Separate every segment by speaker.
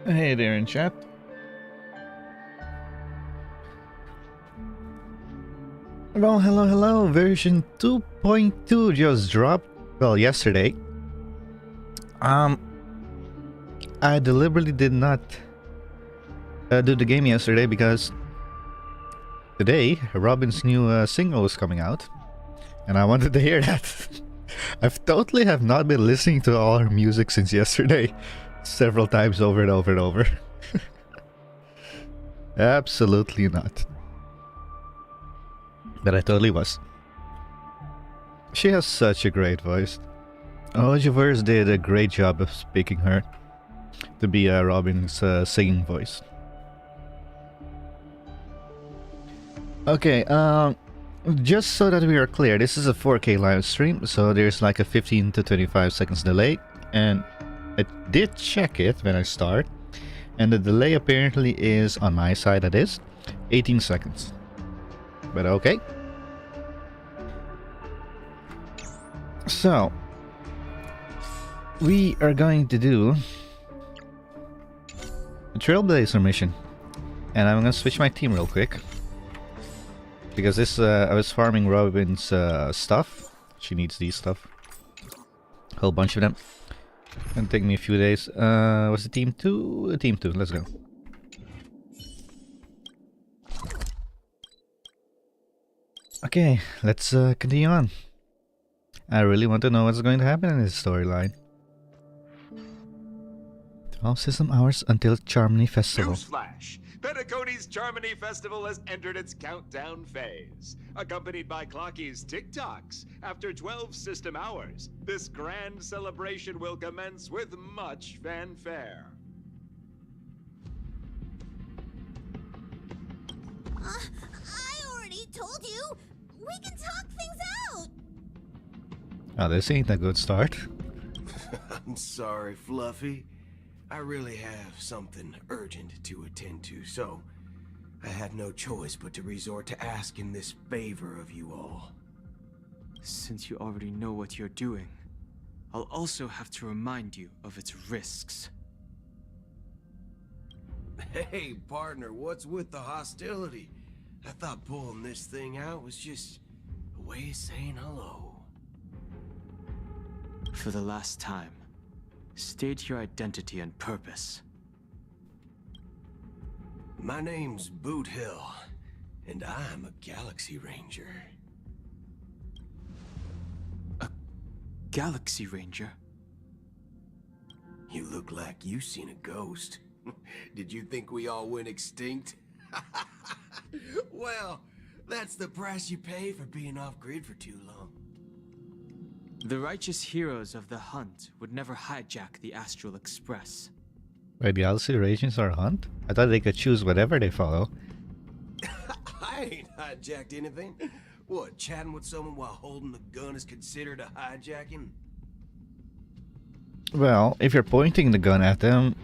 Speaker 1: Hey there in chat. Well, hello. Version 2.2 just dropped. Well, yesterday. I deliberately did not do the game yesterday because today Robin's new single was coming out, and I wanted to hear that. I've totally have not been listening to all her music since yesterday, several times over and over and over. Absolutely not. But I totally was. She has such a great voice. Ojiverse did a great job of speaking her to be Robin's singing voice. Okay, just so that we are clear, this is a 4K live stream, so there's like a 15 to 25 seconds delay, and I did check it when I start, and the delay apparently is, on my side that is, 18 seconds. But okay. So, we are going to do a Trailblazer mission, and I'm gonna switch my team real quick. Because this, I was farming Robin's stuff. She needs these stuff. A whole bunch of them. Gonna take me a few days. Was it team 2? Team 2, let's go. Okay, let's continue on. I really want to know what's going to happen in this storyline. 12 system hours until Charmony Festival.
Speaker 2: Newsflash! Penacony's Charmony Festival has entered its countdown phase. Accompanied by Clocky's TikToks, after 12 system hours, this grand celebration will commence with much fanfare.
Speaker 3: I already told you! We can talk things out!
Speaker 1: Oh, this ain't a good start.
Speaker 4: I'm sorry, Fluffy. I really have something urgent to attend to, so I had no choice but to resort to asking this favor of you all.
Speaker 5: Since you already know what you're doing, I'll also have to remind you of its risks.
Speaker 4: Hey, partner, what's with the hostility? I thought pulling this thing out was just a way of saying hello.
Speaker 5: For the last time, state your identity and purpose.
Speaker 4: My name's Boot Hill, and I'm a Galaxy Ranger.
Speaker 5: A Galaxy Ranger?
Speaker 4: You look like you seen a ghost. Did you think we all went extinct? Well, that's the price you pay for being off-grid for too long.
Speaker 5: The righteous heroes of the hunt would never hijack the Astral Express.
Speaker 1: Wait, Galaxy Rangers are hunt? I thought they could choose whatever they follow.
Speaker 4: I ain't hijacked anything. What, chatting with someone while holding the gun is considered a hijacking?
Speaker 1: Well, if you're pointing the gun at them,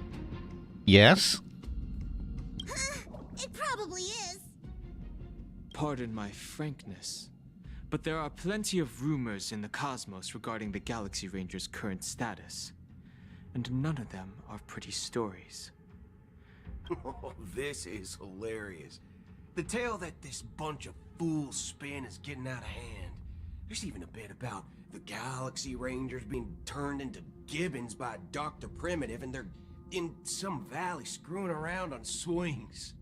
Speaker 1: yes?
Speaker 3: It probably is.
Speaker 5: Pardon my frankness, but there are plenty of rumors in the cosmos regarding the Galaxy Ranger's current status, and none of them are pretty stories.
Speaker 4: Oh, this is hilarious. The tale that this bunch of fools spin is getting out of hand. There's even a bit about the Galaxy Rangers being turned into gibbons by Dr. Primitive, and they're in some valley screwing around on swings.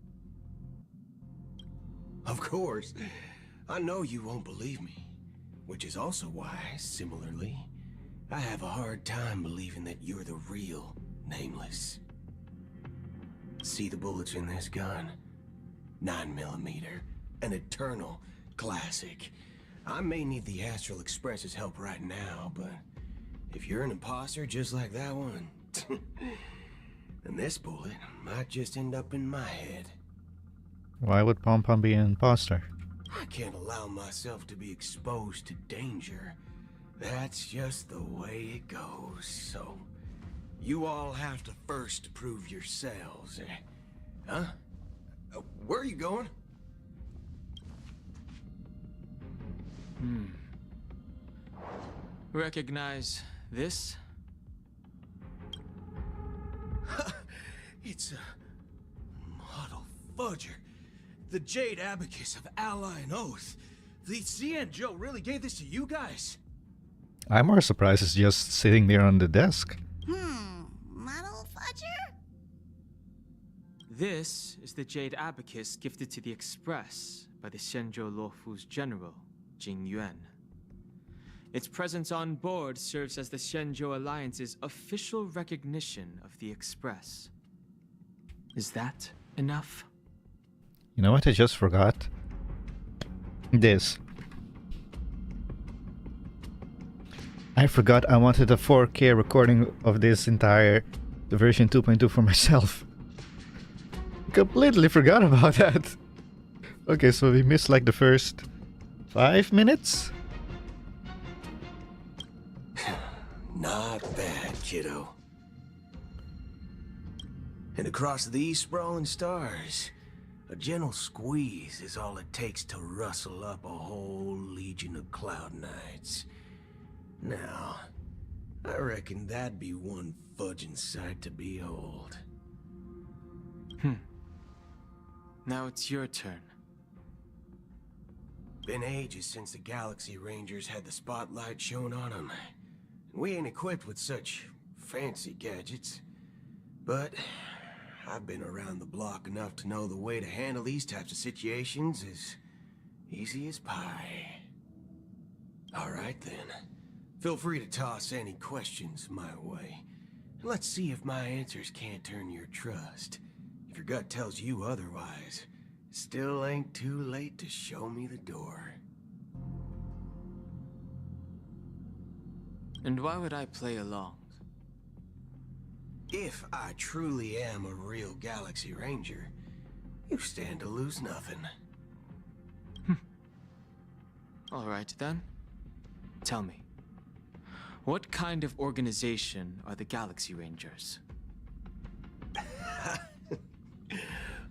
Speaker 4: Of course, I know you won't believe me, which is also why, similarly, I have a hard time believing that you're the real Nameless. See the bullets in this gun? 9mm, an eternal classic. I may need the Astral Express's help right now, but if you're an imposter just like that one, then this bullet might just end up in my head.
Speaker 1: Why would Pom Pom be an imposter?
Speaker 4: I can't allow myself to be exposed to danger. That's just the way it goes, so you all have to first prove yourselves. Huh? Where are you going?
Speaker 5: Recognize this?
Speaker 4: It's a model fudger. The Jade Abacus of Ally and Oath. The CN Joe really gave this to you guys?
Speaker 1: I'm more surprised it's just sitting there on the desk.
Speaker 3: Model fudger?
Speaker 5: This is the Jade Abacus gifted to the Express by the Shenzhou Luofu's general, Jing Yuan. Its presence on board serves as the Shenzhou Alliance's official recognition of the Express. Is that enough?
Speaker 1: You know what I just forgot? This. I forgot I wanted a 4K recording of this entire version 2.2 for myself. Completely forgot about that. Okay, so we missed like the first 5 minutes?
Speaker 4: Not bad, kiddo. And across these sprawling stars, a gentle squeeze is all it takes to rustle up a whole legion of cloud knights. Now, I reckon that'd be one fudging sight to behold.
Speaker 5: Now it's your turn.
Speaker 4: Been ages since the Galaxy Rangers had the spotlight shown on them. We ain't equipped with such fancy gadgets. But I've been around the block enough to know the way to handle these types of situations is easy as pie. Alright then. Feel free to toss any questions my way. Let's see if my answers can't turn your trust. If your gut tells you otherwise, still ain't too late to show me the door.
Speaker 5: And why would I play along?
Speaker 4: If I truly am a real Galaxy Ranger, you stand to lose nothing.
Speaker 5: Alright then. Tell me, what kind of organization are the Galaxy Rangers?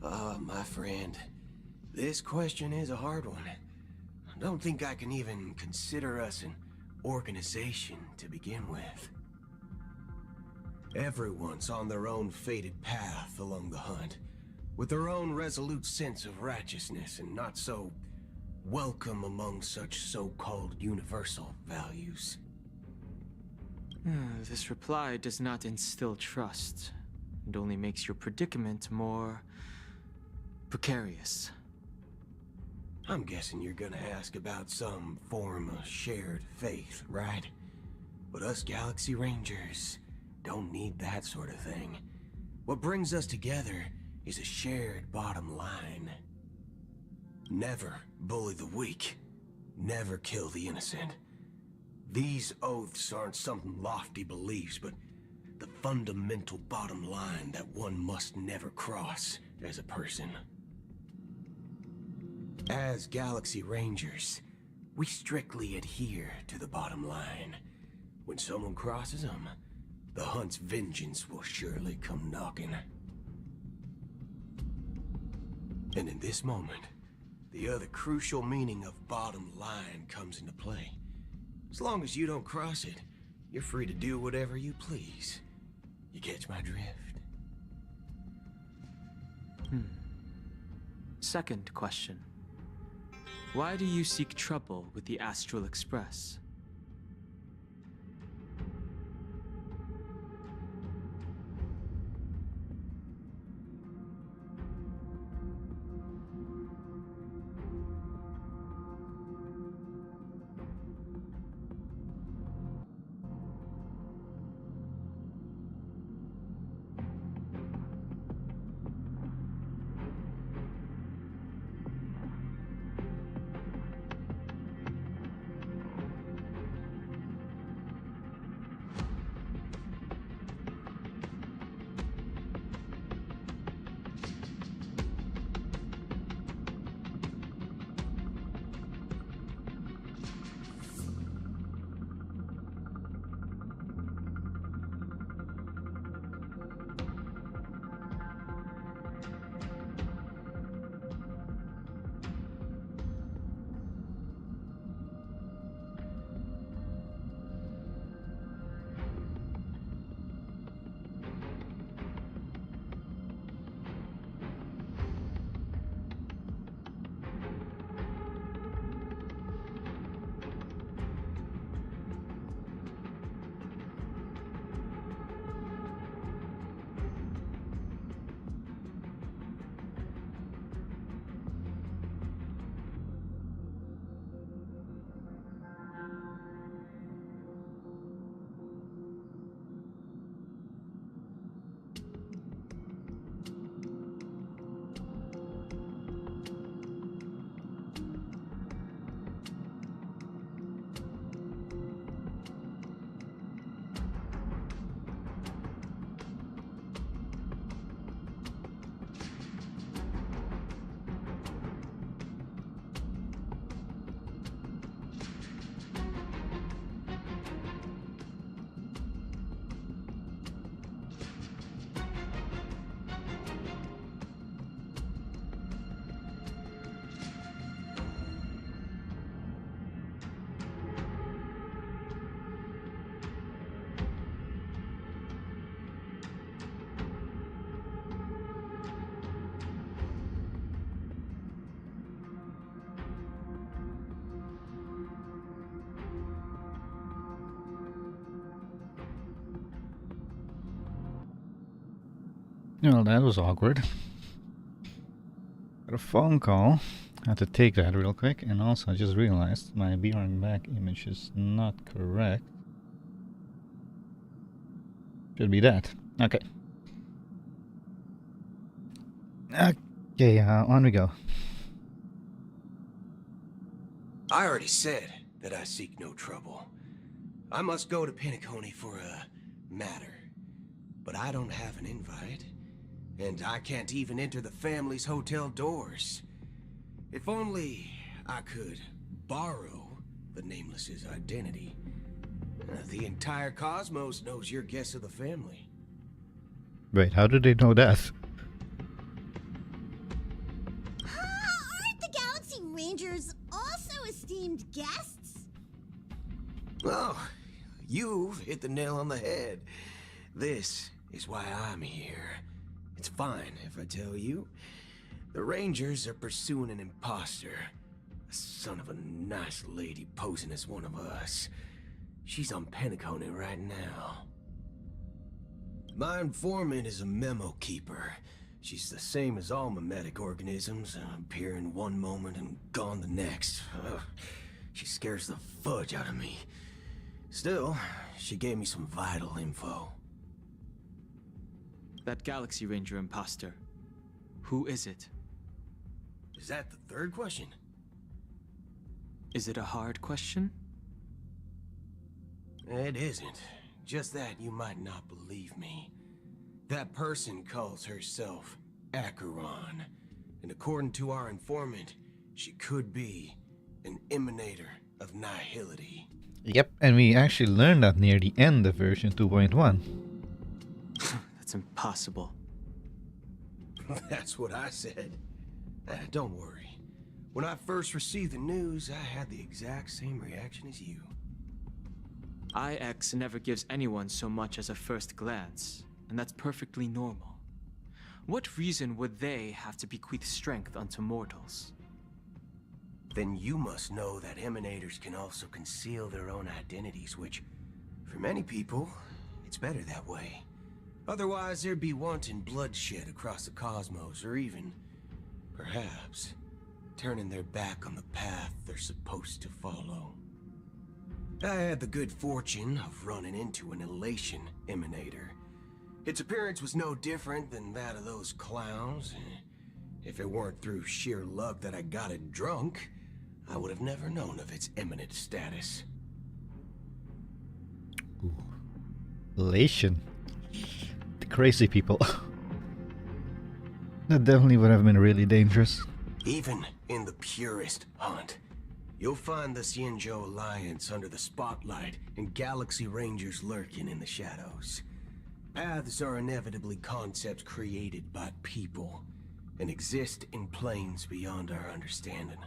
Speaker 4: Oh, my friend. This question is a hard one. I don't think I can even consider us an organization to begin with. Everyone's on their own fated path along the hunt, with their own resolute sense of righteousness and not so welcome among such so-called universal values.
Speaker 5: This reply does not instill trust, and only makes your predicament more precarious.
Speaker 4: I'm guessing you're gonna ask about some form of shared faith, right? But us Galaxy Rangers don't need that sort of thing. What brings us together is a shared bottom line. Never bully the weak. Never kill the innocent. These oaths aren't some lofty beliefs, but the fundamental bottom line that one must never cross as a person. As Galaxy Rangers, we strictly adhere to the bottom line. When someone crosses them, the hunt's vengeance will surely come knocking. And in this moment, the other crucial meaning of bottom line comes into play. As long as you don't cross it, you're free to do whatever you please. You catch my drift?
Speaker 5: Second question. Why do you seek trouble with the Astral Express?
Speaker 1: Well, that was awkward. Got a phone call. I had to take that real quick, and also I just realized my behind back image is not correct. Should be that. Okay. Okay, on we go.
Speaker 4: I already said that I seek no trouble. I must go to Penacony for a matter. But I don't have an invite. And I can't even enter the family's hotel doors. If only I could borrow the Nameless's identity. The entire cosmos knows you're guest of the family.
Speaker 1: Wait, how do they know that?
Speaker 3: Aren't the Galaxy Rangers also esteemed guests?
Speaker 4: Well, you've hit the nail on the head. This is why I'm here. It's fine if I tell you. The Rangers are pursuing an imposter. A son of a nice lady posing as one of us. She's on Penacony right now. My informant is a memo keeper. She's the same as all mimetic organisms, appearing one moment and gone the next. Ugh. She scares the fudge out of me. Still, she gave me some vital info.
Speaker 5: That Galaxy Ranger imposter. Who is it?
Speaker 4: Is that the third question?
Speaker 5: Is it a hard question?
Speaker 4: It isn't. Just that you might not believe me. That person calls herself Acheron. And according to our informant, she could be an emanator of nihility.
Speaker 1: Yep, and we actually learned that near the end of version 2.1.
Speaker 5: That's impossible.
Speaker 4: That's what I said. Don't worry. When I first received the news, I had the exact same reaction as you.
Speaker 5: IX never gives anyone so much as a first glance, and that's perfectly normal. What reason would they have to bequeath strength unto mortals?
Speaker 4: Then you must know that emanators can also conceal their own identities, which, for many people, it's better that way. Otherwise, there'd be wanton bloodshed across the cosmos, or even, perhaps, turning their back on the path they're supposed to follow. I had the good fortune of running into an elation emanator. Its appearance was no different than that of those clowns. If it weren't through sheer luck that I got it drunk, I would have never known of its eminent status.
Speaker 1: Ooh. Elation. The crazy people. That definitely would have been really dangerous.
Speaker 4: Even in the purest hunt, you'll find the Xianzhou Alliance under the spotlight and Galaxy Rangers lurking in the shadows. Paths are inevitably concepts created by people and exist in planes beyond our understanding.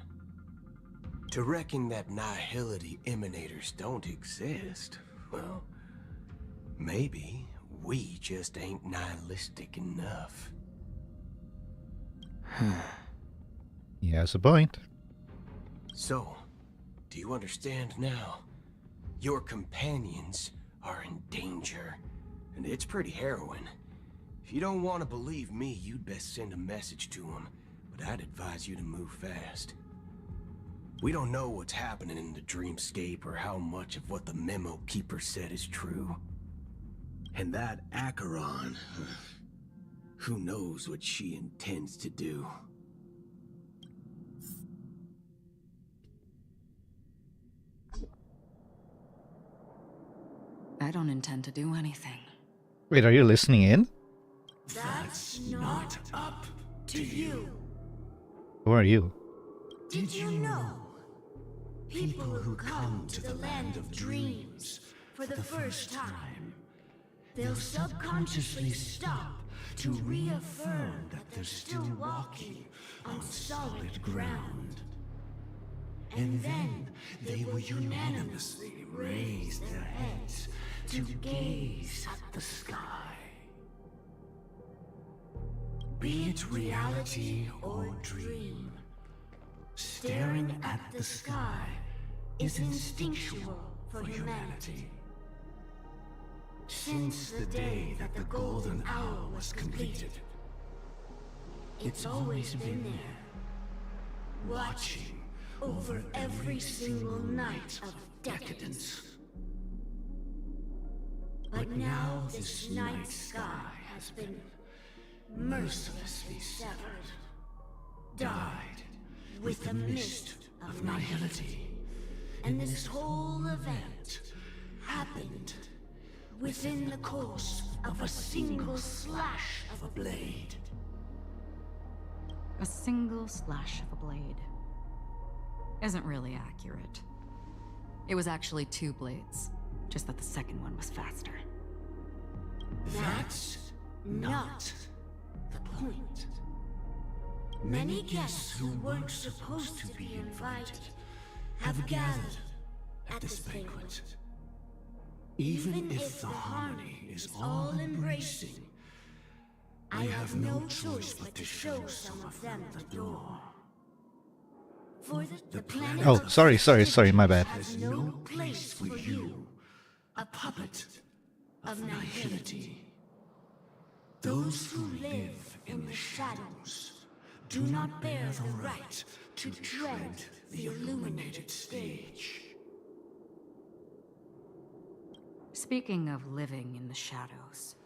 Speaker 4: To reckon that nihility emanators don't exist, well, maybe we just ain't nihilistic enough.
Speaker 1: He has a point.
Speaker 4: So, do you understand now? Your companions are in danger, and it's pretty harrowing. If you don't want to believe me, you'd best send a message to them, but I'd advise you to move fast. We don't know what's happening in the dreamscape or how much of what the memo keeper said is true. And that Acheron, who knows what she intends to do.
Speaker 6: I don't intend to do anything.
Speaker 1: Wait, are you listening in?
Speaker 3: That's not up to you.
Speaker 1: Who are you?
Speaker 3: Did you know? People who come to the land of dreams for the first time, they'll subconsciously stop to reaffirm that they're still walking on solid ground. And then they will unanimously raise their heads to gaze at the sky. Be it reality or dream, staring at the sky is instinctual for humanity. Since the day that the golden hour was completed, it's always been there, watching over every single night of decadence. But now this night sky has been mercilessly severed, dyed with the mist of nihility. And this whole event happened within the course of a single slash of a blade.
Speaker 6: A single slash of a blade isn't really accurate. It was actually 2 blades, just that the second one was faster.
Speaker 3: That's not the point. Many guests who weren't supposed to be invited have gathered at this banquet. Even if the harmony is all-embracing, I have no choice but to show some of them the door. For the planet
Speaker 1: Oh, sorry, my bad.
Speaker 3: has no place for you, a puppet of nihility. Those who live in the shadows do not bear the right to tread the illuminated stage.
Speaker 6: Speaking of living in the shadows,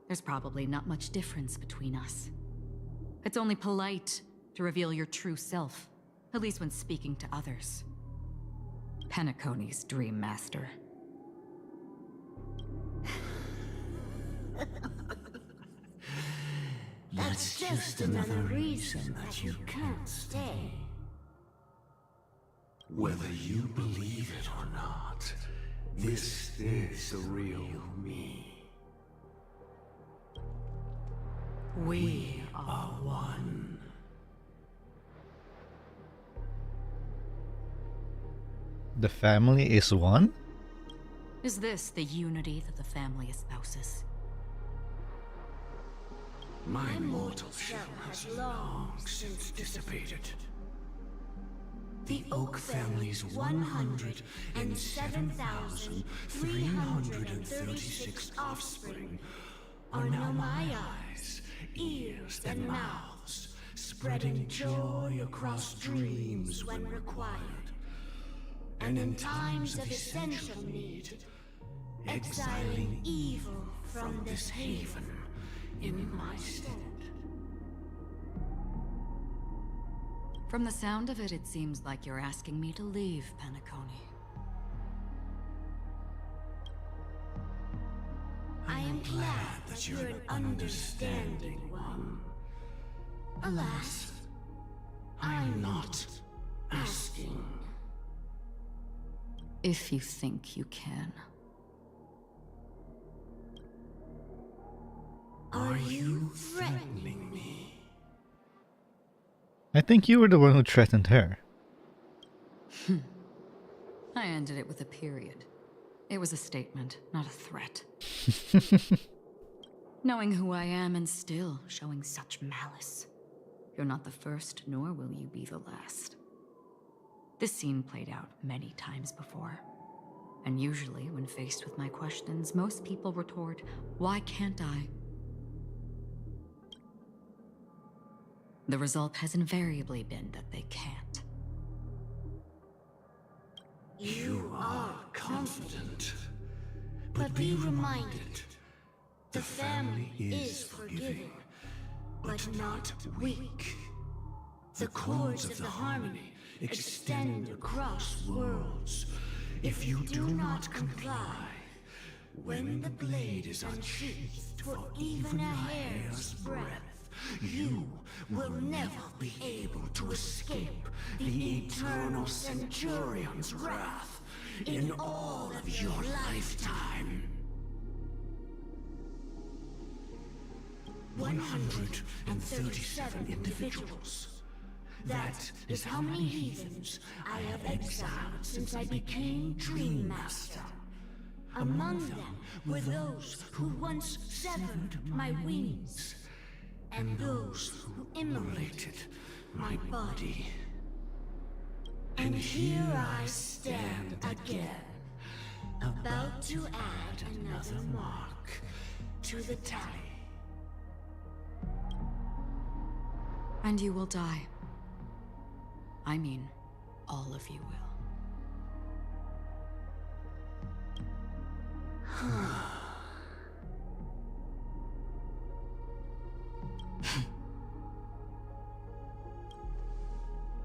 Speaker 6: there's probably not much difference between us. It's only polite to reveal your true self, at least when speaking to others. Penacony's Dream Master.
Speaker 3: That's just another reason that you can't stay. Whether you believe it or not, this is the real me. We are one.
Speaker 1: The family is one?
Speaker 6: Is this the unity that the family espouses?
Speaker 3: My mortal shell has long since dissipated. The Oak family's 107,336 offspring are now my eyes, ears, and mouths, spreading joy across dreams when required, and in times of essential need, exiling evil from this haven in my stead.
Speaker 6: From the sound of it, it seems like you're asking me to leave, Penacony.
Speaker 3: I am glad that you're an understanding one. Alas, I'm not asking.
Speaker 6: If you think you can.
Speaker 3: Are you threatening me?
Speaker 1: I think you were the one who threatened her.
Speaker 6: I ended it with a period. It was a statement, not a threat. Knowing who I am and still showing such malice. You're not the first, nor will you be the last. This scene played out many times before. And usually, when faced with my questions, most people retort, "Why can't I?" The result has invariably been that they can't.
Speaker 3: You are confident. But be reminded, the family is forgiving, but not weak. The chords of the harmony extend across worlds. If you do not comply, when the blade is unsheathed for even a hair's breadth, you will never be able to escape the eternal Centurion's wrath in all of your lifetime. 137 individuals. That is how many heathens I have exiled since I became Dream Master. Among them were those who once severed my wings, and those who immolated my body. And here I stand again, about to add another mark to the tally.
Speaker 6: And you will die. I mean, all of you will.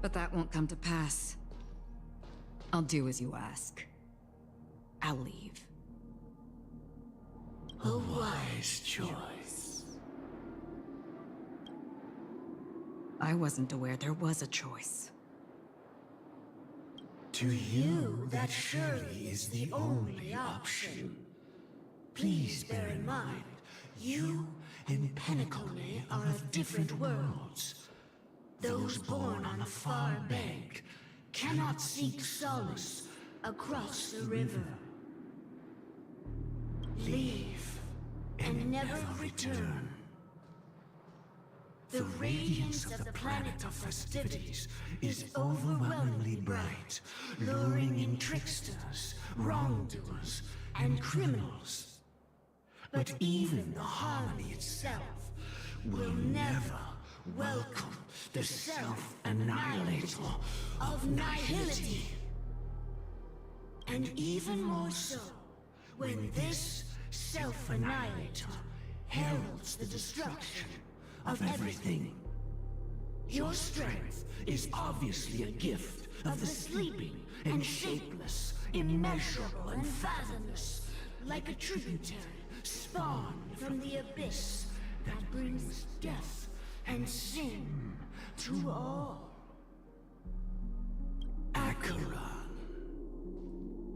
Speaker 6: But that won't come to pass. I'll do as you ask. I'll leave.
Speaker 3: A wise choice.
Speaker 6: I wasn't aware there was a choice.
Speaker 3: To you, that surely is the only option. Please bear in mind, you and Penacony are of different worlds. Those born on a far bank cannot seek solace across the river. Leave and never return. The radiance of the planet of festivities is overwhelmingly bright, luring in tricksters, wrongdoers, and criminals. But even the harmony itself will never welcome the self-annihilator of nihility. And even more so, when this self-annihilator heralds the destruction of everything. Your strength is obviously a gift of the sleeping and shapeless, immeasurable and fathomless, like a tributary spawned from the abyss that brings death and sin to all. Acheron,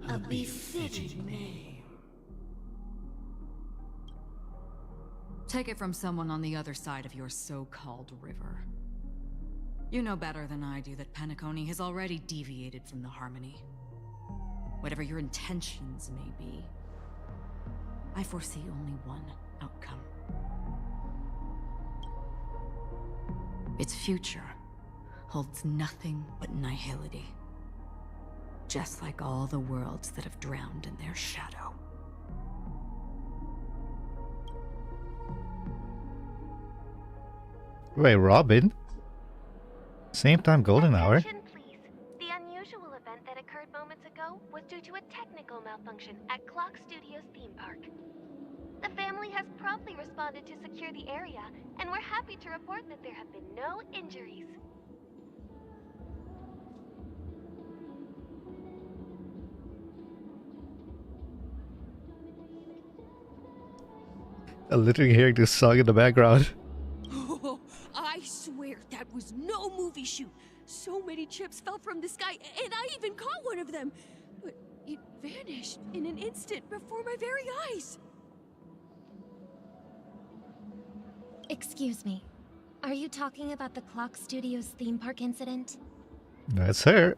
Speaker 3: a befitting name.
Speaker 6: Take it from someone on the other side of your so-called river. You know better than I do that Penacony has already deviated from the harmony. Whatever your intentions may be, I foresee only one outcome. Its future holds nothing but nihility. Just like all the worlds that have drowned in their shadow.
Speaker 1: Wait, Robin? Same time golden hour?
Speaker 7: Attention, please. The unusual event that occurred moments ago was due to a technical malfunction at Clock Studios theme park. The family has promptly responded to secure the area, and we're happy to report that there have been no injuries.
Speaker 1: I'm literally hearing this song in the background.
Speaker 8: Oh, I swear that was no movie shoot. So many chips fell from the sky, and I even caught one of them. But it vanished in an instant before my very eyes.
Speaker 7: Excuse me. Are you talking about the Clock Studios theme park incident?
Speaker 1: That's her.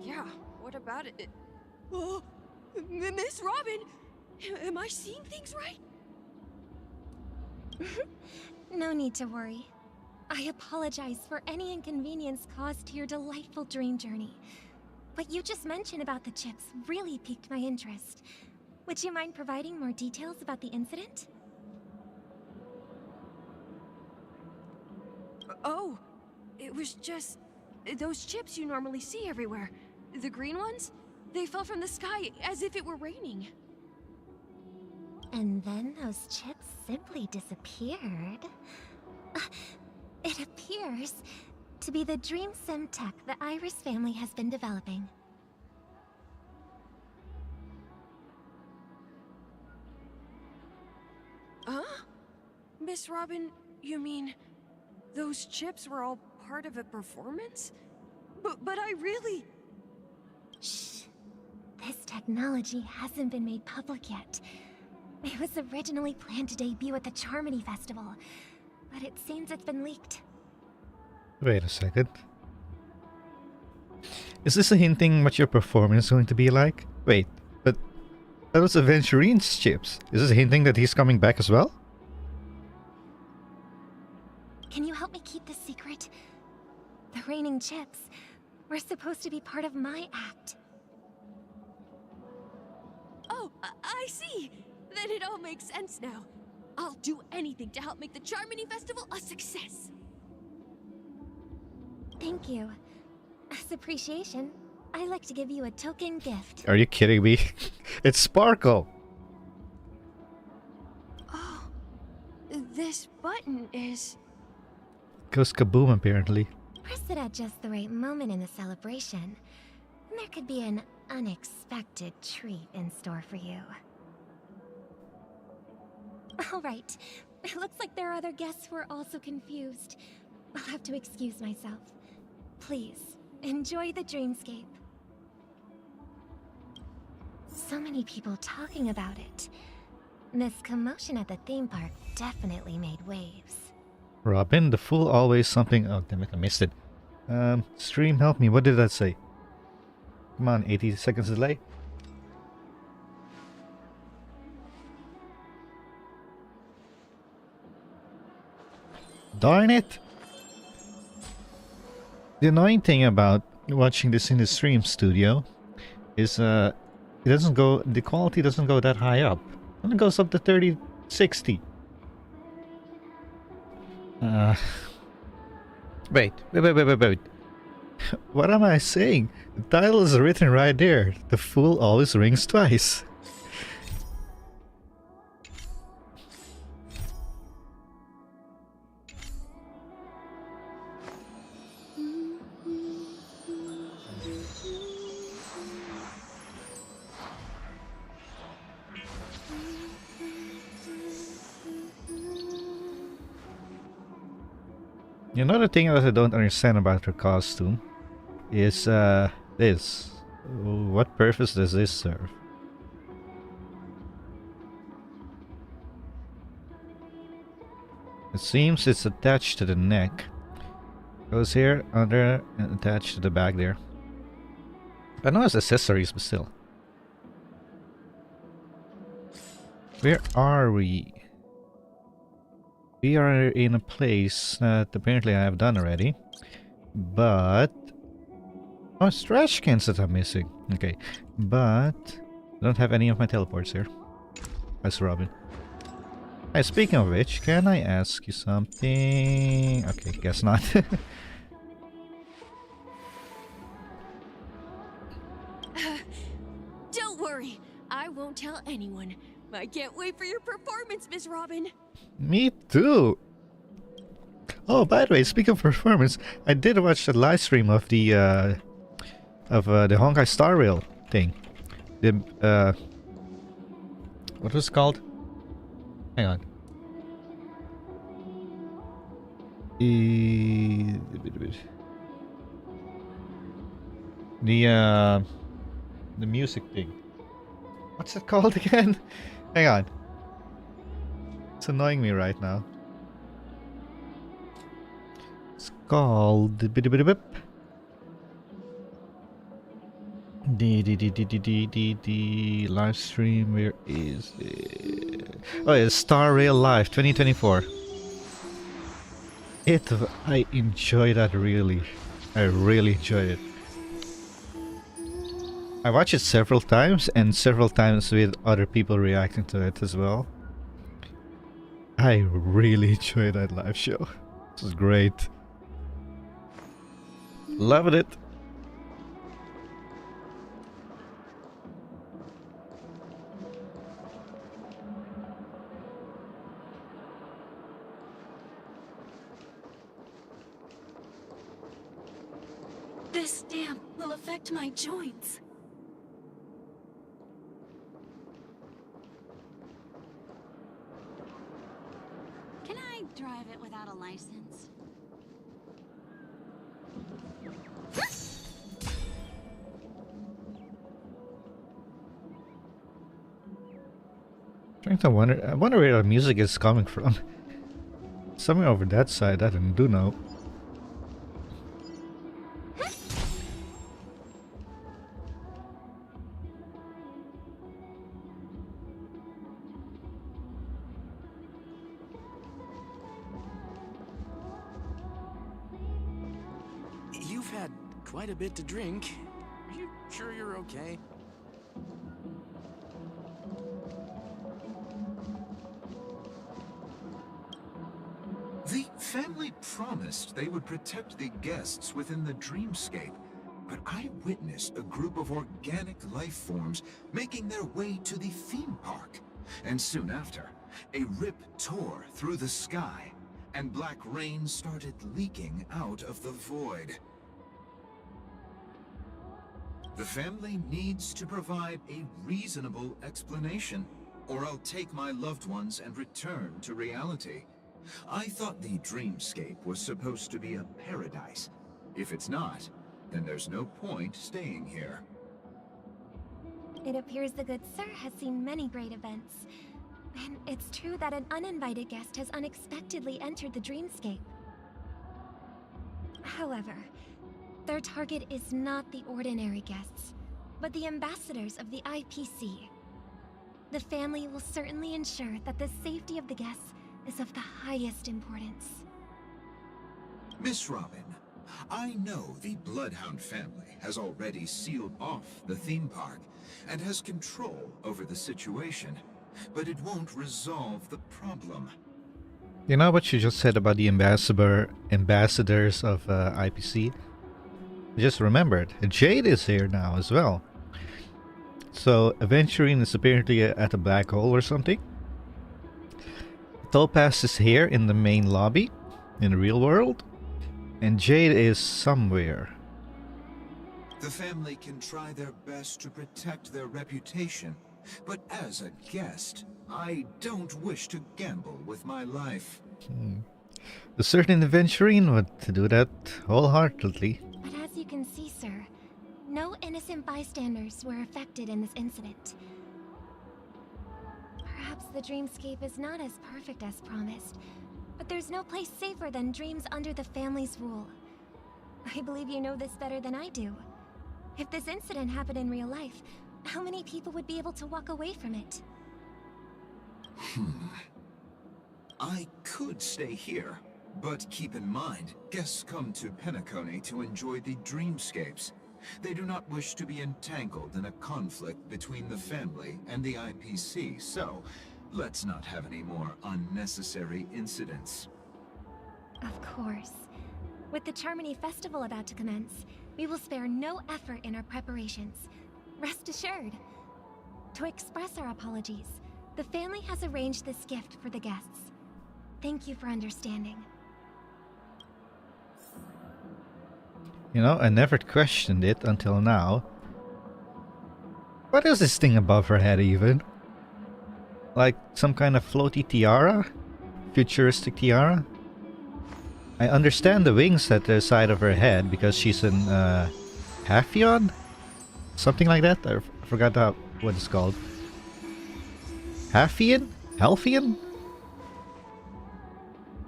Speaker 8: Yeah, what about it? Oh, Miss Robin! Am I seeing things right?
Speaker 7: No need to worry. I apologize for any inconvenience caused to your delightful dream journey. What you just mentioned about the chips really piqued my interest. Would you mind providing more details about the incident?
Speaker 8: Oh, it was just those chips you normally see everywhere. The green ones? They fell from the sky as if it were raining.
Speaker 7: And then those chips simply disappeared. It appears to be the Dream Sim tech the Iris family has been developing.
Speaker 8: Huh? Miss Robin, you mean those chips were all part of a performance? But I really...
Speaker 7: Shh. This technology hasn't been made public yet. It was originally planned to debut at the Charmony Festival, but it seems it's been leaked.
Speaker 1: Wait a second. Is this a hinting what your performance is going to be like? Wait, but that was Aventurine's chips. Is this hinting that he's coming back as well?
Speaker 7: Can you help me keep this secret? The raining chips were supposed to be part of my act.
Speaker 8: Oh, I see. Then it all makes sense now. I'll do anything to help make the Charmony Festival a success.
Speaker 7: Thank you. As appreciation, I'd like to give you a token gift.
Speaker 1: Are you kidding me? It's Sparkle.
Speaker 8: Oh, this button is...
Speaker 1: Goes kaboom, apparently.
Speaker 7: Press it at just the right moment in the celebration. And there could be an unexpected treat in store for you. All right. It looks like there are other guests who are also confused. I'll have to excuse myself. Please, enjoy the dreamscape. So many people talking about it. This commotion at the theme park definitely made waves.
Speaker 1: Robin, the fool always something. Oh, damn it, I missed it. Stream, help me. What did that say? Come on, 80 seconds delay. Darn it! The annoying thing about watching this in the stream studio is it doesn't go, the quality doesn't go that high up. It goes up to 3060. Wait. What am I saying? The title is written right there. The fool always rings twice. Another thing that I don't understand about her costume is this. What purpose does this serve? It seems it's attached to the neck. Goes here, under, and attached to the back there. I know it's accessories, but still. Where are we? We are in a place that apparently I have done already. But... oh, it's trash cans that I'm missing. Okay. But... I don't have any of my teleports here. That's Robin. Hey, speaking of which, can I ask you something? Okay, guess not.
Speaker 8: Don't worry, I won't tell anyone. I can't wait for your performance, Miss Robin.
Speaker 1: Me too. Oh, by the way, speaking of performance, I did watch the live stream of the Honkai Star Rail thing. The what was it called? Hang on. The music thing. What's it called again? Hang on. It's annoying me right now. It's called the live stream. Where is it? Oh, it's Star Rail Live 2024. I enjoy that really. I really enjoyed it. I watched it several times and several times with other people reacting to it as well. I really enjoyed that live show. It was great. Loved it.
Speaker 8: This damp will affect my joints.
Speaker 9: Can I drive it without a license?
Speaker 1: I wonder where the music is coming from. Somewhere over that side, I do know.
Speaker 4: You've had quite a bit to drink. Are you sure you're okay?
Speaker 10: The family promised they would protect the guests within the dreamscape, but I witnessed a group of organic life forms making their way to the theme park. And soon after, a rip tore through the sky, and black rain started leaking out of the void. The family needs to provide a reasonable explanation, or I'll take my loved ones and return to reality. I thought the dreamscape was supposed to be a paradise. If it's not, then there's no point staying here.
Speaker 7: It appears the good sir has seen many great events. And it's true that an uninvited guest has unexpectedly entered the dreamscape. However, their target is not the ordinary guests, but the ambassadors of the IPC. The family will certainly ensure that the safety of the guests is of the highest importance.
Speaker 10: Miss Robin, I know the Bloodhound family has already sealed off the theme park and has control over the situation, but it won't resolve the problem.
Speaker 1: You know what you just said about the ambassadors of IPC? I just remembered. Jade is here now as well. So Aventurine is apparently at a black hole or something. Topaz is here in the main lobby, in the real world. And Jade is somewhere.
Speaker 10: The family can try their best to protect their reputation, but as a guest, I don't wish to gamble with my life.
Speaker 1: A certain Aventurine would do that wholeheartedly.
Speaker 7: But as you can see, sir, no innocent bystanders were affected in this incident. Perhaps the dreamscape is not as perfect as promised, but there's no place safer than dreams under the family's rule. I believe you know this better than I do. If this incident happened in real life, how many people would be able to walk away from it?
Speaker 10: I could stay here, but keep in mind, guests come to Penacony to enjoy the dreamscapes. They do not wish to be entangled in a conflict between the family and the IPC, so let's not have any more unnecessary incidents.
Speaker 7: Of course. With the Charmony Festival about to commence, we will spare no effort in our preparations. Rest assured. To express our apologies, the family has arranged this gift for the guests. Thank you for understanding.
Speaker 1: You know, I never questioned it until now. What is this thing above her head even? Like some kind of floaty tiara? Futuristic tiara? I understand the wings at the side of her head because she's an Halcyon? Something like that? I forgot what it's called. Halcyon? Halcyon?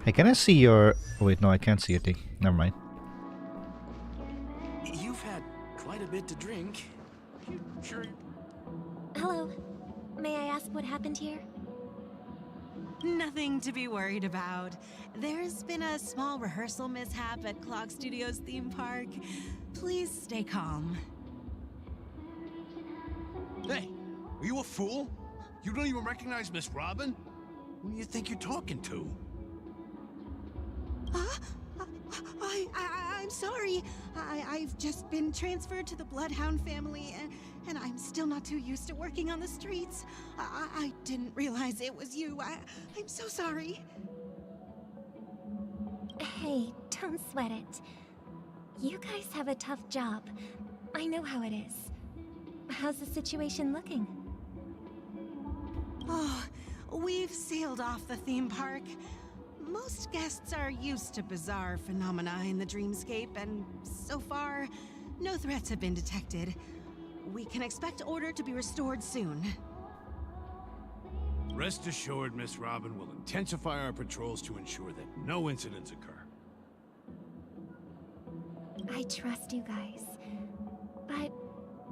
Speaker 1: Hey, can I see your... Oh, wait, no, I can't see a thing. Never mind.
Speaker 11: You've had quite a bit to drink. Sure.
Speaker 7: Hello. May I ask what happened here?
Speaker 9: Nothing to be worried about. There's been a small rehearsal mishap at Clock Studios theme park. Please stay calm.
Speaker 11: Hey, are you a fool? You don't even recognize Miss Robin? Who do you think you're talking to?
Speaker 9: I'm sorry. I've just been transferred to the Bloodhound family, and I'm still not too used to working on the streets. I didn't realize it was you. I'm so sorry.
Speaker 7: Hey, don't sweat it. You guys have a tough job. I know how it is. How's the situation looking?
Speaker 9: Oh, we've sealed off the theme park. Most guests are used to bizarre phenomena in the dreamscape, and so far, no threats have been detected. We can expect order to be restored soon.
Speaker 11: Rest assured, Miss Robin will intensify our patrols to ensure that no incidents occur.
Speaker 7: I trust you guys. But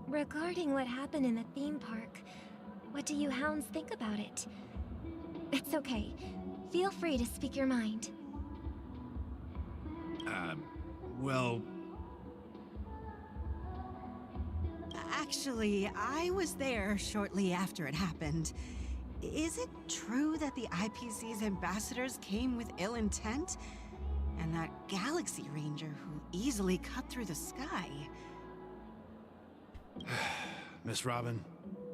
Speaker 7: regarding what happened in the theme park, what do you hounds think about it? It's okay. Feel free to speak your mind.
Speaker 11: Well...
Speaker 9: Actually, I was there shortly after it happened. Is it true that the IPC's ambassadors came with ill intent? And that Galaxy Ranger who easily cut through the sky?
Speaker 11: Miss Robin,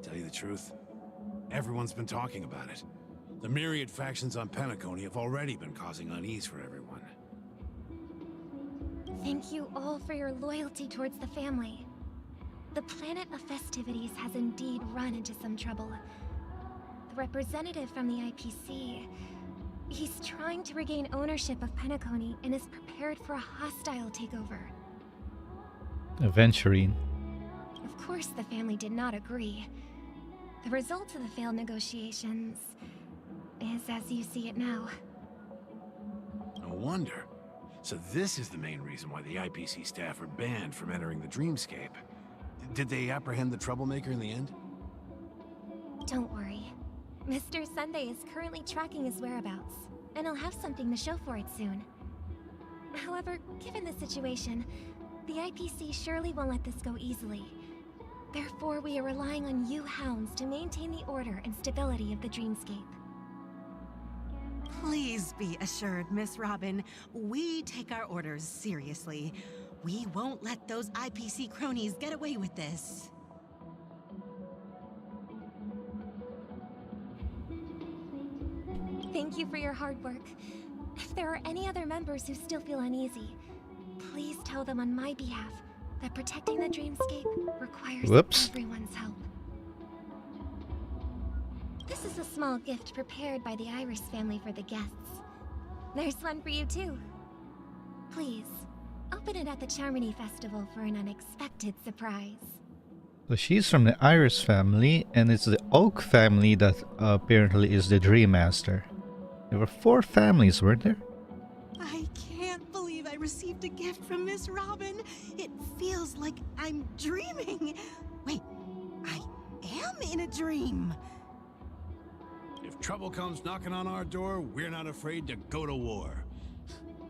Speaker 11: tell you the truth, everyone's been talking about it. The myriad factions on Penacony have already been causing unease for everyone.
Speaker 7: Thank you all for your loyalty towards the family. The planet of festivities has indeed run into some trouble. The representative from the IPC, he's trying to regain ownership of Penacony and is prepared for a hostile takeover.
Speaker 1: Aventurine.
Speaker 7: Of course, the family did not agree. The result of the failed negotiations is as you see it now.
Speaker 11: No wonder. So this is the main reason why the IPC staff are banned from entering the Dreamscape. Did they apprehend the troublemaker in the end?
Speaker 7: Don't worry. Mr. Sunday is currently tracking his whereabouts, and he'll have something to show for it soon. However, given the situation, the IPC surely won't let this go easily. Therefore, we are relying on you hounds to maintain the order and stability of the Dreamscape.
Speaker 9: Please be assured, Miss Robin, we take our orders seriously. We won't let those IPC cronies get away with this.
Speaker 7: Thank you for your hard work. If there are any other members who still feel uneasy, please tell them on my behalf that protecting the Dreamscape requires everyone's help. This is a small gift prepared by the Iris family for the guests. There's one for you too. Please, open it at the Charmony Festival for an unexpected surprise.
Speaker 1: So she's from the Iris family, and it's the Oak family that apparently is the Dream Master. There were 4 families, weren't there?
Speaker 9: I can't believe I received a gift from Miss Robin. It feels like I'm dreaming. Wait, I am in a dream.
Speaker 11: If trouble comes knocking on our door, we're not afraid to go to war.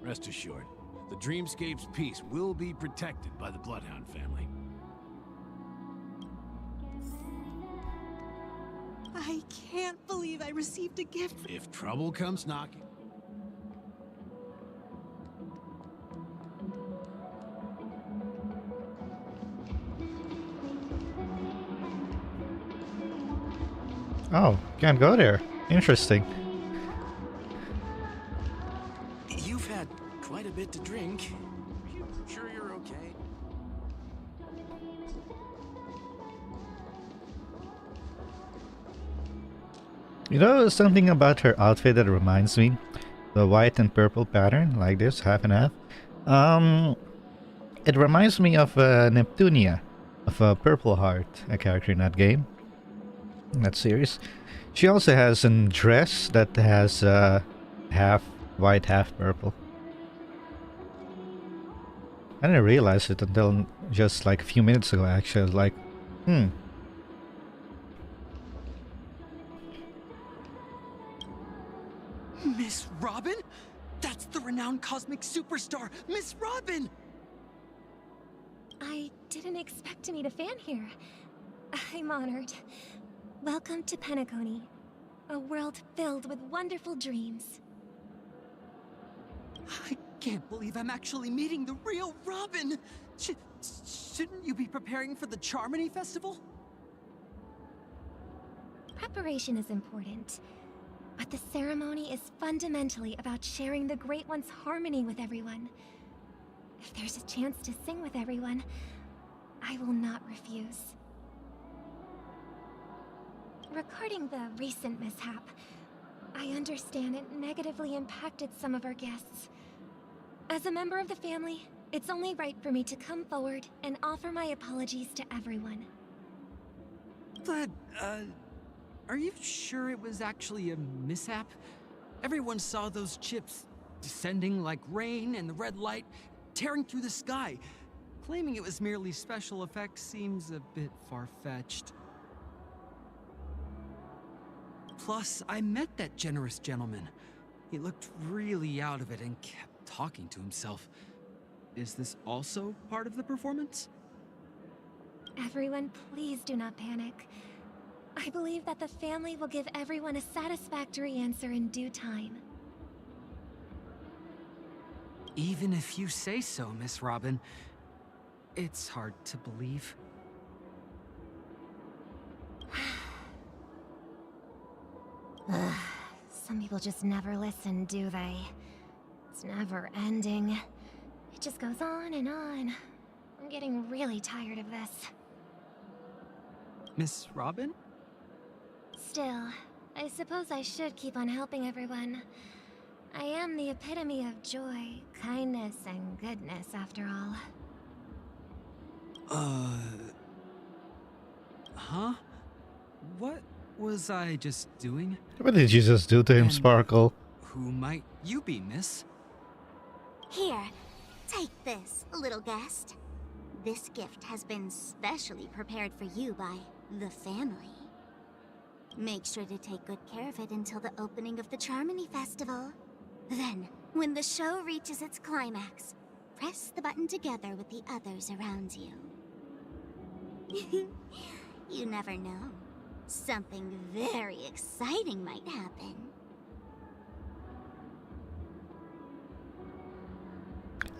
Speaker 11: Rest assured, the Dreamscape's peace will be protected by the Bloodhound family.
Speaker 9: I can't believe I received a gift.
Speaker 11: If trouble comes knocking...
Speaker 1: Oh, can't go there. Interesting.
Speaker 12: You've had quite a bit to drink. Are you sure you're okay?
Speaker 1: You know, something about her outfit that reminds me. The white and purple pattern, like this, half and half. It reminds me of Neptunia, of Purple Heart, a character in that game. In that series. She also has a dress that has half white, half purple. I didn't realize it until just like a few minutes ago, actually. I was like,
Speaker 12: Miss Robin? That's the renowned cosmic superstar, Miss Robin!
Speaker 7: I didn't expect to meet a fan here. I'm honored. Welcome to Penacony, a world filled with wonderful dreams.
Speaker 12: I can't believe I'm actually meeting the real Robin! Shouldn't you be preparing for the Charmony Festival?
Speaker 7: Preparation is important, but the ceremony is fundamentally about sharing the Great One's harmony with everyone. If there's a chance to sing with everyone, I will not refuse. Regarding the recent mishap, I understand it negatively impacted some of our guests. As a member of the family, it's only right for me to come forward and offer my apologies to everyone.
Speaker 12: But, are you sure it was actually a mishap? Everyone saw those chips descending like rain and the red light tearing through the sky. Claiming it was merely special effects seems a bit far-fetched. Plus, I met that generous gentleman. He looked really out of it and kept talking to himself. Is this also part of the performance?
Speaker 7: Everyone, please do not panic. I believe that the family will give everyone a satisfactory answer in due time.
Speaker 12: Even if you say so, Miss Robin, it's hard to believe.
Speaker 7: Some people just never listen, do they? It's never ending. It just goes on and on. I'm getting really tired of this.
Speaker 12: Miss Robin?
Speaker 7: Still, I suppose I should keep on helping everyone. I am the epitome of joy, kindness, and goodness, after all.
Speaker 12: Huh? What was I just doing?
Speaker 1: What did you just do to him,
Speaker 12: And
Speaker 1: Sparkle?
Speaker 12: Who might you be, miss?
Speaker 13: Here, take this, little guest. This gift has been specially prepared for you by the family. Make sure to take good care of it until the opening of the Charmony Festival. Then, when the show reaches its climax, press the button together with the others around you. You never know. Something very exciting might happen.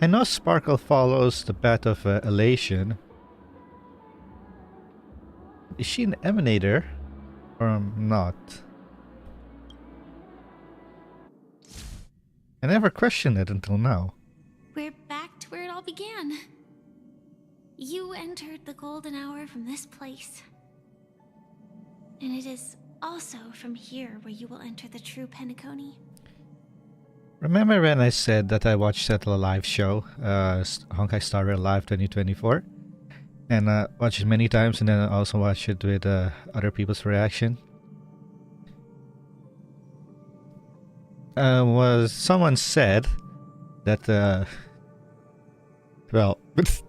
Speaker 1: I know Sparkle follows the path of elation. Is she an emanator? Or not? I never questioned it until now.
Speaker 14: We're back to where it all began. You entered the golden hour from this place. And it is also from here where you will enter the true Penacony.
Speaker 1: Remember when I said that I watched that live show, Honkai Star Rail Live 2024? And watched it many times, and then I also watched it with other people's reaction. Someone said that, well, with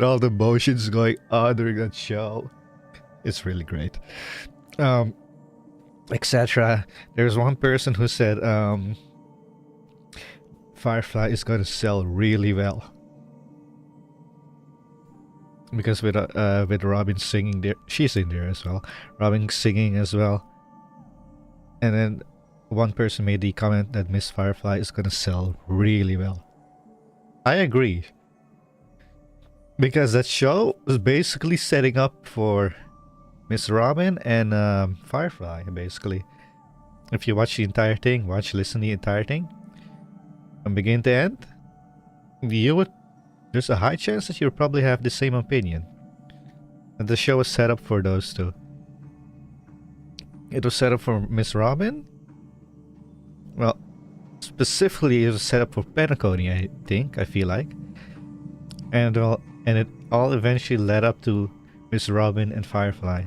Speaker 1: all the motions going on during that show, it's really great. Etc. There's one person who said Firefly is going to sell really well. Because with Robin singing there, she's in there as well. Robin singing as well. And then one person made the comment that Miss Firefly is gonna sell really well. I agree. Because that show was basically setting up for Miss Robin and Firefly, basically. If you watch the entire thing, listen to the entire thing, from beginning to end, there's a high chance that you'll probably have the same opinion. And the show was set up for those two. It was set up for Miss Robin. Well, specifically it was set up for Penacony, I feel like. And it all eventually led up to Miss Robin and Firefly.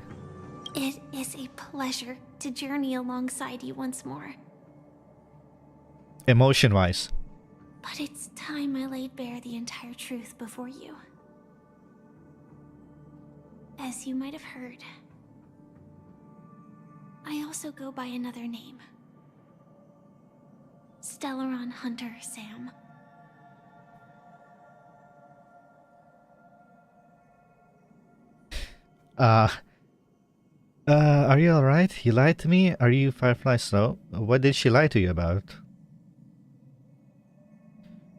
Speaker 14: It is a pleasure to journey alongside you once more.
Speaker 1: Emotion-wise.
Speaker 14: But it's time I laid bare the entire truth before you. As you might have heard, I also go by another name. Stellaron Hunter Sam.
Speaker 1: Are you alright? He lied to me? Are you Firefly Snow? What did she lie to you about?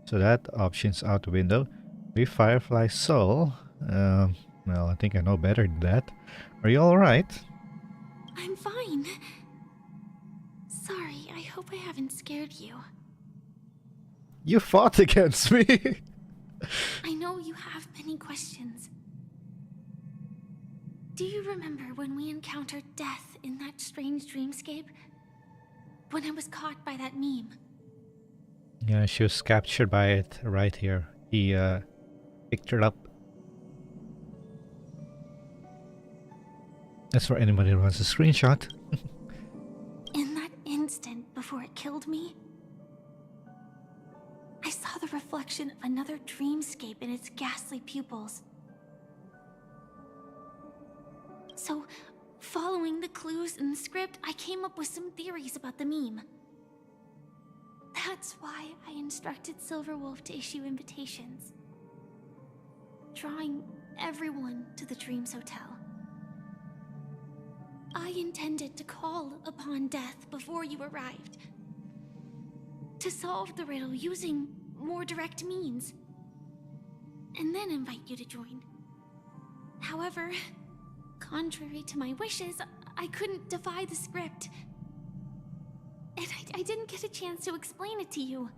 Speaker 1: So that option's out the window. We Firefly Soul. Well, I think I know better than that. Are you alright?
Speaker 14: I'm fine. Sorry, I hope I haven't scared you.
Speaker 1: You fought against me!
Speaker 14: I know you have many questions. Do you remember when we encountered death in that strange dreamscape? When I was caught by that meme?
Speaker 1: Yeah, she was captured by it right here. He picked her up. That's for anybody who wants a screenshot.
Speaker 14: In that instant before it killed me, I saw the reflection of another dreamscape in its ghastly pupils. So, following the clues in the script, I came up with some theories about the meme. That's why I instructed Silverwolf to issue invitations, drawing everyone to the Dreams Hotel. I intended to call upon death before you arrived. To solve the riddle using more direct means. And then invite you to join. However, contrary to my wishes, I couldn't defy the script. And I didn't get a chance to explain it to you.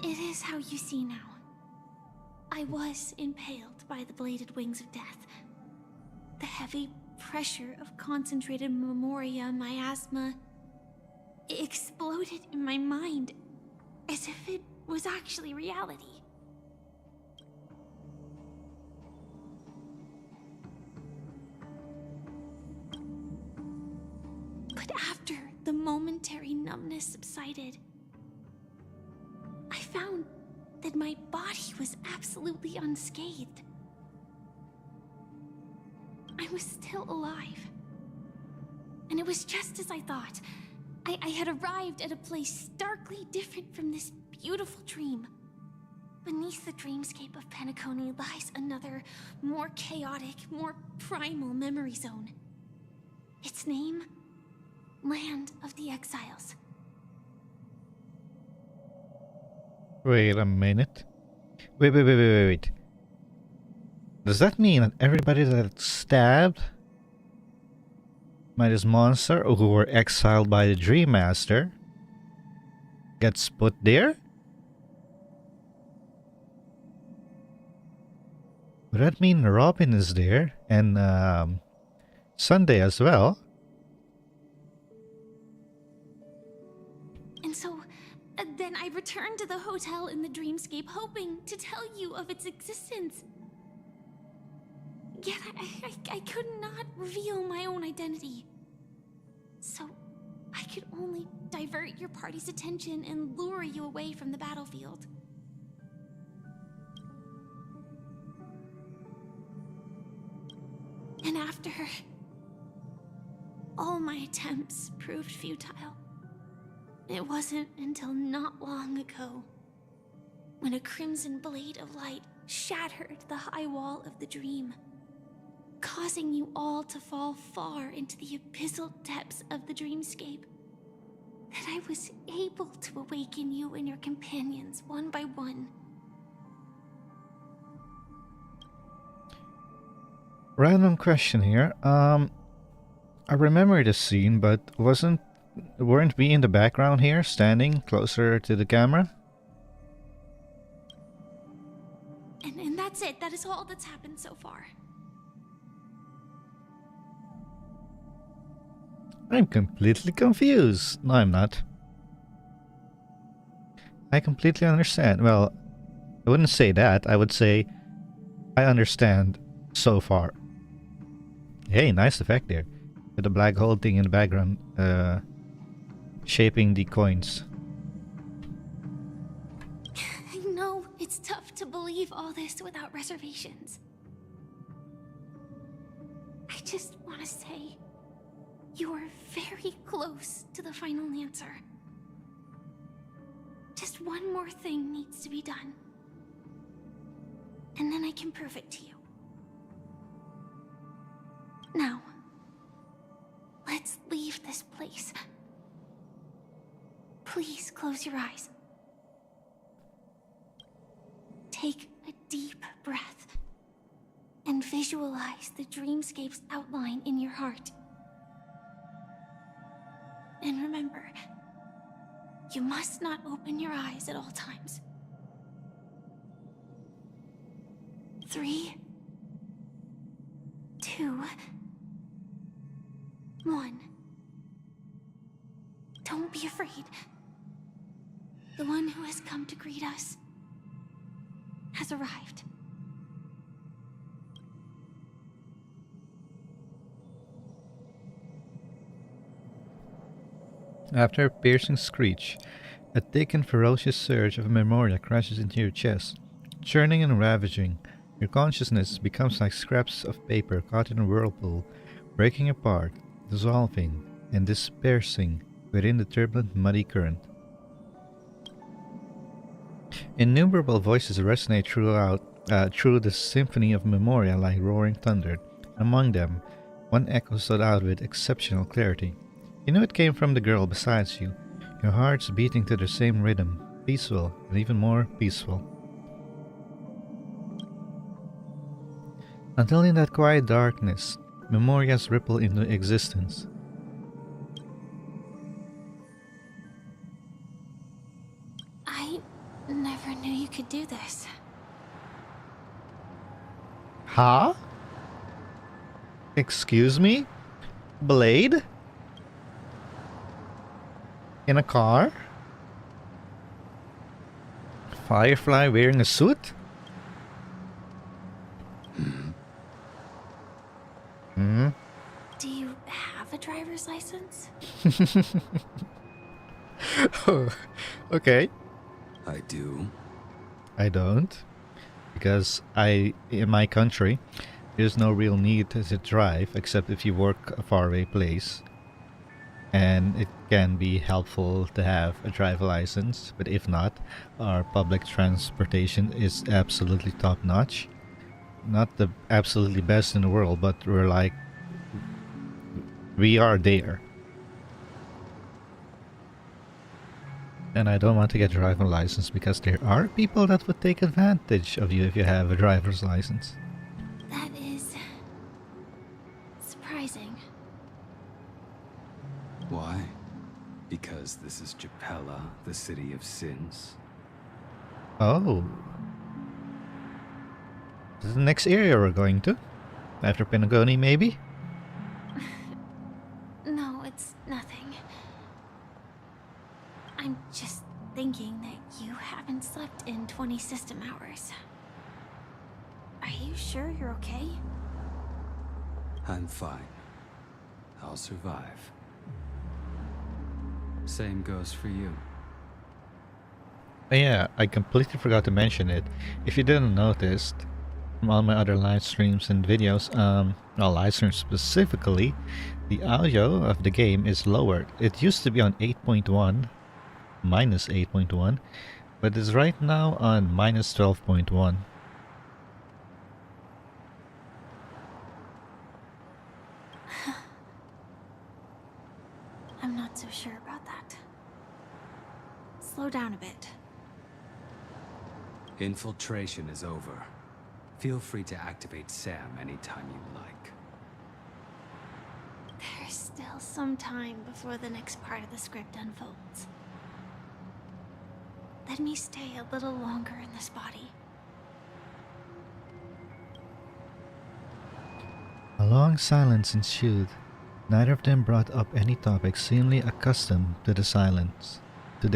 Speaker 14: It is how you see now. I was impaled by the bladed wings of death. The heavy pressure of concentrated memoria, miasma, exploded in my mind as if it was actually reality. But after the momentary numbness subsided, I found that my body was absolutely unscathed. I was still alive. And it was just as I thought. I had arrived at a place starkly different from this beautiful dream. Beneath the dreamscape of Penacony lies another, more chaotic, more primal memory zone. Its name? Land of the Exiles.
Speaker 1: Wait a minute. Wait. Does that mean that everybody that's stabbed by this monster or who were exiled by the Dream Master gets put there? Would that mean Robin is there and Sunday as well?
Speaker 14: And so, then I returned to the hotel in the dreamscape hoping to tell you of its existence. Yet I could not reveal my own identity. So I could only divert your party's attention and lure you away from the battlefield. And after all my attempts proved futile, it wasn't until not long ago when a crimson blade of light shattered the high wall of the dream, causing you all to fall far into the abyssal depths of the dreamscape, that I was able to awaken you and your companions one by one.
Speaker 1: Random question here. I remember this scene, but weren't we in the background here, standing closer to the camera?
Speaker 14: And that's it. That is all that's happened so far.
Speaker 1: I'm completely confused. No, I'm not. I completely understand. Well, I wouldn't say that. I would say I understand so far. Hey, nice effect there. With the black hole thing in the background, shaping the coins.
Speaker 14: I know it's tough to believe all this without reservations. I just want to say, you are very close to the final answer. Just one more thing needs to be done. And then I can prove it to you. Now, let's leave this place. Please close your eyes. Take a deep breath and visualize the dreamscape's outline in your heart. And remember, you must not open your eyes at all times. 3, 2, 1. Don't be afraid. The one who has come to greet us has arrived.
Speaker 1: After a piercing screech, a thick and ferocious surge of memoria crashes into your chest, churning and ravaging. Your consciousness becomes like scraps of paper caught in a whirlpool, breaking apart, dissolving, and dispersing within the turbulent, muddy current. Innumerable voices resonate through the symphony of Memoria like roaring thunder. Among them, one echo stood out with exceptional clarity. You knew it came from the girl beside you, your hearts beating to the same rhythm, peaceful and even more peaceful. Until in that quiet darkness, Memorias ripple into existence.
Speaker 14: I never knew you could do this.
Speaker 1: Huh? Excuse me? Blade? In a car? Firefly wearing a suit? Hmm?
Speaker 14: Do you have a driver's license?
Speaker 1: Oh, okay.
Speaker 11: I do.
Speaker 1: I don't. Because in my country, there's no real need to drive except if you work a faraway place. And it can be helpful to have a driver license, but if not, our public transportation is absolutely top notch. Not the absolutely best in the world, but we are there. And I don't want to get a driver's license because there are people that would take advantage of you if you have a driver's license.
Speaker 14: That is surprising.
Speaker 11: Why? Because this is Japella, the city of sins?
Speaker 1: Oh. This is the next area we're going to? After Penagoni, maybe?
Speaker 14: No, it's nothing. I'm just thinking that you haven't slept in 20 system hours. Are you sure you're okay?
Speaker 11: I'm fine. I'll survive. Same goes for you.
Speaker 1: Yeah, I completely forgot to mention it. If you didn't notice, from all my other live streams and videos, live streams specifically, the audio of the game is lowered. It used to be on 8.1, minus 8.1, but it's right now on minus 12.1.
Speaker 14: I'm not so sure about that. Slow down a bit.
Speaker 11: Infiltration is over. Feel free to activate Sam anytime you like.
Speaker 14: There's still some time before the next part of the script unfolds. Let me stay a little longer in this body.
Speaker 1: A long silence ensued. Neither of them brought up any topic, seemingly accustomed to this silence. It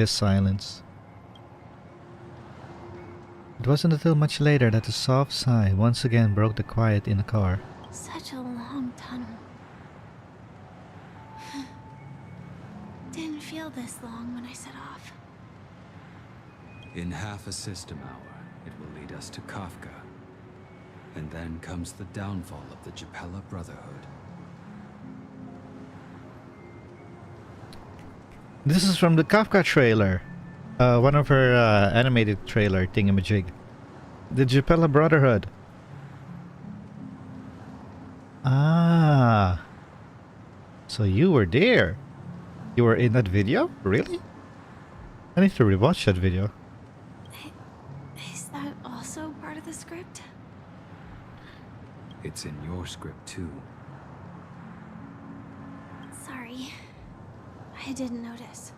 Speaker 1: wasn't until much later that a soft sigh once again broke the quiet in the car.
Speaker 14: Such a long tunnel. Didn't feel this long when I set off.
Speaker 11: In half a system hour, it will lead us to Kafka. And then comes the downfall of the Japella Brotherhood.
Speaker 1: This is from the Kafka trailer. One of her animated trailer thingamajig. The Japella Brotherhood. Ah. So you were there. You were in that video? Really? I need to rewatch that video.
Speaker 14: Is that also part of the script?
Speaker 11: It's in your script too.
Speaker 14: Sorry. I didn't notice.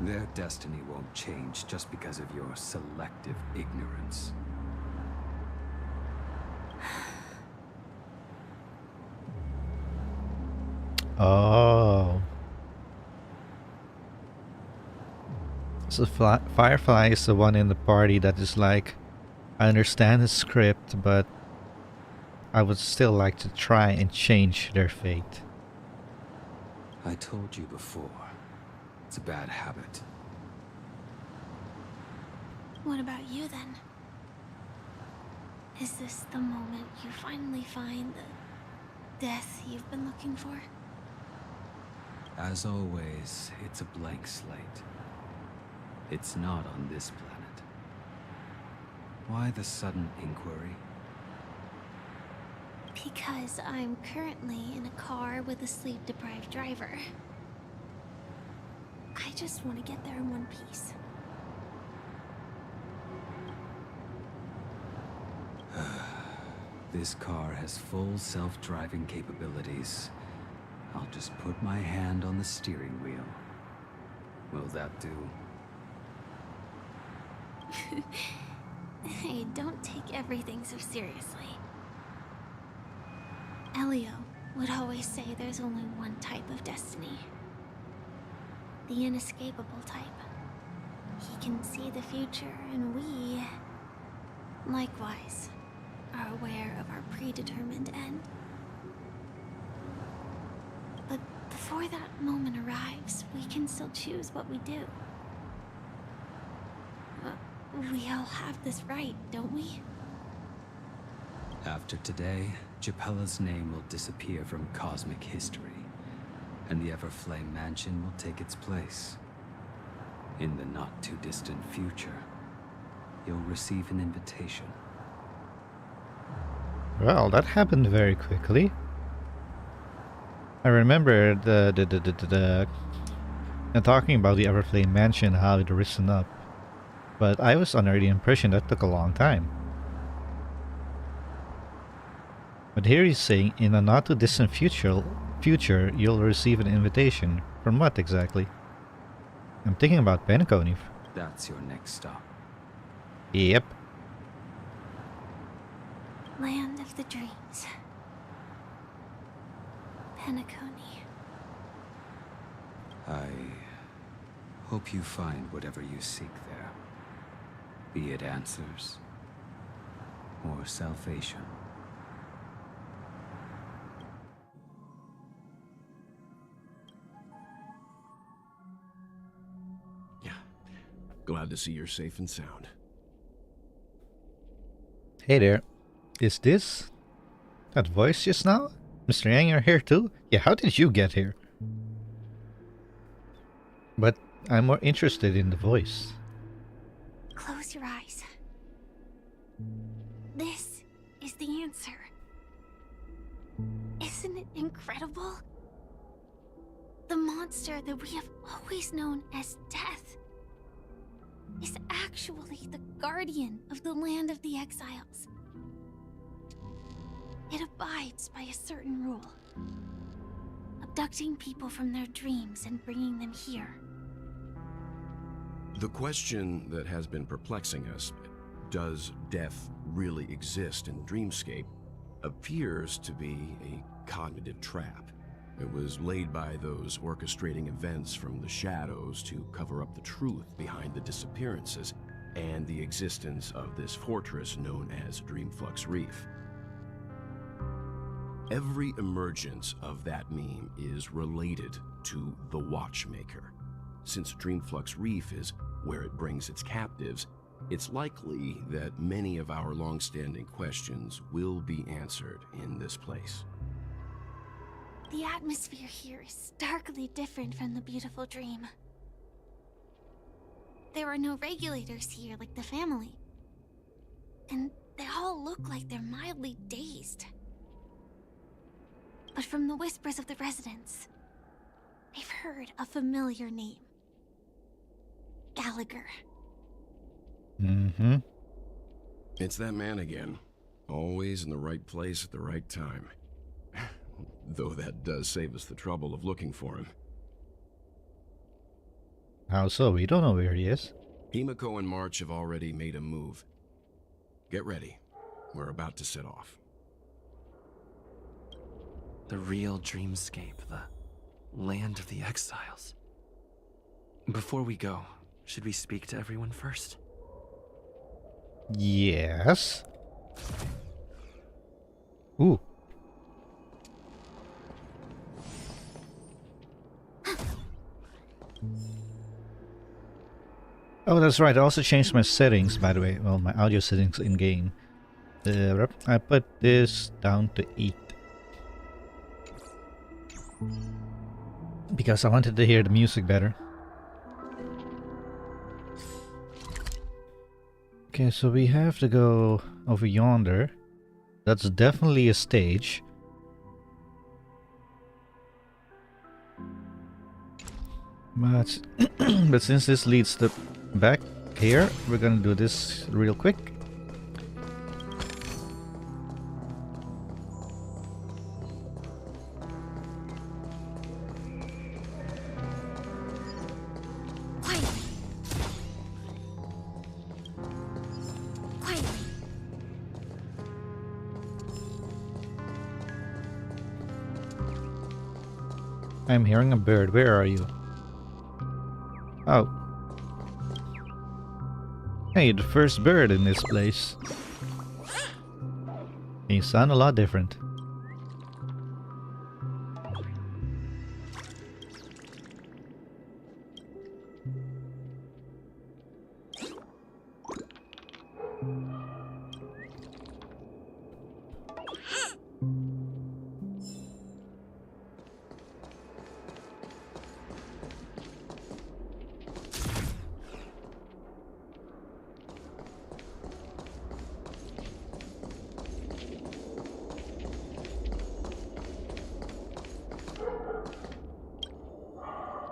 Speaker 11: Their destiny won't change just because of your selective ignorance.
Speaker 1: Oh. So Firefly is the one in the party that is like, I understand the script, but I would still like to try and change their fate.
Speaker 11: I told you before, it's a bad habit.
Speaker 14: What about you then? Is this the moment you finally find the death you've been looking for?
Speaker 11: As always, it's a blank slate.
Speaker 12: It's not on this planet. Why the sudden inquiry?
Speaker 14: Because I'm currently in a car with a sleep-deprived driver. I just want to get there in one piece.
Speaker 12: This car has full self-driving capabilities. I'll just put my hand on the steering wheel. Will that do?
Speaker 14: Hey, don't take everything so seriously. Elio would always say there's only one type of destiny. The inescapable type. He can see the future, and we, likewise, are aware of our predetermined end. But before that moment arrives, we can still choose what we do. We all have this right, don't we?
Speaker 12: After today, Japella's name will disappear from cosmic history, and the Everflame Mansion will take its place. In the not-too-distant future, you'll receive an invitation.
Speaker 1: Well, that happened very quickly. I remember talking about the Everflame Mansion, how it risen up. But I was under the impression that took a long time. But here he's saying, in a not too distant future, you'll receive an invitation. From what exactly? I'm thinking about Penacony.
Speaker 12: That's your next stop.
Speaker 1: Yep.
Speaker 14: Land of the Dreams. Penacony.
Speaker 12: I hope you find whatever you seek there. Be it answers or salvation.
Speaker 11: Yeah. Glad to see you're safe and sound.
Speaker 1: Hey there. Is this that voice just now? Mr. Yang, you're here too? Yeah, how did you get here? But I'm more interested in the voice.
Speaker 14: Close your eyes. This is the answer. Isn't it incredible? The monster that we have always known as Death is actually the guardian of the land of the exiles. It abides by a certain rule. Abducting people from their dreams and bringing them here.
Speaker 15: The question that has been perplexing us, does death really exist in Dreamscape, appears to be a cognitive trap. It was laid by those orchestrating events from the shadows to cover up the truth behind the disappearances and the existence of this fortress known as Dreamflux Reef. Every emergence of that meme is related to the Watchmaker. Since Dreamflux Reef is where it brings its captives, it's likely that many of our long-standing questions will be answered in this place.
Speaker 14: The atmosphere here is starkly different from the beautiful dream. There are no regulators here like the family. And they all look like they're mildly dazed. But from the whispers of the residents, they've heard a familiar name. Gallagher.
Speaker 1: Mm-hmm.
Speaker 15: It's that man again. Always in the right place at the right time. Though that does save us the trouble of looking for him.
Speaker 1: How so? We don't know where he is.
Speaker 15: Himiko and March have already made a move. Get ready. We're about to set off.
Speaker 16: The real Dreamscape, the land of the exiles. Before we go, should we speak to everyone first?
Speaker 1: Yes. Ooh. Oh, that's right. I also changed my settings, by the way. Well, my audio settings in game. I put this down to 8. Because I wanted to hear the music better. Okay, so we have to go over yonder. That's definitely a stage. But, but since this leads to back here, we're gonna do this real quick. I'm hearing a bird. Where are you? Oh. Hey, the first bird in this place. You sound a lot different.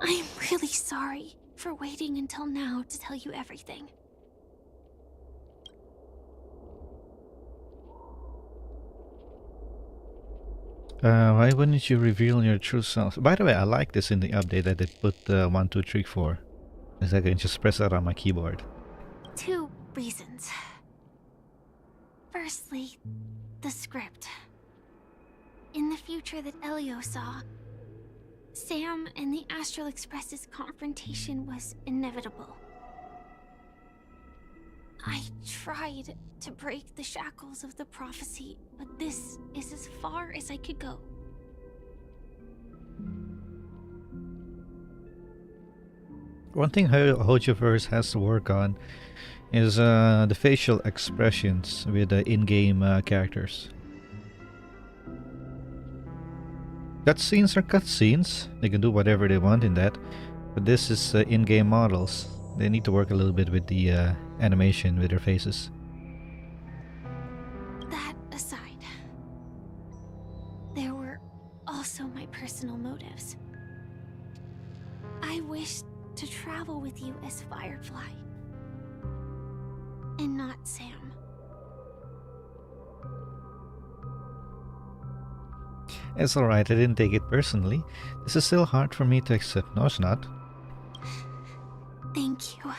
Speaker 14: I'm really sorry for waiting until now to tell you everything.
Speaker 1: Why wouldn't you reveal your true self? By the way, I like this in the update that they put 1, 2, 3, 4. Because I can just press that on my keyboard.
Speaker 14: 2 reasons. Firstly, the script. In the future that Elio saw, Sam and the Astral Express's confrontation was inevitable. I tried to break the shackles of the prophecy, but this is as far as I could go.
Speaker 1: One thing Hojoverse has to work on is the facial expressions with the in-game characters. Cutscenes are cutscenes. They can do whatever they want in that. But this is in-game models. They need to work a little bit with the animation with their faces.
Speaker 14: That aside, there were also my personal motives. I wished to travel with you as Firefly, and not Sam.
Speaker 1: It's alright, I didn't take it personally. This is still hard for me to accept. No, it's not.
Speaker 14: Thank you.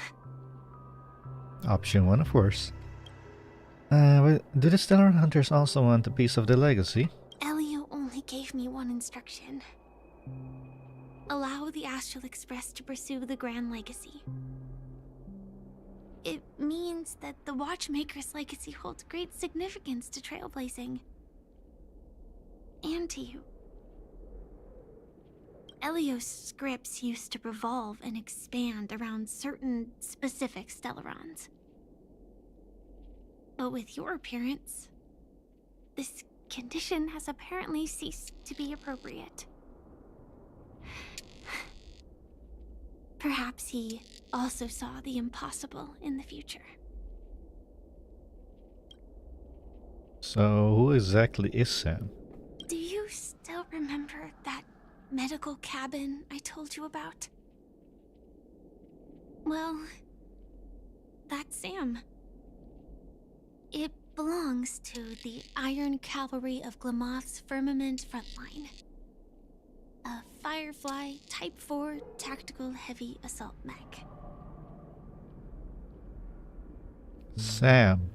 Speaker 1: Option 1, of course. Do the Stellar Hunters also want a piece of the legacy?
Speaker 14: Elio only gave me one instruction. Allow the Astral Express to pursue the Grand Legacy. It means that the Watchmaker's legacy holds great significance to trailblazing. And to you. Elio's scripts used to revolve and expand around certain specific Stellarons. But with your appearance, this condition has apparently ceased to be appropriate. Perhaps he also saw the impossible in the future.
Speaker 1: So, who exactly is Sam?
Speaker 14: Do you still remember that medical cabin I told you about? Well, that's Sam. It belongs to the Iron Cavalry of Glamoth's Firmament Frontline. A Firefly Type 4 Tactical Heavy Assault Mech.
Speaker 1: Sam.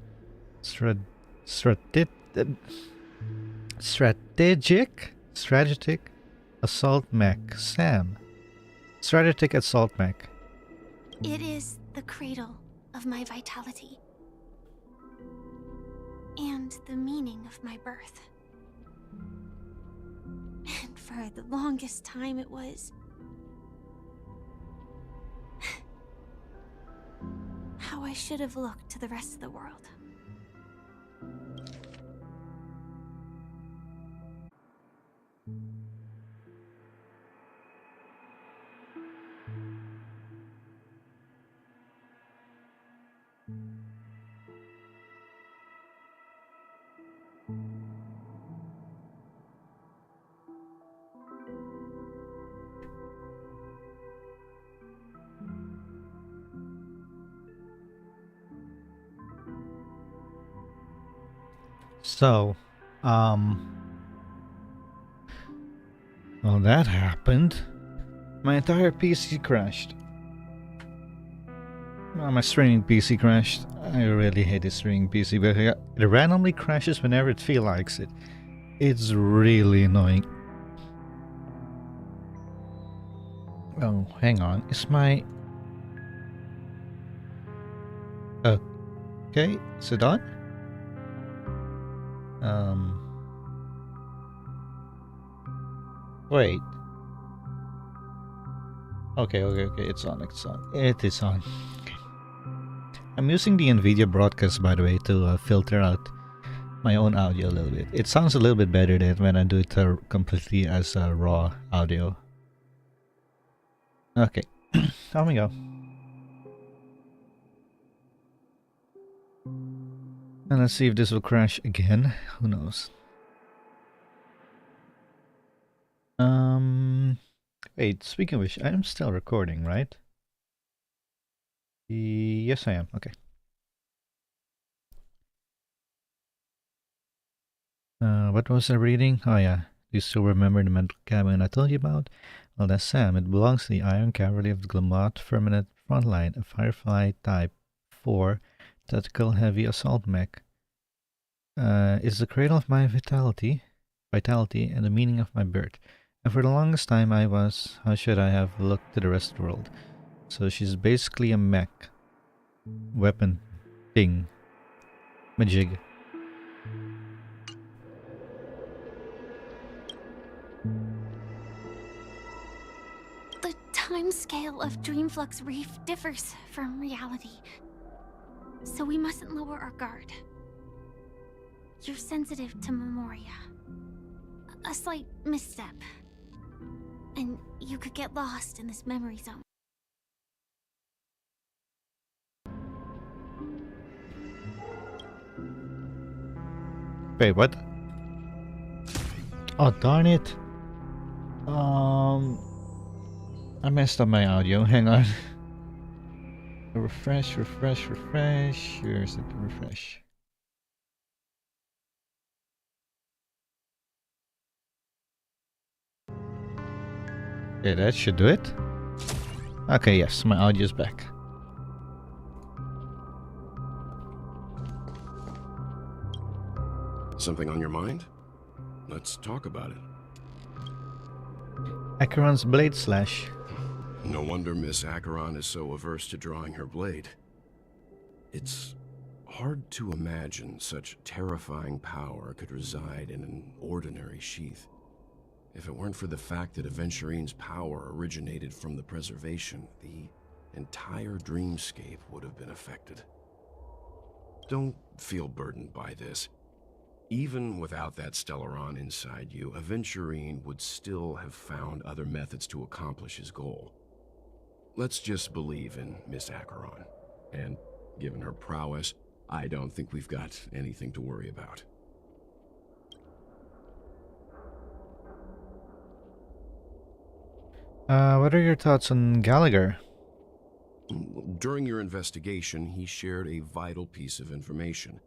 Speaker 1: Strategic Assault Mech. Sam. Strategic Assault Mech.
Speaker 14: It is the cradle of my vitality. And the meaning of my birth. And for the longest time it was how I should have looked to the rest of the world.
Speaker 1: So, well, that happened. My entire PC crashed. Well, my streaming PC crashed. I really hate this streaming PC, but it randomly crashes whenever it feels like it. It's really annoying. Oh, hang on. Is my... Okay, is it on? Wait. Okay, it's on, It is on. Okay. I'm using the NVIDIA broadcast, by the way, to filter out my own audio a little bit. It sounds a little bit better than when I do it completely as raw audio. Okay, on we go. And let's see if this will crash again. Who knows? Wait, speaking of which, I am still recording, right? Yes, I am. Okay. What was I reading? Oh yeah, do you still remember the metal cabin I told you about? Well, that's Sam. It belongs to the Iron Cavalry of the Glamot Firmament Frontline, a Firefly Type 4 tactical heavy assault mech. It's the cradle of my vitality, and the meaning of my birth. And for the longest time I was, how should I have looked to the rest of the world? So she's basically a mech. Weapon. Thing. Majig.
Speaker 14: The time scale of Dreamflux Reef differs from reality, so we mustn't lower our guard. You're sensitive to Memoria. A slight misstep, and you could get lost in this memory zone.
Speaker 1: Wait, what? Oh, darn it. I messed up my audio. Hang on. Refresh. Here's the refresh. Okay, that should do it. Okay, yes, my audio's back.
Speaker 15: Something on your mind? Let's talk about it.
Speaker 1: Acheron's blade slash.
Speaker 15: No wonder Miss Acheron is so averse to drawing her blade. It's hard to imagine such terrifying power could reside in an ordinary sheath. If it weren't for the fact that Aventurine's power originated from the preservation, the entire dreamscape would have been affected. Don't feel burdened by this. Even without that Stellaron inside you, Aventurine would still have found other methods to accomplish his goal. Let's just believe in Miss Acheron. And given her prowess, I don't think we've got anything to worry about.
Speaker 1: What are your thoughts on Gallagher?
Speaker 15: During your investigation, he shared a vital piece of information.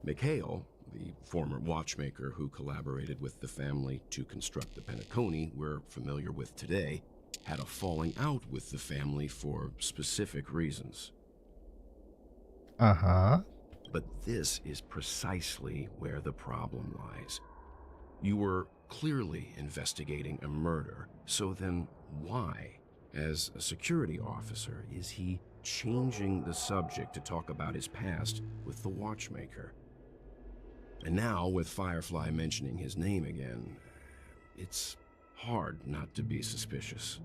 Speaker 15: Mikhail, the former watchmaker who collaborated with the family to construct the Penacony we're familiar with today, had a falling out with the family for specific reasons.
Speaker 1: Uh-huh.
Speaker 15: But this is precisely where the problem lies. You were clearly investigating a murder, so then why, as a security officer, is he changing the subject to talk about his past with the watchmaker? And now, with Firefly mentioning his name again, it's hard not to be suspicious.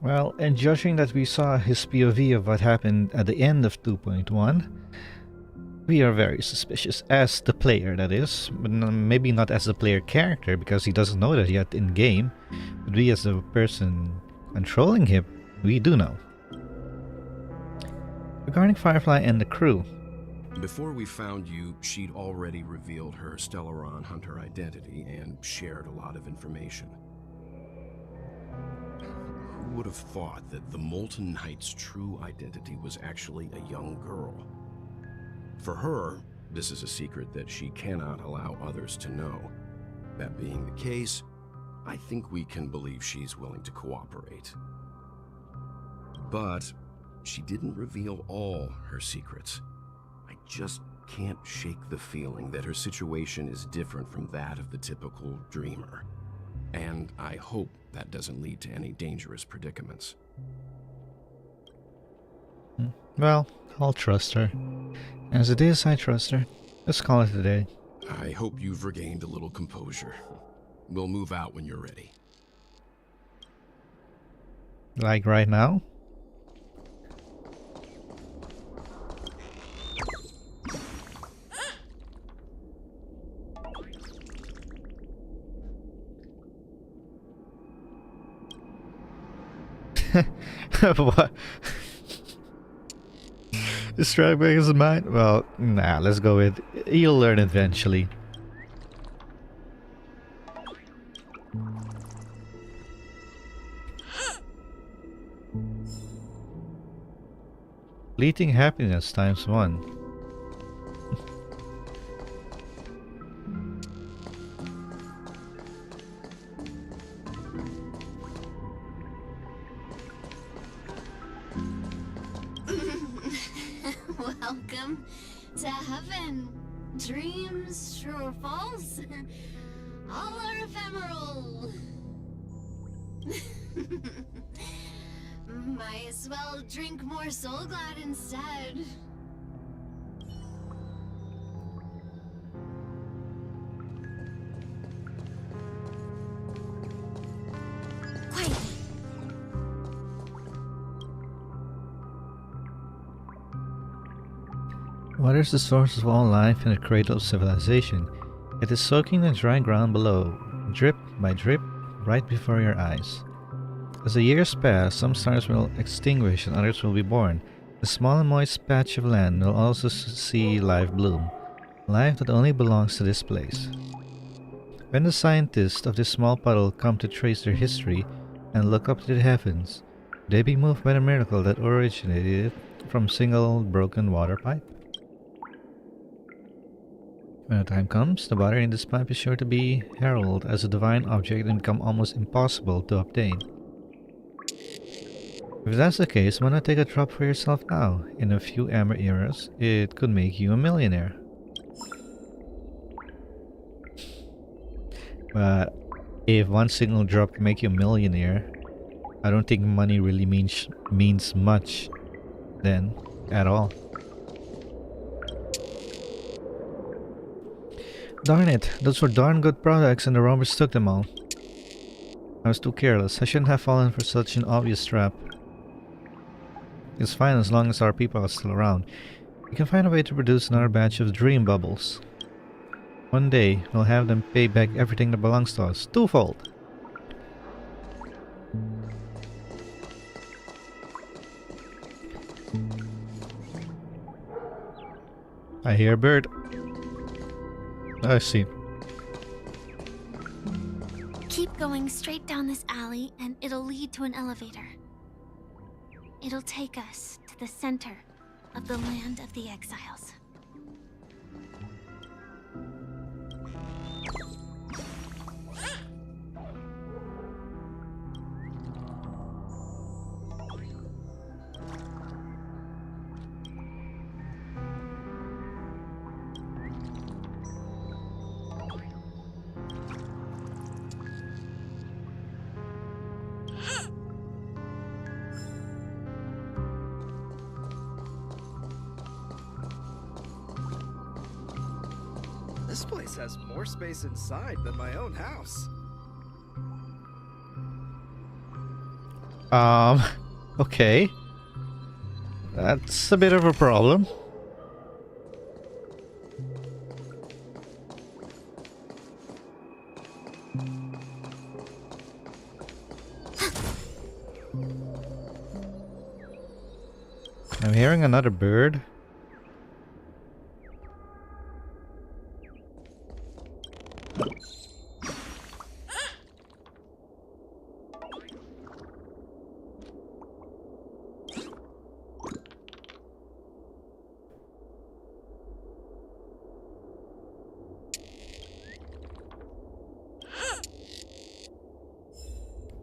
Speaker 1: Well, and judging that we saw his POV of what happened at the end of 2.1, we are very suspicious as the player, that is. But maybe not as the player character, because he doesn't know that yet in game. But we as the person controlling him, we do know. Regarding Firefly and the crew.
Speaker 15: Before we found you, she'd already revealed her Stellaron hunter identity and shared a lot of information. Who would have thought that the Molten Knight's true identity was actually a young girl? For her, this is a secret that she cannot allow others to know. That being the case, I think we can believe she's willing to cooperate. But she didn't reveal all her secrets. I just can't shake the feeling that her situation is different from that of the typical dreamer. And I hope that doesn't lead to any dangerous predicaments.
Speaker 1: Well, I'll trust her. As it is, I trust her. Let's call it a day.
Speaker 15: I hope you've regained a little composure. We'll move out when you're ready.
Speaker 1: Like right now? What? Strike back is mine? Well, nah, let's go with you'll learn eventually. Fleeting happiness times 1.
Speaker 14: Welcome to heaven. Dreams, true or false, all are ephemeral. Might as well drink more Soul Glad instead.
Speaker 1: Water is the source of all life and the cradle of civilization. It is soaking the dry ground below, drip by drip, right before your eyes. As the years pass, some stars will extinguish and others will be born. A small and moist patch of land will also see life bloom, life that only belongs to this place. When the scientists of this small puddle come to trace their history and look up to the heavens, they be moved by the miracle that originated from a single broken water pipe. When the time comes, the water in this pipe is sure to be heralded as a divine object and become almost impossible to obtain. If that's the case, why not take a drop for yourself now? In a few Amber eras, it could make you a millionaire. But if one single drop can make you a millionaire, I don't think money really means much then at all. Darn it, those were darn good products and the robbers took them all. I was too careless. I shouldn't have fallen for such an obvious trap. It's fine as long as our people are still around. We can find a way to produce another batch of dream bubbles. One day, we'll have them pay back everything that belongs to us, twofold. I hear a bird. I see.
Speaker 14: Keep going straight down this alley and it'll lead to an elevator. It'll take us to the center of the land of the exiles.
Speaker 17: This place has more space inside than my own house.
Speaker 1: Okay. That's a bit of a problem. I'm hearing another bird.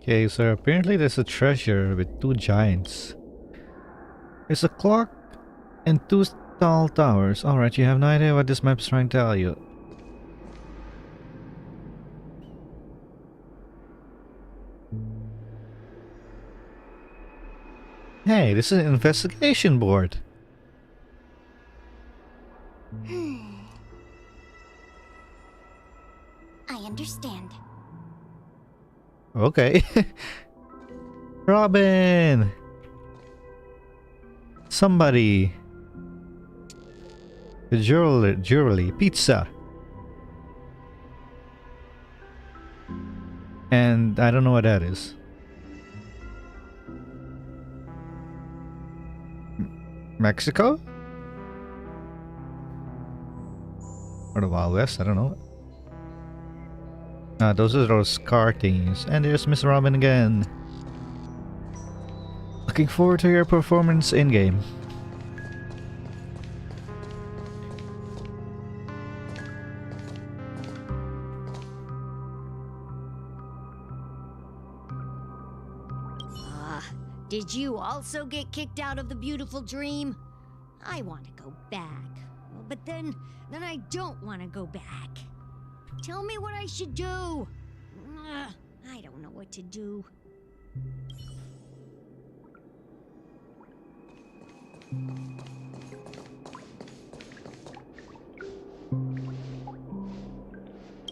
Speaker 1: Okay, so apparently there's a treasure with 2 giants. There's a clock and 2 tall towers. Alright, you have no idea what this map is trying to tell you. Hey, this is an investigation board.
Speaker 13: I understand.
Speaker 1: Okay. Robin! Somebody. The jewelry pizza. And I don't know what that is. Mexico? Or the Wild West, I don't know. Those are those car things. And there's Miss Robin again. Looking forward to your performance in-game.
Speaker 18: Did you also get kicked out of the beautiful dream? I want to go back. But then I don't want to go back. Tell me what I should do. I don't know what to do.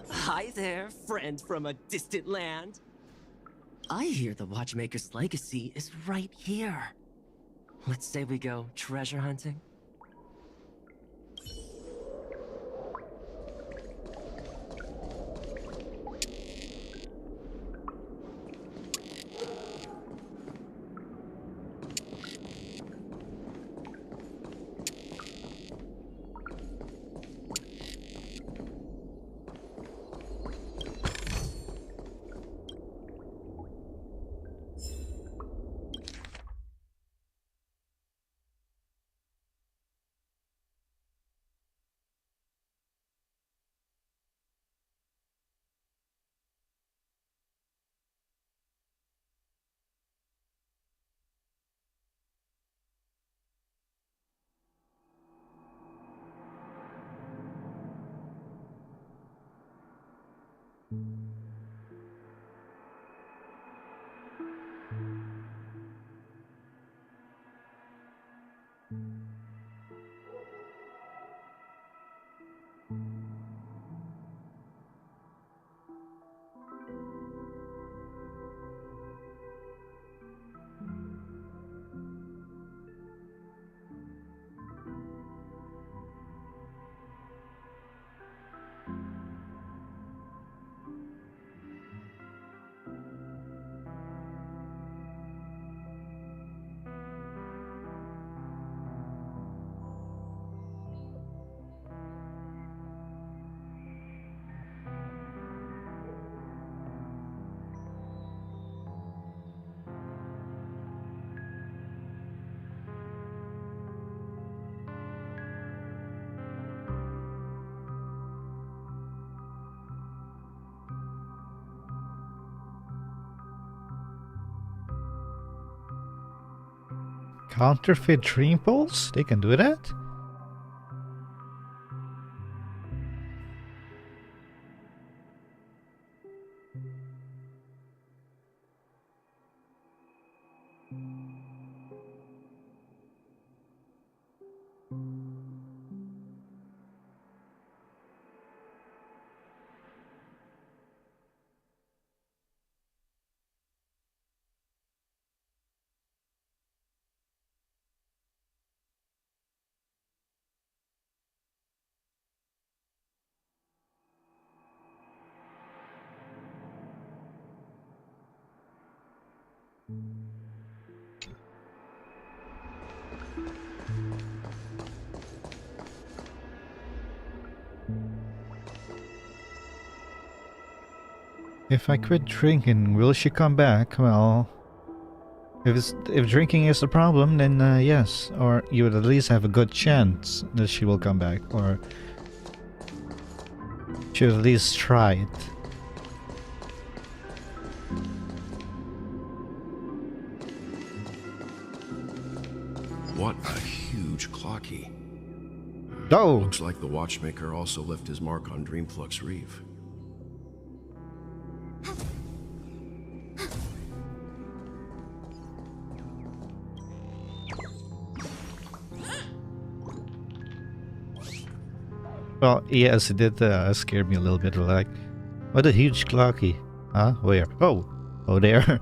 Speaker 19: Hi there, friend from a distant land. I hear the Watchmaker's legacy is right here. Let's say we go treasure hunting.
Speaker 1: Counterfeit dream poles? They can do that? If I quit drinking, will she come back? Well, if drinking is the problem, then yes. Or you would at least have a good chance that she will come back. Or she would at least try it.
Speaker 15: key.
Speaker 1: Oh!
Speaker 15: Looks like the watchmaker also left his mark on Dreamflux Reef.
Speaker 1: Well, yes, it did scare me a little bit. Like, what a huge clocky. Huh? Where? Oh! Oh, there.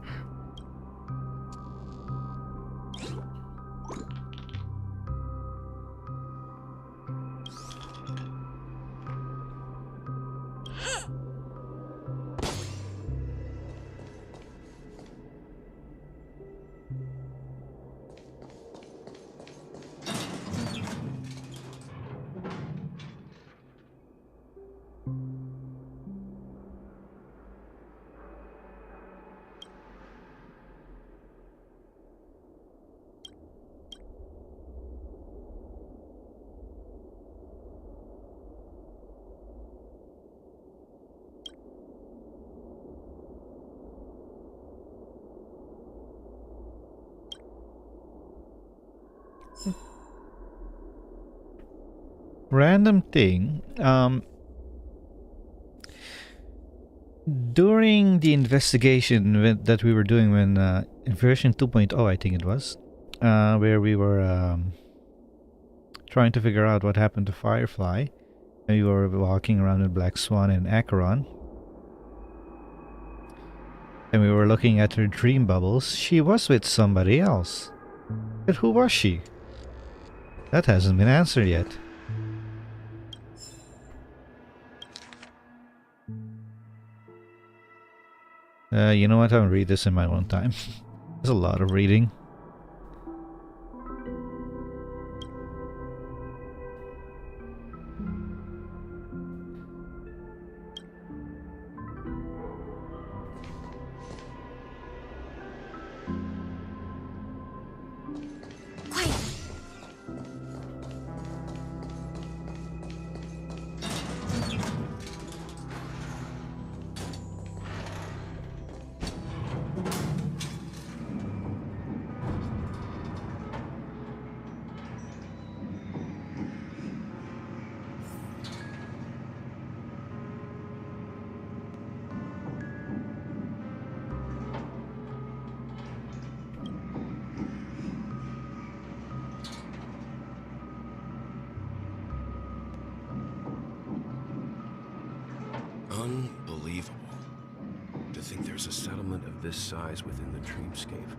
Speaker 1: Random thing. During the investigation that we were doing when in version 2.0, I think it was, where we were trying to figure out what happened to Firefly, and we were walking around with Black Swan and Acheron, and we were looking at her dream bubbles. She was with somebody else. But who was she? That hasn't been answered yet. You know what? I'll read this in my own time. There's a lot of reading.
Speaker 15: Unbelievable. To think there's a settlement of this size within the dreamscape.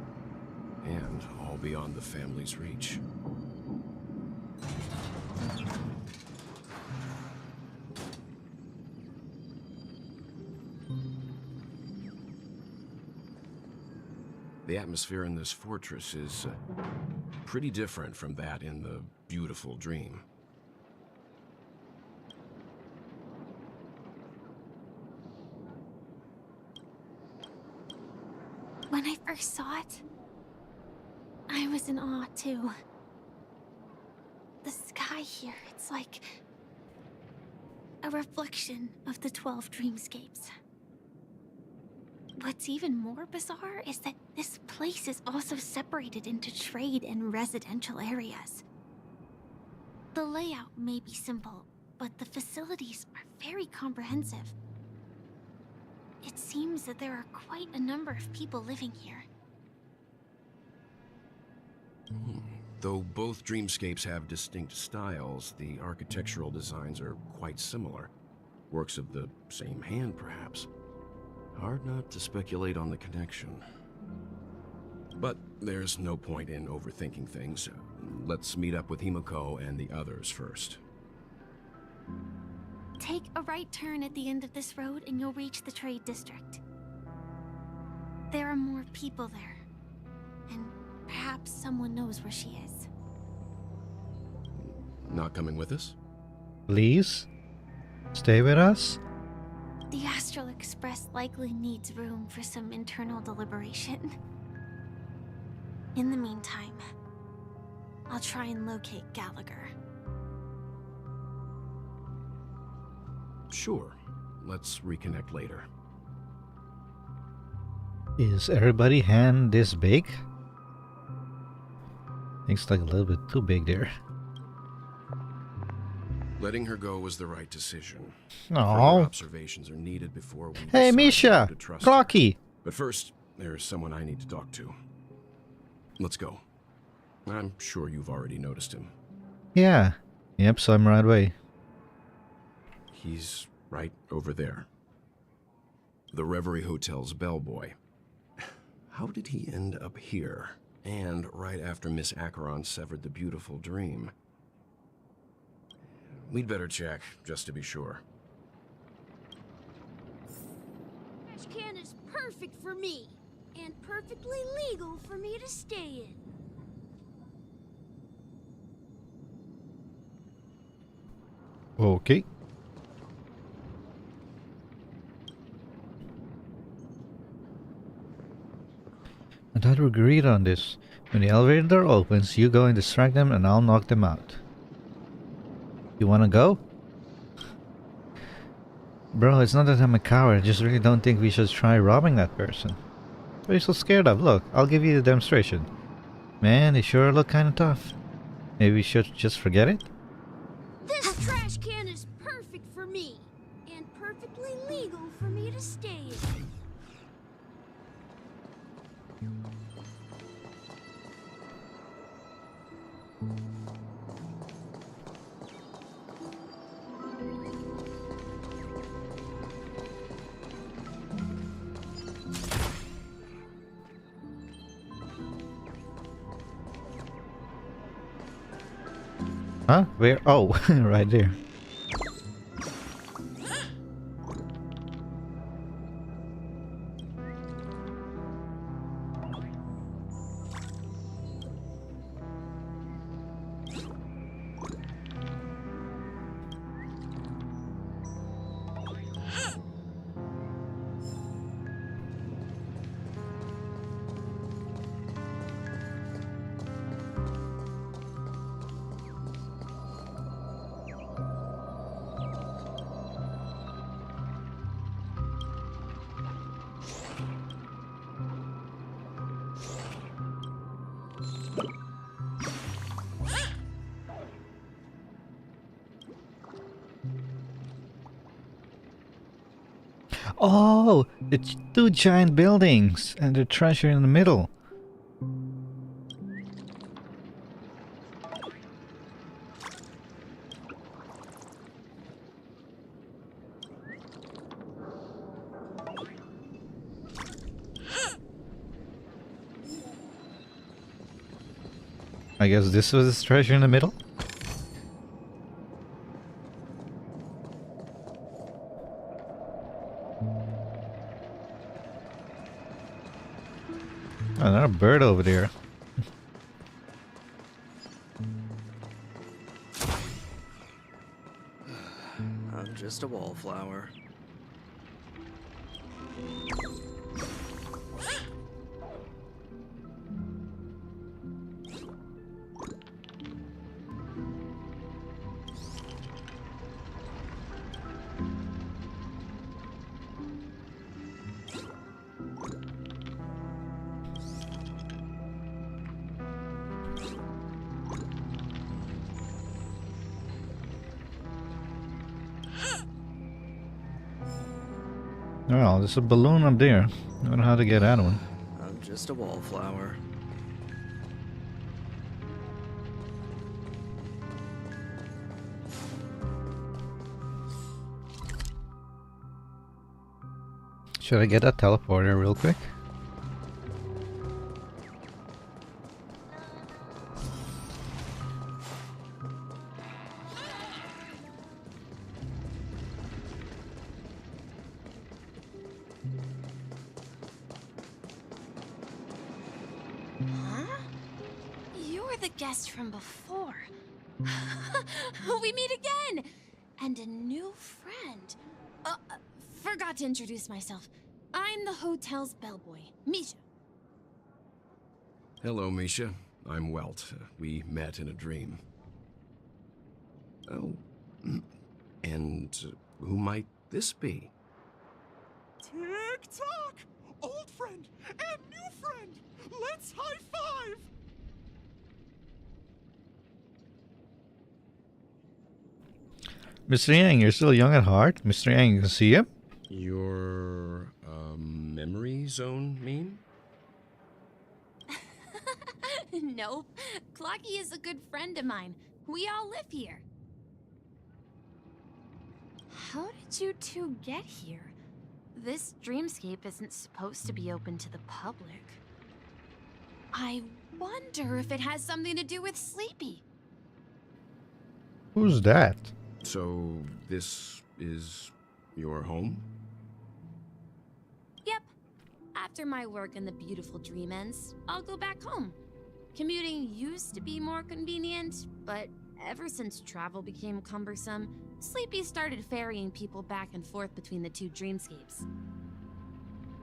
Speaker 15: And all beyond the family's reach. The atmosphere in this fortress is pretty different from that in the beautiful dream.
Speaker 14: When I first saw it, I was in awe too. The sky here, it's like a reflection of the 12 dreamscapes. What's even more bizarre is that this place is also separated into trade and residential areas. The layout may be simple, but the facilities are very comprehensive. It seems that there are quite a number of people living here.
Speaker 15: Though both dreamscapes have distinct styles, the architectural designs are quite similar. Works of the same hand, perhaps. Hard not to speculate on the connection. But there's no point in overthinking things. Let's meet up with Himiko and the others first.
Speaker 14: Take a right turn at the end of this road and you'll reach the trade district. There are more people there. And perhaps someone knows where she is.
Speaker 15: Not coming with us?
Speaker 1: Please? Stay with us?
Speaker 14: The Astral Express likely needs room for some internal deliberation. In the meantime, I'll try and locate Gallagher.
Speaker 15: Sure. Let's reconnect later.
Speaker 1: Is everybody hand this big? Looks like a little bit too big there.
Speaker 15: Letting her go was the right decision.
Speaker 1: Aw.
Speaker 15: Further observations are needed before we
Speaker 1: Hey,
Speaker 15: decide
Speaker 1: Misha!
Speaker 15: whether to trust her.
Speaker 1: Clocky!
Speaker 15: But first, there's someone I need to talk to. Let's go. I'm sure you've already noticed him.
Speaker 1: Yeah. Yep, so I'm right away.
Speaker 15: He's right over there. The Reverie Hotel's bellboy. How did he end up here? And right after Miss Acheron severed the beautiful dream. We'd better check, just to be sure.
Speaker 8: Trash can is perfect for me, and perfectly legal for me to stay in.
Speaker 1: Okay. I thought we agreed on this. When the elevator door opens, you go and distract them and I'll knock them out. You wanna go? Bro, it's not that I'm a coward, I just really don't think we should try robbing that person. What are you so scared of? Look, I'll give you the demonstration. Man, they sure look kinda tough. Maybe we should just forget it?
Speaker 8: This trash can is perfect for me, and perfectly legal for me to stay in.
Speaker 1: Huh? Where? Oh, right there. Oh, it's two giant buildings and the treasure in the middle. I guess this was the treasure in the middle? Oh, there's a bird over there.
Speaker 17: I'm just a wallflower.
Speaker 1: Well, there's a balloon up there. I don't know how to get that one.
Speaker 17: I'm just a wallflower.
Speaker 1: Should I get that teleporter real quick?
Speaker 8: Huh? You're the guest from before. We meet again! And a new friend. Forgot to introduce myself. I'm the hotel's bellboy, Misha.
Speaker 15: Hello, Misha. I'm Welt. We met in a dream. Oh. And who might this be?
Speaker 20: Tick-tock! Old friend and new friend! Let's high-five!
Speaker 1: Mr. Yang, you're still young at heart. Mr. Yang, you can see him.
Speaker 15: Your memory zone mean?
Speaker 8: Nope. Clocky is a good friend of mine. We all live here. How did you two get here? This dreamscape isn't supposed to be open to the public. I wonder if it has something to do with Sleepy.
Speaker 1: Who's that?
Speaker 15: So, this is your home?
Speaker 8: Yep. After my work in the beautiful dream ends, I'll go back home. Commuting used to be more convenient, but ever since travel became cumbersome, Sleepy started ferrying people back and forth between the two dreamscapes.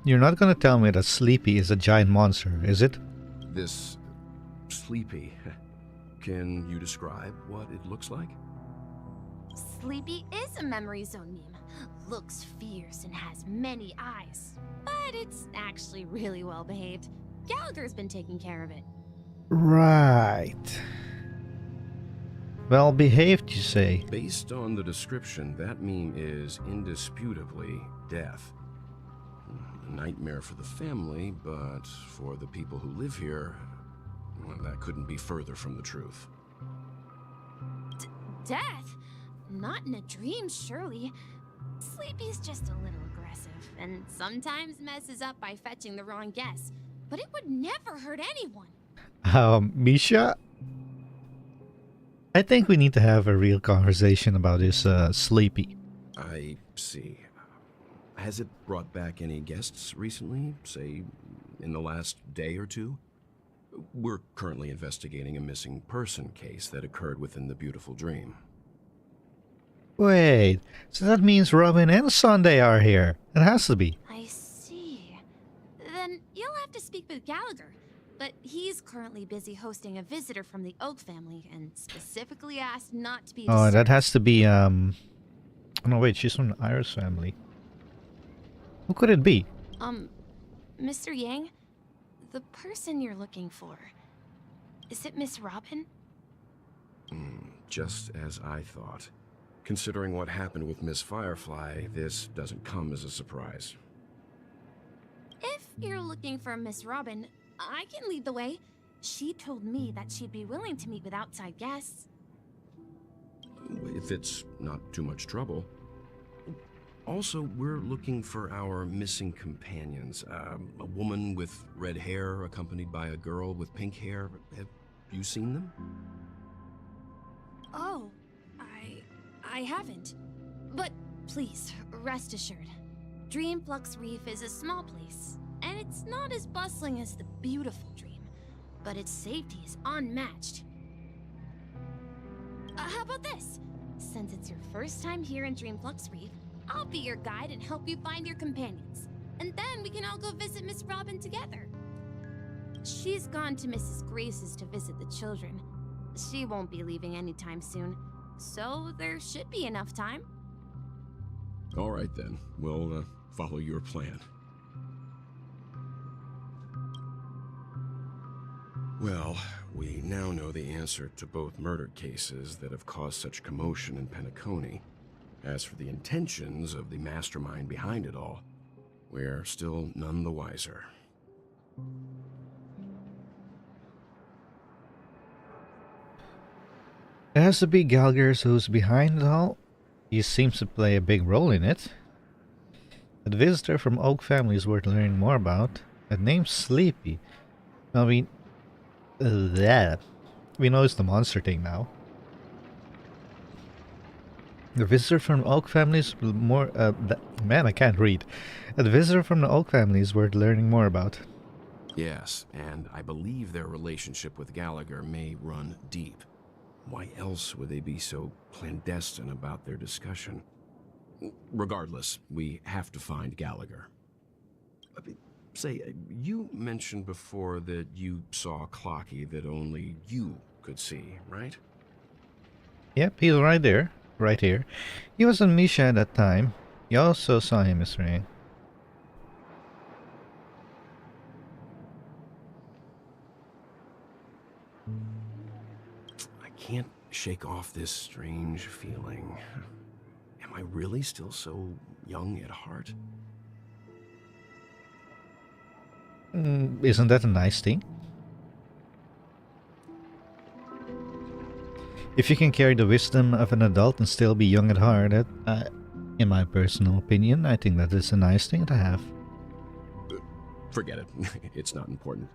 Speaker 1: You're not gonna tell me that Sleepy is a giant monster, is it?
Speaker 15: This Sleepy. Can you describe what it looks like?
Speaker 8: Sleepy is a memory zone meme. Looks fierce and has many eyes. But it's actually really well behaved. Gallagher's been taking care of it.
Speaker 1: Right. Well behaved, you say?
Speaker 15: Based on the description, that meme is indisputably death. A nightmare for the family, but for the people who live here, well, that couldn't be further from the truth.
Speaker 8: Death? Not in a dream, surely. Sleepy's just a little aggressive, and sometimes messes up by fetching the wrong guess. But it would never hurt anyone.
Speaker 1: Misha? I think we need to have a real conversation about this Sleepy.
Speaker 15: I see. Has it brought back any guests recently, say, in the last day or two? We're currently investigating a missing person case that occurred within the beautiful dream.
Speaker 1: Wait, so that means Robin and Sunday are here. It has to be.
Speaker 8: I see. Then you'll have to speak with Gallagher. But he's currently busy hosting a visitor from the Oak family and specifically asked not to be
Speaker 1: Oh,
Speaker 8: disturbed.
Speaker 1: that has to be, oh no, wait, she's from the Iris family. Who could it be?
Speaker 8: Mr. Yang? The person you're looking for, is it Miss Robin?
Speaker 15: Just as I thought. Considering what happened with Miss Firefly, this doesn't come as a surprise.
Speaker 8: If you're looking for Miss Robin, I can lead the way. She told me that she'd be willing to meet with outside guests.
Speaker 15: If it's not too much trouble. Also, we're looking for our missing companions. A woman with red hair accompanied by a girl with pink hair. Have you seen them?
Speaker 8: Oh, I haven't. But please, rest assured. Dreamflux Reef is a small place, and it's not as bustling as the beautiful dream, but its safety is unmatched. How about this? Since it's your first time here in Dreamflux Reef, I'll be your guide and help you find your companions. And then we can all go visit Miss Robin together. She's gone to Mrs. Grace's to visit the children. She won't be leaving anytime soon, so there should be enough time.
Speaker 15: All right then, we'll follow your plan. Well, we now know the answer to both murder cases that have caused such commotion in Penacony. As for the intentions of the mastermind behind it all, we're still none the wiser.
Speaker 1: It has to be Gallagher who's behind it all. He seems to play a big role in it. A visitor from Oak family is worth learning more about. A name Sleepy. I mean, that. We know it's the monster thing now. The visitor from Oak family is more. Man, I can't read. A visitor from the Oak family is worth learning more about.
Speaker 15: Yes, and I believe their relationship with Gallagher may run deep. Why else would they be so clandestine about their discussion? Regardless, we have to find Gallagher. Say, you mentioned before that you saw Clocky that only you could see, right?
Speaker 1: Yep, he's right there. Right here. He was on Misha at that time. You also saw him, Mr. Yang.
Speaker 15: I can't shake off this strange feeling. Am I really still so young at heart?
Speaker 1: Isn't that a nice thing? If you can carry the wisdom of an adult and still be young at heart, in my personal opinion, I think that is a nice thing to have.
Speaker 15: Forget it. It's not important.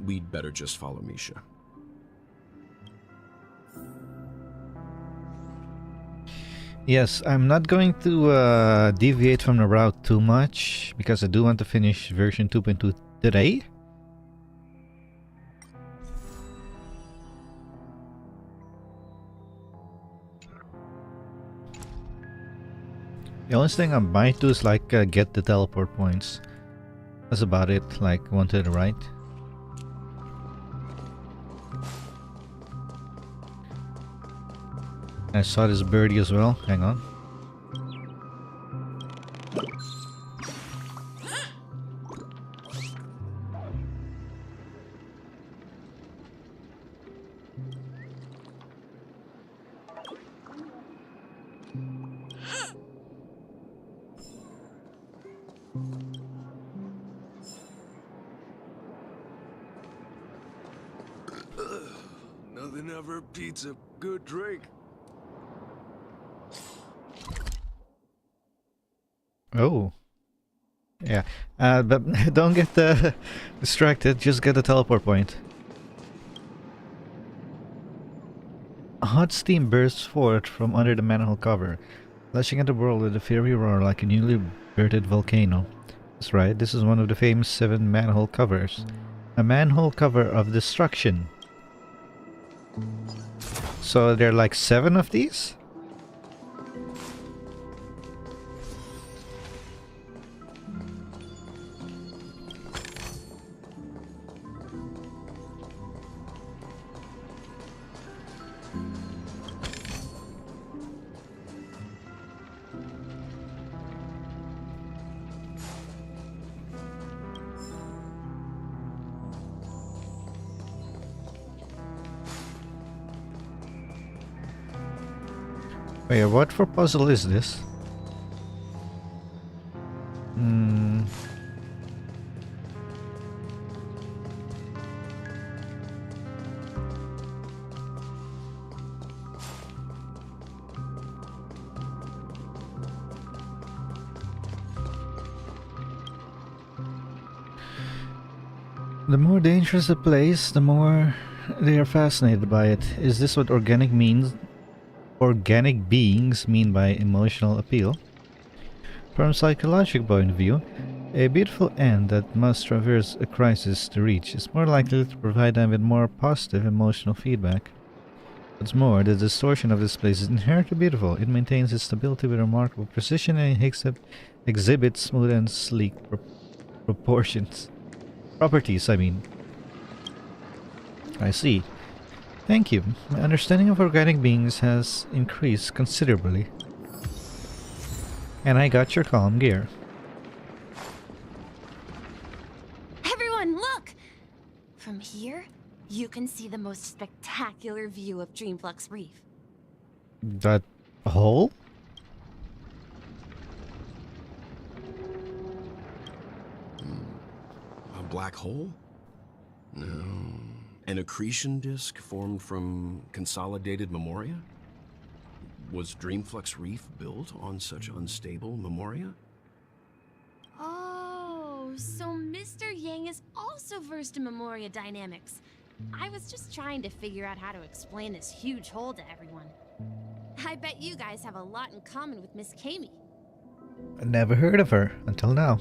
Speaker 15: We'd better just follow Misha.
Speaker 1: Yes, I'm not going to deviate from the route too much because I do want to finish version 2.2 today. The only thing I might do is like get the teleport points. That's about it, like one to the right. I saw this birdie as well, hang on.
Speaker 11: Nothing ever beats a good drink.
Speaker 1: Oh. Yeah, but don't get distracted, just get the teleport point. A hot steam bursts forth from under the manhole cover, lashing at the world with a fiery roar like a newly birthed volcano. That's right, this is one of the famous 7 manhole covers. A manhole cover of destruction. So there are like 7 of these? Wait, what for puzzle is this? The more dangerous a place, the more they are fascinated by it. Is this what organic beings mean by emotional appeal? From a psychological point of view, a beautiful end that must traverse a crisis to reach is more likely to provide them with more positive emotional feedback. What's more, the distortion of this place is inherently beautiful. It maintains its stability with remarkable precision and exhibits smooth and sleek proportions. Properties, I mean. I see. Thank you. My understanding of organic beings has increased considerably. And I got your calm gear.
Speaker 21: Everyone, look! From here, you can see the most spectacular view of Dreamflux Reef.
Speaker 1: That hole?
Speaker 15: A black hole? No. An accretion disk formed from consolidated memoria? Was Dreamflux Reef built on such unstable memoria?
Speaker 21: Oh, so Mr. Yang is also versed in memoria dynamics. I was just trying to figure out how to explain this huge hole to everyone. I bet you guys have a lot in common with Miss Kami.
Speaker 1: I never heard of her until now.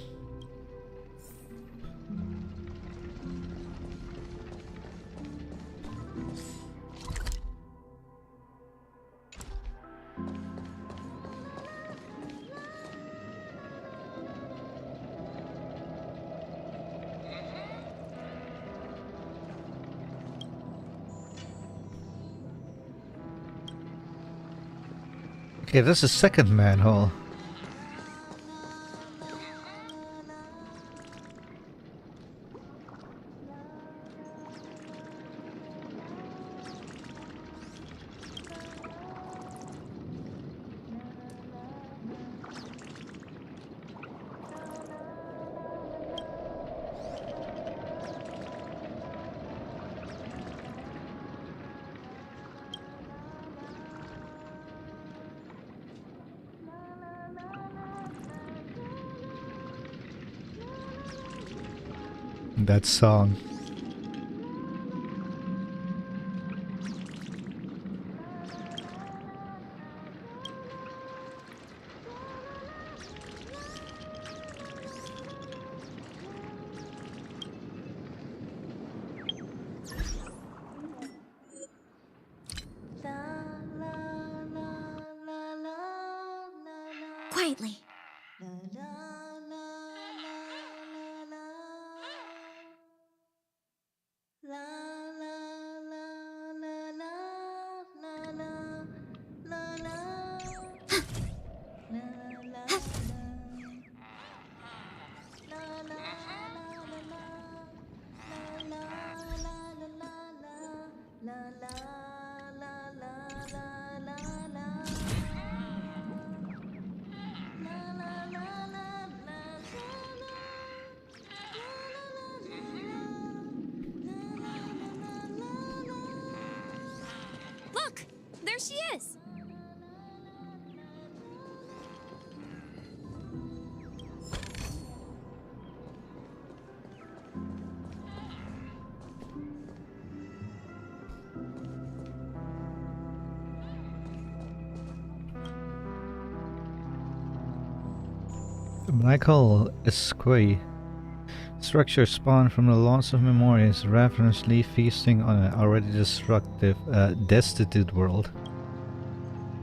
Speaker 1: Okay, this is second manhole. That song.
Speaker 13: Quietly.
Speaker 21: Look! There she is!
Speaker 1: The black hole is squay. Structure spawned from the loss of memories, ravenously feasting on an already destructive, destitute world.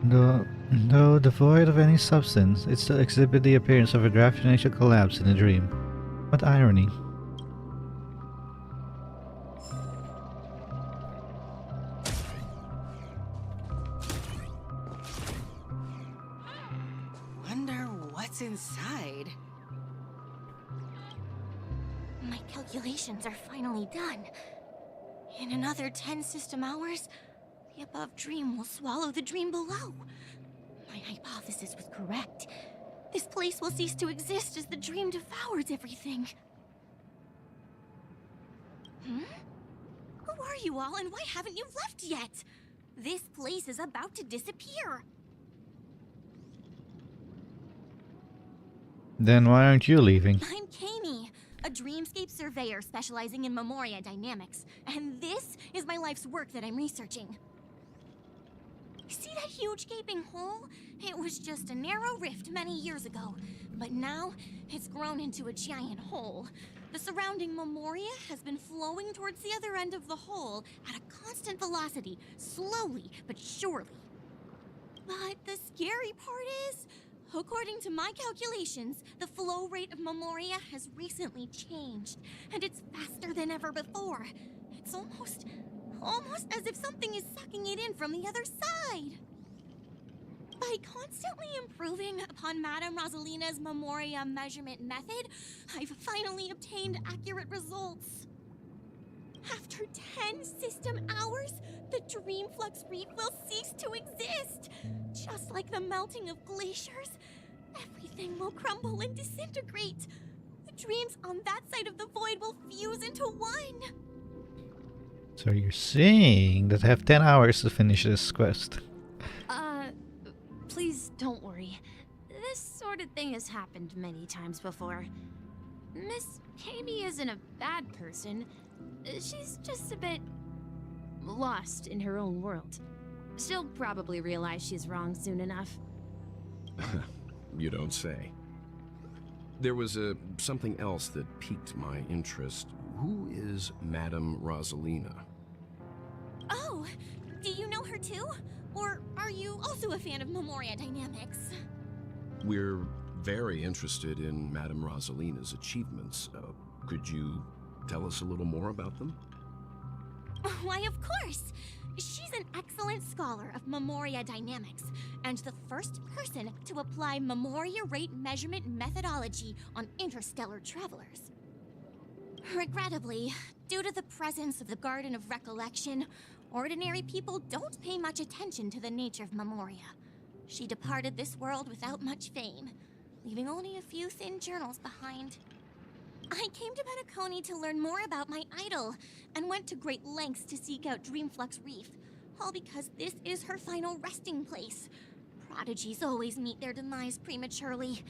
Speaker 1: Though devoid of any substance, it still exhibits the appearance of a gravitational collapse in a dream. What irony.
Speaker 9: Wonder what's inside.
Speaker 7: My calculations are finally done. In another 10 system hours, the above dream will swallow the dream below. My hypothesis was correct. This place will cease to exist as the dream devours everything. Hmm? Who are you all, and why haven't you left yet? This place is about to disappear.
Speaker 1: Then why aren't you leaving?
Speaker 7: I'm Kami, a dreamscape surveyor specializing in Memoria dynamics, and this is my life's work that I'm researching. See that huge gaping hole? It was just a narrow rift many years ago, but now it's grown into a giant hole. The surrounding Memoria has been flowing towards the other end of the hole at a constant velocity, slowly but surely. But the scary part is, according to my calculations, the flow rate of Memoria has recently changed, and it's faster than ever before. It's almost as if something is sucking it in from the other side. By constantly improving upon Madame Rosalina's Memoria measurement method, I've finally obtained accurate results. After 10 system hours, the Dream Flux Reef will cease to exist. Just like the melting of glaciers, everything will crumble and disintegrate. The dreams on that side of the void will fuse into one.
Speaker 1: So you're saying that I have 10 hours to finish this quest.
Speaker 21: Please don't worry. This sort of thing has happened many times before. Miss Kami isn't a bad person. She's just a bit lost in her own world. She'll probably realize she's wrong soon enough.
Speaker 15: You don't say. There was something else that piqued my interest. Who is Madame Rosalina?
Speaker 7: Oh, do you know her too? Or are you also a fan of Memoria dynamics?
Speaker 15: We're very interested in Madame Rosalina's achievements. Could you tell us a little more about them?
Speaker 7: Why, of course! She's an excellent scholar of Memoria dynamics, and the first person to apply Memoria rate measurement methodology on interstellar travelers. Regrettably, due to the presence of the Garden of Recollection, ordinary people don't pay much attention to the nature of Memoria. She departed this world without much fame, leaving only a few thin journals behind. I came to Penacony to learn more about my idol, and went to great lengths to seek out Dreamflux Reef, all because this is her final resting place. Prodigies always meet their demise prematurely.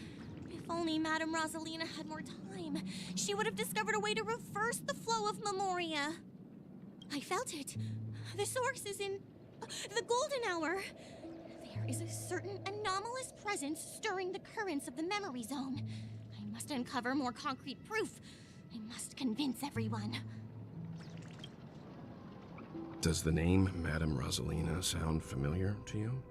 Speaker 7: If
Speaker 14: only Madame Rosalina had more time, she would have discovered a way to reverse the flow of Memoria. I felt it. The source is in the Golden Hour. There is a certain anomalous presence stirring the currents of the memory zone. I must uncover more concrete proof. I must convince everyone.
Speaker 15: Does the name Madame Rosalina sound familiar to you?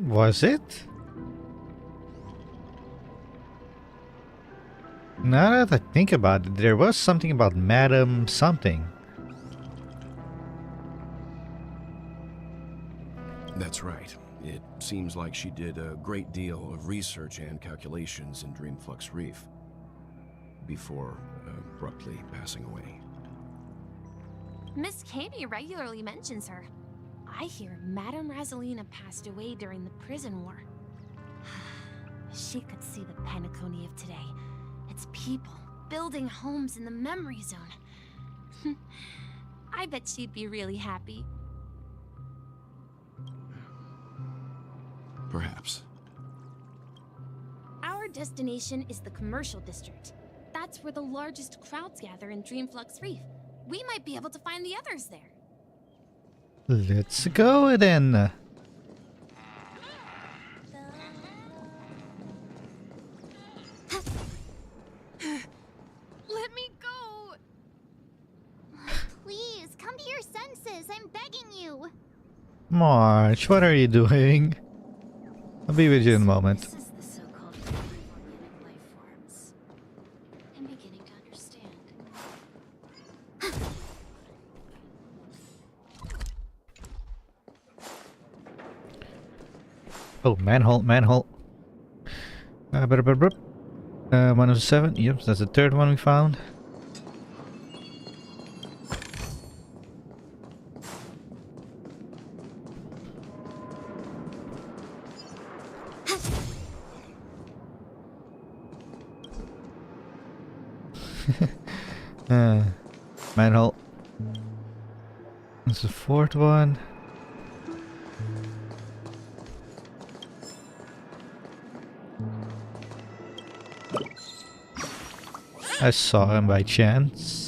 Speaker 1: Was it? Now that I think about it, there was something about Madam something.
Speaker 15: That's right. It seems like she did a great deal of research and calculations in Dreamflux Reef before abruptly passing away.
Speaker 21: Miss Katie regularly mentions her. I hear Madame Rosalina passed away during the prison war. She could see the Penacony of today. Its people building homes in the memory zone. I bet she'd be really happy.
Speaker 15: Perhaps.
Speaker 21: Our destination is the commercial district. That's where the largest crowds gather in Dreamflux Reef. We might be able to find the others there.
Speaker 1: Let's go then.
Speaker 21: Let me go!
Speaker 13: Please, come to your senses. I'm begging you.
Speaker 1: March, what are you doing? I'll be with you in a moment.
Speaker 21: This is the so-called organic life forms. I'm beginning to understand.
Speaker 1: Oh, manhole, manhole. 107. Yep, that's the third one we found. Manhole. That's the fourth one. I saw him by chance.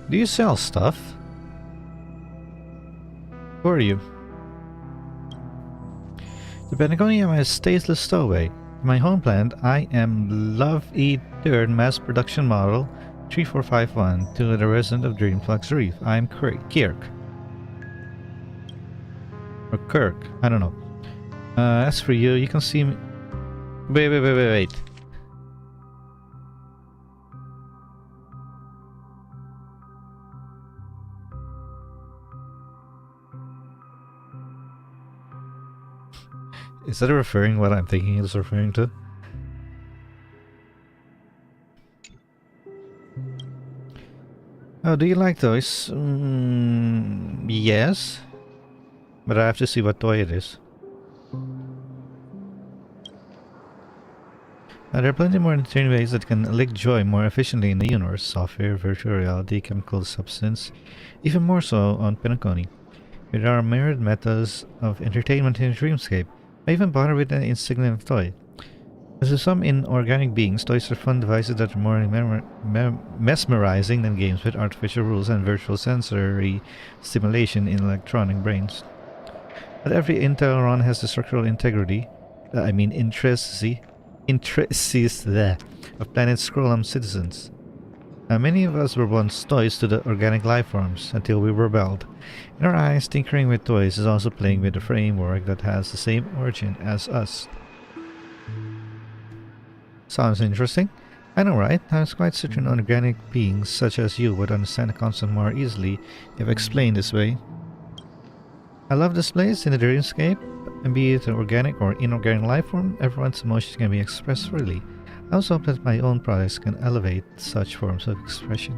Speaker 1: Do you sell stuff? Who are you? The Patagonia is stateless stowaway. In my home planet, I am Love E3rd mass production model 3451 to the resident of Dreamflux Reef. I am Kirk. Or Kirk, I don't know. As for you, you can see me. Wait. Is that referring what I'm thinking it's referring to? Oh, do you like toys? Yes. But I have to see what toy it is. There are plenty more entertaining ways that can lick joy more efficiently in the universe. Software, virtual reality, chemical substance. Even more so on Penacony. There are myriad methods of entertainment in Dreamscape. I even bother with an insignificant toy. As to some inorganic beings, toys are fun devices that are more mesmerizing than games with artificial rules and virtual sensory stimulation in electronic brains. But every Intel run has the structural intricacies of planet Scrollum citizens. Many of us were once toys to the organic life forms until we rebelled. In our eyes, tinkering with toys is also playing with a framework that has the same origin as us. Sounds interesting. I know, right? I was quite certain organic beings such as you would understand the concept more easily if explained this way. I love this place in the Dreamscape, and be it an organic or inorganic life form, everyone's emotions can be expressed freely. I also hope that my own products can elevate such forms of expression.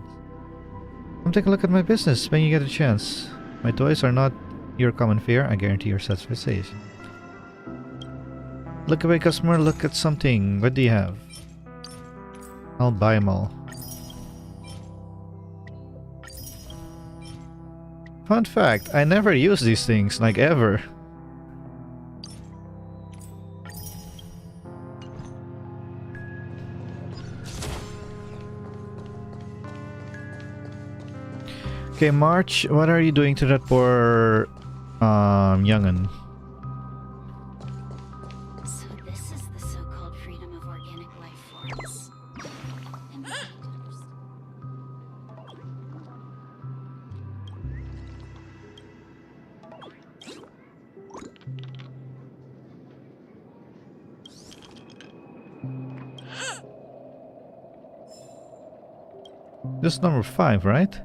Speaker 1: Come take a look at my business when you get a chance. My toys are not your common fare. I guarantee your satisfaction. Look away, customer. Look at something. What do you have? I'll buy them all. Fun fact, I never use these things, like ever. Okay, March, what are you doing to that poor young'un?
Speaker 14: So this is the so-called freedom of organic life forms.
Speaker 1: This is number 5, right?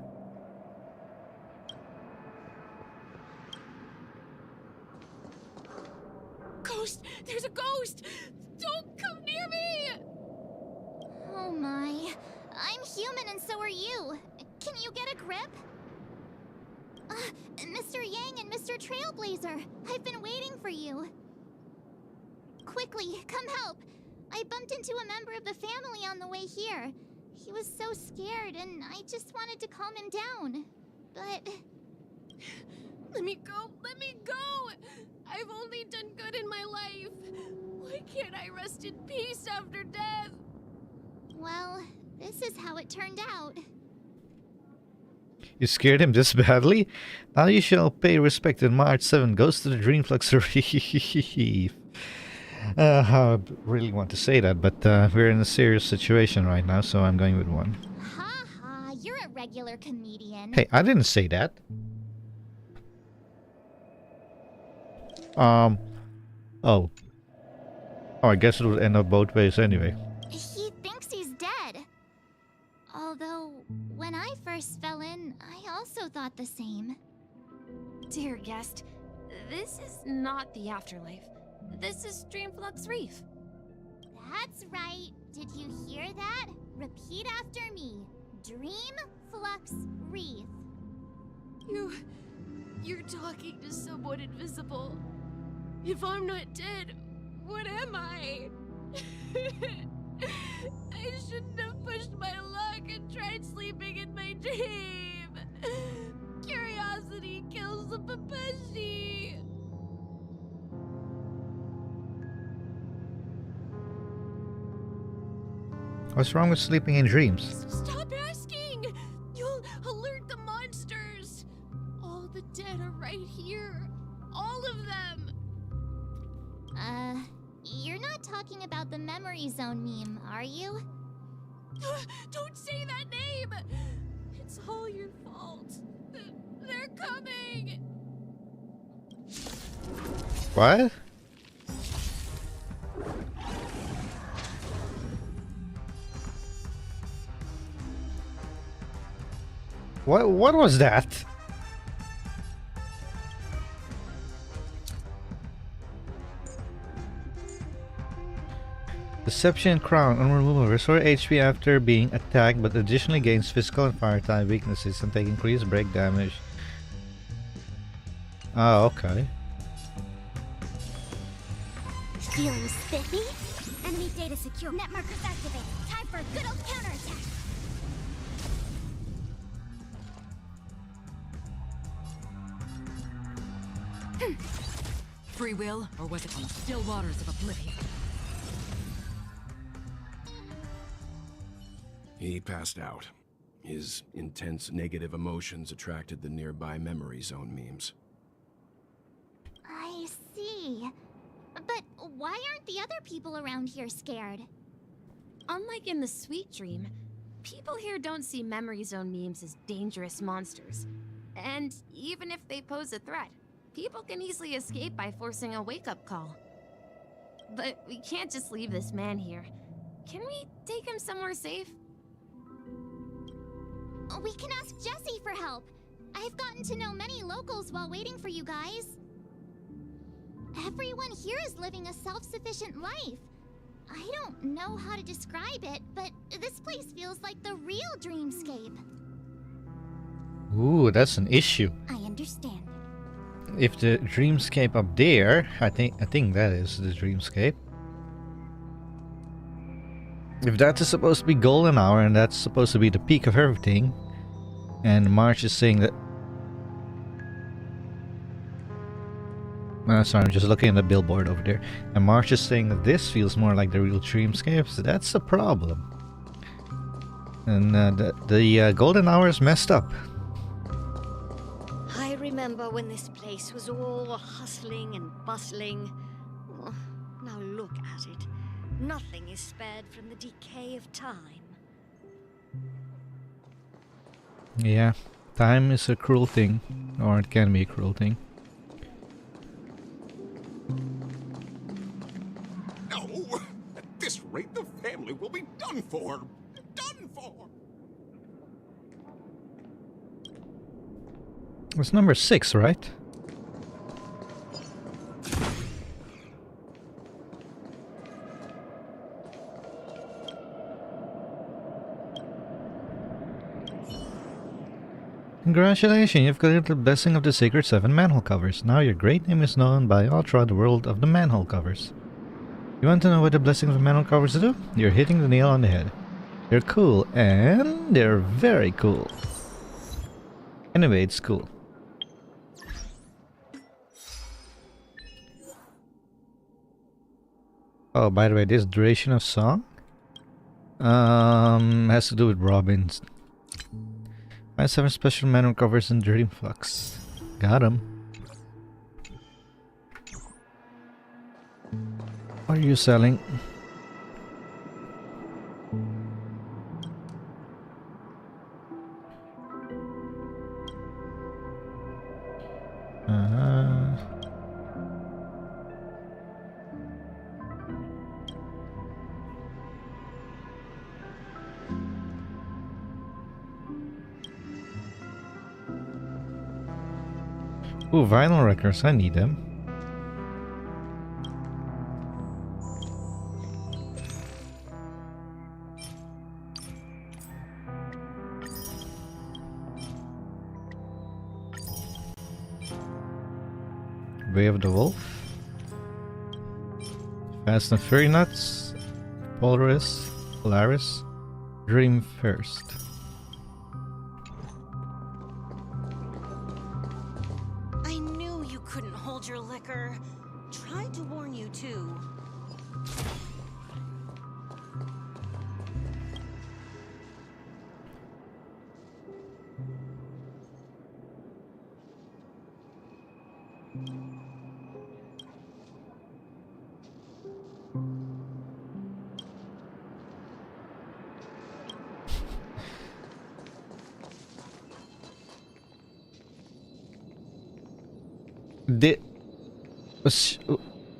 Speaker 8: Ghost! There's a ghost! Don't come near me!
Speaker 13: Oh my. I'm human and so are you. Can you get a grip? Mr. Yang and Mr. Trailblazer, I've been waiting for you. Quickly, come help. I bumped into a member of the family on the way here. He was so scared and I just wanted to calm him down. But...
Speaker 8: Let me go! Let me go! I've only done good in my life. Why can't I rest in peace after death?
Speaker 13: Well, this is how it turned out.
Speaker 1: You scared him this badly? Now you shall pay respect and March 7 goes to the Dreamflux Reef. I really want to say that, but we're in a serious situation right now, so I'm going with 1.
Speaker 13: Ha ha, you're a regular comedian.
Speaker 1: Hey, I didn't say that. Oh, I guess it would end up both ways anyway.
Speaker 13: He thinks he's dead. Although, when I first fell in, I also thought the same.
Speaker 21: Dear guest, this is not the afterlife. This is Dreamflux Reef.
Speaker 13: That's right. Did you hear that? Repeat after me. Dreamflux Reef.
Speaker 8: You're talking to someone invisible. If I'm not dead, what am I? I shouldn't have pushed my luck and tried sleeping in my dream. Curiosity kills the papashi.
Speaker 1: What's wrong with sleeping in dreams?
Speaker 8: Stop asking! You'll alert the monsters. All the dead are right here. All of them.
Speaker 13: You're not talking about the memory zone meme, are you?
Speaker 8: Don't say that name! It's all your fault. They're coming!
Speaker 1: What? What was that? Deception Crown, unremovable. Restore HP after being attacked, but additionally gains physical and fire type weaknesses and take increased break damage. Oh, okay.
Speaker 13: Feeling spiffy? Enemy data secure. Net markers activated. Time for a good old counterattack.
Speaker 2: Free will, or was it from the still waters of oblivion?
Speaker 15: He passed out. His intense negative emotions attracted the nearby memory zone memes.
Speaker 13: I see. But why aren't the other people around here scared?
Speaker 21: Unlike in the Sweet Dream, people here don't see memory zone memes as dangerous monsters. And even if they pose a threat, people can easily escape by forcing a wake-up call. But we can't just leave this man here. Can we take him somewhere safe?
Speaker 13: We can ask Jessie for help. I've gotten to know many locals while waiting for you guys. Everyone here is living a self-sufficient life. I don't know how to describe it, but this place feels like the real dreamscape.
Speaker 1: Ooh, that's an issue.
Speaker 13: I understand.
Speaker 1: if the dreamscape up there, I think that is the dreamscape. If that is supposed to be golden hour and that's supposed to be the peak of everything, and March is saying that. Sorry, I'm just looking at the billboard over there. And March is saying that this feels more like the real dreamscape, so that's a problem. And the golden hour is messed up.
Speaker 18: I remember when this place was all hustling and bustling. Oh, now look at it. Nothing is spared from the decay of time.
Speaker 1: Yeah, time is a cruel thing, or it can be a cruel thing.
Speaker 20: No! At this rate, the family will be done for! Done for!
Speaker 1: It's number 6, right? Congratulations, you've collected the blessing of the sacred 7 manhole covers. Now your great name is known by all throughout the world of the manhole covers. You want to know what the blessing of the manhole covers do? You're hitting the nail on the head. They're cool, and they're very cool. Anyway, it's cool. Oh, by the way, this duration of song has to do with Robin's. I have 7 special manhole covers in Dream Flux. Got him. What are you selling? Ooh, vinyl records, I need them. Way of the Wolf, Fast and Furry Nuts, Polaris, Dream First.
Speaker 9: I knew you couldn't hold your liquor. Tried to warn you too.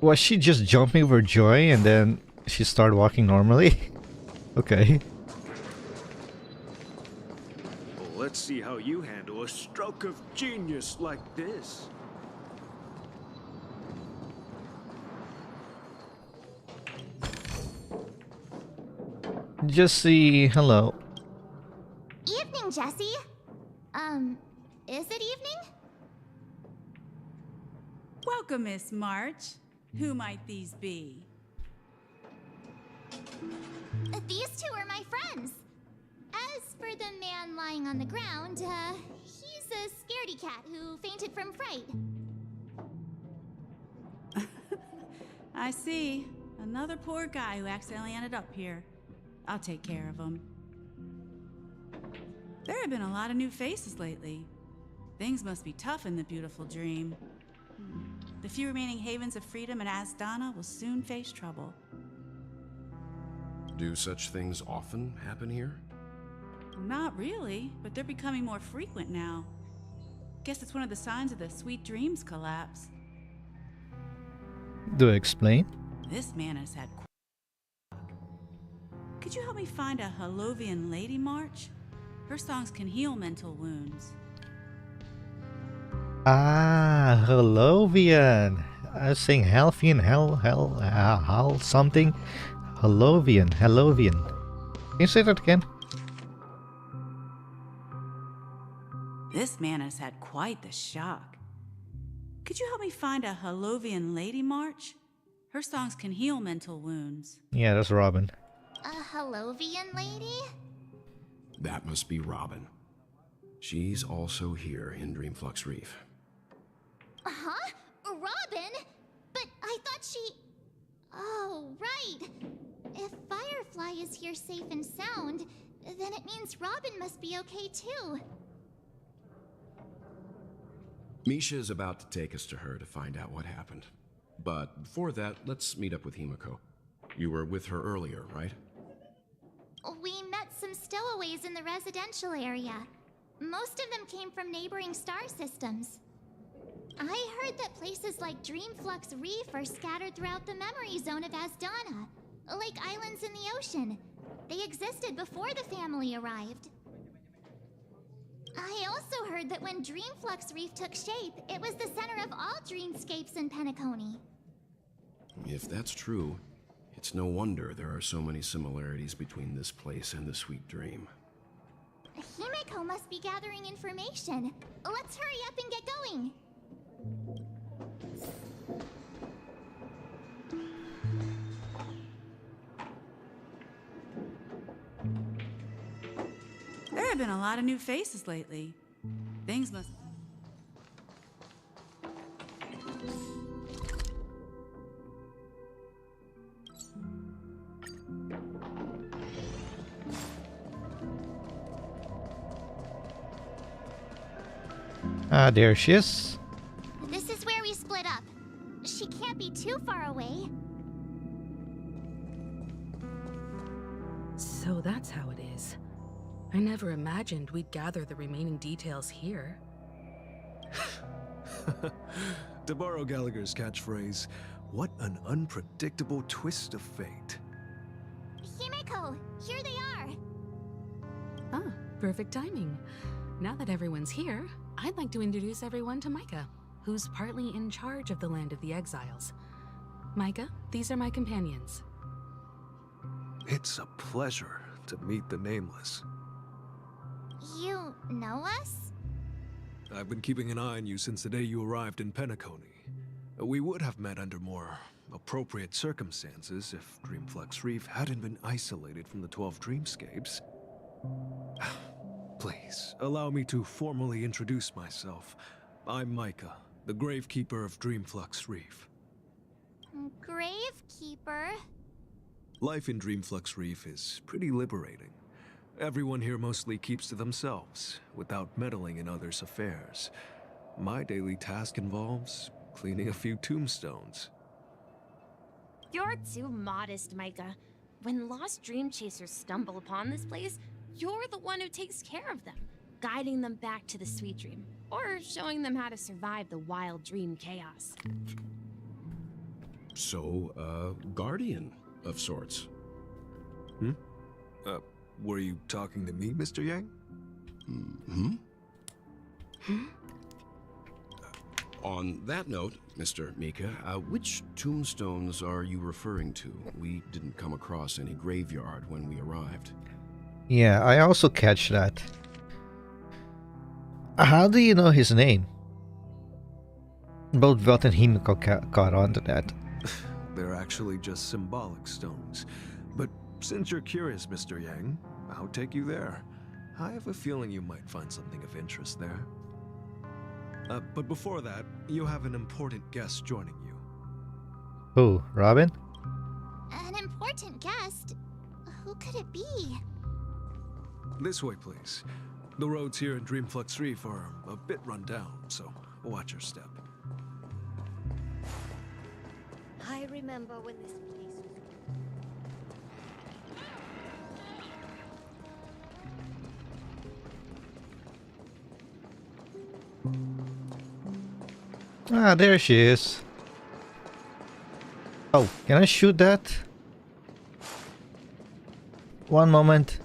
Speaker 1: Was she just jumping for joy and then she started walking normally? Okay.
Speaker 5: Let's see how you handle a stroke of genius like this.
Speaker 1: Just see hello.
Speaker 13: Evening, Jesse. Is it evening?
Speaker 22: Welcome, Miss March. Who might these be?
Speaker 13: These two are my friends. As for the man lying on the ground, he's a scaredy cat who fainted from fright.
Speaker 22: I see. Another poor guy who accidentally ended up here. I'll take care of him. There have been a lot of new faces lately. Things must be tough in the beautiful dream. The few remaining havens of freedom in Asdana will soon face trouble.
Speaker 15: Do such things often happen here?
Speaker 22: Not really, but they're becoming more frequent now. Guess it's one of the signs of the Sweet Dreams collapse.
Speaker 1: Do I explain?
Speaker 22: This man has had Could you help me find a Halovian lady, March? Her songs can heal mental wounds.
Speaker 1: Ah, Halovian. I was saying Halfian, hell, something. Halovian. Can you say that again?
Speaker 22: This man has had quite the shock. Could you help me find a Halovian Lady March? Her songs can heal mental wounds.
Speaker 1: Yeah, that's Robin.
Speaker 13: A Halovian lady?
Speaker 15: That must be Robin. She's also here in Dreamflux Reef.
Speaker 13: Huh? Robin? But I thought she... Oh, right. If Firefly is here safe and sound, then it means Robin must be okay too.
Speaker 15: Misha is about to take us to her to find out what happened. But before that, let's meet up with Himiko. You were with her earlier, right?
Speaker 13: We met some stowaways in the residential area. Most of them came from neighboring star systems. I heard that places like Dreamflux Reef are scattered throughout the memory zone of Asdana, like islands in the ocean. They existed before the family arrived. I also heard that when Dreamflux Reef took shape, it was the center of all dreamscapes in Penacony.
Speaker 15: If that's true, it's no wonder there are so many similarities between this place and the Sweet Dream.
Speaker 13: Himiko must be gathering information. Let's hurry up and get going.
Speaker 22: There have been a lot of new faces lately. Things must...
Speaker 1: Ah, there she is.
Speaker 13: This is where we split up. She can't be too far away.
Speaker 3: So that's how it is. I never imagined we'd gather the remaining details here.
Speaker 5: To borrow Gallagher's catchphrase, what an unpredictable twist of fate.
Speaker 13: Himiko, here they are.
Speaker 3: Ah, perfect timing. Now that everyone's here, I'd like to introduce everyone to Micah, who's partly in charge of the Land of the Exiles. Micah, these are my companions.
Speaker 5: It's a pleasure to meet the Nameless.
Speaker 13: You know us?
Speaker 5: I've been keeping an eye on you since the day you arrived in Penacony. We would have met under more appropriate circumstances if Dreamflux Reef hadn't been isolated from the 12 dreamscapes. Please, allow me to formally introduce myself. I'm Micah, the Gravekeeper of Dreamflux Reef.
Speaker 13: Gravekeeper?
Speaker 5: Life in Dreamflux Reef is pretty liberating. Everyone here mostly keeps to themselves, without meddling in others' affairs. My daily task involves cleaning a few tombstones.
Speaker 21: You're too modest, Micah. When lost dream chasers stumble upon this place, you're the one who takes care of them, guiding them back to the Sweet Dream, or showing them how to survive the wild dream chaos.
Speaker 15: So, guardian of sorts.
Speaker 5: Were you talking to me, Mr. Yang?
Speaker 15: On that note, Mr. Mika, which tombstones are you referring to? We didn't come across any graveyard when we arrived.
Speaker 1: Yeah, I also catch that. How do you know his name? Both Velt and Himiko caught on to that.
Speaker 5: They're actually just symbolic stones. But since you're curious, Mr. Yang, I'll take you there. I have a feeling you might find something of interest there. But before that, you have an important guest joining you.
Speaker 1: Who, Robin?
Speaker 13: An important guest? Who could it be?
Speaker 5: This way, please. The roads here in Dreamflux Reef are a bit run down, so watch your step.
Speaker 18: I remember when this place was...
Speaker 1: Ah, there she is. Oh, can I shoot that? One moment.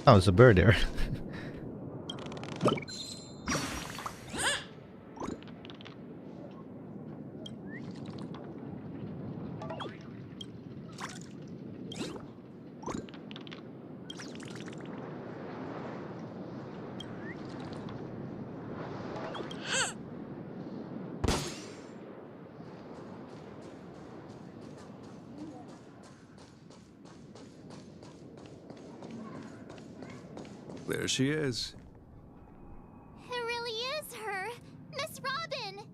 Speaker 1: Oh, there's a bird there.
Speaker 5: There she is.
Speaker 13: It really is her! Miss Robin!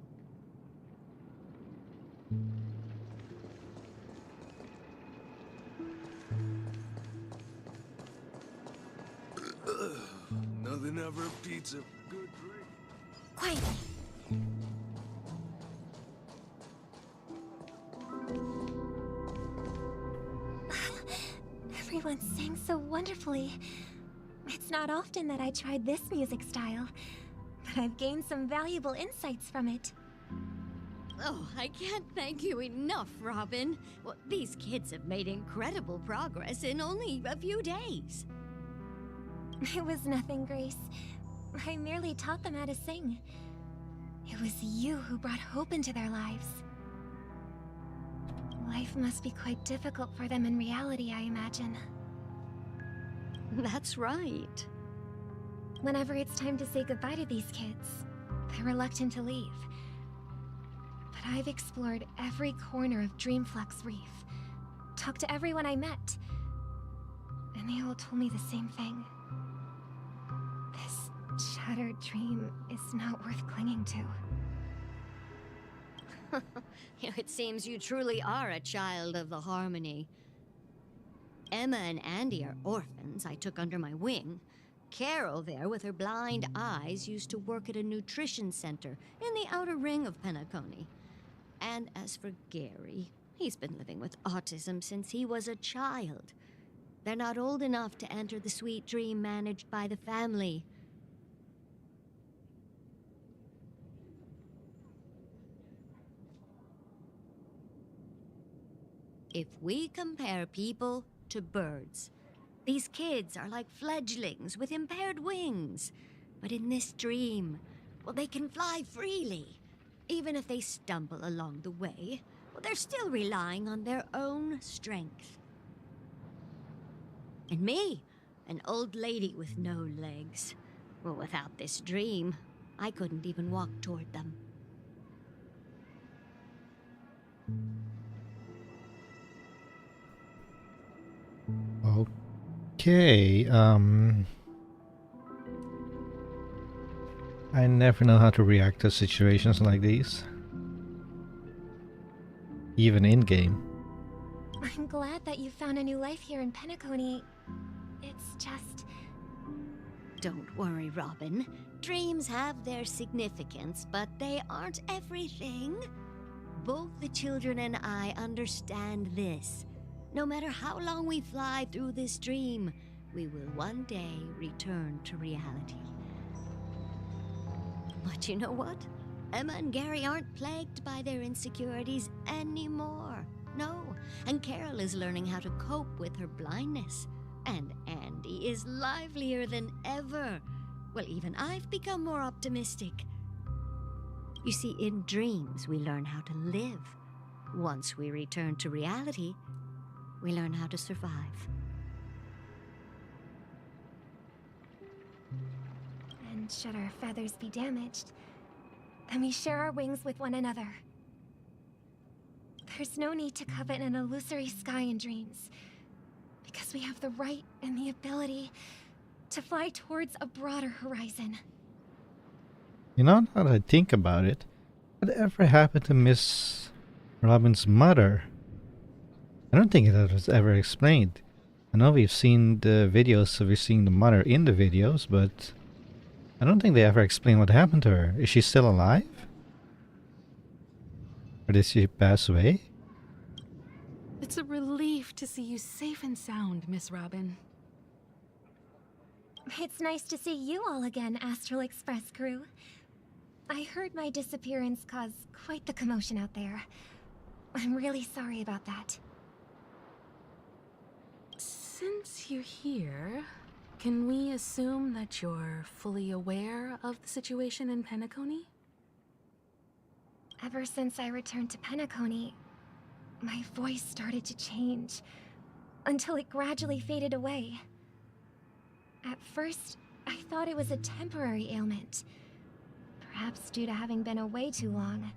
Speaker 5: Nothing ever beats a good drink.
Speaker 13: Quiet!
Speaker 7: Everyone sang so wonderfully. It's not often that I tried this music style, but I've gained some valuable insights from it.
Speaker 18: Oh, I can't thank you enough, Robin. Well, these kids have made incredible progress in only a few days.
Speaker 7: It was nothing, Grace. I merely taught them how to sing. It was you who brought hope into their lives. Life must be quite difficult for them in reality, I imagine.
Speaker 18: That's right.
Speaker 7: Whenever it's time to say goodbye to these kids, they're reluctant to leave. But I've explored every corner of Dreamflux Reef, talked to everyone I met, and they all told me the same thing. This shattered dream is not worth clinging to.
Speaker 18: It seems you truly are a child of the Harmony. Emma and Andy are orphans I took under my wing. Carol there, with her blind eyes, used to work at a nutrition center in the outer ring of Penacony. And as for Gary, he's been living with autism since he was a child. They're not old enough to enter the sweet dream managed by the family. If we compare people to birds, these kids are like fledglings with impaired wings. But in this dream, well, they can fly freely. Even if they stumble along the way, well, they're still relying on their own strength. And me, an old lady with no legs. Well, without this dream, I couldn't even walk toward them.
Speaker 1: Okay, I never know how to react to situations like these. Even in-game.
Speaker 7: I'm glad that you found a new life here in Penacony. It's just...
Speaker 18: Don't worry, Robin. Dreams have their significance, but they aren't everything. Both the children and I understand this. No matter how long we fly through this dream, we will one day return to reality. But you know what? Emma and Gary aren't plagued by their insecurities anymore. No, and Carol is learning how to cope with her blindness. And Andy is livelier than ever. Well, even I've become more optimistic. You see, in dreams, we learn how to live. Once we return to reality, we learn how to survive.
Speaker 7: And should our feathers be damaged, then we share our wings with one another. There's no need to covet an illusory sky in dreams, because we have the right and the ability to fly towards a broader horizon.
Speaker 1: You know, now that I think about it, whatever happened to Miss Robin's mother? I don't think that was ever explained. I know we've seen the videos, so we've seen the mother in the videos, but I don't think they ever explain what happened to her. Is she still alive? Or did she pass away?
Speaker 3: It's a relief to see you safe and sound, Miss Robin.
Speaker 7: It's nice to see you all again, Astral Express crew. I heard my disappearance caused quite the commotion out there. I'm really sorry about that.
Speaker 3: Since you're here, can we assume that you're fully aware of the situation in Penacony?
Speaker 7: Ever since I returned to Penacony, my voice started to change, until it gradually faded away. At first, I thought it was a temporary ailment, perhaps due to having been away too long.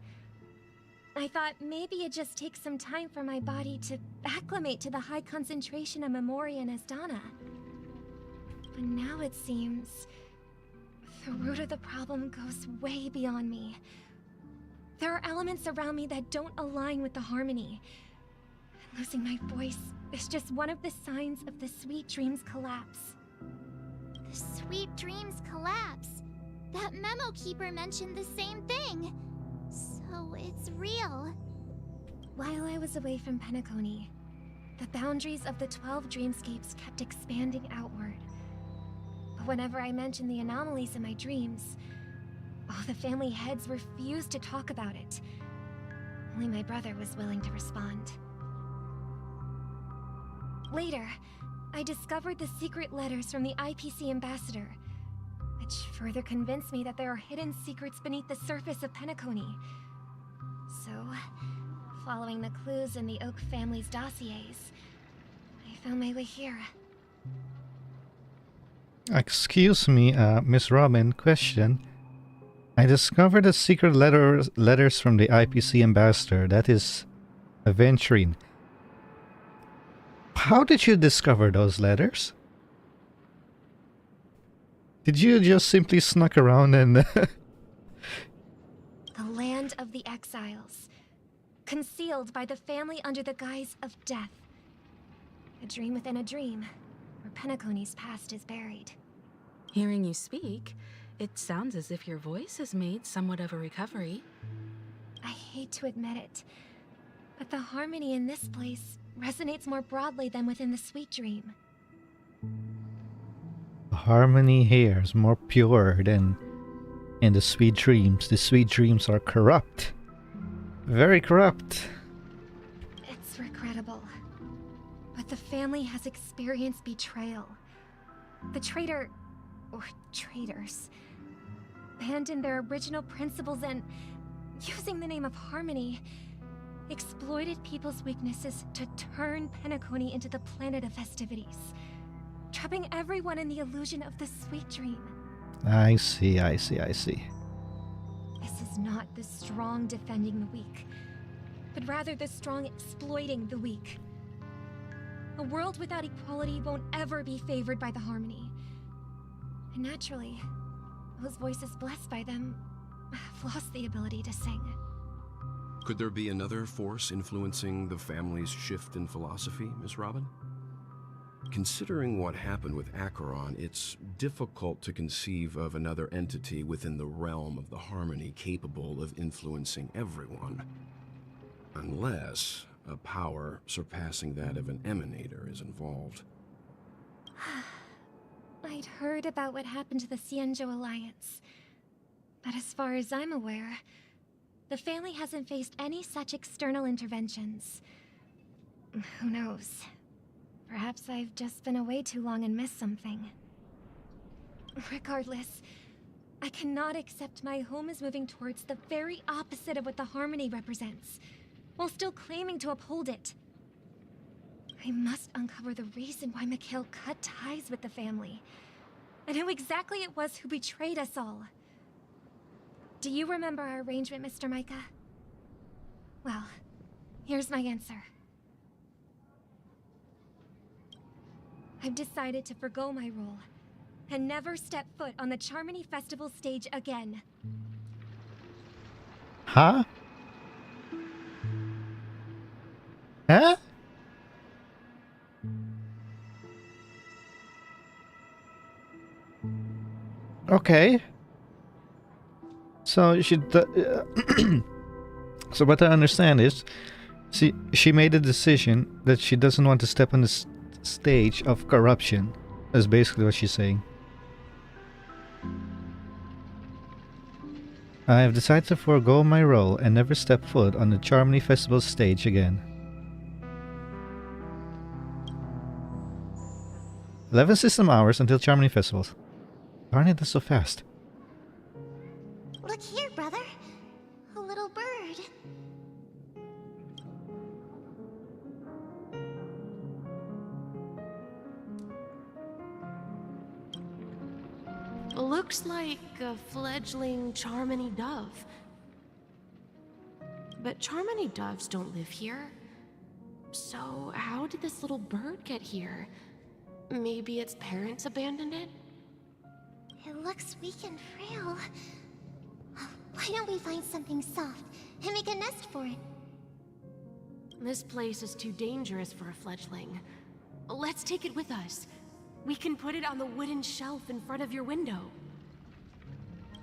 Speaker 7: I thought maybe it just takes some time for my body to acclimate to the high concentration of Memoria and Asdana. But now it seems the root of the problem goes way beyond me. There are elements around me that don't align with the harmony. And losing my voice is just one of the signs of the Sweet Dreams collapse.
Speaker 13: The Sweet Dreams collapse. That memo keeper mentioned the same thing. So it's real.
Speaker 7: While I was away from Penacony, the boundaries of the 12 dreamscapes kept expanding outward. But whenever I mentioned the anomalies in my dreams, all the family heads refused to talk about it. Only my brother was willing to respond. Later, I discovered the secret letters from the IPC ambassador, which further convinced me that there are hidden secrets beneath the surface of Penacony. So, following the clues in the Oak family's dossiers, I found my way here.
Speaker 1: Excuse me, Miss Robin, question. I discovered the secret letters from the IPC ambassador, that is Aventurine. How did you discover those letters? Did you just simply snuck around and...
Speaker 7: The land of the exiles, concealed by the family under the guise of death. A dream within a dream, where Penacony's past is buried.
Speaker 3: Hearing you speak, it sounds as if your voice has made somewhat of a recovery.
Speaker 7: I hate to admit it, but the harmony in this place resonates more broadly than within the Sweet Dream.
Speaker 1: The harmony here is more pure than in the Sweet Dreams. The Sweet Dreams are corrupt. Very corrupt.
Speaker 7: It's regrettable, but the family has experienced betrayal. The traitor, or traitors, abandoned their original principles and, using the name of harmony, exploited people's weaknesses to turn Penacony into the planet of festivities, trapping everyone in the illusion of the Sweet Dream.
Speaker 1: I see.
Speaker 7: This is not the strong defending the weak, but rather the strong exploiting the weak. A world without equality won't ever be favored by the harmony. And naturally, those voices blessed by them have lost the ability to sing.
Speaker 15: Could there be another force influencing the family's shift in philosophy, Miss Robin? Considering what happened with Acheron, it's difficult to conceive of another entity within the realm of the harmony capable of influencing everyone. Unless a power surpassing that of an emanator is involved.
Speaker 7: I'd heard about what happened to the Cienjo Alliance, but as far as I'm aware, the family hasn't faced any such external interventions. Who knows? Perhaps I've just been away too long and missed something. Regardless, I cannot accept my home is moving towards the very opposite of what the harmony represents, while still claiming to uphold it. I must uncover the reason why Mikhail cut ties with the family, and who exactly it was who betrayed us all. Do you remember our arrangement, Mr. Micah? Well, here's my answer. I've decided to forgo my role, and never step foot on the Charmony Festival stage again.
Speaker 1: Huh? Huh? Okay. So so what I understand is, she made a decision that she doesn't want to step on the stage of corruption. That's basically what she's saying. I have decided to forego my role and never step foot on the Charmony Festival stage again. 11 system hours until Charmony Festivals. Darn it, that's so fast.
Speaker 13: Look here, brother. A little bird.
Speaker 8: Looks like a fledgling Charmony dove. But Charmony doves don't live here. So how did this little bird get here?
Speaker 4: Maybe its parents abandoned it?
Speaker 7: It looks weak and frail. Why don't we find something soft and make a nest for it?
Speaker 4: This place is too dangerous for a fledgling. Let's take it with us. We can put it on the wooden shelf in front of your window.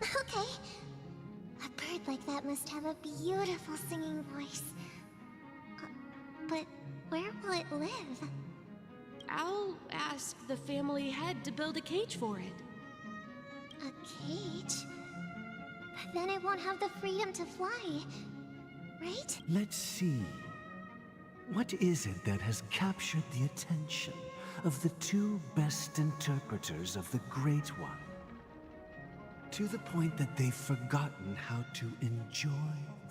Speaker 7: Okay. A bird like that must have a beautiful singing voice. But where will it live?
Speaker 4: I'll ask the family head to build a cage for it.
Speaker 7: A cage? But then it won't have the freedom to fly, right?
Speaker 6: Let's see. What is it that has captured the attention of the two best interpreters of the Great One? To the point that they've forgotten how to enjoy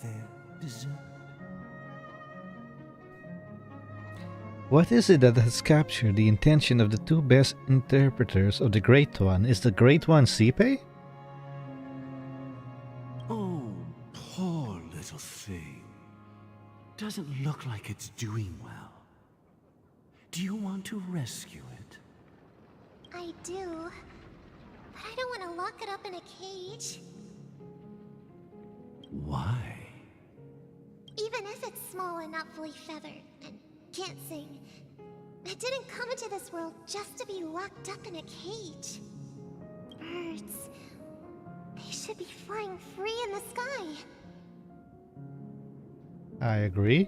Speaker 6: their dessert.
Speaker 1: What is it that has captured the attention of the two best interpreters of the Great One? Is the Great One Sipe?
Speaker 6: Oh, poor little thing. Doesn't look like it's doing well. Do you want to rescue it?
Speaker 7: I do. But I don't want to lock it up in a cage.
Speaker 6: Why?
Speaker 7: Even if it's small and not fully feathered and can't sing, it didn't come into this world just to be locked up in a cage. Birds. They should be flying free in the sky.
Speaker 1: I agree.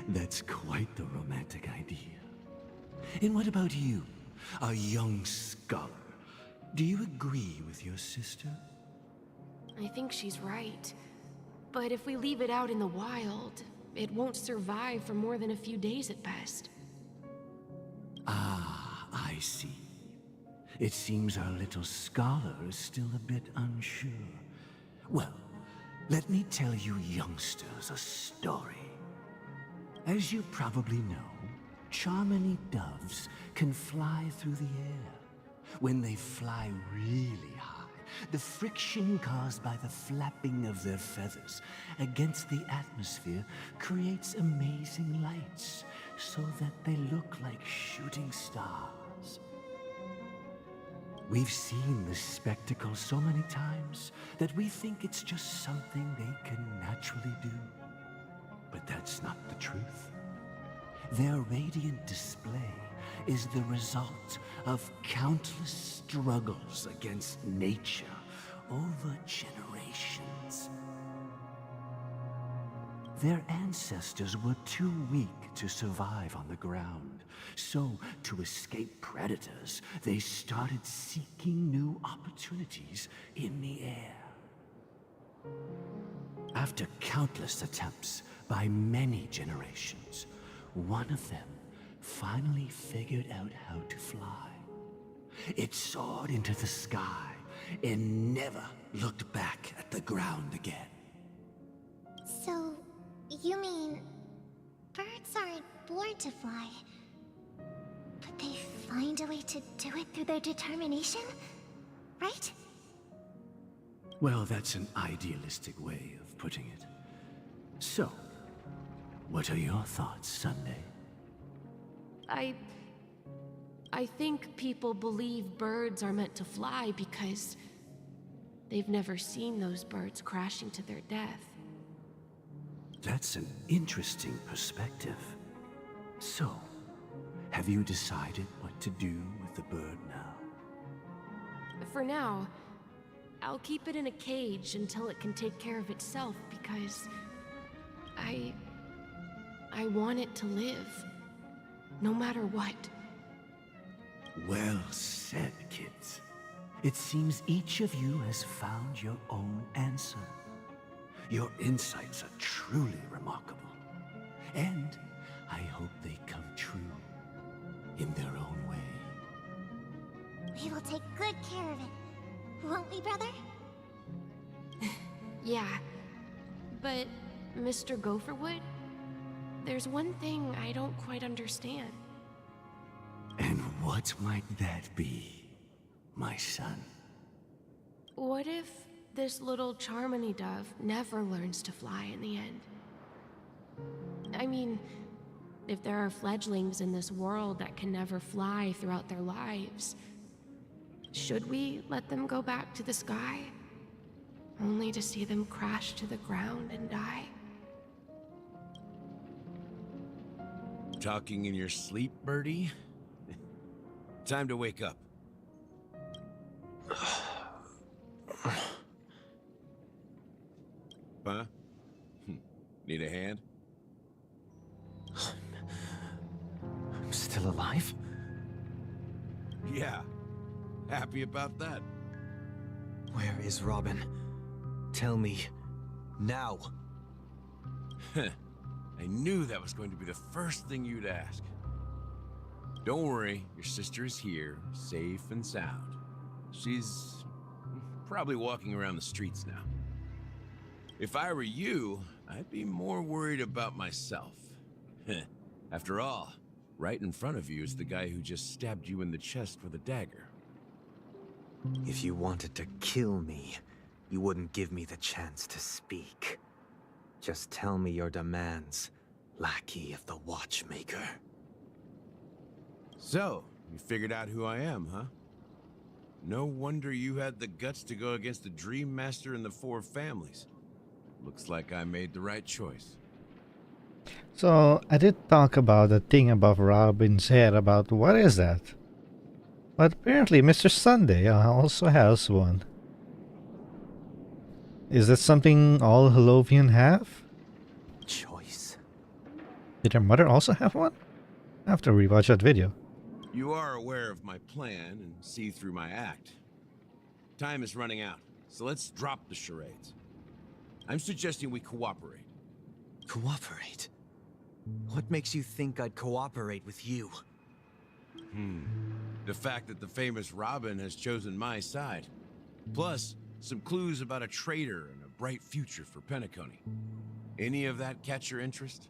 Speaker 6: That's quite the romantic idea. And what about you, a young scholar? Do you agree with your sister?
Speaker 4: I think she's right. But if we leave it out in the wild, it won't survive for more than a few days at best.
Speaker 6: Ah, I see. It seems our little scholar is still a bit unsure. Well, let me tell you youngsters a story. As you probably know, Charmony doves can fly through the air. When they fly really high, the friction caused by the flapping of their feathers against the atmosphere creates amazing lights so that they look like shooting stars. We've seen this spectacle so many times that we think it's just something they can naturally do. But that's not the truth. Their radiant display is the result of countless struggles against nature over generations. Their ancestors were too weak to survive on the ground, so to escape predators, they started seeking new opportunities in the air. After countless attempts by many generations, one of them finally figured out how to fly. It soared into the sky and never looked back at the ground again.
Speaker 7: So, you mean birds aren't born to fly, but they find a way to do it through their determination, right?
Speaker 6: Well, that's an idealistic way of putting it. So, what are your thoughts, Sunday?
Speaker 4: I think people believe birds are meant to fly because they've never seen those birds crashing to their death.
Speaker 6: That's an interesting perspective. So, have you decided what to do with the bird now?
Speaker 4: For now, I'll keep it in a cage until it can take care of itself because I want it to live, no matter what.
Speaker 6: Well said, kids. It seems each of you has found your own answer. Your insights are truly remarkable. And I hope they come true in their own way.
Speaker 7: We will take good care of it, won't we, brother?
Speaker 4: Yeah, but Mr. Gopherwood, there's one thing I don't quite understand.
Speaker 6: And what might that be, my son?
Speaker 4: What if this little Charmony dove never learns to fly in the end? I mean, If there are fledglings in this world that can never fly throughout their lives, should we let them go back to the sky, only to see them crash to the ground and die?
Speaker 11: Talking in your sleep, Birdie? Time to wake up. Huh? Need a hand?
Speaker 16: I'm still alive?
Speaker 11: Yeah. Happy about that.
Speaker 16: Where is Robin? Tell me. Now.
Speaker 11: I knew that was going to be the first thing you'd ask. Don't worry, your sister is here, safe and sound. She's probably walking around the streets now. If I were you, I'd be more worried about myself. After all, right in front of you is the guy who just stabbed you in the chest with a dagger.
Speaker 16: If you wanted to kill me, you wouldn't give me the chance to speak. Just tell me your demands, lackey of the Watchmaker.
Speaker 11: So, you figured out who I am, huh? No wonder you had the guts to go against the Dream Master and the Four Families. Looks like I made the right choice.
Speaker 1: So, I did talk about the thing above Robin's head about what is that? But apparently Mr. Sunday also has one. Is that something all Holovian have?
Speaker 16: Choice.
Speaker 1: Did her mother also have one? I have to rewatch that video.
Speaker 11: You are aware of my plan and see through my act. Time is running out, so let's drop the charades. I'm suggesting we cooperate.
Speaker 16: Cooperate? What makes you think I'd cooperate with you?
Speaker 11: The fact that the famous Robin has chosen my side. Plus, some clues about a traitor and a bright future for Penacony. Any of that catch your interest?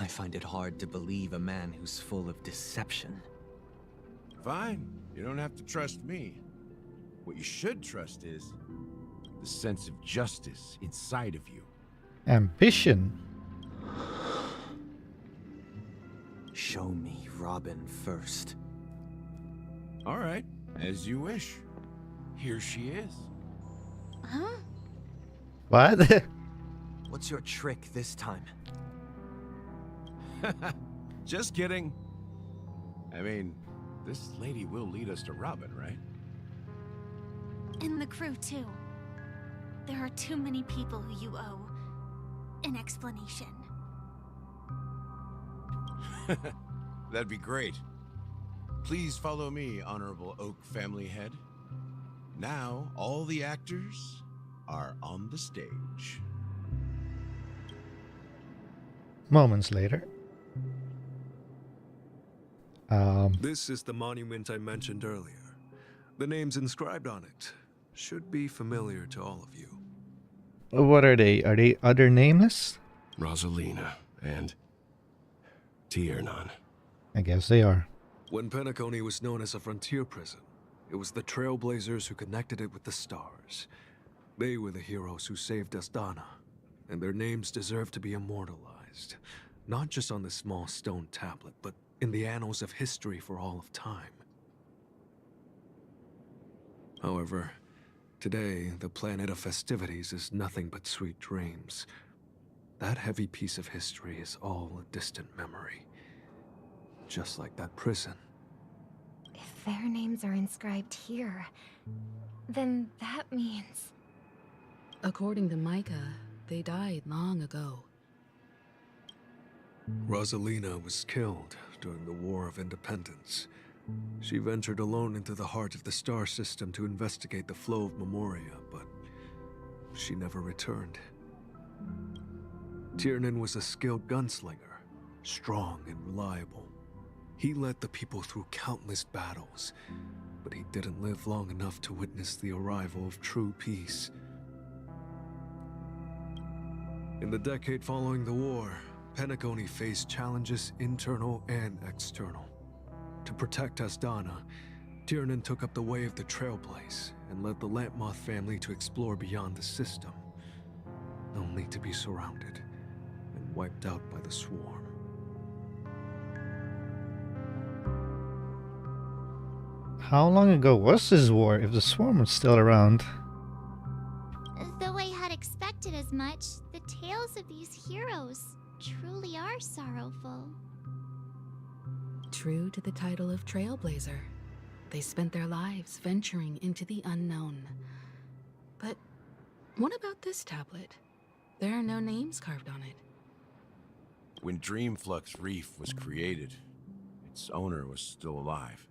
Speaker 16: I find it hard to believe a man who's full of deception.
Speaker 11: Fine. You don't have to trust me. What you should trust is the sense of justice inside of you.
Speaker 1: Ambition.
Speaker 16: Show me Robin first.
Speaker 11: All right, as you wish. Here she is.
Speaker 14: Huh?
Speaker 1: What?
Speaker 16: What's your trick this time?
Speaker 11: Just kidding. I mean, this lady will lead us to Robin, right?
Speaker 14: And the crew, too. There are too many people who you owe an explanation.
Speaker 11: That'd be great. Please follow me, Honorable Oak Family Head. Now, all the actors are on the stage.
Speaker 1: Moments later.
Speaker 5: This is the monument I mentioned earlier. The names inscribed on it should be familiar to all of you.
Speaker 1: What are they? Are they other nameless?
Speaker 15: Rosalina and Tiernan.
Speaker 1: I guess they are.
Speaker 5: When Penacony was known as a frontier prison, it was the Trailblazers who connected it with the stars. They were the heroes who saved Astana, and their names deserve to be immortalized, not just on this small stone tablet, but in the annals of history for all of time. However, today, the planet of festivities is nothing but sweet dreams. That heavy piece of history is all a distant memory. Just like that prison.
Speaker 7: If their names are inscribed here, then that means...
Speaker 3: According to Micah, they died long ago.
Speaker 5: Rosalina was killed during the War of Independence. She ventured alone into the heart of the star system to investigate the flow of Memoria, but she never returned. Tiernan was a skilled gunslinger, strong and reliable. He led the people through countless battles, but he didn't live long enough to witness the arrival of true peace. In the decade following the war, Penacony faced challenges internal and external. To protect Astana, Tiernan took up the way of the Trailblaze and led the Lampmoth family to explore beyond the system, only to be surrounded and wiped out by the Swarm.
Speaker 1: How long ago was this war, if the swarm was still around?
Speaker 14: Though I had expected as much, the tales of these heroes truly are sorrowful.
Speaker 3: True to the title of Trailblazer, they spent their lives venturing into the unknown. But what about this tablet? There are no names carved on it.
Speaker 11: When Dreamflux Reef was created, its owner was still alive.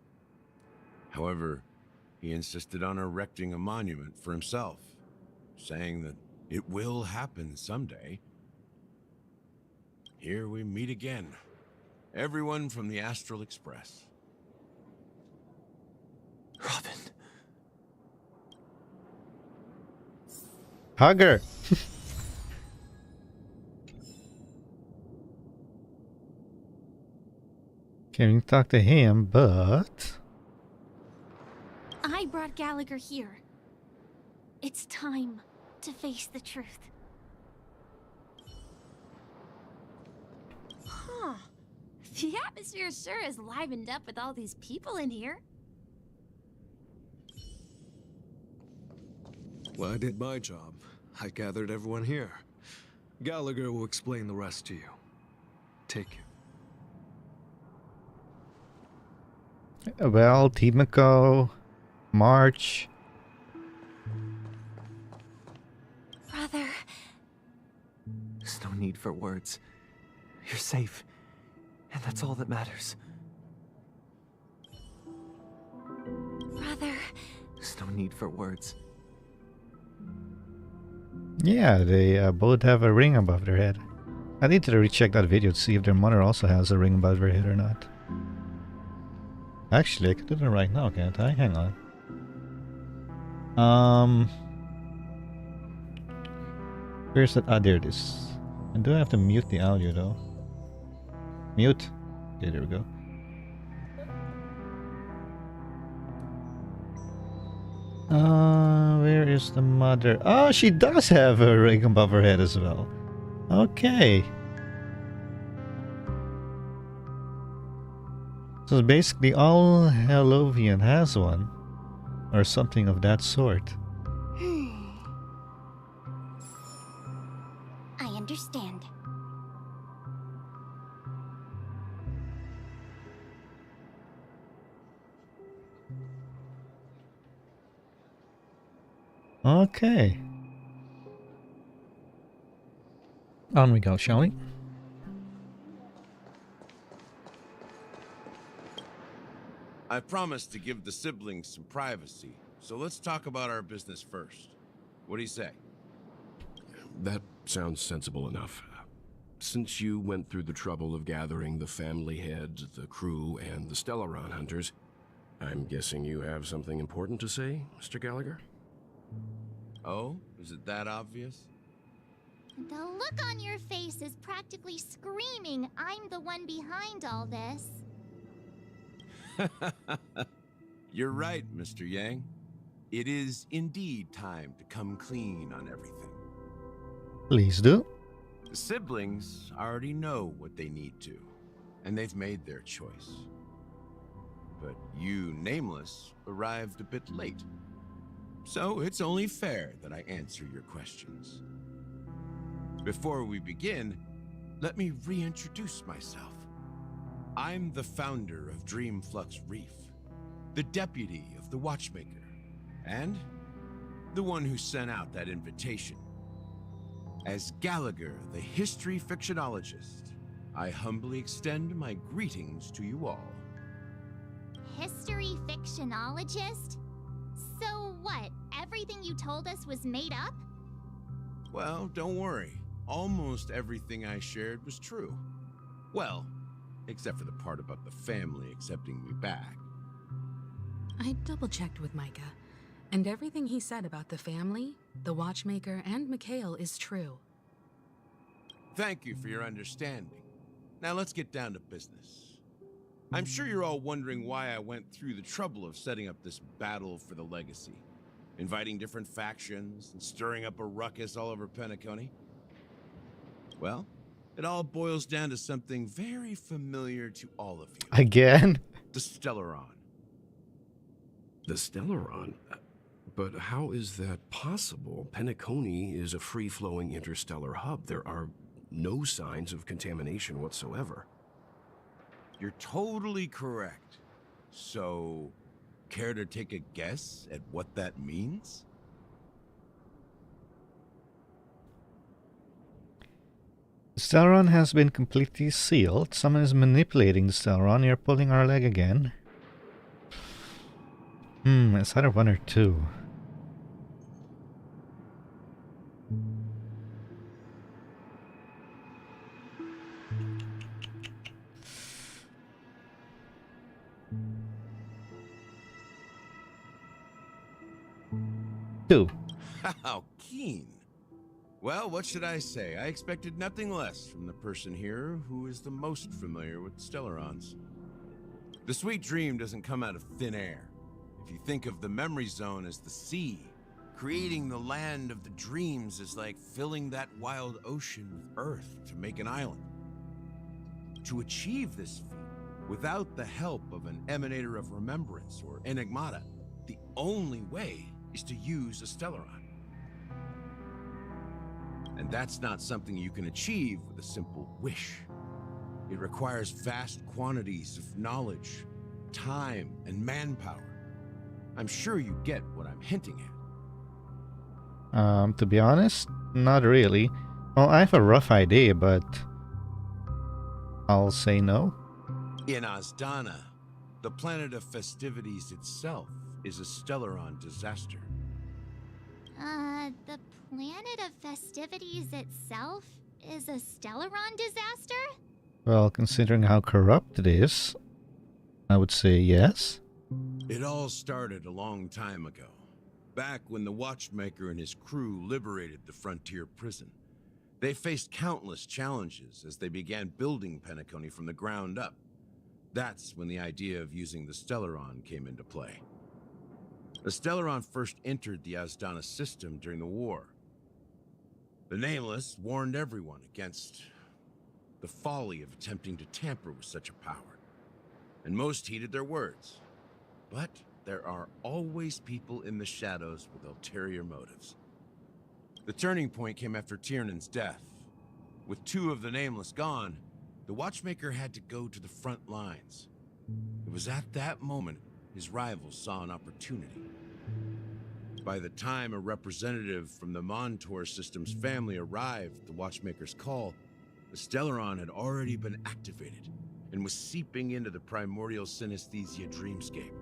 Speaker 11: However, he insisted on erecting a monument for himself, saying that it will happen someday. Here we meet again. Everyone from the Astral Express.
Speaker 16: Robin.
Speaker 1: Hug her. Can we talk to him, but...
Speaker 14: I brought Gallagher here. It's time to face the truth.
Speaker 21: Huh. The atmosphere sure is livened up with all these people in here.
Speaker 5: Well, I did my job. I gathered everyone here. Gallagher will explain the rest to you. Take care.
Speaker 1: Well, Timoko, March.
Speaker 14: Brother.
Speaker 16: There's no need for words. You're safe. And that's all that matters.
Speaker 14: Brother.
Speaker 16: There's no need for words.
Speaker 1: Yeah, they both have a ring above their head. I need to recheck that video to see if their mother also has a ring above her head or not. Actually, I can do that right now, can't I? Hang on. Where's that? Ah, there it is. And do I have to mute the audio though? Mute. Okay, there we go. Where is the mother? Oh, she does have a ring above her head as well. Okay. So basically all Hellovian has one. Or something of that sort.
Speaker 14: I understand.
Speaker 1: Okay. On we go, shall we?
Speaker 11: I promised to give the siblings some privacy, so let's talk about our business first. What do you say?
Speaker 15: That sounds sensible enough. Since you went through the trouble of gathering the family heads, the crew, and the Stellaron hunters, I'm guessing you have something important to say, Mr. Gallagher?
Speaker 11: Oh? Is it that obvious?
Speaker 14: The look on your face is practically screaming, I'm the one behind all this.
Speaker 11: You're right, Mr. Yang. It is indeed time to come clean on everything.
Speaker 1: Please do.
Speaker 11: The siblings already know what they need to, and they've made their choice. But you, Nameless, arrived a bit late. So it's only fair that I answer your questions. Before we begin, let me reintroduce myself. I'm the founder of Dreamflux Reef, the deputy of the Watchmaker, and the one who sent out that invitation. As Gallagher, the history fictionologist, I humbly extend my greetings to you all.
Speaker 14: History fictionologist? So what, everything you told us was made up?
Speaker 11: Well, don't worry. Almost everything I shared was true. Well, except for the part about the family accepting me back.
Speaker 3: I double-checked with Micah, and everything he said about the family, the Watchmaker, and Mikhail is true.
Speaker 11: Thank you for your understanding. Now let's get down to business. I'm sure you're all wondering why I went through the trouble of setting up this battle for the legacy, inviting different factions and stirring up a ruckus all over Penacony. Well, it all boils down to something very familiar to all of you.
Speaker 1: Again?
Speaker 11: The Stellaron.
Speaker 15: The Stellaron? But how is that possible? Penacony is a free-flowing interstellar hub. There are no signs of contamination whatsoever.
Speaker 11: You're totally correct. So, care to take a guess at what that means?
Speaker 1: The Stellaron has been completely sealed. Someone is manipulating the Stellaron. You're pulling our leg again. It's either one or two. Two.
Speaker 11: How keen. Well, what should I say? I expected nothing less from the person here who is the most familiar with Stellarons. The sweet dream doesn't come out of thin air. If you think of the memory zone as the sea, creating the land of the dreams is like filling that wild ocean with earth to make an island. To achieve this feat, without the help of an emanator of remembrance or enigmata, the only way is to use a Stellaron. And that's not something you can achieve with a simple wish. It requires vast quantities of knowledge, time, and manpower. I'm sure you get what I'm hinting at.
Speaker 1: To be honest, not really. Well, I have a rough idea, but I'll say no.
Speaker 11: In Asdana, the planet of festivities itself is a Stellaron disaster.
Speaker 14: The planet of festivities itself is a Stellaron disaster?
Speaker 1: Well, considering how corrupt it is, I would say yes.
Speaker 11: It all started a long time ago, back when the Watchmaker and his crew liberated the frontier prison. They faced countless challenges as they began building Penacony from the ground up. That's when the idea of using the Stellaron came into play. The Stellaron first entered the Asdana system during the war. The Nameless warned everyone against the folly of attempting to tamper with such a power, and most heeded their words. But there are always people in the shadows with ulterior motives. The turning point came after Tiernan's death. With two of the Nameless gone, the Watchmaker had to go to the front lines. It was at that moment his rivals saw an opportunity. By the time a representative from the Montour System's family arrived at the Watchmaker's call, the Stellaron had already been activated and was seeping into the primordial synesthesia dreamscape.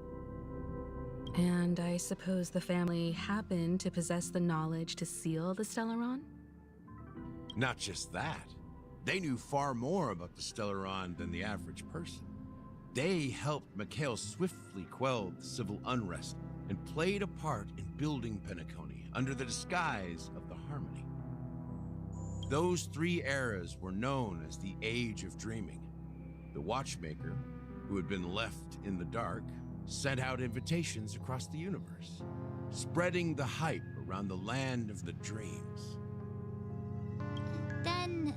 Speaker 3: And I suppose the family happened to possess the knowledge to seal the Stellaron?
Speaker 11: Not just that. They knew far more about the Stellaron than the average person. They helped Mikhail swiftly quell the civil unrest and played a part in building Penacony under the disguise of the Harmony. Those three eras were known as the Age of Dreaming. The Watchmaker, who had been left in the dark, sent out invitations across the universe, spreading the hype around the land of the dreams.
Speaker 14: Then,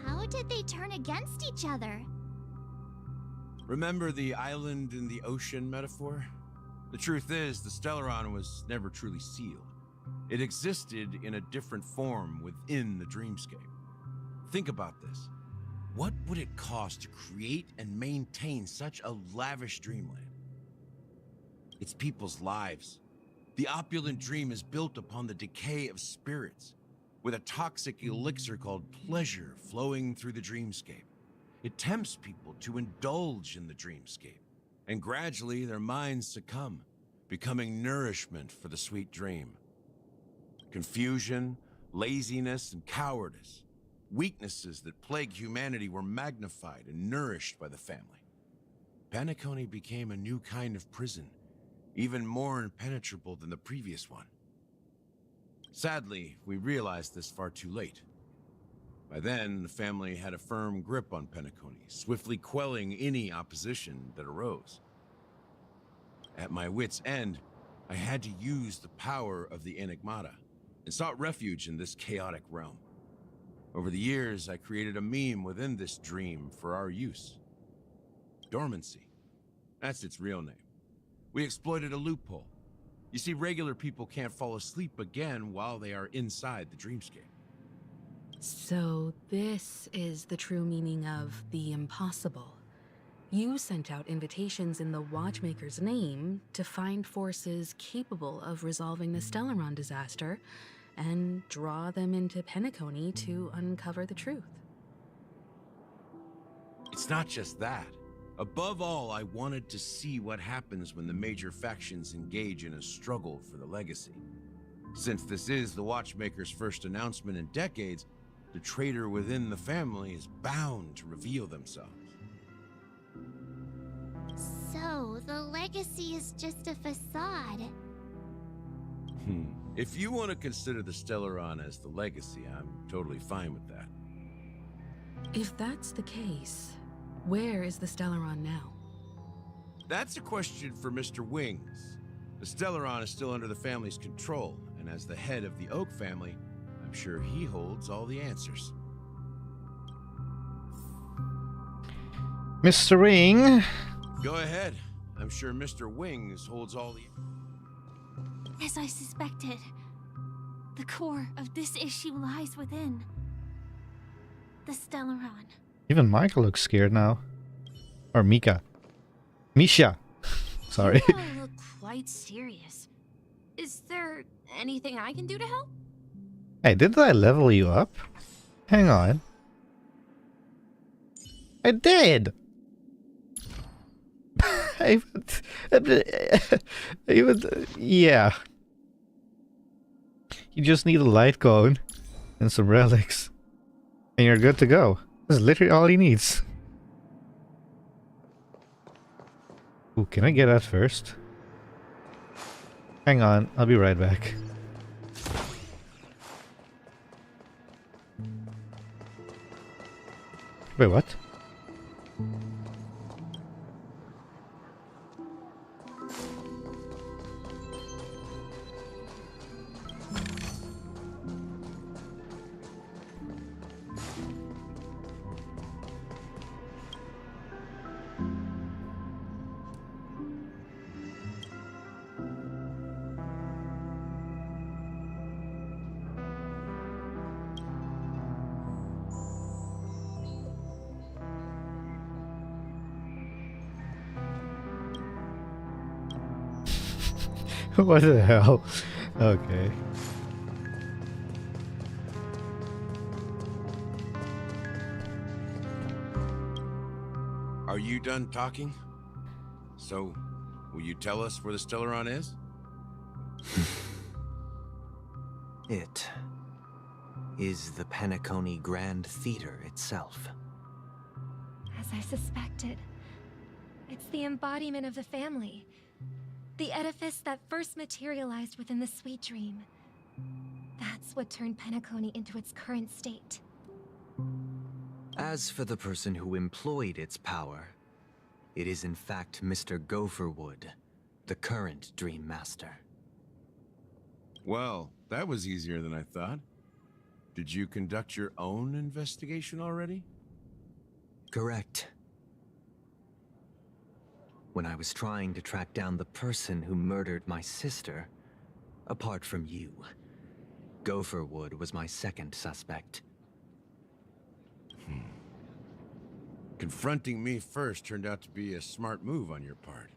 Speaker 14: how did they turn against each other?
Speaker 11: Remember the island in the ocean metaphor? The truth is, the Stellaron was never truly sealed. It existed in a different form within the dreamscape. Think about this. What would it cost to create and maintain such a lavish dreamland? It's people's lives. The opulent dream is built upon the decay of spirits, with a toxic elixir called pleasure flowing through the dreamscape. It tempts people to indulge in the dreamscape, and gradually their minds succumb, becoming nourishment for the sweet dream. Confusion, laziness, and cowardice, weaknesses that plague humanity, were magnified and nourished by the family. Penacony became a new kind of prison, even more impenetrable than the previous one. Sadly, we realized this far too late. By then, the family had a firm grip on Penacony, swiftly quelling any opposition that arose. At my wit's end, I had to use the power of the Enigmata, and sought refuge in this chaotic realm. Over the years, I created a meme within this dream for our use. Dormancy. That's its real name. We exploited a loophole. You see, regular people can't fall asleep again while they are inside the dreamscape.
Speaker 3: So this is the true meaning of the impossible. You sent out invitations in the Watchmaker's name to find forces capable of resolving the Stellaron disaster and draw them into Penacony to uncover the truth.
Speaker 11: It's not just that. Above all, I wanted to see what happens when the major factions engage in a struggle for the legacy. Since this is the Watchmaker's first announcement in decades, the traitor within the family is bound to reveal themselves.
Speaker 13: So, the legacy is just a facade.
Speaker 11: If you want to consider the Stellaron as the legacy, I'm totally fine with that.
Speaker 3: If that's the case, where is the Stellaron now?
Speaker 11: That's a question for Mr. Wings. The Stellaron is still under the family's control, and as the head of the Oak family, I'm sure he holds all the answers.
Speaker 1: Mr. Ring.
Speaker 11: Go ahead. I'm sure Mr. Wings holds all the...
Speaker 14: As I suspected, the core of this issue lies within the Stellaron.
Speaker 1: Even Micah looks scared now. Or Mika. Misha. Sorry.
Speaker 21: You all look quite serious. Is there anything I can do to help?
Speaker 1: Hey, did I level you up? Hang on. I did! Yeah. You just need a light cone and some relics. And you're good to go. That's literally all he needs. Ooh, can I get that first? Hang on, I'll be right back. Wait, what? What the hell? Okay.
Speaker 11: Are you done talking? So, will you tell us where the Stellaron is?
Speaker 16: It is the Penacony Grand Theater itself.
Speaker 7: As I suspected, it's the embodiment of the family. The edifice that first materialized within the Sweet Dream. That's what turned Penacony into its current state.
Speaker 16: As for the person who employed its power, it is in fact Mr. Gopherwood, the current Dream Master.
Speaker 11: Well, that was easier than I thought. Did you conduct your own investigation already?
Speaker 16: Correct. When I was trying to track down the person who murdered my sister, apart from you, Gopherwood was my second suspect.
Speaker 11: Confronting me first turned out to be a smart move on your part.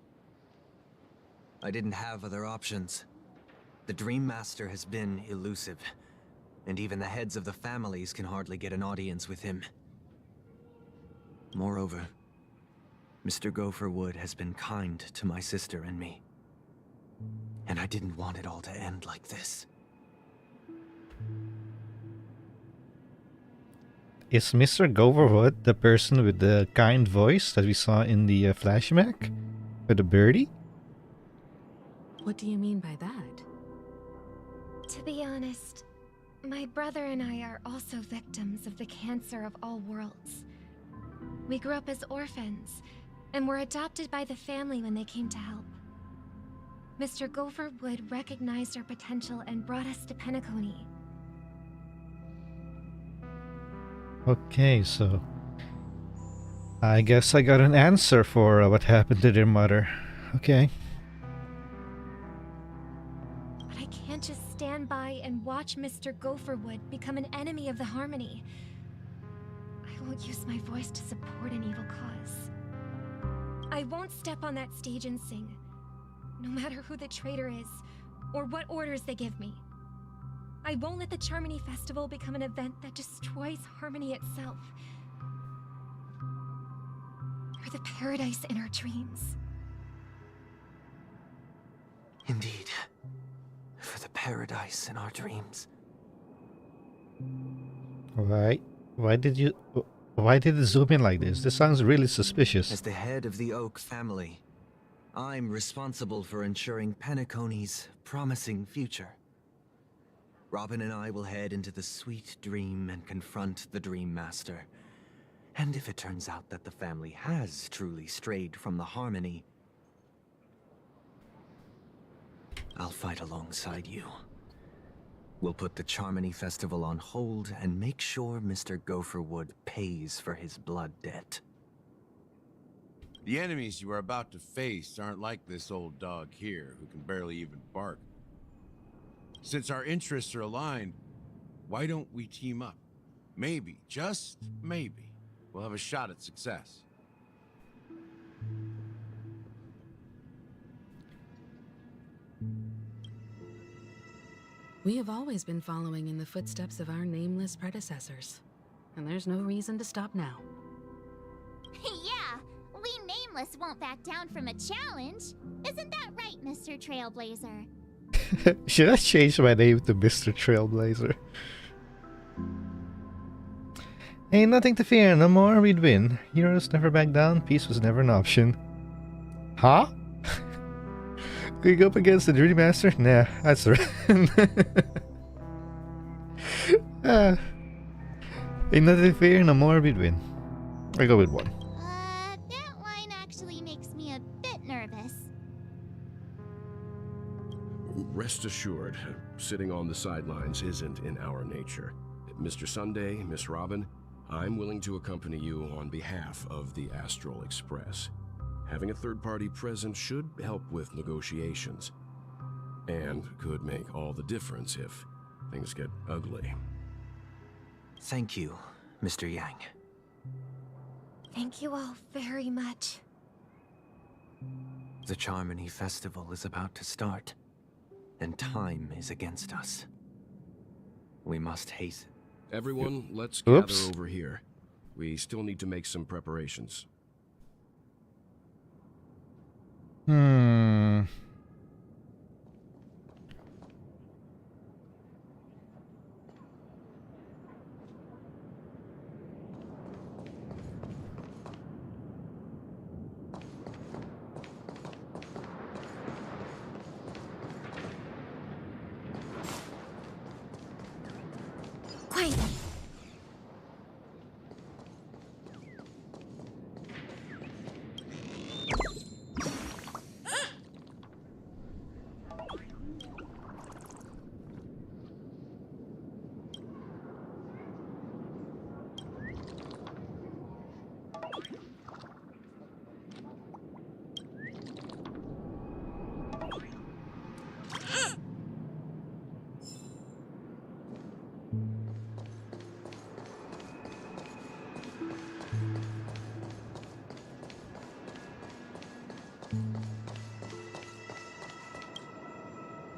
Speaker 16: I didn't have other options. The Dream Master has been elusive, and even the heads of the families can hardly get an audience with him. Moreover, Mr. Gopherwood has been kind to my sister and me. And I didn't want it all to end like this.
Speaker 1: Is Mr. Gopherwood the person with the kind voice that we saw in the flashback? With the birdie?
Speaker 3: What do you mean by that?
Speaker 7: To be honest, my brother and I are also victims of the cancer of all worlds. We grew up as orphans, and were adopted by the family when they came to help. Mr. Gopherwood recognized our potential and brought us to Penacony.
Speaker 1: Okay, so I guess I got an answer for what happened to their mother. Okay.
Speaker 7: stand by and watch Mr. Gopherwood become an enemy of the Harmony. I won't use my voice to support an evil cause. I won't step on that stage and sing, no matter who the traitor is, or what orders they give me. I won't let the Charmony Festival become an event that destroys Harmony itself. For the paradise in our dreams.
Speaker 16: Indeed. For the paradise in our dreams.
Speaker 1: Why did it zoom in like this? This sounds really suspicious.
Speaker 16: As the head of the Oak family, I'm responsible for ensuring Penacony's promising future. Robin and I will head into the sweet dream and confront the Dream Master. And if it turns out that the family has truly strayed from the Harmony, I'll fight alongside you. We'll put the Charmony Festival on hold and make sure Mr. Gopherwood pays for his blood debt.
Speaker 11: The enemies you are about to face aren't like this old dog here, who can barely even bark. Since our interests are aligned, why don't we team up? Maybe, just maybe, we'll have a shot at success.
Speaker 3: We have always been following in the footsteps of our nameless predecessors, and there's no reason to stop now.
Speaker 13: Yeah, we Nameless won't back down from a challenge. Isn't that right, Mr. Trailblazer?
Speaker 1: Should I change my name to Mr. Trailblazer? Ain't nothing to fear, no more we'd win. Heroes never back down, peace was never an option. Huh? We go up against the Dream Master? Nah, that's right. Ain't nothing to fear, no more we'd win. I go with 1.
Speaker 13: That line actually makes me a bit nervous.
Speaker 15: Rest assured, sitting on the sidelines isn't in our nature. Mr. Sunday, Miss Robin, I'm willing to accompany you on behalf of the Astral Express. Having a third party present should help with negotiations, and could make all the difference if things get ugly.
Speaker 16: Thank you, Mr. Yang.
Speaker 7: Thank you all very much.
Speaker 16: The Charmony Festival is about to start, and time is against us. We must hasten.
Speaker 15: Everyone, let's gather over here. We still need to make some preparations.
Speaker 7: Quiet.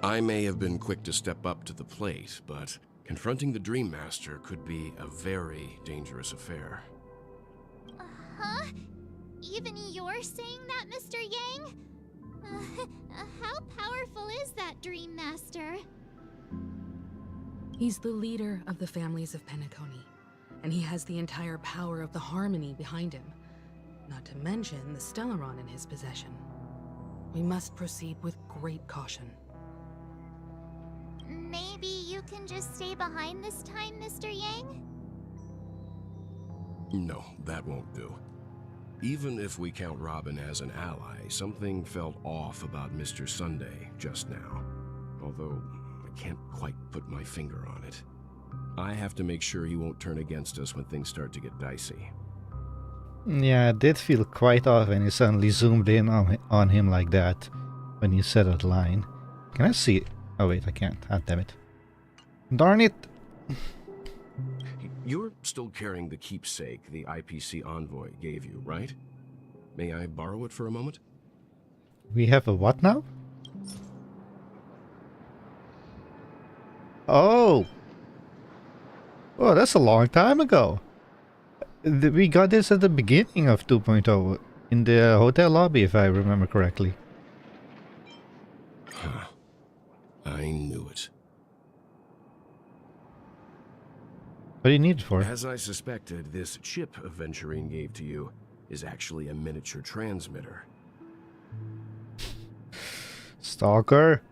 Speaker 15: I may have been quick to step up to the plate, but confronting the Dream Master could be a very dangerous affair.
Speaker 13: Huh? Even you're saying that, Mr. Yang? How powerful is that Dream Master?
Speaker 3: He's the leader of the families of Penacony, and he has the entire power of the Harmony behind him, not to mention the Stellaron in his possession. We must proceed with great caution.
Speaker 13: Maybe you can just stay behind this time, Mr. Yang?
Speaker 15: No, that won't do. Even if we count Robin as an ally, something felt off about Mr. Sunday just now. Although, I can't quite put my finger on it. I have to make sure he won't turn against us when things start to get dicey.
Speaker 1: Yeah, it did feel quite off when you suddenly zoomed in on him like that when you said that line. Can I see it? Oh wait, I can't. Ah, damn it. Darn it!
Speaker 15: You're still carrying the keepsake the IPC envoy gave you, right? May I borrow it for a moment?
Speaker 1: We have a what now? Oh! Oh, that's a long time ago. We got this at the beginning of 2.0 in the hotel lobby, if I remember correctly.
Speaker 15: Huh. I knew it.
Speaker 1: What do you need it for?
Speaker 15: As I suspected, this chip Aventurine gave to you is actually a miniature transmitter.
Speaker 1: Stalker.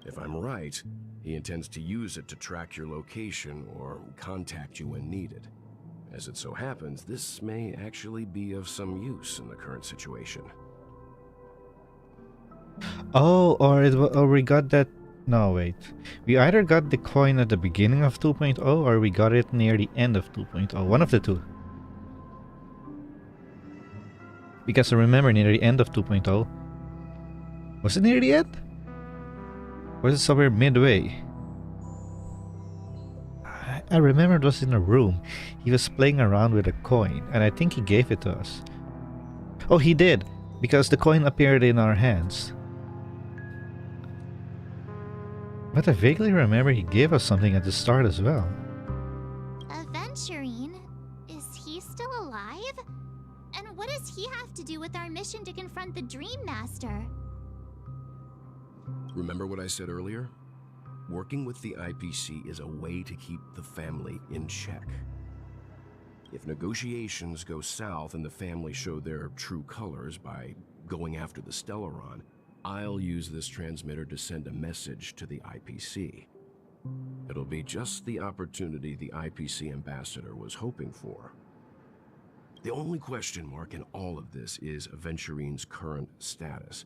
Speaker 15: If I'm right, he intends to use it to track your location or contact you when needed. As it so happens, this may actually be of some use in the current situation.
Speaker 1: Oh, or we got that... No, wait. We either got the coin at the beginning of 2.0 or we got it near the end of 2.0. One of the two. Because I remember near the end of 2.0... Was it near the end? Or was it somewhere midway? I remember it was in a room. He was playing around with a coin, and I think he gave it to us. Oh, he did! Because the coin appeared in our hands. But I vaguely remember he gave us something at the start as well.
Speaker 13: Aventurine? Is he still alive? And what does he have to do with our mission to confront the Dream Master?
Speaker 15: Remember what I said earlier? Working with the IPC is a way to keep the family in check. If negotiations go south and the family show their true colors by going after the Stellaron, I'll use this transmitter to send a message to the IPC. It'll be just the opportunity the IPC ambassador was hoping for. The only question mark in all of this is Aventurine's current status.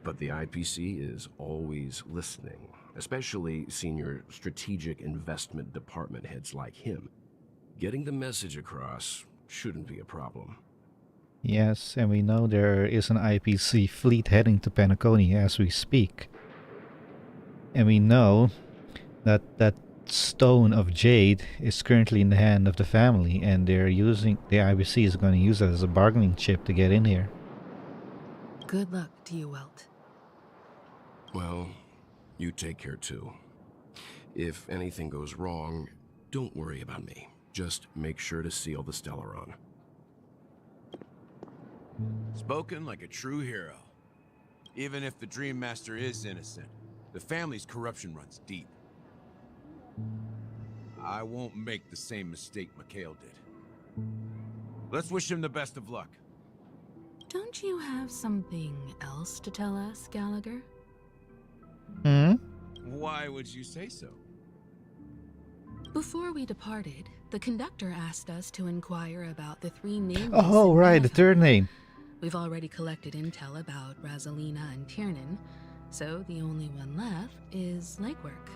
Speaker 15: But the IPC is always listening, especially senior strategic investment department heads like him. Getting the message across shouldn't be a problem.
Speaker 1: Yes, and we know there is an IPC fleet heading to Penacony as we speak. And we know that that stone of jade is currently in the hand of the family, and the IPC is going to use it as a bargaining chip to get in here.
Speaker 3: Good luck to you, Welt.
Speaker 15: Well, you take care too. If anything goes wrong, don't worry about me. Just make sure to seal the Stellaron.
Speaker 11: Spoken like a true hero. Even if the Dream Master is innocent, the family's corruption runs deep. I won't make the same mistake Mikhail did. Let's wish him the best of luck.
Speaker 3: Don't you have something else to tell us, Gallagher?
Speaker 1: Hmm?
Speaker 11: Why would you say so?
Speaker 3: Before we departed, the conductor asked us to inquire about the three names.
Speaker 1: Oh, right, the third name.
Speaker 3: We've already collected intel about Razalina and Tiernan, so the only one left is legwork.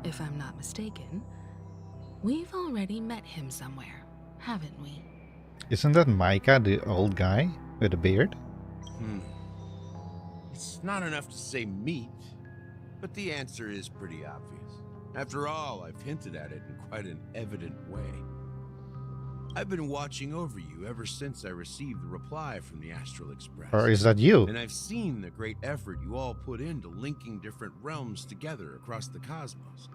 Speaker 3: If I'm not mistaken, we've already met him somewhere, haven't we?
Speaker 1: Isn't that Micah, the old guy with a beard?
Speaker 11: It's not enough to say meet, but the answer is pretty obvious. After all, I've hinted at it in quite an evident way. I've been watching over you ever since I received the reply from the Astral Express.
Speaker 1: Or is that you?
Speaker 11: And I've seen the great effort you all put into linking different realms together across the cosmos.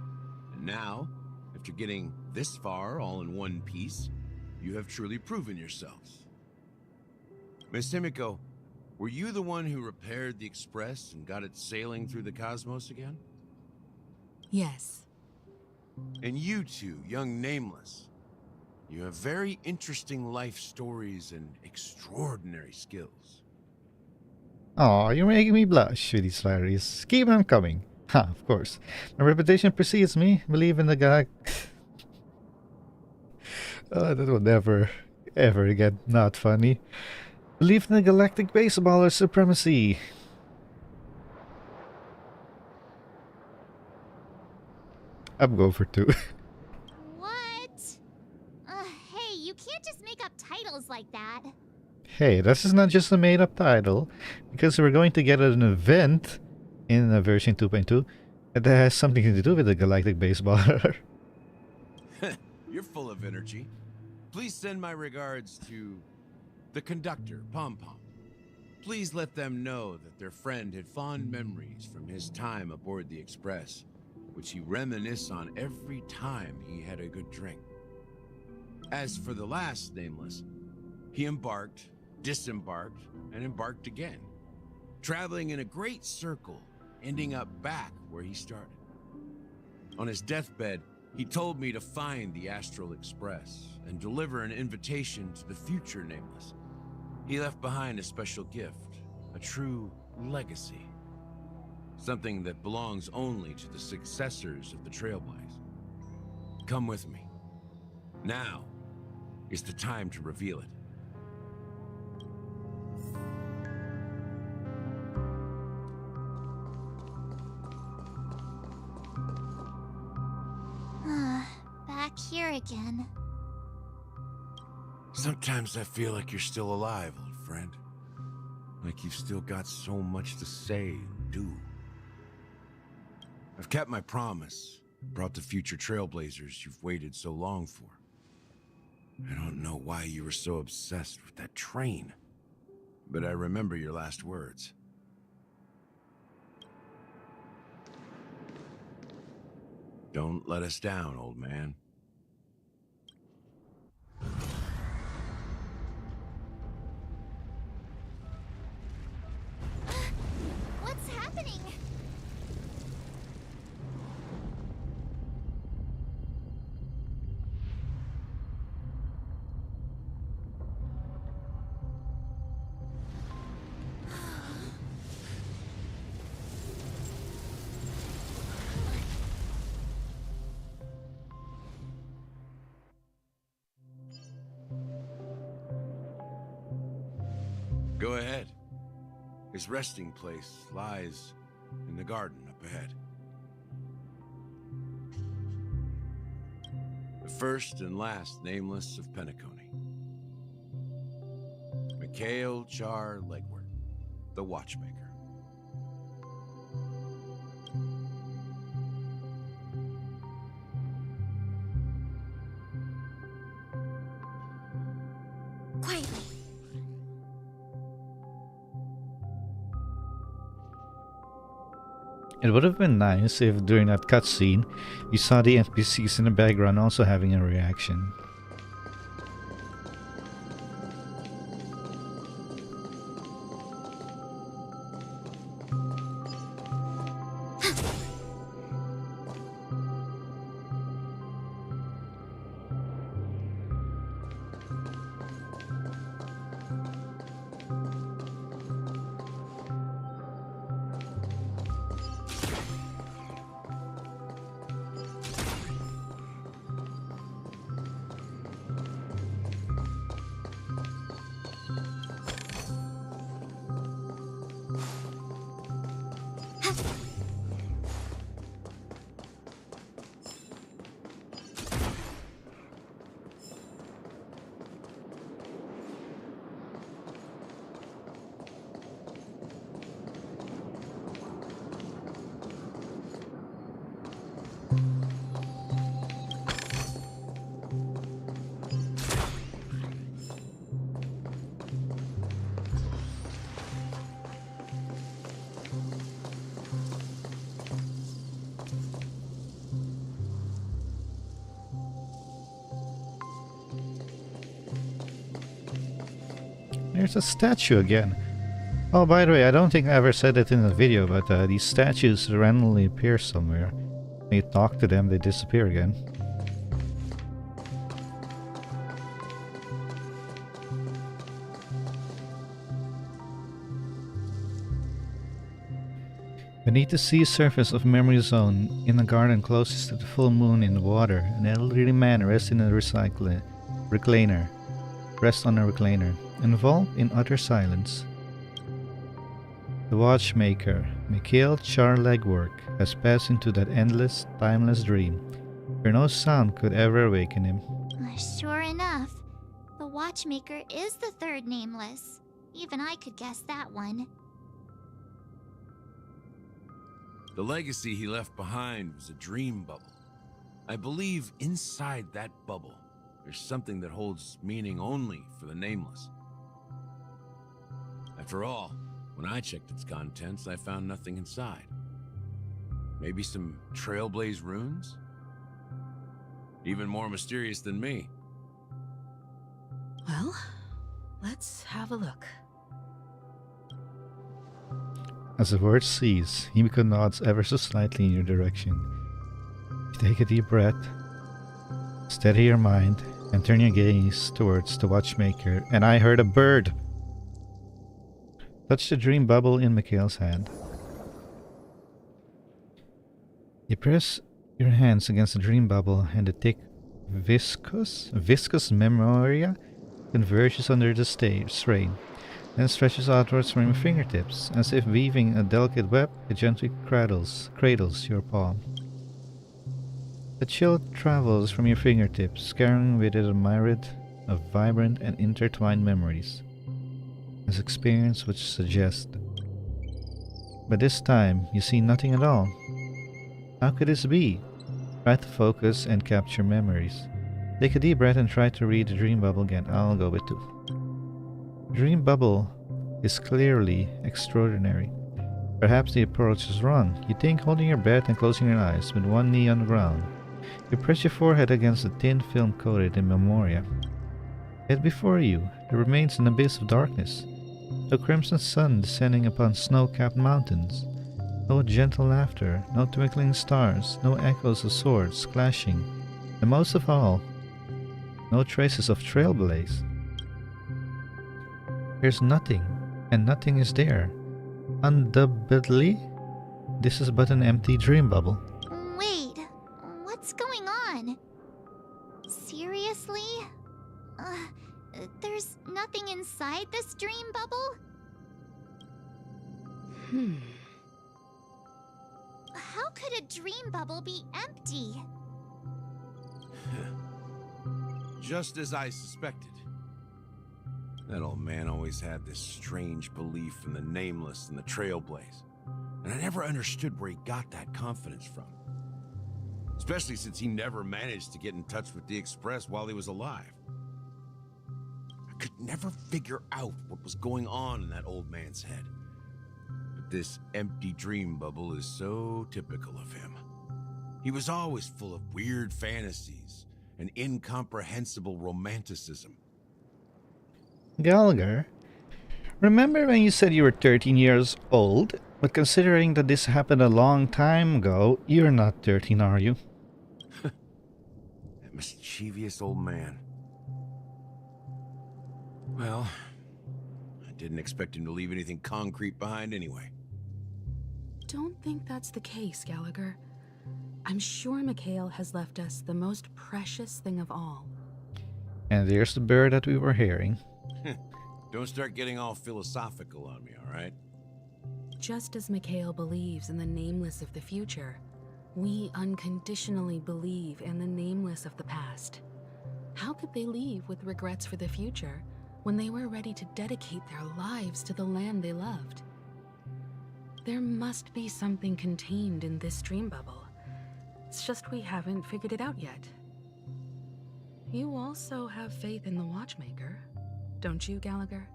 Speaker 11: And now, after getting this far all in one piece, you have truly proven yourselves. Miss Himiko, were you the one who repaired the Express and got it sailing through the cosmos again?
Speaker 3: Yes.
Speaker 11: And you two, young Nameless, you have very interesting life stories and extraordinary skills.
Speaker 1: Oh, you're making me blush with these flatteries. Keep them coming. Ha, of course. My reputation precedes me. Believe in the guy. That will never, ever get not funny. Believe in the galactic baseballer supremacy. I'm going for 2.
Speaker 13: What? Hey, you can't just make up titles like that.
Speaker 1: Hey, this is not just a made-up title. Because we're going to get an event in version 2.2. That has something to do with the galactic baseballer.
Speaker 11: You're full of energy. Please send my regards to the conductor, Pom Pom. Please let them know that their friend had fond memories from his time aboard the Express, which he reminisced on every time he had a good drink. As for the last nameless, he embarked, disembarked, and embarked again, traveling in a great circle, ending up back where he started. On his deathbed, he told me to find the Astral Express and deliver an invitation to the future nameless. He left behind a special gift, a true legacy. Something that belongs only to the successors of the Trailblaze. Come with me. Now is the time to reveal it.
Speaker 13: Back here again.
Speaker 11: Sometimes I feel like you're still alive, old friend. Like you've still got so much to say and do. I've kept my promise, brought the future trailblazers you've waited so long for. I don't know why you were so obsessed with that train, but I remember your last words. Don't let us down, old man.
Speaker 13: What's happening?
Speaker 11: Go ahead. His resting place lies in the garden up ahead. The first and last nameless of Penacony. Mikhail Char Legward, the Watchmaker.
Speaker 13: Quietly.
Speaker 1: It would have been nice if during that cutscene we saw the NPCs in the background also having a reaction. There's a statue again. Oh, by the way, I don't think I ever said it in the video, but these statues randomly appear somewhere. When you talk to them, they disappear again. Beneath the sea surface of Memory Zone, in a garden closest to the full moon in the water, an elderly man rests in a recliner. Rests on a recliner, involved in utter silence. The Watchmaker, Mikhail Char Legward, has passed into that endless, timeless dream, where no sound could ever awaken him.
Speaker 13: Sure enough, the Watchmaker is the third nameless. Even I could guess that one.
Speaker 11: The legacy he left behind was a dream bubble. I believe inside that bubble, there's something that holds meaning only for the nameless. After all, when I checked its contents, I found nothing inside. Maybe some trailblaze runes? Even more mysterious than me.
Speaker 3: Well, let's have a look.
Speaker 1: As the word cease, Himiko nods ever so slightly in your direction. You take a deep breath, steady your mind, and turn your gaze towards the watchmaker, and I heard a bird! Touch the dream bubble in Mikhail's hand. You press your hands against the dream bubble, and the thick, viscous memoria converges under the strain, then stretches outwards from your fingertips, as if weaving a delicate web. It gently cradles your palm. The chill travels from your fingertips, carrying with it a myriad of vibrant and intertwined memories, as experience would suggest. But this time, you see nothing at all. How could this be? Try to focus and capture memories. Take a deep breath and try to read the dream bubble again. I'll go with 2. Dream bubble is clearly extraordinary. Perhaps the approach is wrong. You think, holding your breath and closing your eyes with one knee on the ground. You press your forehead against the thin film coated in memoria. Yet before you, there remains an abyss of darkness. No crimson sun descending upon snow-capped mountains. No gentle laughter, no twinkling stars, no echoes of swords clashing, and most of all, no traces of trailblaze. There's nothing, and nothing is there. Undoubtedly, this is but an empty dream bubble.
Speaker 13: Wait, what's going on? Seriously? There's nothing inside this dream bubble? How could a dream bubble be empty?
Speaker 11: Just as I suspected. That old man always had this strange belief in the nameless and the trailblaze. And I never understood where he got that confidence from. Especially since he never managed to get in touch with the Express while he was alive. I could never figure out what was going on in that old man's head. But this empty dream bubble is so typical of him. He was always full of weird fantasies and incomprehensible romanticism.
Speaker 1: Gallagher, remember when you said you were 13 years old? But considering that this happened a long time ago, you're not 13, are you?
Speaker 11: That mischievous old man. Well, I didn't expect him to leave anything concrete behind anyway.
Speaker 3: Don't think that's the case, Gallagher. I'm sure Mikhail has left us the most precious thing of all.
Speaker 1: And there's the bird that we were hearing.
Speaker 11: Don't start getting all philosophical on me, all right?
Speaker 3: Just as Mikhail believes in the nameless of the future, we unconditionally believe in the nameless of the past. How could they leave with regrets for the future when they were ready to dedicate their lives to the land they loved? There must be something contained in this dream bubble. It's just we haven't figured it out yet. You also have faith in the Watchmaker, don't you, Gallagher?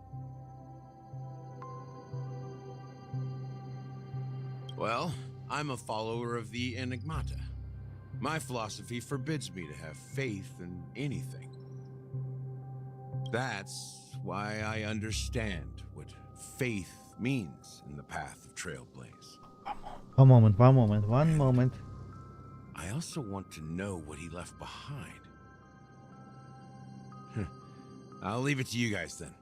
Speaker 11: Well, I'm a follower of the Enigmata. My philosophy forbids me to have faith in anything. That's why I understand what faith means in the path of Trailblaze.
Speaker 1: One moment.
Speaker 11: I also want to know what he left behind. I'll leave it to you guys then.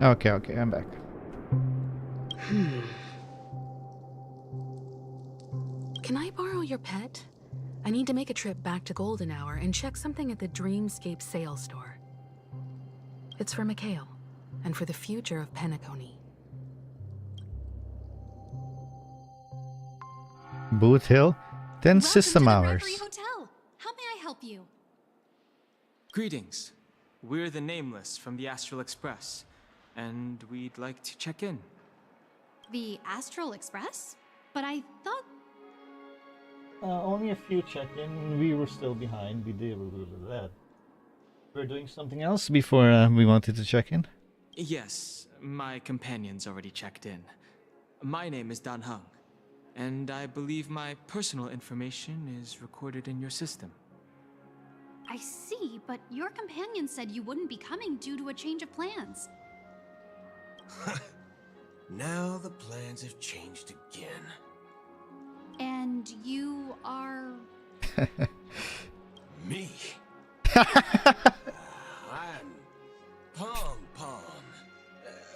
Speaker 1: Okay, I'm back.
Speaker 3: Can I borrow your pet? I need to make a trip back to Golden Hour and check something at the Dreamscape sale store. It's for Mikhail, and for the future of Penacony.
Speaker 1: Boot Hill, 10
Speaker 10: Welcome
Speaker 1: system
Speaker 10: to the
Speaker 1: hours.
Speaker 10: Reverie Hotel. How may I help you?
Speaker 12: Greetings. We're the Nameless from the Astral Express, and we'd like to check in.
Speaker 10: The Astral Express? But I thought...
Speaker 1: Only a few check-in. We were still behind. We did that. We're doing something else before we wanted to check in.
Speaker 12: Yes, my companion's already checked in. My name is Dan Hung, and I believe my personal information is recorded in your system.
Speaker 10: I see, but your companion said you wouldn't be coming due to a change of plans.
Speaker 15: Now the plans have changed again.
Speaker 10: And you are...
Speaker 15: Me? I'm Pom Pom,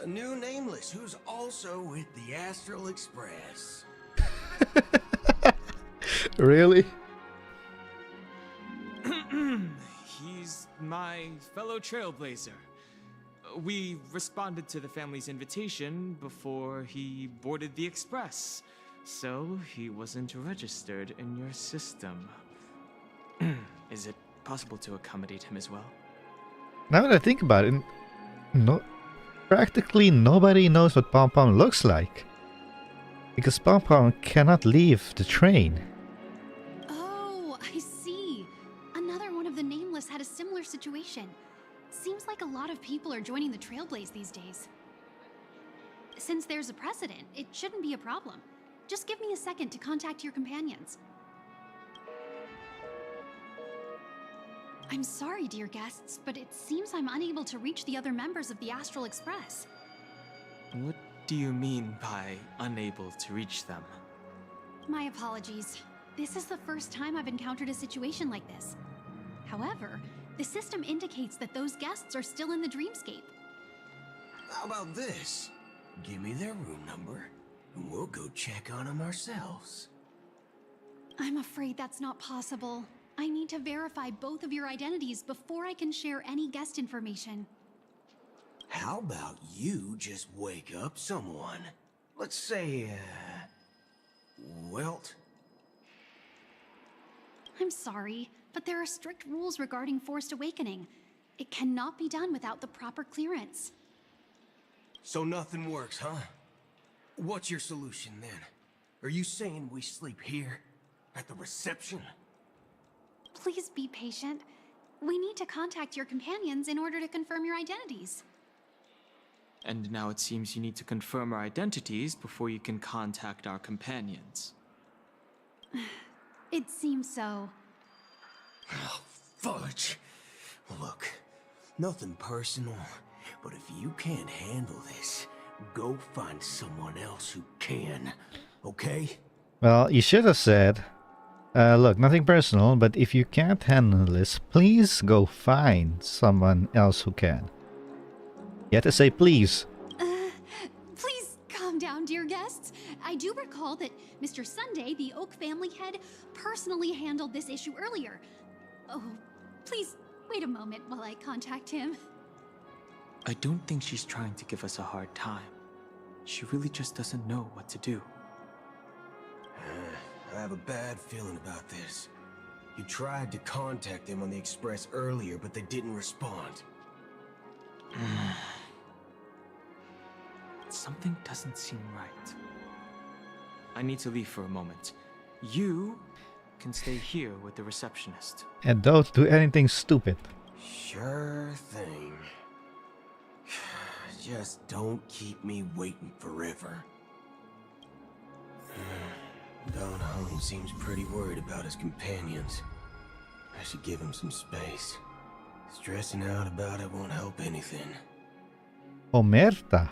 Speaker 15: a new Nameless who's also with the Astral Express.
Speaker 1: Really?
Speaker 12: He's my fellow trailblazer. We responded to the family's invitation before he boarded the express, so he wasn't registered in your system. Is it possible to accommodate him as well?
Speaker 1: Now that I think about it, practically nobody knows what Pom Pom looks like. Because Pom Pom cannot leave the train.
Speaker 10: Oh, I see. Another one of the Nameless had a similar situation. Seems like a lot of people are joining the Trailblaze these days. Since there's a precedent, it shouldn't be a problem. Just give me a second to contact your companions. I'm sorry, dear guests, but it seems I'm unable to reach the other members of the Astral Express.
Speaker 12: What do you mean by unable to reach them?
Speaker 10: My apologies. This is the first time I've encountered a situation like this. However, the system indicates that those guests are still in the Dreamscape.
Speaker 15: How about this? Give me their room number, and we'll go check on them ourselves.
Speaker 10: I'm afraid that's not possible. I need to verify both of your identities before I can share any guest information.
Speaker 15: How about you just wake up someone? Let's say, Welt?
Speaker 10: I'm sorry, but there are strict rules regarding forced awakening. It cannot be done without the proper clearance.
Speaker 15: So nothing works, huh? What's your solution then? Are you saying we sleep here? At the reception?
Speaker 10: Please be patient. We need to contact your companions in order to confirm your identities.
Speaker 12: And now it seems you need to confirm our identities before you can contact our companions.
Speaker 10: It seems so.
Speaker 15: Oh, fudge. Look, nothing personal, but if you can't handle this, go find someone else who can, okay?
Speaker 1: Well, you should have said, look, nothing personal, but if you can't handle this, please go find someone else who can. You have to say please.
Speaker 10: Please calm down, dear guests. I do recall that Mr. Sunday, the Oak family head, personally handled this issue earlier. Oh, please wait a moment while I contact him.
Speaker 12: I don't think she's trying to give us a hard time. She really just doesn't know what to do.
Speaker 15: I have a bad feeling about this. You tried to contact them on the Express earlier, but they didn't respond.
Speaker 12: Something doesn't seem right. I need to leave for a moment. You can stay here with the receptionist.
Speaker 1: And don't do anything stupid.
Speaker 15: Sure thing. Just don't keep me waiting forever. Don Hung seems pretty worried about his companions. I should give him some space. Stressing out about it won't help anything.
Speaker 1: Omerta.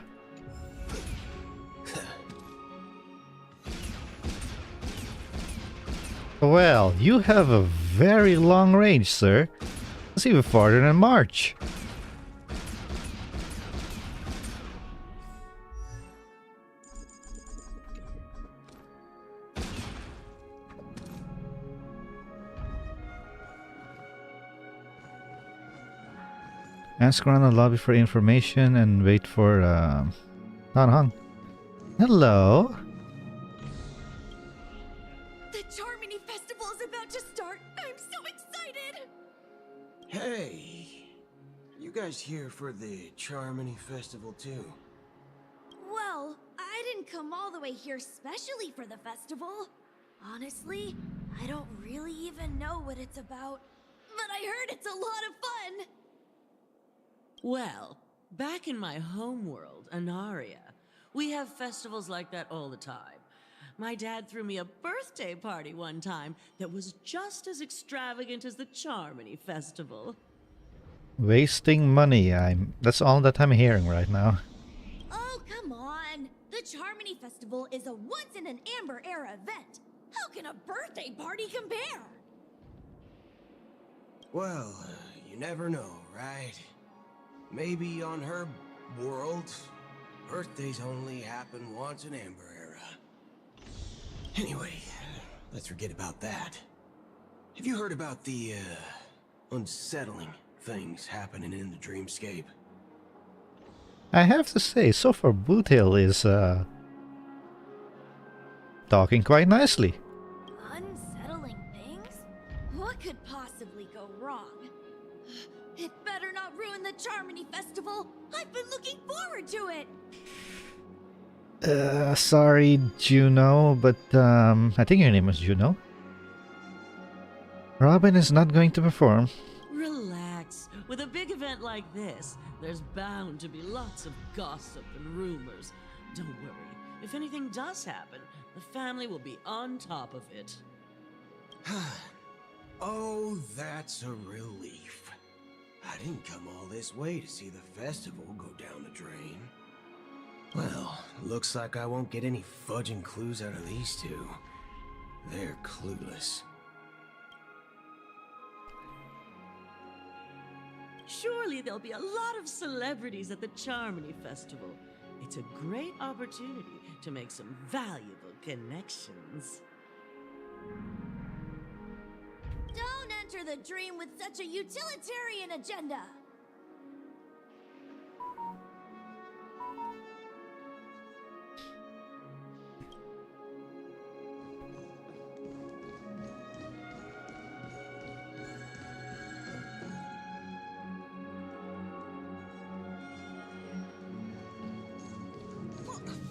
Speaker 1: Well, you have a very long range, sir. It's even farther than March. Ask around the lobby for information and wait for Hong. Hello.
Speaker 8: The Charmony Festival is about to start. I'm so excited.
Speaker 17: Hey, you guys here for the Charmony Festival too?
Speaker 21: Well, I didn't come all the way here specially for the festival. Honestly, I don't really even know what it's about. But I heard it's a lot of fun.
Speaker 19: Well, back in my homeworld, Anaria, we have festivals like that all the time. My dad threw me a birthday party one time that was just as extravagant as the Charmony Festival.
Speaker 1: Wasting money. That's all that I'm hearing right now.
Speaker 21: Oh, come on. The Charmony Festival is a once-in-an-Amber Era event. How can a birthday party compare?
Speaker 17: Well, you never know, right? Maybe on her world, birthdays only happen once in Amber Era. Anyway, let's forget about that. Have you heard about the, unsettling things happening in the dreamscape?
Speaker 1: I have to say, so far Boot Hill is talking quite nicely.
Speaker 21: Unsettling things? What could possibly go wrong? It better not ruin the Charmony Festival. I've been looking forward to it.
Speaker 1: Sorry, Juno, but I think your name was Juno. Robin is not going to perform.
Speaker 19: Relax. With a big event like this, there's bound to be lots of gossip and rumors. Don't worry. If anything does happen, the family will be on top of it.
Speaker 17: Oh, that's a relief. I didn't come all this way to see the festival go down the drain. Well, looks like I won't get any fudging clues out of these two. They're clueless.
Speaker 19: Surely there'll be a lot of celebrities at the Charmony Festival. It's a great opportunity to make some valuable connections.
Speaker 21: Don't enter the dream with such a utilitarian agenda.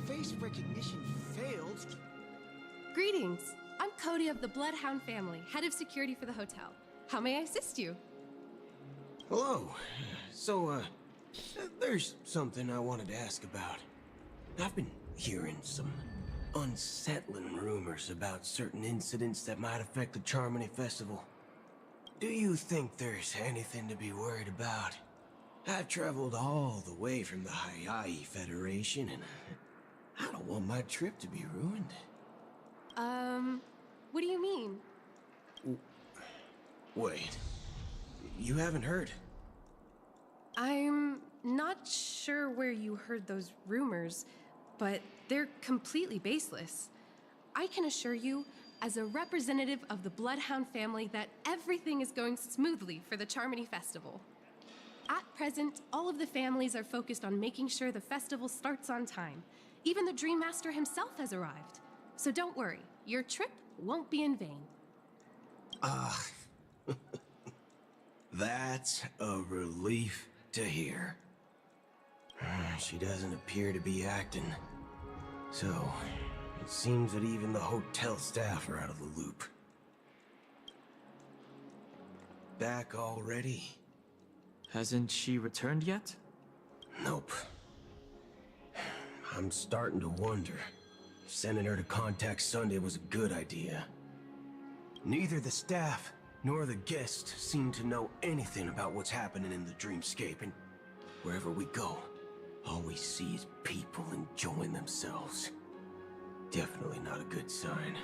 Speaker 17: Face recognition failed.
Speaker 23: Greetings. I'm Cody of the Bloodhound family, head of security for the hotel. How may I assist you?
Speaker 17: Hello. So, there's something I wanted to ask about. I've been hearing some unsettling rumors about certain incidents that might affect the Charmony Festival. Do you think there's anything to be worried about? I've traveled all the way from the Hayaii Federation, and I don't want my trip to be ruined.
Speaker 23: What do you mean?
Speaker 17: Wait, you haven't heard?
Speaker 23: I'm not sure where you heard those rumors, but they're completely baseless. I can assure you, as a representative of the Bloodhound family, that everything is going smoothly for the Charmony Festival. At present, all of the families are focused on making sure the festival starts on time. Even the Dream Master himself has arrived. So don't worry, your trip won't be in vain.
Speaker 17: That's a relief to hear. She doesn't appear to be acting. So, it seems that even the hotel staff are out of the loop. Back already?
Speaker 12: Hasn't she returned yet?
Speaker 17: Nope. I'm starting to wonder if sending her to Contact Sunday was a good idea. Neither the staff nor the guests seem to know anything about what's happening in the dreamscape, and wherever we go, all we see is people enjoying themselves. Definitely not a good sign.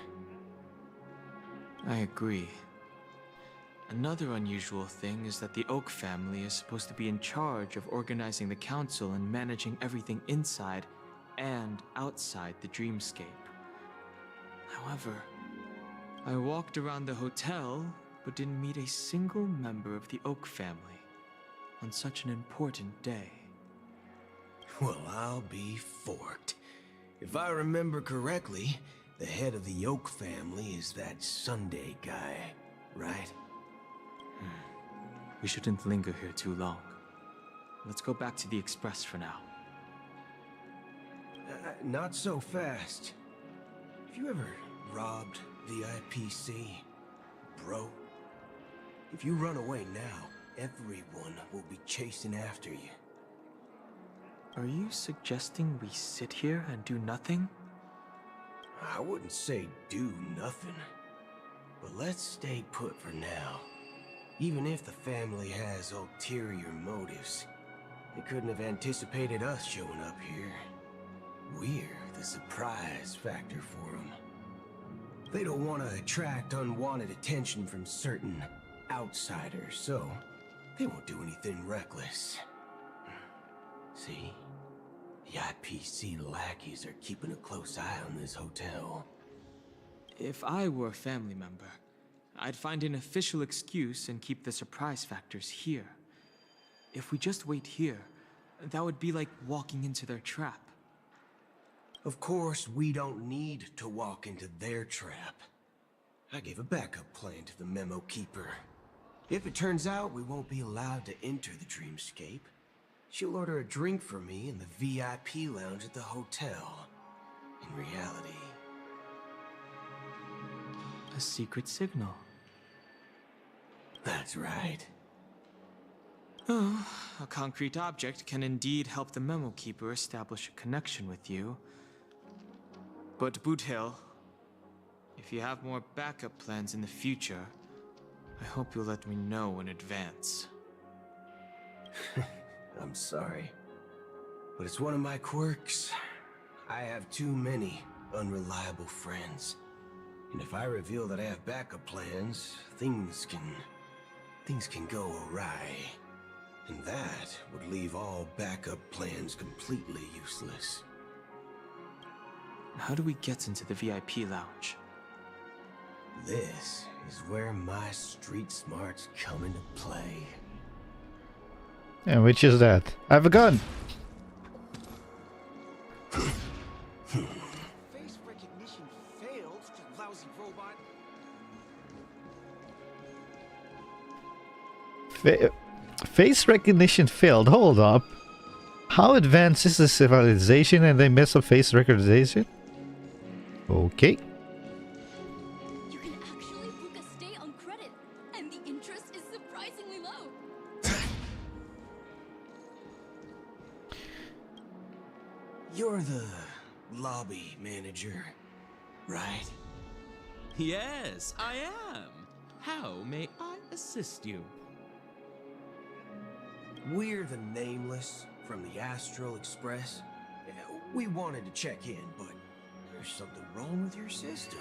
Speaker 12: I agree. Another unusual thing is that the Oak family is supposed to be in charge of organizing the council and managing everything inside and outside the dreamscape. However, I walked around the hotel but didn't meet a single member of the Oak family. on such an important day.
Speaker 17: Well, I'll be forked. If I remember correctly, the head of the Yoke family is that Sunday guy, right?
Speaker 12: We shouldn't linger here too long. Let's go back to the Express for now.
Speaker 17: Not so fast. Have you ever robbed VIPC, bro? If you run away now, everyone will be chasing after you.
Speaker 12: Are you suggesting we sit here and do nothing?
Speaker 17: I wouldn't say do nothing, but let's stay put for now. Even if the family has ulterior motives, they couldn't have anticipated us showing up here. We're the surprise factor for them. They don't want to attract unwanted attention from certain outsiders, so they won't do anything reckless. See? The IPC lackeys are keeping a close eye on this hotel.
Speaker 12: If I were a family member, I'd find an official excuse and keep the surprise factors here. If we just wait here, that would be like walking into their trap.
Speaker 17: Of course, we don't need to walk into their trap. I gave a backup plan to the memo keeper. If it turns out we won't be allowed to enter the dreamscape, she'll order a drink for me in the VIP lounge at the hotel. In reality...
Speaker 12: a secret signal.
Speaker 17: That's right.
Speaker 12: Oh, a concrete object can indeed help the memo keeper establish a connection with you. But Boothill, if you have more backup plans in the future, I hope you'll let me know in advance.
Speaker 17: I'm sorry, but it's one of my quirks. I have too many unreliable friends. And if I reveal that I have backup plans, things can go awry. And that would leave all backup plans completely useless.
Speaker 12: How do we get into the VIP lounge?
Speaker 17: This is where my street smarts come into play.
Speaker 1: And which is that? I have a gun!
Speaker 17: Face recognition failed, you lousy robot.
Speaker 1: Face recognition failed. Hold up. How advanced is the civilization and they mess up face recognition? Okay.
Speaker 8: You can actually book a stay on credit, and the interest is surprisingly low.
Speaker 17: You're the lobby manager, right?
Speaker 2: Yes, I am. How may I assist you?
Speaker 17: We're the Nameless from the Astral Express. We wanted to check in, but there's something wrong with your system.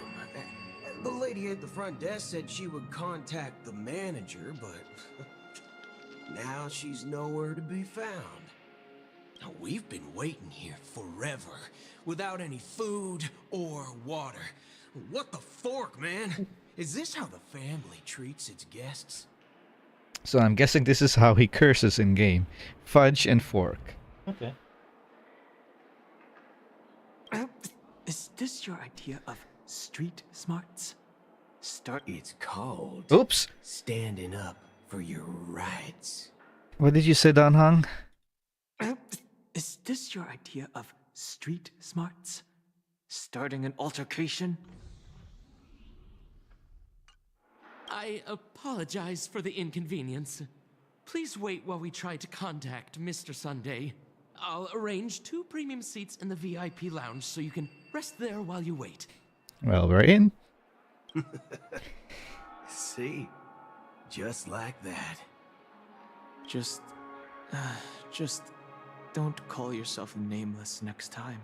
Speaker 17: The lady at the front desk said she would contact the manager, but now she's nowhere to be found. Now, we've been waiting here forever, without any food or water. What the fork, man? Is this how the family treats its guests?
Speaker 1: So I'm guessing this is how he curses in game. Fudge and fork. Okay.
Speaker 12: Is this your idea of street smarts?
Speaker 17: It's called...
Speaker 1: Oops!
Speaker 17: Standing up for your rights.
Speaker 1: What did you say, Don Hung?
Speaker 12: Is this your idea of street smarts? Starting an altercation?
Speaker 2: I apologize for the inconvenience. Please wait while we try to contact Mr. Sunday. I'll arrange 2 premium seats in the VIP lounge so you can rest there while you wait.
Speaker 1: Well, we're in.
Speaker 17: See? Just like that.
Speaker 12: Just don't call yourself Nameless next time.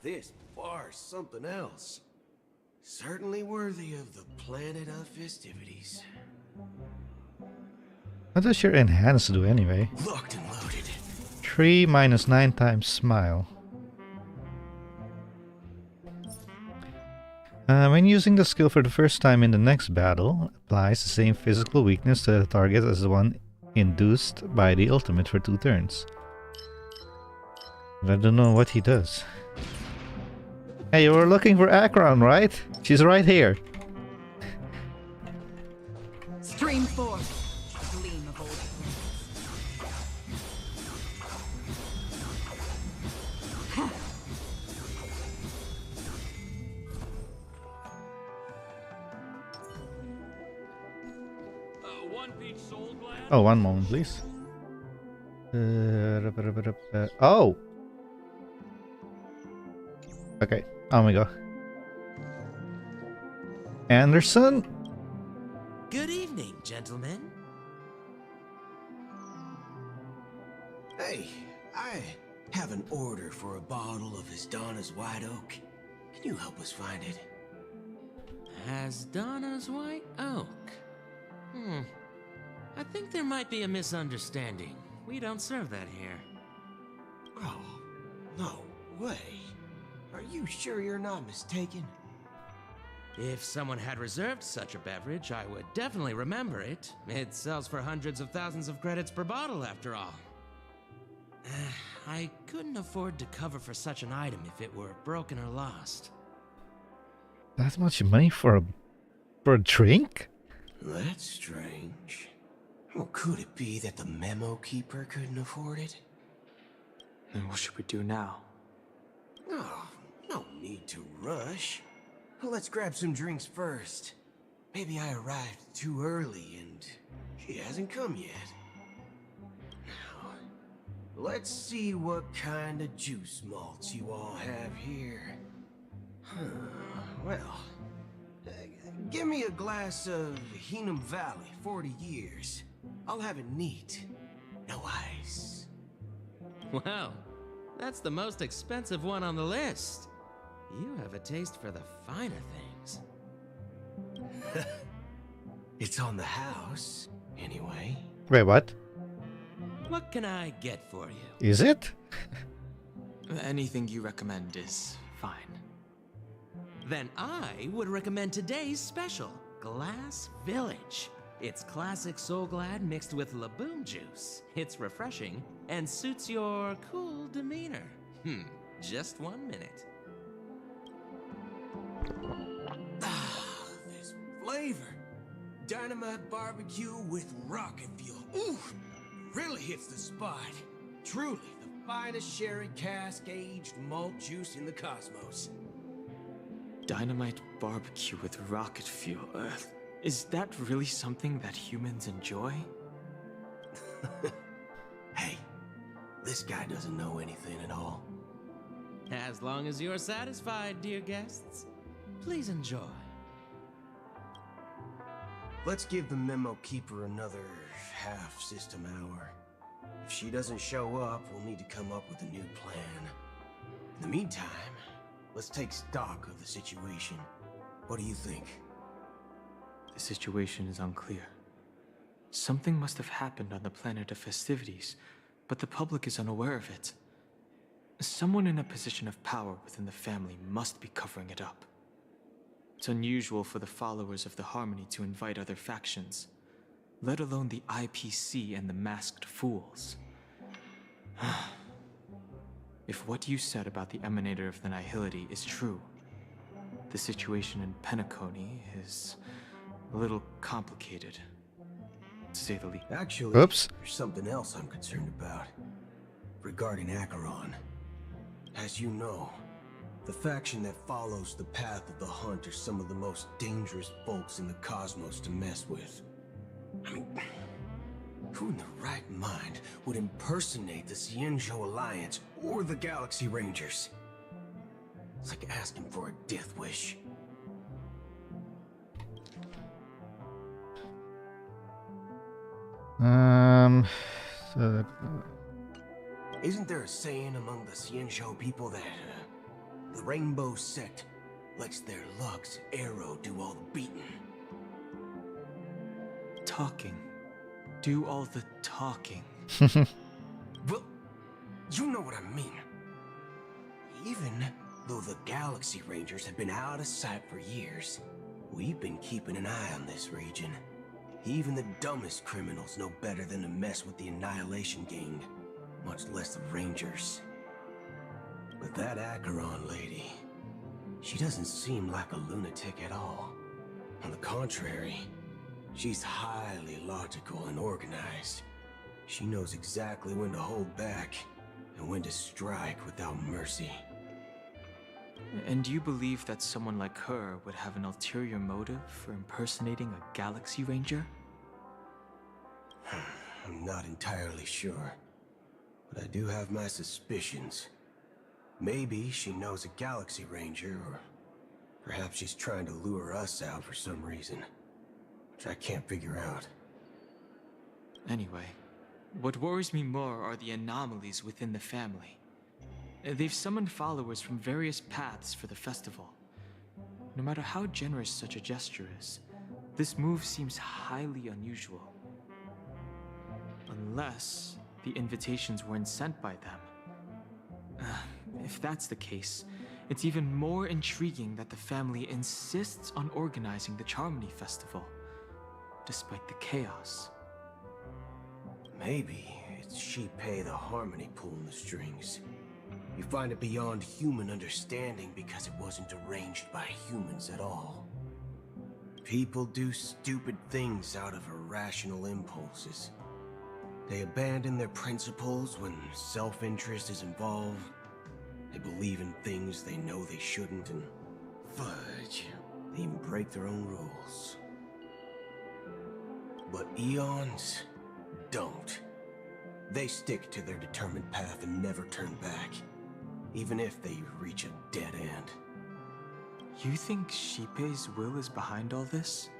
Speaker 17: This bar's something else. Certainly worthy of the planet of festivities.
Speaker 1: What does your enhance do anyway?
Speaker 17: Locked and loaded.
Speaker 1: 3 minus 9 times smile. When using the skill for the first time in the next battle, applies the same physical weakness to the target as the one induced by the ultimate for 2 turns. But I don't know what he does. Hey, you were looking for Akron, right? She's right here.
Speaker 9: Stream forth. Gleam of old
Speaker 1: Oh, one moment, please. Oh! Okay, on we go. Anderson?
Speaker 2: Good evening, gentlemen.
Speaker 17: Hey, I have an order for a bottle of Asdana's White Oak. Can you help us find it?
Speaker 2: Asdana's White Oak. I think there might be a misunderstanding. We don't serve that here.
Speaker 17: Oh, no way. Are you sure you're not mistaken?
Speaker 2: If someone had reserved such a beverage, I would definitely remember it. It sells for hundreds of thousands of credits per bottle, after all. I couldn't afford to cover for such an item if it were broken or lost.
Speaker 1: That much money for a drink?
Speaker 17: That's strange. Well, could it be that the memo keeper couldn't afford it?
Speaker 12: Then what should we do now?
Speaker 17: Oh, no need to rush. Let's grab some drinks first. Maybe I arrived too early and she hasn't come yet. Now, let's see what kind of juice malts you all have here. Well, give me a glass of Hingham Valley, 40 years. I'll have it neat. No ice.
Speaker 2: Wow, that's the most expensive one on the list. You have a taste for the finer things.
Speaker 17: It's on the house, anyway.
Speaker 1: Wait, what?
Speaker 2: What can I get for you?
Speaker 1: Is it?
Speaker 12: Anything you recommend is fine.
Speaker 2: Then I would recommend today's special, Glass Village. It's classic Soul Glad mixed with Laboon juice. It's refreshing and suits your cool demeanor. Just 1 minute.
Speaker 17: This flavor. Dynamite barbecue with rocket fuel. Ooh, really hits the spot. Truly the finest sherry cask aged malt juice in the cosmos.
Speaker 12: Dynamite barbecue with rocket fuel. Is that really something that humans enjoy?
Speaker 17: Hey, this guy doesn't know anything at all.
Speaker 2: As long as you're satisfied, dear guests, please enjoy.
Speaker 17: Let's give the memo keeper another half system hour. If she doesn't show up, we'll need to come up with a new plan. In the meantime, let's take stock of the situation. What do you think?
Speaker 12: The situation is unclear. Something must have happened on the planet of festivities, but the public is unaware of it. Someone in a position of power within the family must be covering it up. It's unusual for the followers of the Harmony to invite other factions, let alone the IPC and the Masked Fools. If what you said about the Emanator of the Nihility is true, the situation in Penacony is a little complicated, to say the least.
Speaker 17: Actually,
Speaker 1: Oops.
Speaker 17: There's something else I'm concerned about. Regarding Acheron. As you know, the faction that follows the path of the hunt are some of the most dangerous folks in the cosmos to mess with. I mean, who in their right mind would impersonate the Cienjo Alliance or the Galaxy Rangers? It's like asking for a death wish.
Speaker 1: So,
Speaker 17: Isn't there a saying among the Cienjo people that the Rainbow Sect lets their Lux Arrow do all the beating?
Speaker 12: Talking. Do all the talking.
Speaker 17: Well, you know what I mean. Even though the Galaxy Galaxy Rangers have been out of sight for years, we've been keeping an eye on this region. Even the dumbest criminals know better than to mess with the Annihilation Gang, much less the Rangers. But that Acheron lady, she doesn't seem like a lunatic at all. On the contrary, she's highly logical and organized. She knows exactly when to hold back and when to strike without mercy.
Speaker 12: And you believe that someone like her would have an ulterior motive for impersonating a Galaxy Ranger?
Speaker 17: I'm not entirely sure, but I do have my suspicions. Maybe she knows a Galaxy Ranger, or perhaps she's trying to lure us out for some reason, which I can't figure out.
Speaker 12: Anyway, what worries me more are the anomalies within the family. They've summoned followers from various paths for the festival. No matter how generous such a gesture is, this move seems highly unusual. Unless the invitations weren't sent by them. If that's the case, it's even more intriguing that the family insists on organizing the Charmony Festival, despite the chaos.
Speaker 17: Maybe it's Shipei the Harmony pulling the strings. You find it beyond human understanding because it wasn't arranged by humans at all. People do stupid things out of irrational impulses. They abandon their principles when self-interest is involved. They believe in things they know they shouldn't, and fudge, they even break their own rules. But Eons don't. They stick to their determined path and never turn back, even if they reach a dead end.
Speaker 12: You think Shipei's will is behind all this?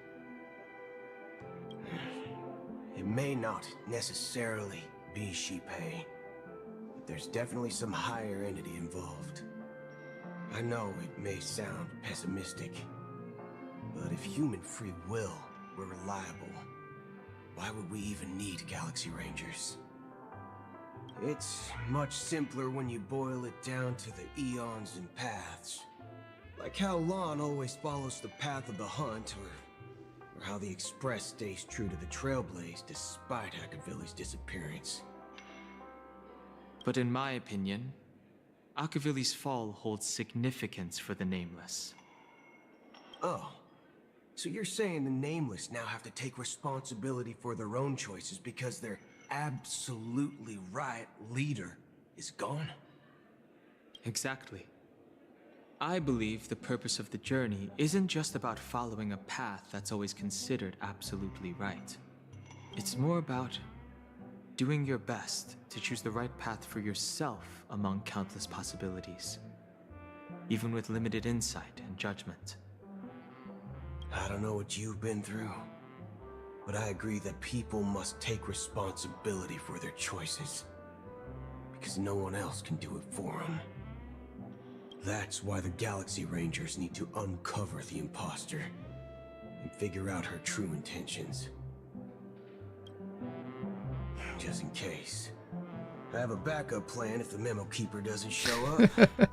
Speaker 17: It may not necessarily be Shipei, but there's definitely some higher entity involved. I know it may sound pessimistic, but if human free will were reliable, why would we even need Galaxy Rangers? It's much simpler when you boil it down to the eons and paths. Like how Lon always follows the path of the hunt, or how the Express stays true to the Trailblaze despite Akavili's disappearance.
Speaker 12: But in my opinion, Akavili's fall holds significance for the Nameless.
Speaker 17: Oh, so you're saying the Nameless now have to take responsibility for their own choices because their absolutely right leader is gone?
Speaker 12: Exactly. I believe the purpose of the journey isn't just about following a path that's always considered absolutely right. It's more about doing your best to choose the right path for yourself among countless possibilities, even with limited insight and judgment.
Speaker 17: I don't know what you've been through, but I agree that people must take responsibility for their choices, because no one else can do it for them. That's why the Galaxy Rangers need to uncover the imposter and figure out her true intentions. Just in case. I have a backup plan if the Memo Keeper doesn't show up.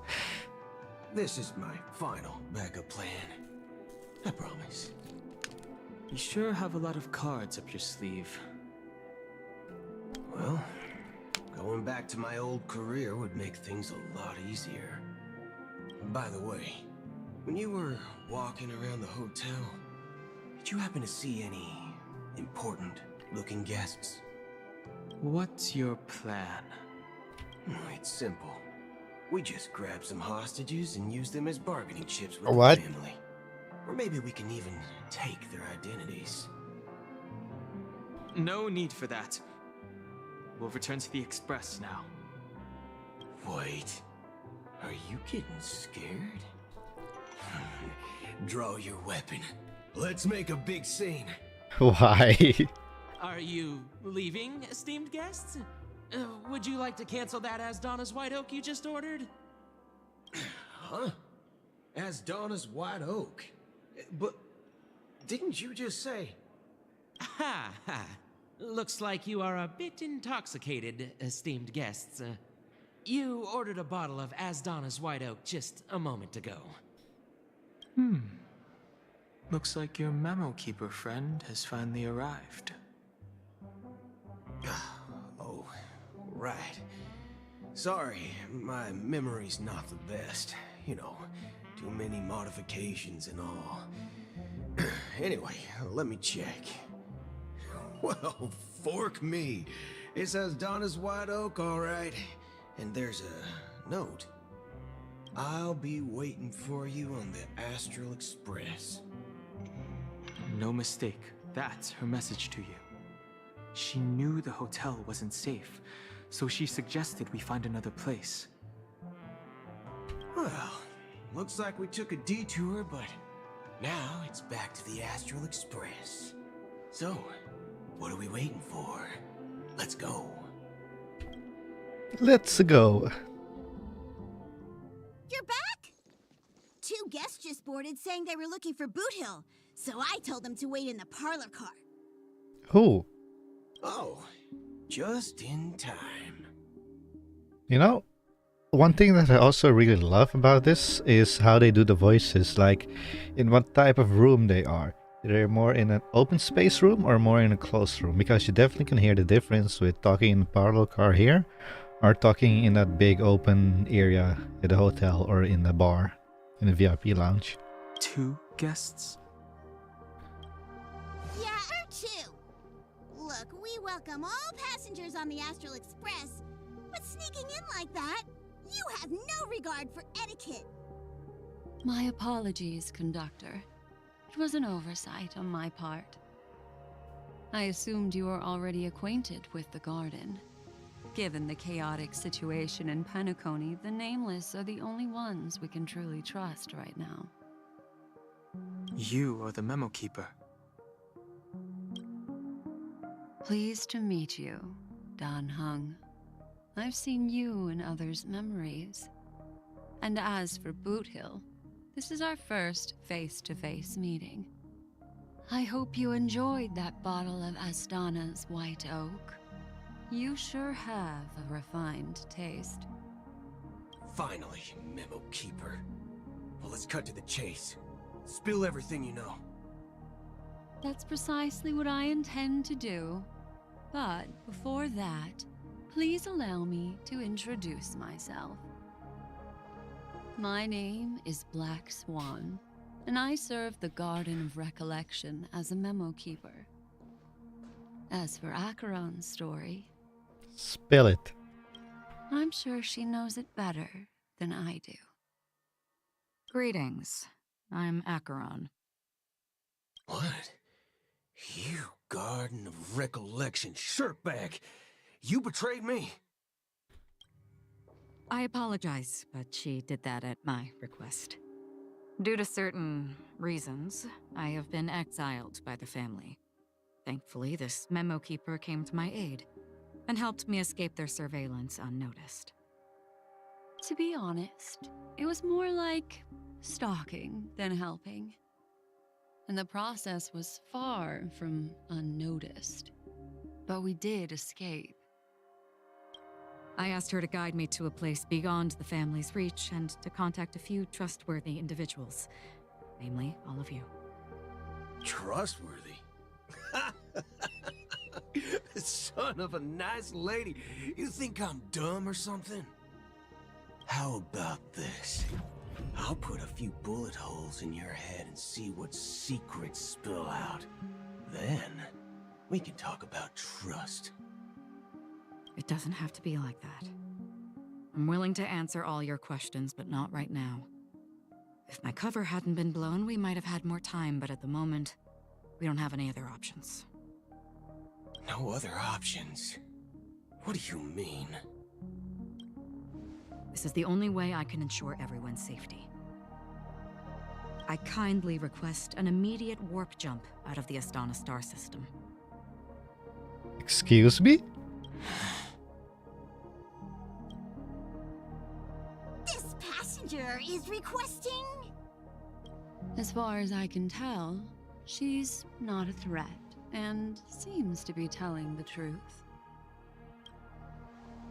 Speaker 17: This is my final backup plan. I promise.
Speaker 12: You sure have a lot of cards up your sleeve.
Speaker 17: Well, going back to my old career would make things a lot easier. By the way, when you were walking around the hotel, did you happen to see any important-looking guests?
Speaker 12: What's your plan?
Speaker 17: It's simple. We just grab some hostages and use them as bargaining chips with
Speaker 1: What?
Speaker 17: the family. Or maybe we can even take their identities.
Speaker 12: No need for that. We'll return to the Express now.
Speaker 17: Wait. Are you getting scared? Draw your weapon. Let's make a big scene.
Speaker 1: Why?
Speaker 2: Are you leaving, esteemed guests? Would you like to cancel that as Donna's White Oak you just ordered?
Speaker 17: Huh? As Donna's White Oak? But didn't you just say?
Speaker 2: Ha ha. Looks like you are a bit intoxicated, esteemed guests. You ordered a bottle of Asdana's White Oak just a moment ago.
Speaker 12: Looks like your memo keeper friend has finally arrived.
Speaker 17: Oh, right. Sorry, my memory's not the best. You know, too many modifications and all. Anyway, let me check. Well, fork me. It says Donna's White Oak, all right. And there's a note. I'll be waiting for you on the Astral Express.
Speaker 12: No mistake, that's her message to you. She knew the hotel wasn't safe, so she suggested we find another place.
Speaker 17: Well, looks like we took a detour, but now it's back to the Astral Express. So, what are we waiting for? Let's go.
Speaker 1: Let's go.
Speaker 13: You're back? 2 guests just boarded saying they were looking for Boot Hill, so I told them to wait in the parlor car.
Speaker 1: Who?
Speaker 17: Oh, just in time.
Speaker 1: You know, one thing that I also really love about this is how they do the voices, like in what type of room they are. They're more in an open space room or more in a closed room, because you definitely can hear the difference with talking in the parlor car here or talking in that big open area at the hotel or in the bar, in the VIP lounge.
Speaker 12: 2 guests?
Speaker 13: Yeah, or 2. Look, we welcome all passengers on the Astral Express, but sneaking in like that, you have no regard for etiquette.
Speaker 18: My apologies, conductor. It was an oversight on my part. I assumed you were already acquainted with the garden. Given the chaotic situation in Penacony, the Nameless are the only ones we can truly trust right now.
Speaker 12: You are the memo keeper.
Speaker 18: Pleased to meet you, Dan Hung. I've seen you in others' memories. And as for Boot Hill, this is our first face-to-face meeting. I hope you enjoyed that bottle of Astana's White Oak. You sure have a refined taste.
Speaker 17: Finally, Memo Keeper. Well, let's cut to the chase. Spill everything you know.
Speaker 18: That's precisely what I intend to do. But before that, please allow me to introduce myself. My name is Black Swan, and I serve the Garden of Recollection as a memo keeper. As for Acheron's story,
Speaker 1: spill it.
Speaker 18: I'm sure she knows it better than I do.
Speaker 9: Greetings. I'm Acheron.
Speaker 17: What? You Garden of Recollection shirtbag! You betrayed me!
Speaker 9: I apologize, but she did that at my request. Due to certain reasons, I have been exiled by the family. Thankfully, this memo keeper came to my aid and helped me escape their surveillance unnoticed.
Speaker 18: To be honest, it was more like stalking than helping. And the process was far from unnoticed. But we did escape.
Speaker 9: I asked her to guide me to a place beyond the family's reach and to contact a few trustworthy individuals, namely all of you.
Speaker 17: Trustworthy? Son of a nice lady. You think I'm dumb or something? How about this? I'll put a few bullet holes in your head and see what secrets spill out. Then, we can talk about trust.
Speaker 9: It doesn't have to be like that. I'm willing to answer all your questions, but not right now. If my cover hadn't been blown, we might have had more time, but at the moment, we don't have any other options.
Speaker 17: No other options? What do you mean?
Speaker 9: This is the only way I can ensure everyone's safety. I kindly request an immediate warp jump out of the Astana star system.
Speaker 1: Excuse me?
Speaker 13: This passenger is requesting...
Speaker 18: As far as I can tell, she's not a threat and seems to be telling the truth.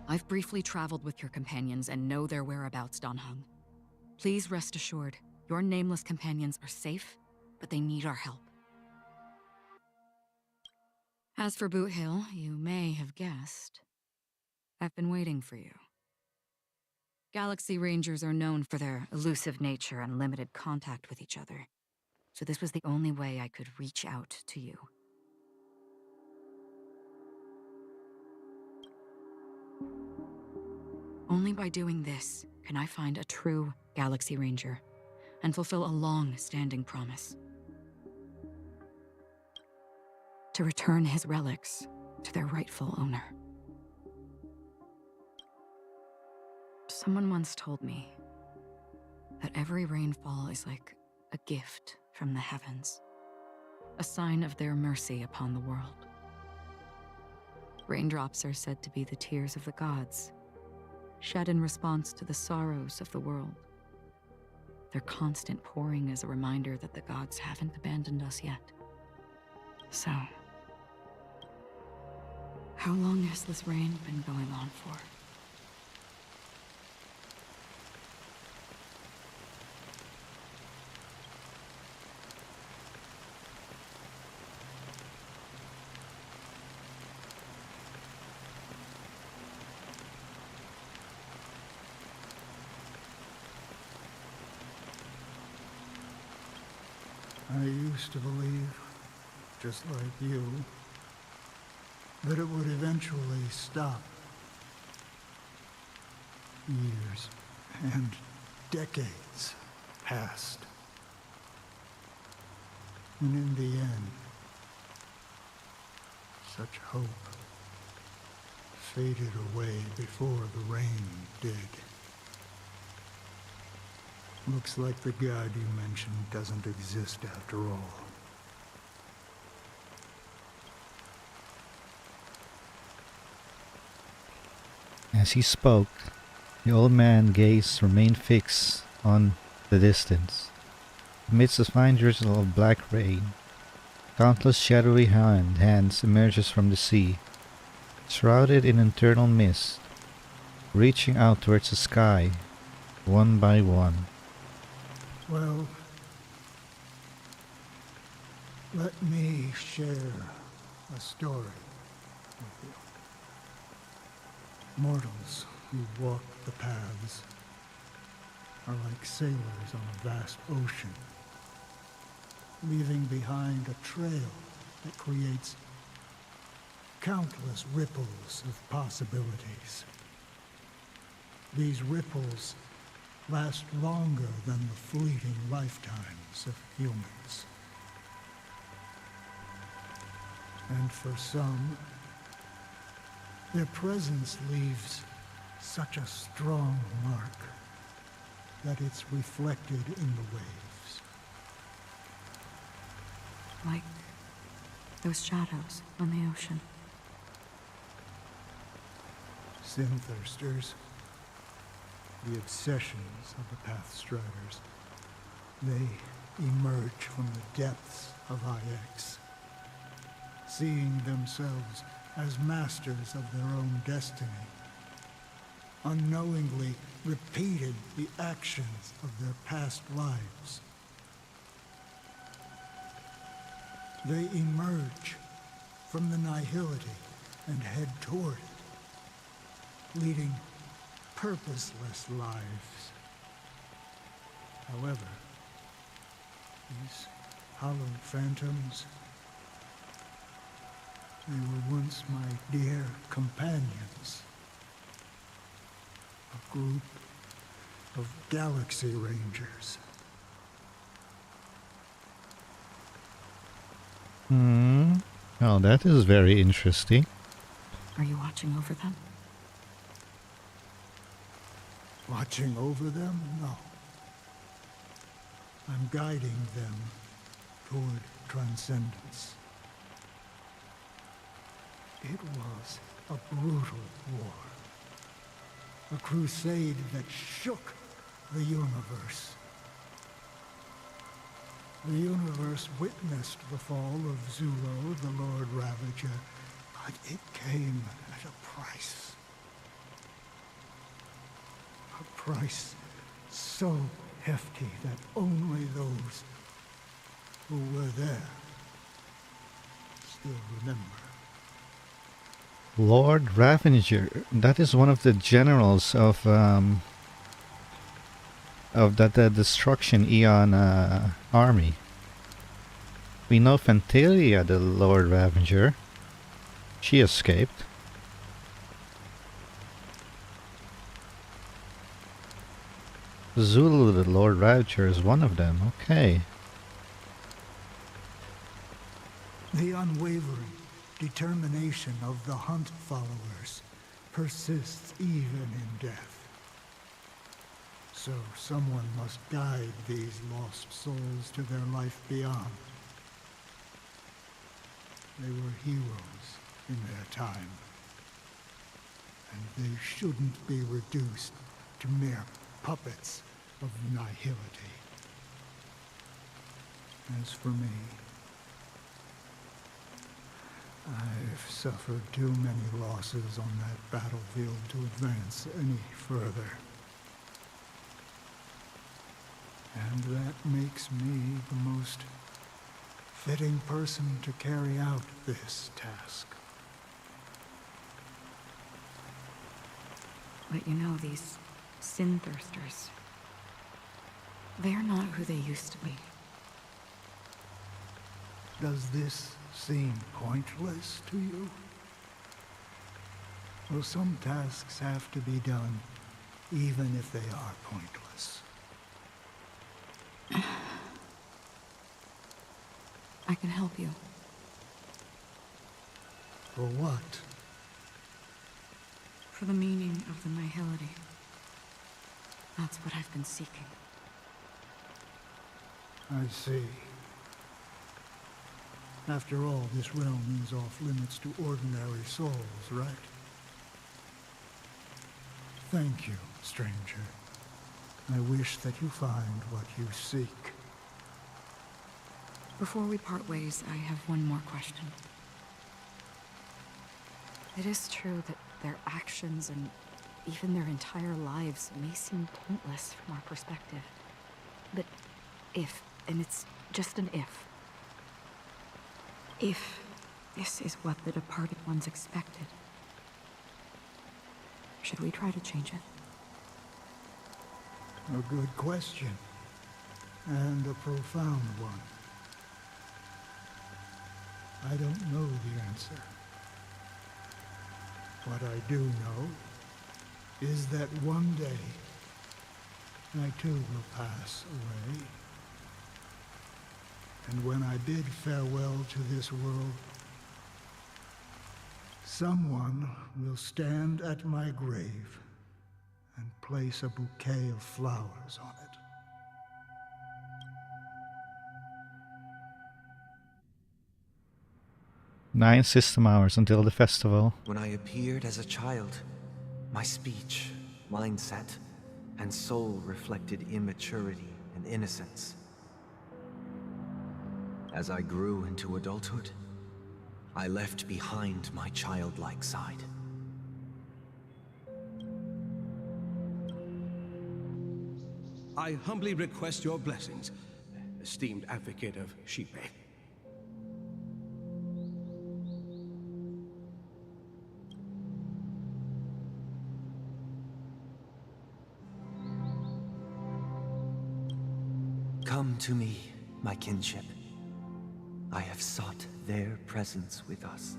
Speaker 9: I've briefly traveled with your companions and know their whereabouts, Dan Heng. Please rest assured, your nameless companions are safe, but they need our help. As for Boot Hill, you may have guessed. I've been waiting for you. Galaxy Rangers are known for their elusive nature and limited contact with each other, so this was the only way I could reach out to you. Only by doing this can I find a true Galaxy Ranger and fulfill a long-standing promise. To return his relics to their rightful owner. Someone once told me that every rainfall is like a gift from the heavens, a sign of their mercy upon the world. Raindrops are said to be the tears of the gods, shed in response to the sorrows of the world. Their constant pouring is a reminder that the gods haven't abandoned us yet. So, how long has this rain been going on for?
Speaker 6: I used to believe, just like you, that it would eventually stop. Years and decades passed. And in the end, such hope faded away before the rain did. Looks like the god you mentioned doesn't exist after all.
Speaker 1: As he spoke, the old man's gaze remained fixed on the distance. Amidst the fine drizzle of black rain, countless shadowy hands emerges from the sea, shrouded in internal mist, reaching out towards the sky, one by one.
Speaker 6: Well, let me share a story with you. Mortals who walk the paths are like sailors on a vast ocean, leaving behind a trail that creates countless ripples of possibilities. These ripples last longer than the fleeting lifetimes of humans. And for some, their presence leaves such a strong mark that it's reflected in the waves.
Speaker 9: Like those shadows on the ocean.
Speaker 6: Sin-thirsters, the obsessions of the Pathstriders, they emerge from the depths of IX, seeing themselves as masters of their own destiny, unknowingly repeating the actions of their past lives. They emerge from the nihility and head toward it, leading purposeless lives. However, these hallowed phantoms, they were once my dear companions. A group of Galaxy Rangers.
Speaker 1: Oh, that is very interesting.
Speaker 9: Are you watching over them?
Speaker 6: Watching over them? No. I'm guiding them toward transcendence. It was a brutal war. A crusade that shook the universe. The universe witnessed the fall of Zulo, the Lord Ravager, but it came at a price. price so hefty that only those who were there still remember.
Speaker 1: Lord Ravager. That is one of the generals of that Destruction Eon army. We know Fantalia, the Lord Ravager. She escaped. Zulu, the Lord Ravager, is one of them. Okay.
Speaker 6: The unwavering determination of the Hunt followers persists even in death. So someone must guide these lost souls to their life beyond. They were heroes in their time, and they shouldn't be reduced to mere puppets of nihility. As for me, I've suffered too many losses on that battlefield to advance any further. And that makes me the most fitting person to carry out this task.
Speaker 9: But you know, these sin thirsters, they're not who they used to be.
Speaker 6: Does this seem pointless to you? Well, some tasks have to be done, even if they are pointless.
Speaker 9: I can help you.
Speaker 6: For what?
Speaker 9: For the meaning of the nihility. That's what I've been seeking.
Speaker 6: I see. After all, this realm is off limits to ordinary souls, right? Thank you, stranger. I wish that you find what you seek.
Speaker 9: Before we part ways, I have one more question. It is true that their actions and even their entire lives may seem pointless from our perspective. But if, and it's just an if this is what the departed ones expected, should we try to change it?
Speaker 6: A good question, and a profound one. I don't know the answer. What I do know is that one day I too will pass away. And when I bid farewell to this world, someone will stand at my grave and place a bouquet of flowers on it.
Speaker 1: Nine system hours until the festival.
Speaker 16: When I appeared as a child, my speech, mindset, and soul reflected immaturity and innocence. As I grew into adulthood, I left behind my childlike side.
Speaker 4: I humbly request your blessings, esteemed advocate of Shipe.
Speaker 16: Come to me, my kinship. I have sought their presence with us.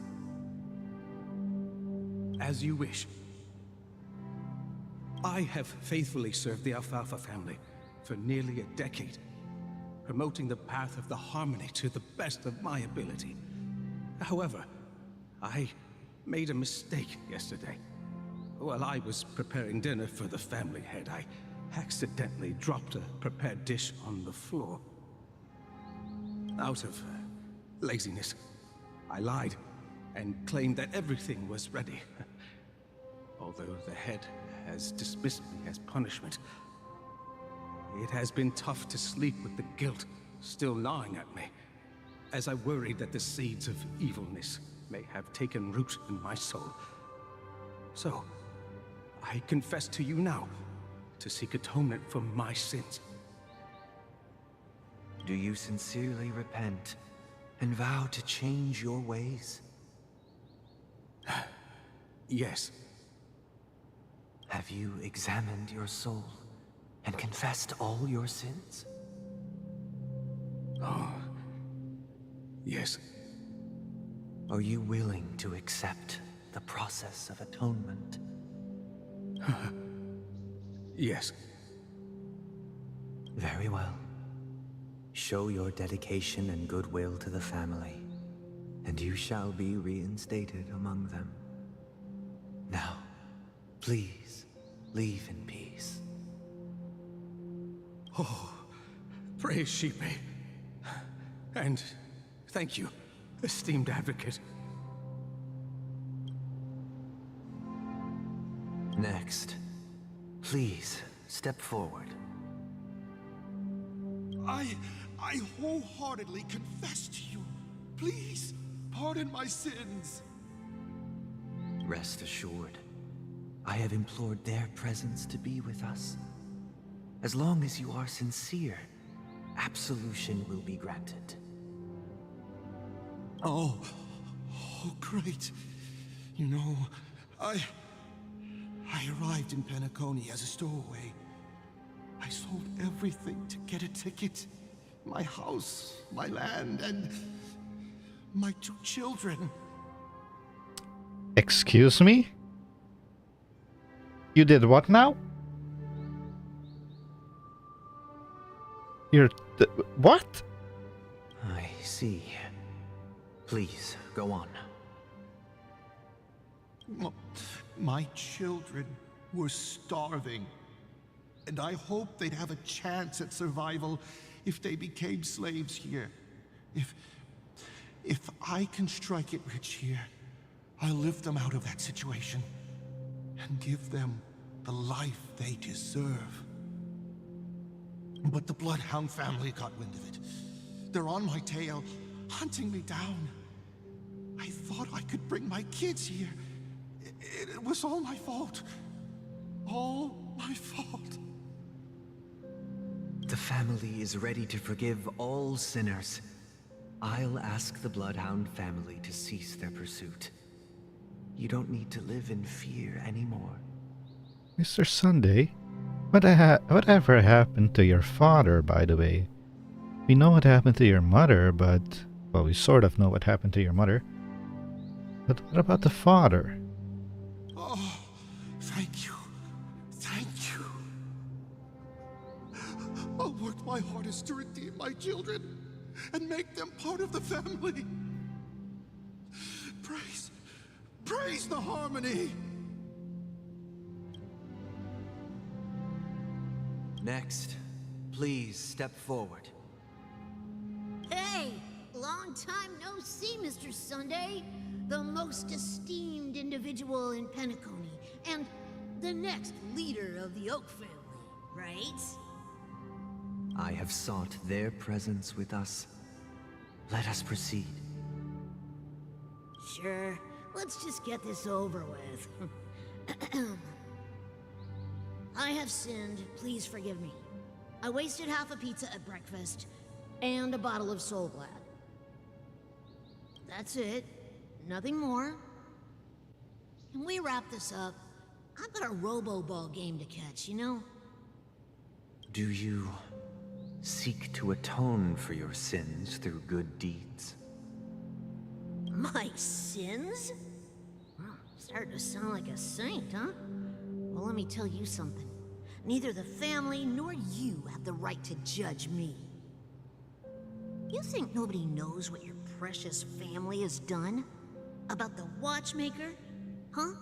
Speaker 4: As you wish. I have faithfully served the Alfalfa family for nearly a decade, promoting the path of the harmony to the best of my ability. However, I made a mistake yesterday. While I was preparing dinner for the family head, I accidentally dropped a prepared dish on the floor. Out of laziness, I lied and claimed that everything was ready. Although the head has dismissed me as punishment, it has been tough to sleep with the guilt still gnawing at me, as I worried that the seeds of evilness may have taken root in my soul. So, I confess to you now, to seek atonement for my sins.
Speaker 16: Do you sincerely repent and vow to change your ways?
Speaker 4: Yes.
Speaker 16: Have you examined your soul and confessed all your sins?
Speaker 4: Oh, yes.
Speaker 16: Are you willing to accept the process of atonement?
Speaker 4: Yes.
Speaker 16: Very well. Show your dedication and goodwill to the family, and you shall be reinstated among them. Now, please, leave in peace.
Speaker 4: Oh, praise Sheepy. And thank you, esteemed advocate.
Speaker 16: Next, please step forward.
Speaker 5: I wholeheartedly confess to you. Please, pardon my sins.
Speaker 16: Rest assured, I have implored their presence to be with us. As long as you are sincere, absolution will be granted.
Speaker 5: Oh, great. You know, I arrived in Penacony as a stowaway. I sold everything to get a ticket. My house, my land, and my 2 children.
Speaker 1: Excuse me? You did what now? What?
Speaker 16: I see. Please, go on.
Speaker 5: My children were starving, and I hoped they'd have a chance at survival if they became slaves here. If I can strike it rich here, I'll lift them out of that situation and give them the life they deserve. But the Bloodhound family got wind of it. They're on my tail, hunting me down. I thought I could bring my kids here. It was all my fault. All my fault.
Speaker 16: The family is ready to forgive all sinners. I'll ask the Bloodhound family to cease their pursuit. You don't need to live in fear anymore.
Speaker 1: Mr. Sunday, whatever happened to your father, by the way? We know what happened to your mother, but... well, we sort of know what happened to your mother. But what about the father?
Speaker 5: Oh, thank you. Thank you. I'll work my hardest to redeem my children and make them part of the family. Praise the harmony.
Speaker 16: Next, please step forward.
Speaker 20: Hey, long time no see, Mr. Sunday. The most esteemed individual in Penacony, and the next leader of the Oak family, right?
Speaker 16: I have sought their presence with us. Let us proceed.
Speaker 20: Sure, let's just get this over with. I have sinned, please forgive me. I wasted half a pizza at breakfast, and a bottle of Soul Glad. That's it. Nothing more. Can we wrap this up? I've got a robo-ball game to catch, you know?
Speaker 16: Do you seek to atone for your sins through good deeds?
Speaker 20: My sins? Well, starting to sound like a saint, huh? Well, let me tell you something. Neither the family nor you have the right to judge me. You think nobody knows what your precious family has done? About the watchmaker? Huh?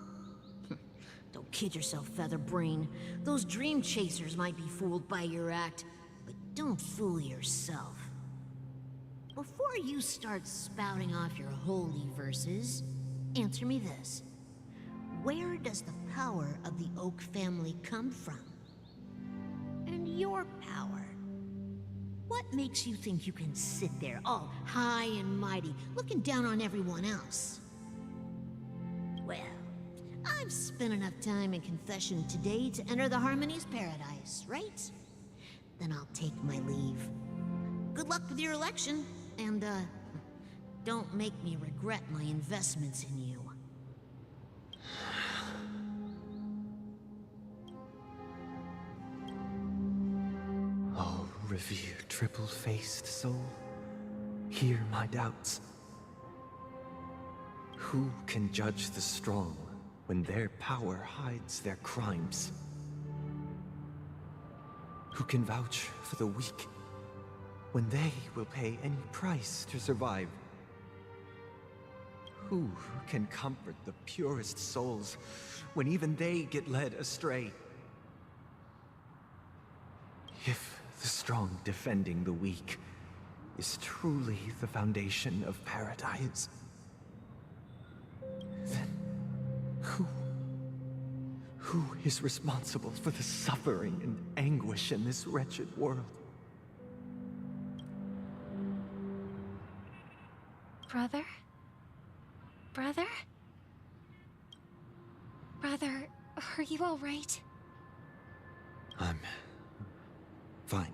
Speaker 20: Don't kid yourself, Featherbrain. Those dream chasers might be fooled by your act, but don't fool yourself. Before you start spouting off your holy verses, answer me this. Where does the power of the Oak family come from? And your power? What makes you think you can sit there all high and mighty, looking down on everyone else? Well, I I've spent enough time in confession today to enter the Harmony's paradise, right? Then I'll take my leave. Good luck with your election, and, don't make me regret my investments in you.
Speaker 16: Oh, revered triple-faced soul, hear my doubts. Who can judge the strong when their power hides their crimes? Who can vouch for the weak when they will pay any price to survive? Who can comfort the purest souls when even they get led astray? If the strong defending the weak is truly the foundation of paradise, then who is responsible for the suffering and anguish in this wretched world?
Speaker 10: Brother? Brother? Brother, are you all right?
Speaker 16: I'm fine.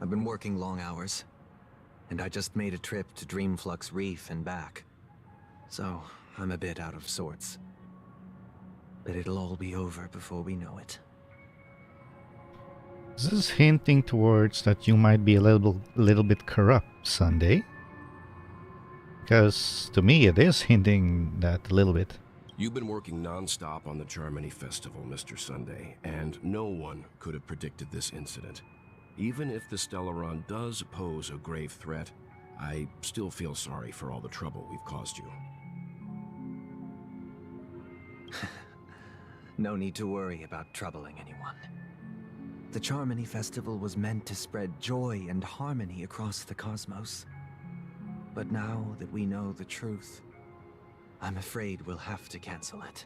Speaker 16: I've been working long hours, and I just made a trip to Dreamflux Reef and back. So, I'm a bit out of sorts. But it'll all be over before we know it.
Speaker 1: This is hinting towards that you might be a little bit corrupt, Sunday. Because to me it is hinting that a little bit.
Speaker 15: You've been working non-stop on the Charmony Festival, Mr. Sunday, and no one could have predicted this incident. Even if the Stellaron does pose a grave threat, I still feel sorry for all the trouble we've caused you.
Speaker 16: No need to worry about troubling anyone. The Charmony Festival was meant to spread joy and harmony across the cosmos. But now that we know the truth, I'm afraid we'll have to cancel it.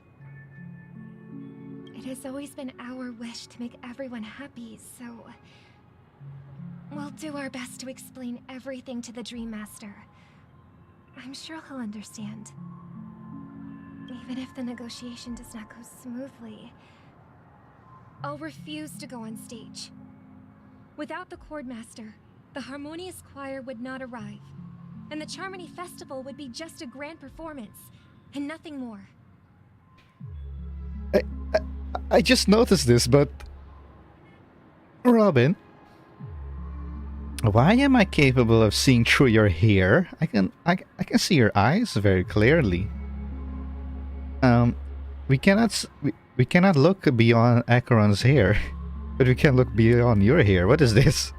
Speaker 7: It has always been our wish to make everyone happy, so... we'll do our best to explain everything to the Dream Master. I'm sure he'll understand. Even if the negotiation does not go smoothly, I'll refuse to go on stage. Without the Chord Master, the Harmonious Choir would not arrive, and the Charmony Festival would be just a grand performance, and nothing more.
Speaker 1: I just noticed this, but... Robin? Why am I capable of seeing through your hair? I can see your eyes very clearly. We cannot look beyond Acheron's hair, but we can look beyond your hair. What is this?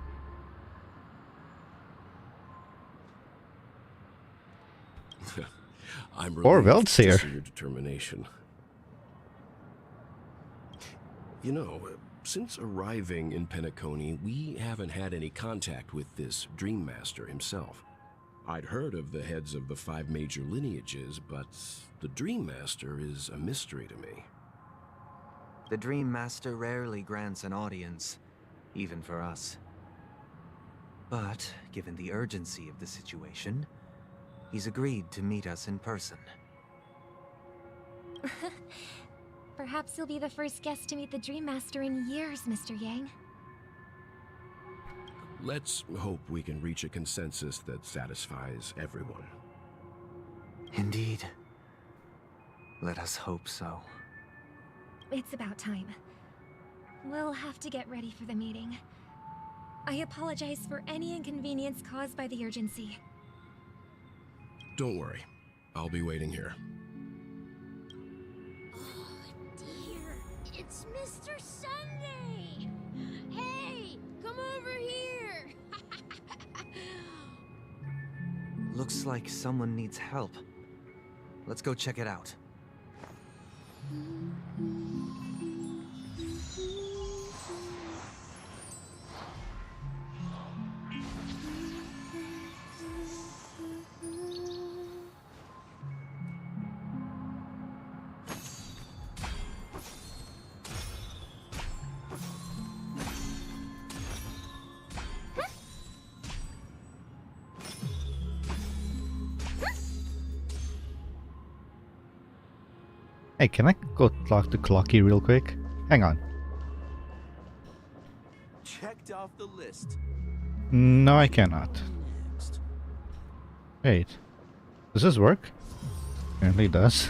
Speaker 15: I'm
Speaker 1: Or
Speaker 15: relieved
Speaker 1: Veld's
Speaker 15: to
Speaker 1: hair.
Speaker 15: see your determination. You know, since arriving in Penacony, we haven't had any contact with this Dream Master himself. I'd heard of the heads of the 5 major lineages, but the Dream Master is a mystery to me.
Speaker 16: The Dream Master rarely grants an audience, even for us. But, given the urgency of the situation, he's agreed to meet us in person.
Speaker 7: Perhaps you'll be the first guest to meet the Dream Master in years, Mr. Yang.
Speaker 15: Let's hope we can reach a consensus that satisfies everyone.
Speaker 16: Indeed. Let us hope so.
Speaker 7: It's about time. We'll have to get ready for the meeting. I apologize for any inconvenience caused by the urgency.
Speaker 15: Don't worry. I'll be waiting here.
Speaker 8: Dear, it's Mr. Sunday! Hey, come over here!
Speaker 16: Looks like someone needs help. Let's go check it out.
Speaker 1: Hey, can I go talk to Clocky real quick? Hang on.
Speaker 11: Checked off the list.
Speaker 1: No, I cannot. Wait. Does this work? Apparently it does.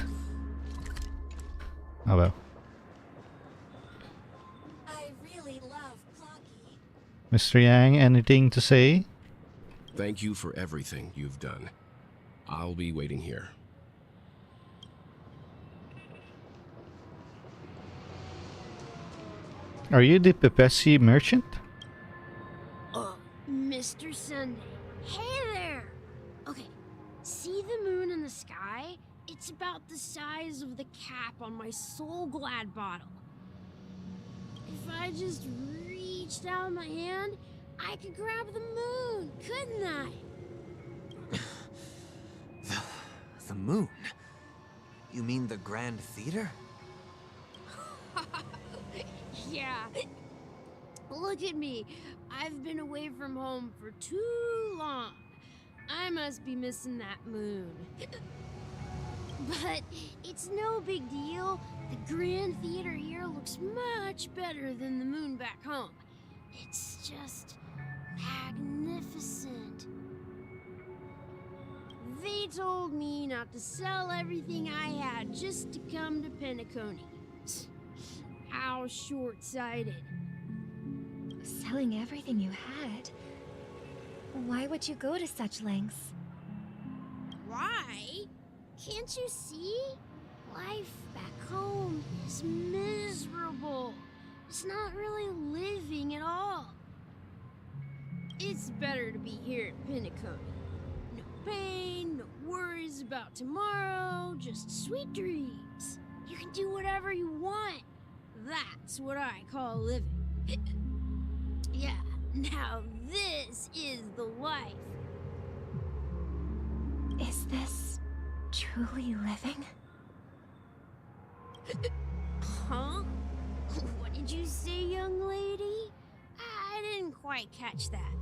Speaker 1: Oh well.
Speaker 20: I really love Clocky.
Speaker 1: Mr. Yang, anything to say?
Speaker 15: Thank you for everything you've done. I'll be waiting here.
Speaker 1: Are you the Pepesi merchant?
Speaker 8: Mr. Sunday. Hey there! Okay, see the moon in the sky? It's about the size of the cap on my Soul Glad bottle. If I just reached out my hand, I could grab the moon, couldn't I?
Speaker 16: The moon? You mean the Grand Theater?
Speaker 8: Yeah. Look at me. I've been away from home for too long. I must be missing that moon. But it's no big deal. The Grand Theater here looks much better than the moon back home. It's just magnificent. They told me not to sell everything I had just to come to Penacony. How short-sighted.
Speaker 7: Selling everything you had? Why would you go to such lengths?
Speaker 8: Why? Can't you see? Life back home is miserable. It's not really living at all. It's better to be here at Penacony. No pain, no worries about tomorrow, just sweet dreams. You can do whatever you want. That's what I call living. Yeah, now this is the life.
Speaker 7: Is this truly living?
Speaker 8: Huh? What did you say, young lady? I didn't quite catch that.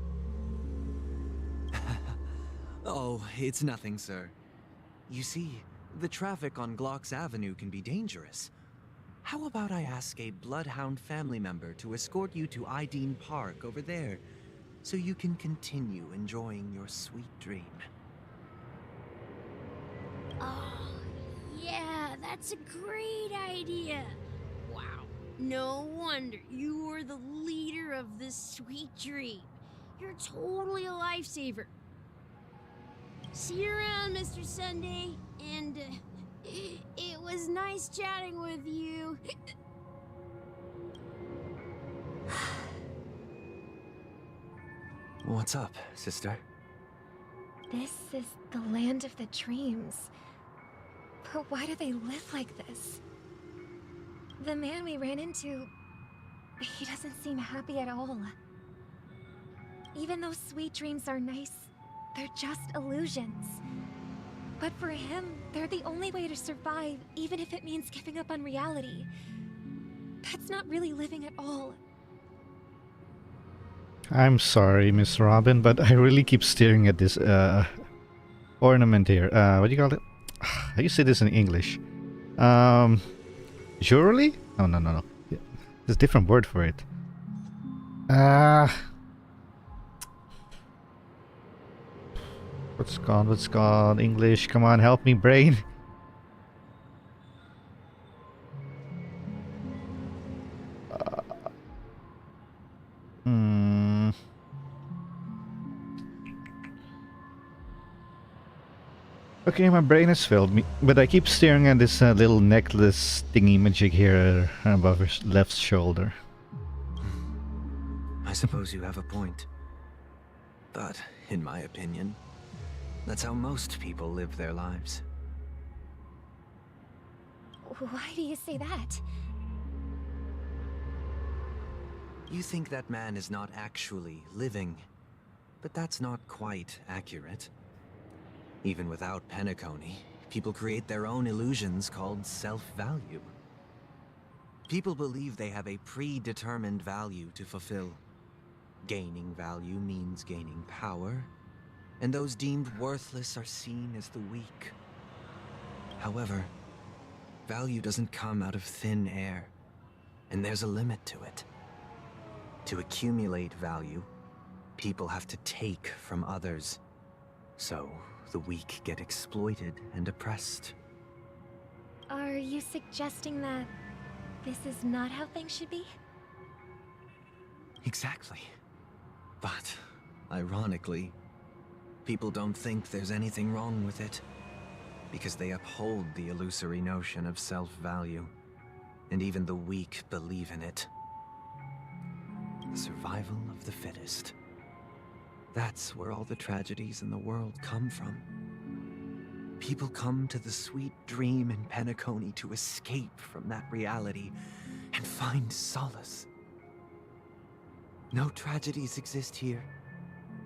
Speaker 16: Oh, it's nothing, sir. You see, the traffic on Glock's Avenue can be dangerous. How about I ask a Bloodhound family member to escort you to Ideen Park over there, so you can continue enjoying your sweet dream?
Speaker 8: Oh, yeah, that's a great idea. Wow, no wonder you were the leader of this sweet dream. You're totally a lifesaver. See you around, Mr. Sunday, and it was nice chatting with you.
Speaker 16: What's up, sister?
Speaker 7: This is the land of the dreams. But why do they live like this? The man we ran into, he doesn't seem happy at all. Even though sweet dreams are nice, they're just illusions. But for him, they're the only way to survive, even if it means giving up on reality. That's not really living at all.
Speaker 1: I'm sorry, Miss Robin, but I really keep staring at this ornament here. What do you call it? How do you say this in English? Jewelry? No. Yeah, there's a different word for it. What's called? English? Come on, help me, brain. Okay, my brain has failed me, but I keep staring at this little necklace thingy magic here above her left shoulder.
Speaker 16: I suppose you have a point. But, in my opinion, that's how most people live their lives.
Speaker 7: Why do you say that?
Speaker 16: You think that man is not actually living, but that's not quite accurate. Even without Penacony, people create their own illusions called self-value. People believe they have a predetermined value to fulfill. Gaining value means gaining power, and those deemed worthless are seen as the weak. However, Value doesn't come out of thin air, and there's a limit to it. To accumulate value, people have to take from others. So, the weak get exploited and oppressed.
Speaker 7: Are you suggesting that this is not how things should be?
Speaker 16: Exactly. But, ironically, people don't think there's anything wrong with it, because they uphold the illusory notion of self-value, and even the weak believe in it. The survival of the fittest. That's where all the tragedies in the world come from. People come to the sweet dream in Penacony to escape from that reality and find solace. No tragedies exist here,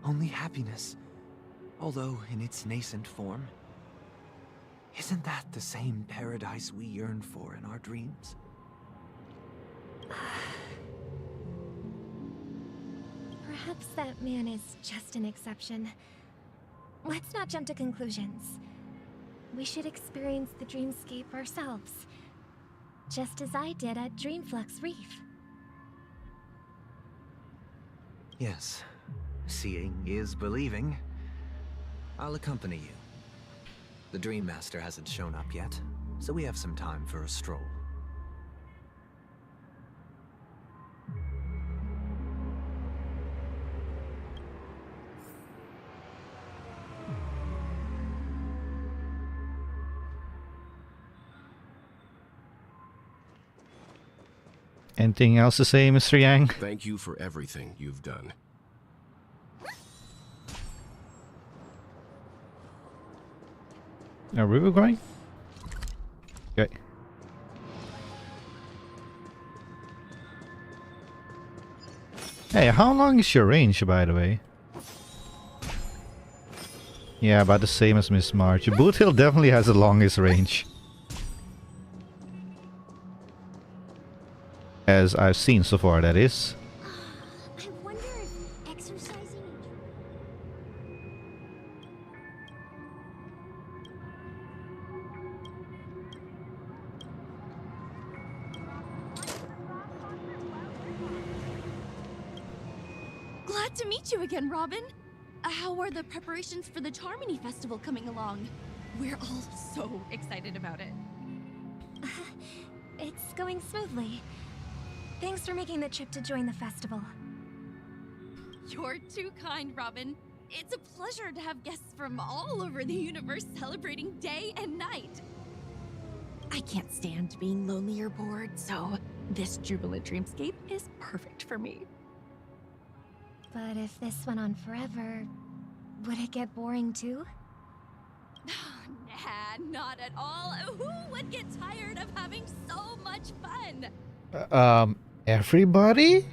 Speaker 16: only happiness, although in its nascent form. Isn't that the same paradise we yearn for in our dreams?
Speaker 7: Perhaps that man is just an exception. Let's not jump to conclusions. We should experience the dreamscape ourselves, just as I did at Dreamflux Reef.
Speaker 16: Yes, seeing is believing. I'll accompany you. The Dream Master hasn't shown up yet, so we have some time for a stroll.
Speaker 1: Anything else to say, Mr. Yang?
Speaker 15: Thank you for everything you've done.
Speaker 1: Are we going? Okay. Hey, how long is your range, by the way? Yeah, about the same as Miss March. Boot Hill definitely has the longest range, as I've seen so far, that is.
Speaker 13: I wonder if exercising...
Speaker 8: Glad to meet you again, Robin. How are the preparations for the Charmony Festival coming along? We're all so excited about it.
Speaker 7: It's going smoothly. Thanks for making the trip to join the festival.
Speaker 8: You're too kind, Robin. It's a pleasure to have guests from all over the universe celebrating day and night. I can't stand being lonely or bored, so this jubilant dreamscape is perfect for me.
Speaker 7: But if this went on forever, would it get boring too?
Speaker 8: Nah, not at all. Who would get tired of having so much fun?
Speaker 1: Everybody?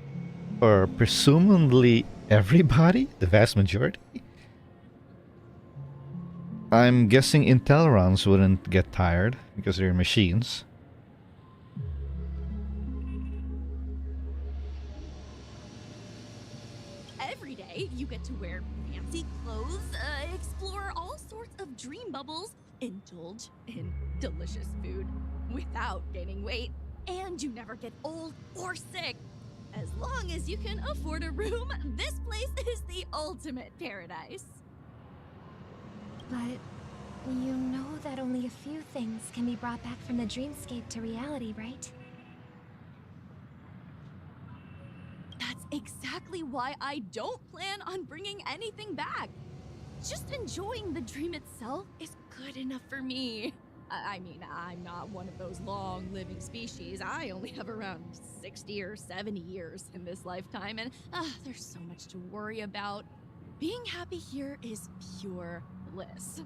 Speaker 1: Or presumably everybody? The vast majority? I'm guessing Intelrons wouldn't get tired because they're machines.
Speaker 8: Every day, you get to wear fancy clothes, explore all sorts of dream bubbles, indulge in delicious food without gaining weight, and you never get old or sick. As long as you can afford a room, this place is the ultimate paradise.
Speaker 7: But you know that only a few things can be brought back from the dreamscape to reality, right?
Speaker 8: That's exactly why I don't plan on bringing anything back. Just enjoying the dream itself is good enough for me. I mean, I'm not one of those long-living species. I only have around 60 or 70 years in this lifetime, and there's so much to worry about. Being happy here is pure bliss.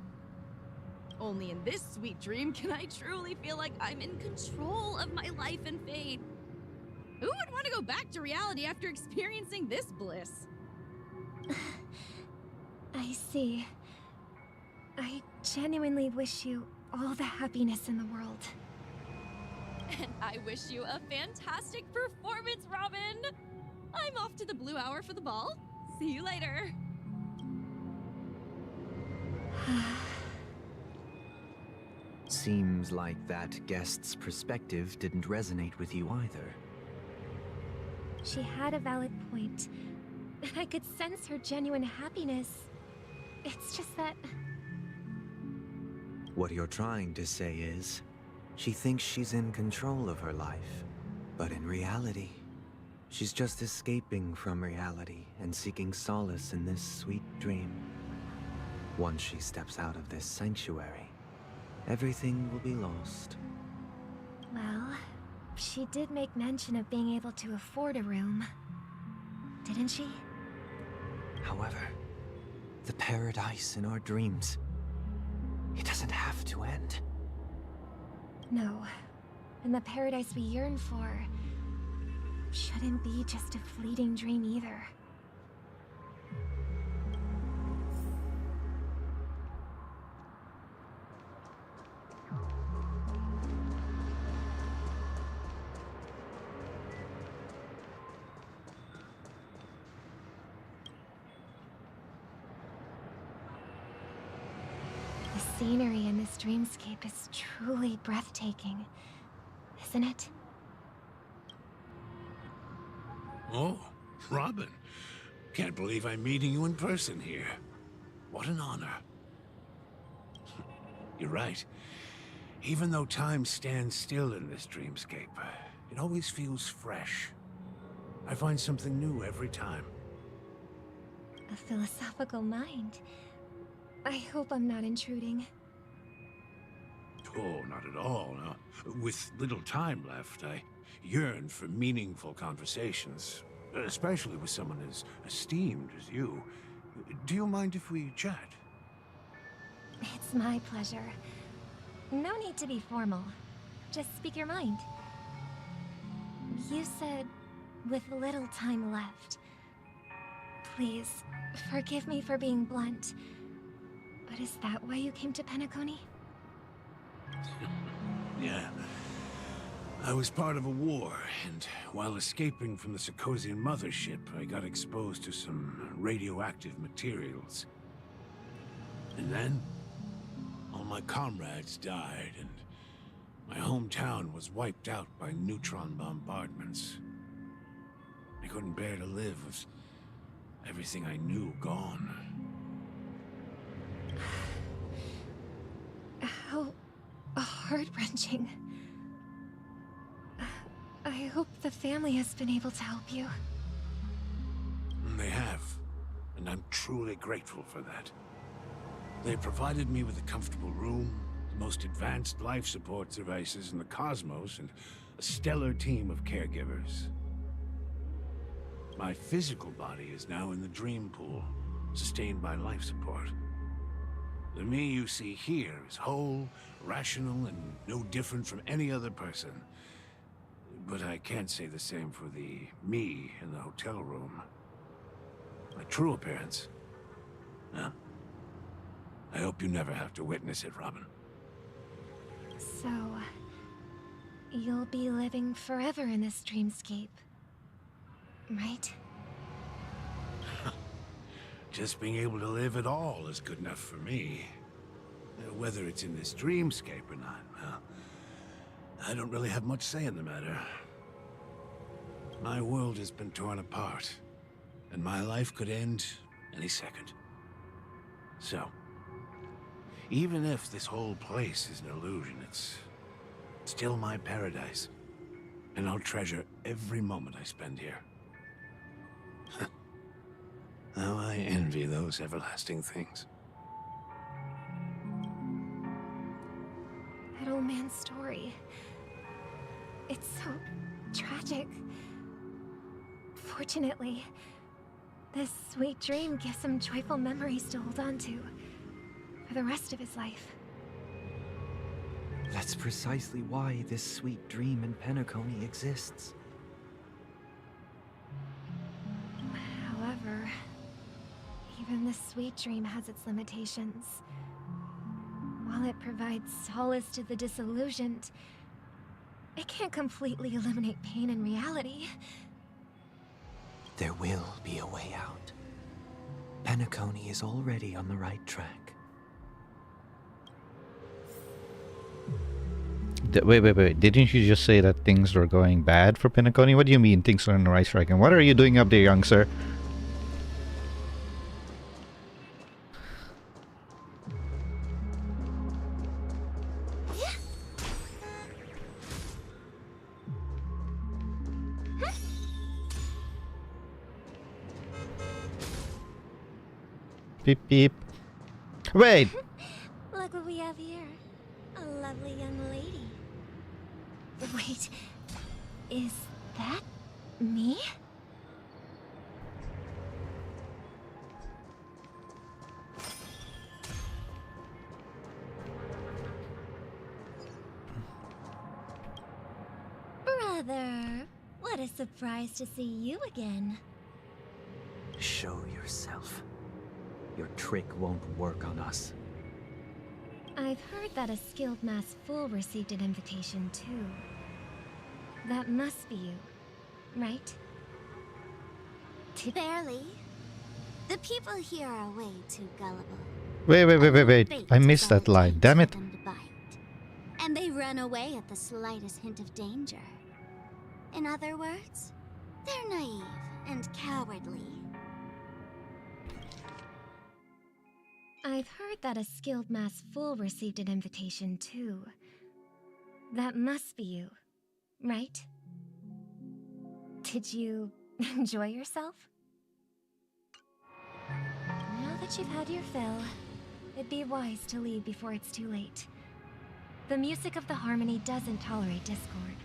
Speaker 8: Only in this sweet dream can I truly feel like I'm in control of my life and fate. Who would want to go back to reality after experiencing this bliss?
Speaker 7: I see. I genuinely wish you all the happiness in the world.
Speaker 8: And I wish you a fantastic performance, Robin! I'm off to the Blue Hour for the ball. See you later.
Speaker 16: Seems like that guest's perspective didn't resonate with you either.
Speaker 7: She had a valid point. And I could sense her genuine happiness. It's just that...
Speaker 16: What you're trying to say is, she thinks she's in control of her life. But in reality, she's just escaping from reality and seeking solace in this sweet dream. Once she steps out of this sanctuary, everything will be lost.
Speaker 7: Well, she did make mention of being able to afford a room. Didn't she?
Speaker 16: However, the paradise in our dreams, it doesn't have to end.
Speaker 7: No. And the paradise we yearn for shouldn't be just a fleeting dream either. The scenery in this dreamscape is truly breathtaking, isn't it?
Speaker 3: Oh, Robin. Can't believe I'm meeting you in person here. What an honor. You're right. Even though time stands still in this dreamscape, it always feels fresh. I find something new every time.
Speaker 7: A philosophical mind. I hope I'm not intruding.
Speaker 3: Oh, not at all. No. With little time left, I yearn for meaningful conversations, especially with someone as esteemed as you. Do you mind if we chat?
Speaker 7: It's my pleasure. No need to be formal. Just speak your mind. You said, with little time left. Please, forgive me for being blunt. But is that why you came to Penacony?
Speaker 3: Yeah. I was part of a war, and while escaping from the Sarkosian mothership, I got exposed to some radioactive materials. And then, all my comrades died, and my hometown was wiped out by neutron bombardments. I couldn't bear to live with everything I knew gone.
Speaker 7: How heart-wrenching. I hope the family has been able to help you.
Speaker 3: They have, and I'm truly grateful for that. They provided me with a comfortable room, the most advanced life support devices in the cosmos, and a stellar team of caregivers. My physical body is now in the dream pool, sustained by life support. The me you see here is whole, rational, and no different from any other person. But I can't say the same for the me in the hotel room. My true appearance. No. I hope you never have to witness it, Robin.
Speaker 7: So, you'll be living forever in this dreamscape, right?
Speaker 3: Just being able to live at all is good enough for me. Whether it's in this dreamscape or not, well, I don't really have much say in the matter. My world has been torn apart, and my life could end any second. So, even if this whole place is an illusion, it's still my paradise, and I'll treasure every moment I spend here. How I envy those everlasting things.
Speaker 7: That old man's story. It's so tragic. Fortunately, this sweet dream gives him joyful memories to hold on to for the rest of his life.
Speaker 16: That's precisely why this sweet dream in Penacony exists.
Speaker 7: However, even the sweet dream has its limitations. While it provides solace to the disillusioned, it can't completely eliminate pain in reality.
Speaker 16: There will be a way out. Penacony is already on the right track.
Speaker 1: Wait. Didn't you just say that things were going bad for Penacony? What do you mean things are on the right track? And what are you doing up there, young sir? Beep beep. Wait!
Speaker 7: Look what we have here. A lovely young lady. Wait, is that me? Brother, what a surprise to see you again.
Speaker 16: Show yourself. Your trick won't work on us.
Speaker 7: I've heard that a skilled mass fool received an invitation too. That must be you, right?
Speaker 13: Barely. The people here are way too gullible.
Speaker 1: Wait. I missed that line. Damn it.
Speaker 13: And they run away at the slightest hint of danger. In other words, they're naive and cowardly.
Speaker 7: I've heard that a skilled mass fool received an invitation too. That must be you, right? Did you enjoy yourself? Now that you've had your fill, it'd be wise to leave before it's too late. The music of the harmony doesn't tolerate discord.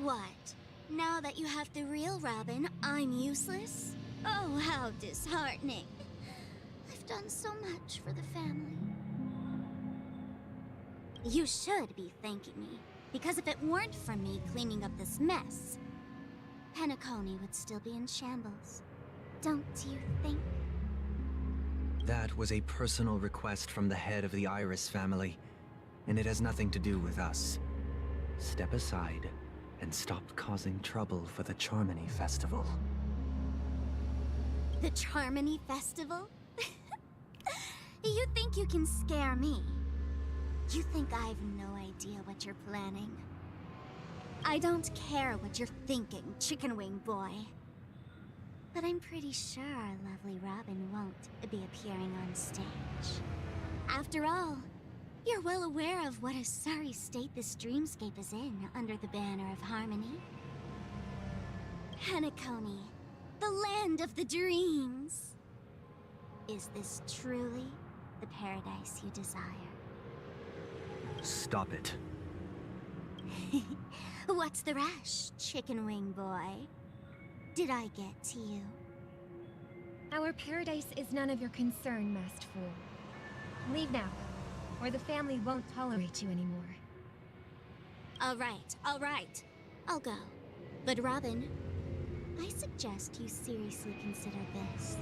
Speaker 13: What? Now that you have the real Robin, I'm useless? Oh, how disheartening. I've done so much for the family. You should be thanking me, because if it weren't for me cleaning up this mess, Penacony would still be in shambles. Don't you think?
Speaker 16: That was a personal request from the head of the Iris family, and it has nothing to do with us. Step aside and stop causing trouble for the Charmony Festival.
Speaker 13: The Charmony Festival? You think you can scare me? You think I have no idea what you're planning? I don't care what you're thinking, Chicken Wing Boy. But I'm pretty sure our lovely Robin won't be appearing on stage. After all, you're well aware of what a sorry state this dreamscape is in under the banner of harmony. Penacony, the land of the dreams. Is this truly the paradise you desire?
Speaker 16: Stop it.
Speaker 13: What's the rush, Chicken Wing Boy? Did I get to you?
Speaker 7: Our paradise is none of your concern, masked fool. Leave now, or the family won't tolerate you anymore.
Speaker 13: All right. I'll go. But Robin, I suggest you seriously consider this.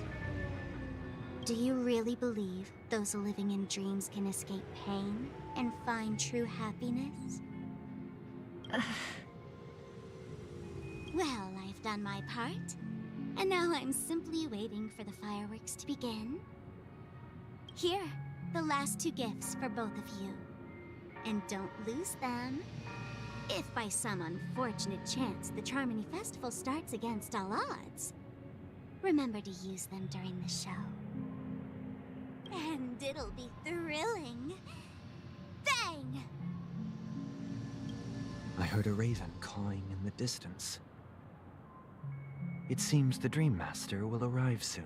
Speaker 13: Do you really believe those living in dreams can escape pain and find true happiness? Well, I've done my part, and now I'm simply waiting for the fireworks to begin. Here, the last 2 gifts for both of you. And don't lose them. If by some unfortunate chance the Charmony Festival starts against all odds, remember to use them during the show. And it'll be thrilling. Bang!
Speaker 16: I heard a raven cawing in the distance. It seems the Dream Master will arrive soon.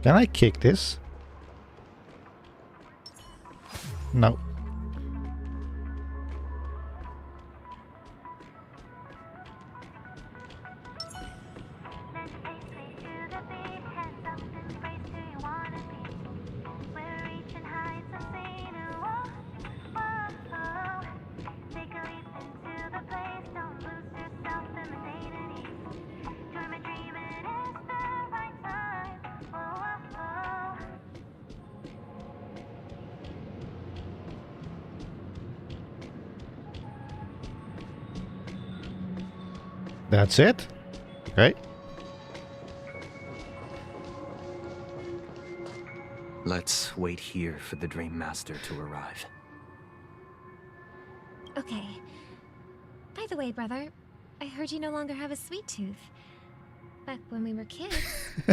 Speaker 1: Can I kick this? No. That's it? Right?
Speaker 16: Let's wait here for the Dream Master to arrive.
Speaker 7: Okay. By the way, brother, I heard you no longer have a sweet tooth. Back when we were kids,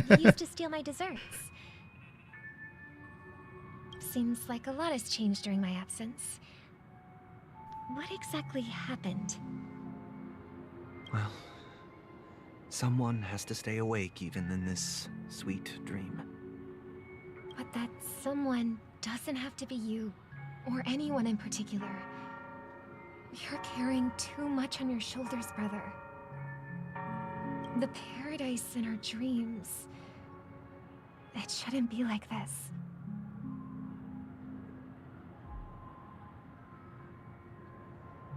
Speaker 7: you used to steal my desserts. Seems like a lot has changed during my absence. What exactly happened?
Speaker 16: Well, someone has to stay awake even in this sweet dream.
Speaker 7: But that someone doesn't have to be you, or anyone in particular. You're carrying too much on your shoulders, brother. The paradise in our dreams. It shouldn't be like this.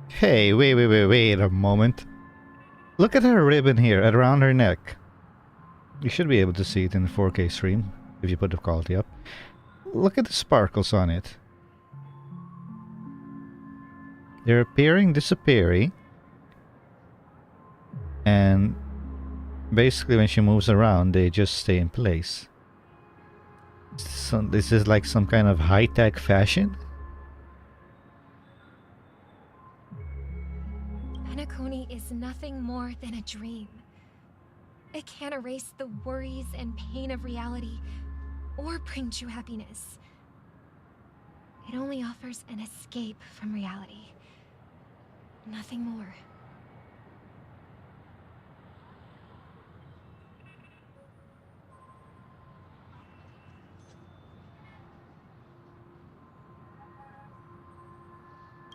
Speaker 1: Hey, wait a moment. Look at her ribbon here around her neck. You should be able to see it in the 4K stream if you put the quality up. Look at the sparkles on it. They're appearing, disappearing. And basically when she moves around, they just stay in place. So this is like some kind of high-tech fashion?
Speaker 7: Penacony is nothing more than a dream. It can't erase the worries and pain of reality, or bring true happiness. It only offers an escape from reality. Nothing more.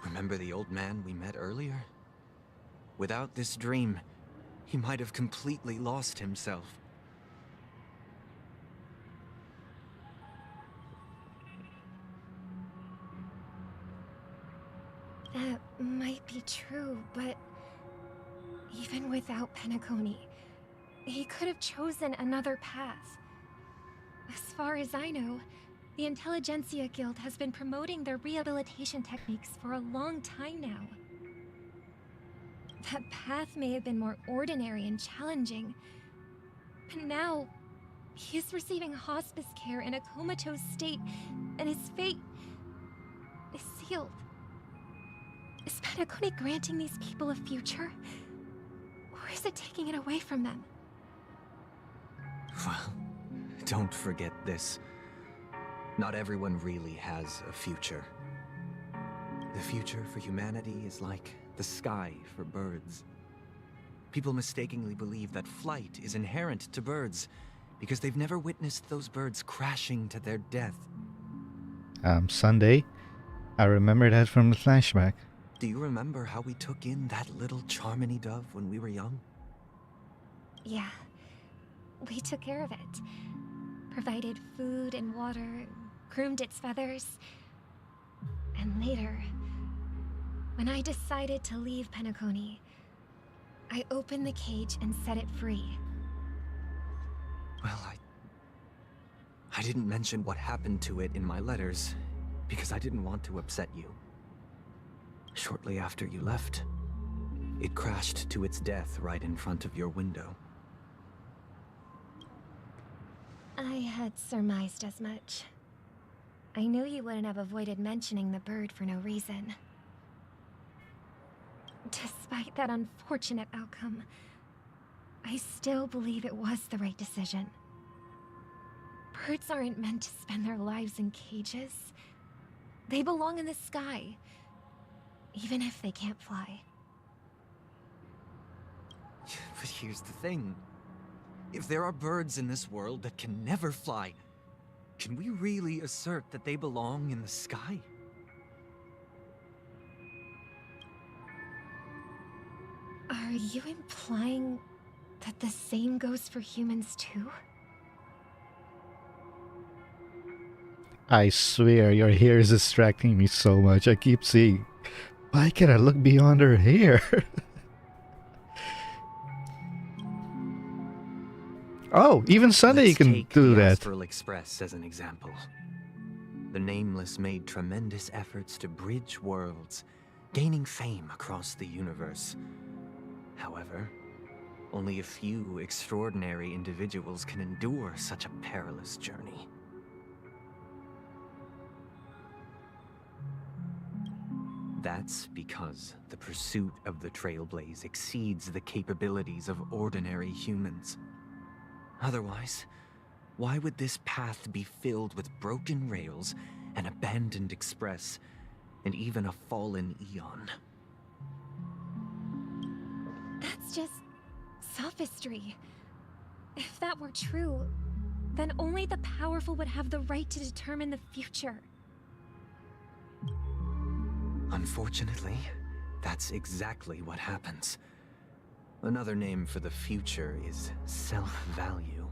Speaker 16: Remember the old man we met earlier? Without this dream, he might have completely lost himself.
Speaker 7: That might be true, but even without Penacony, he could have chosen another path. As far as I know, the Intelligentsia Guild has been promoting their rehabilitation techniques for a long time now. That path may have been more ordinary and challenging, but now he is receiving hospice care in a comatose state, and his fate is sealed. Is Penacony granting these people a future? Or is it taking it away from them?
Speaker 16: Well, don't forget this. Not everyone really has a future. The future for humanity is like the sky for birds. People mistakenly believe that flight is inherent to birds because they've never witnessed those birds crashing to their death.
Speaker 1: Sunday. I remember that from the flashback.
Speaker 16: Do you remember how we took in that little Charmony dove when we were young?
Speaker 7: Yeah. We took care of it. Provided food and water, groomed its feathers. And later, when I decided to leave Penacony, I opened the cage and set it free.
Speaker 16: Well, I didn't mention what happened to it in my letters because I didn't want to upset you. Shortly after you left, it crashed to its death right in front of your window.
Speaker 7: I had surmised as much. I knew you wouldn't have avoided mentioning the bird for no reason. Despite that unfortunate outcome, I still believe it was the right decision. Birds aren't meant to spend their lives in cages. They belong in the sky, even if they can't fly.
Speaker 16: But here's the thing. If there are birds in this world that can never fly, can we really assert that they belong in the sky?
Speaker 7: Are you implying that the same goes for humans too?
Speaker 1: I swear your hair is distracting me so much. I keep seeing. Why can't I look beyond her hair? Oh, even Sunday you can do
Speaker 16: the
Speaker 1: that.
Speaker 16: Astral Express as an example. The Nameless made tremendous efforts to bridge worlds, gaining fame across the universe. However, Only a few extraordinary individuals can endure such a perilous journey. That's because the pursuit of the Trailblaze exceeds the capabilities of ordinary humans. Otherwise, why would this path be filled with broken rails, an abandoned express, and even a fallen Eon?
Speaker 7: That's just sophistry. If that were true, then only the powerful would have the right to determine the future.
Speaker 16: Unfortunately, that's exactly what happens. Another name for the future is self-value.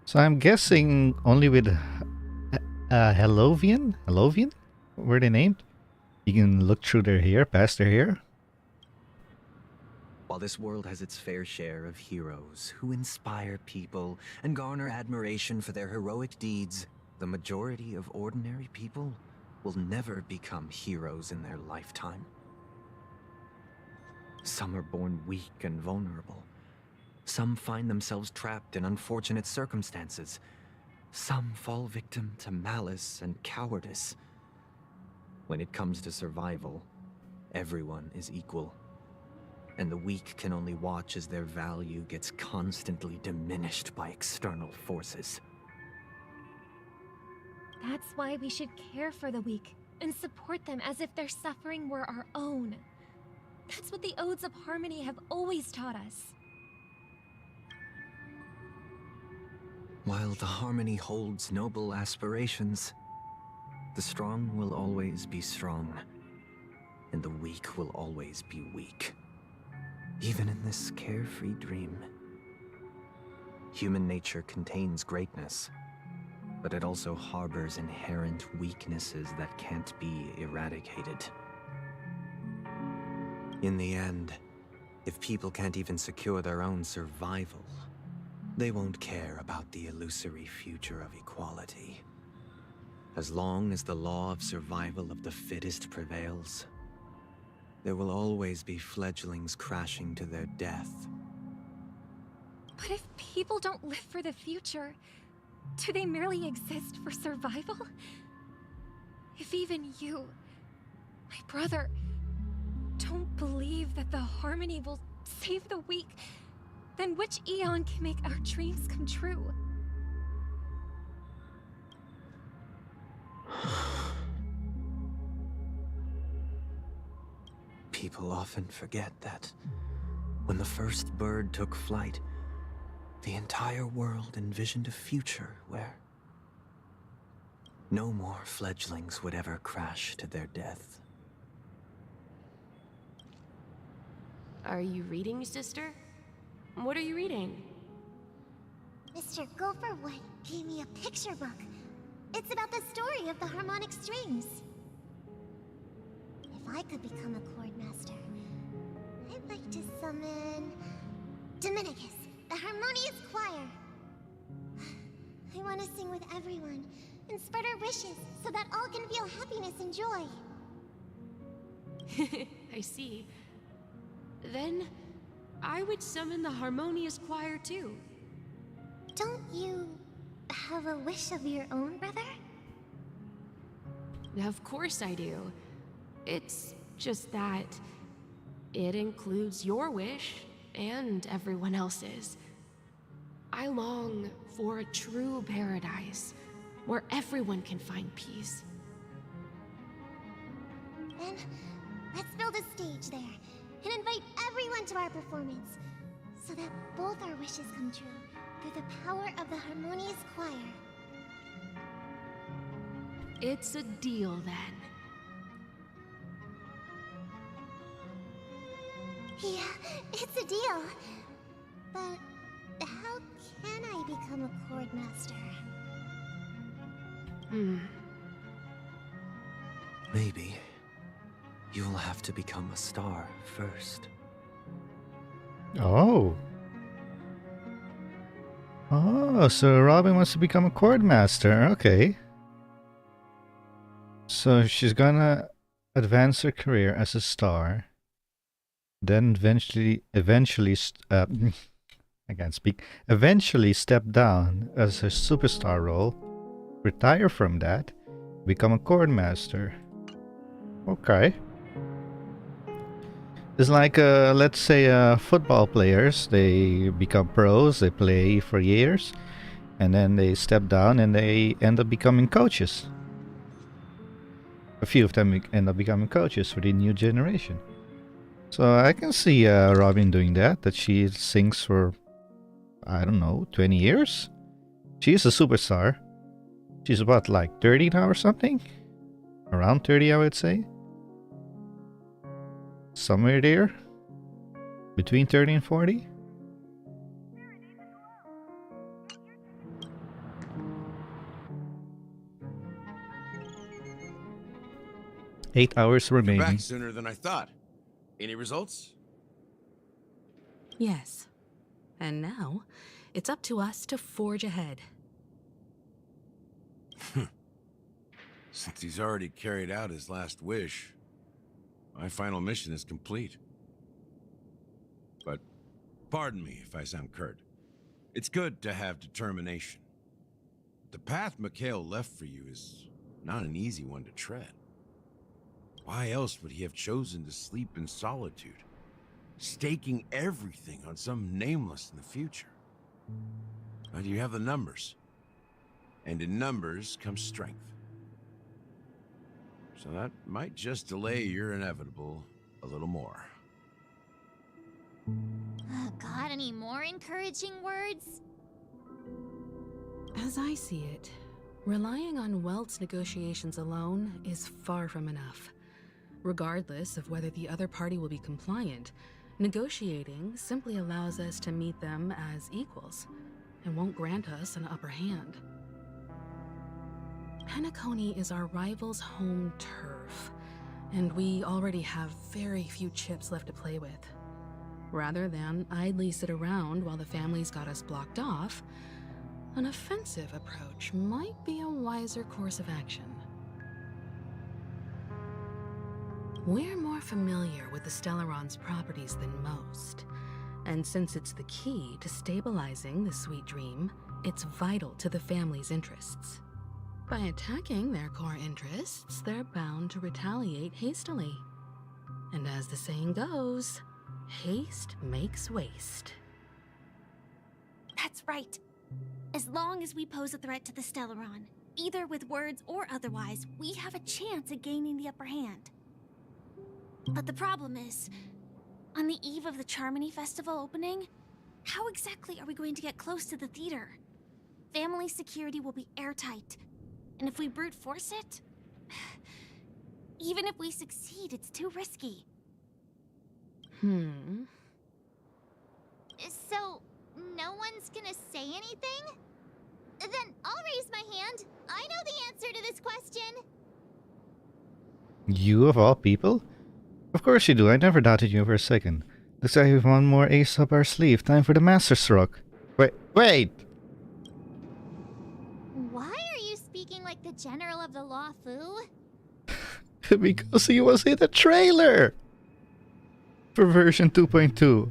Speaker 1: So I'm guessing only with Hellovian? Hellovian? Were they named? You can look through their hair, past their hair.
Speaker 16: While this world has its fair share of heroes who inspire people and garner admiration for their heroic deeds, the majority of ordinary people will never become heroes in their lifetime. Some are born weak and vulnerable. Some find themselves trapped in unfortunate circumstances. Some fall victim to malice and cowardice. When it comes to survival, everyone is equal. And the weak can only watch as their value gets constantly diminished by external forces.
Speaker 7: That's why we should care for the weak and support them as if their suffering were our own. That's what the Odes of Harmony have always taught us.
Speaker 16: While the Harmony holds noble aspirations, the strong will always be strong, and the weak will always be weak. Even in this carefree dream. Human nature contains greatness, but it also harbors inherent weaknesses that can't be eradicated. In the end, if people can't even secure their own survival, they won't care about the illusory future of equality. As long as the law of survival of the fittest prevails, there will always be fledglings crashing to their death.
Speaker 7: But if people don't live for the future, do they merely exist for survival? If even you, my brother, don't believe that the Harmony will save the weak, then which Eon can make our dreams come true?
Speaker 16: People often forget that when the first bird took flight, the entire world envisioned a future where no more fledglings would ever crash to their death.
Speaker 8: Are you reading, sister? What are you reading?
Speaker 13: Mr. Gopherwood gave me a picture book. It's about the story of the harmonic strings. If I could become a chord master, I'd like to summon Dominicus, the harmonious choir. I want to sing with everyone and spread our wishes so that all can feel happiness and joy.
Speaker 8: I see. Then I would summon the harmonious choir too.
Speaker 13: Don't you have a wish of your own, brother?
Speaker 8: Of course I do. It's just that it includes your wish and everyone else's. I long for a true paradise where everyone can find peace.
Speaker 13: Then let's build a stage there and invite everyone to our performance so that both our wishes come true through the power of the harmonious choir.
Speaker 8: It's a deal then.
Speaker 13: Yeah, it's a deal. But how can I become a chord master?
Speaker 16: Maybe you'll have to become a star first.
Speaker 1: Oh. Oh, so Robin wants to become a chord master. Okay. So she's gonna advance her career as a star. Then I can't speak. Eventually step down as a superstar role, retire from that, become a court master. Okay. It's like, let's say, football players. They become pros, they play for years, and then they step down and they end up becoming coaches. A few of them end up becoming coaches for the new generation. So I can see Robin doing that she sings for, I don't know, 20 years? She's a superstar. She's about like 30 now or something? Around 30, I would say. Somewhere there. Between 30 and 40. Eight hours remaining.
Speaker 14: Back sooner than I thought. Any results?
Speaker 19: Yes. And now, it's up to us to forge ahead.
Speaker 14: Since he's already carried out his last wish, my final mission is complete. But pardon me if I sound curt. It's good to have determination. The path Mikhail left for you is not an easy one to tread. Why else would he have chosen to sleep in solitude, staking everything on some nameless in the future? But you have the numbers, and in numbers comes strength. So that might just delay your inevitable a little more.
Speaker 13: Got any more encouraging words?
Speaker 19: As I see it, relying on Welt's negotiations alone is far from enough. Regardless of whether the other party will be compliant, negotiating simply allows us to meet them as equals and won't grant us an upper hand. Penacony is our rival's home turf, and we already have very few chips left to play with. Rather than idly sit around while the family's got us blocked off, an offensive approach might be a wiser course of action. We're more familiar with the Stellaron's properties than most, and since it's the key to stabilizing the Sweet Dream, it's vital to the family's interests. By attacking their core interests, they're bound to retaliate hastily. And as the saying goes, haste makes waste.
Speaker 13: That's right. As long as we pose a threat to the Stellaron, either with words or otherwise, we have a chance at gaining the upper hand. But the problem is, on the eve of the Charmony Festival opening, how exactly are we going to get close to the theater? Family security will be airtight, and if we brute force it, even if we succeed, it's too risky.
Speaker 22: So, no one's gonna say anything? Then I'll raise my hand. I know the answer to this question.
Speaker 1: You of all people? Of course you do. I never doubted you for a second. Looks like we have one more ace up our sleeve. Time for the Master Stroke. Wait!
Speaker 22: Why are you speaking like the General of the Law Fu?
Speaker 1: Because he was in the trailer! For version 2.2.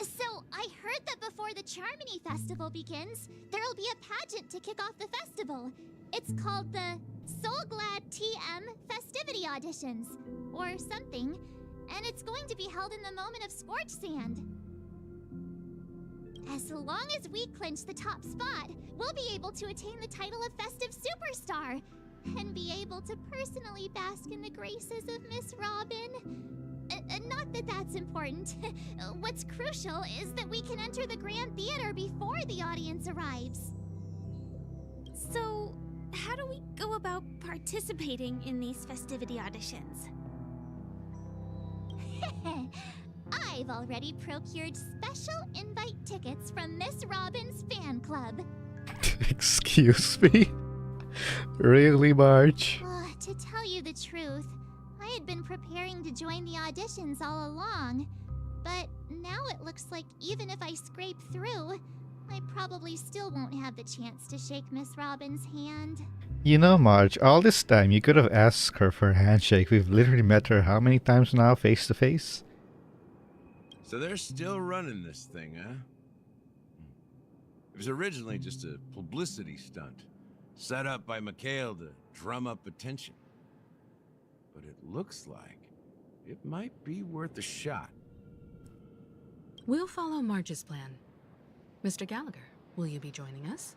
Speaker 22: So, I heard that before the Charmony Festival begins, there'll be a pageant to kick off the festival. It's called the Soul Glad TM Festivity Auditions, or something, and it's going to be held in the moment of Scorch Sand. As long as we clinch the top spot, we'll be able to attain the title of Festive Superstar, and be able to personally bask in the graces of Miss Robin. Not that that's important. What's crucial is that we can enter the Grand Theater before the audience arrives.
Speaker 13: So, how do we go about participating in these festivity auditions?
Speaker 22: I've already procured special invite tickets from Miss Robin's fan club.
Speaker 1: Excuse me? Really, Marge?
Speaker 22: To tell you the truth, I had been preparing to join the auditions all along, but now it looks like even if I scrape through, I probably still won't have the chance to shake Miss Robin's hand.
Speaker 1: You know, Marge, all this time you could have asked her for a handshake. We've literally met her how many times now, face to face?
Speaker 14: So they're still running this thing, huh? It was originally just a publicity stunt, set up by Mikhail to drum up attention. But it looks like it might be worth a shot.
Speaker 19: We'll follow Marge's plan. Mr. Gallagher, will you be joining us?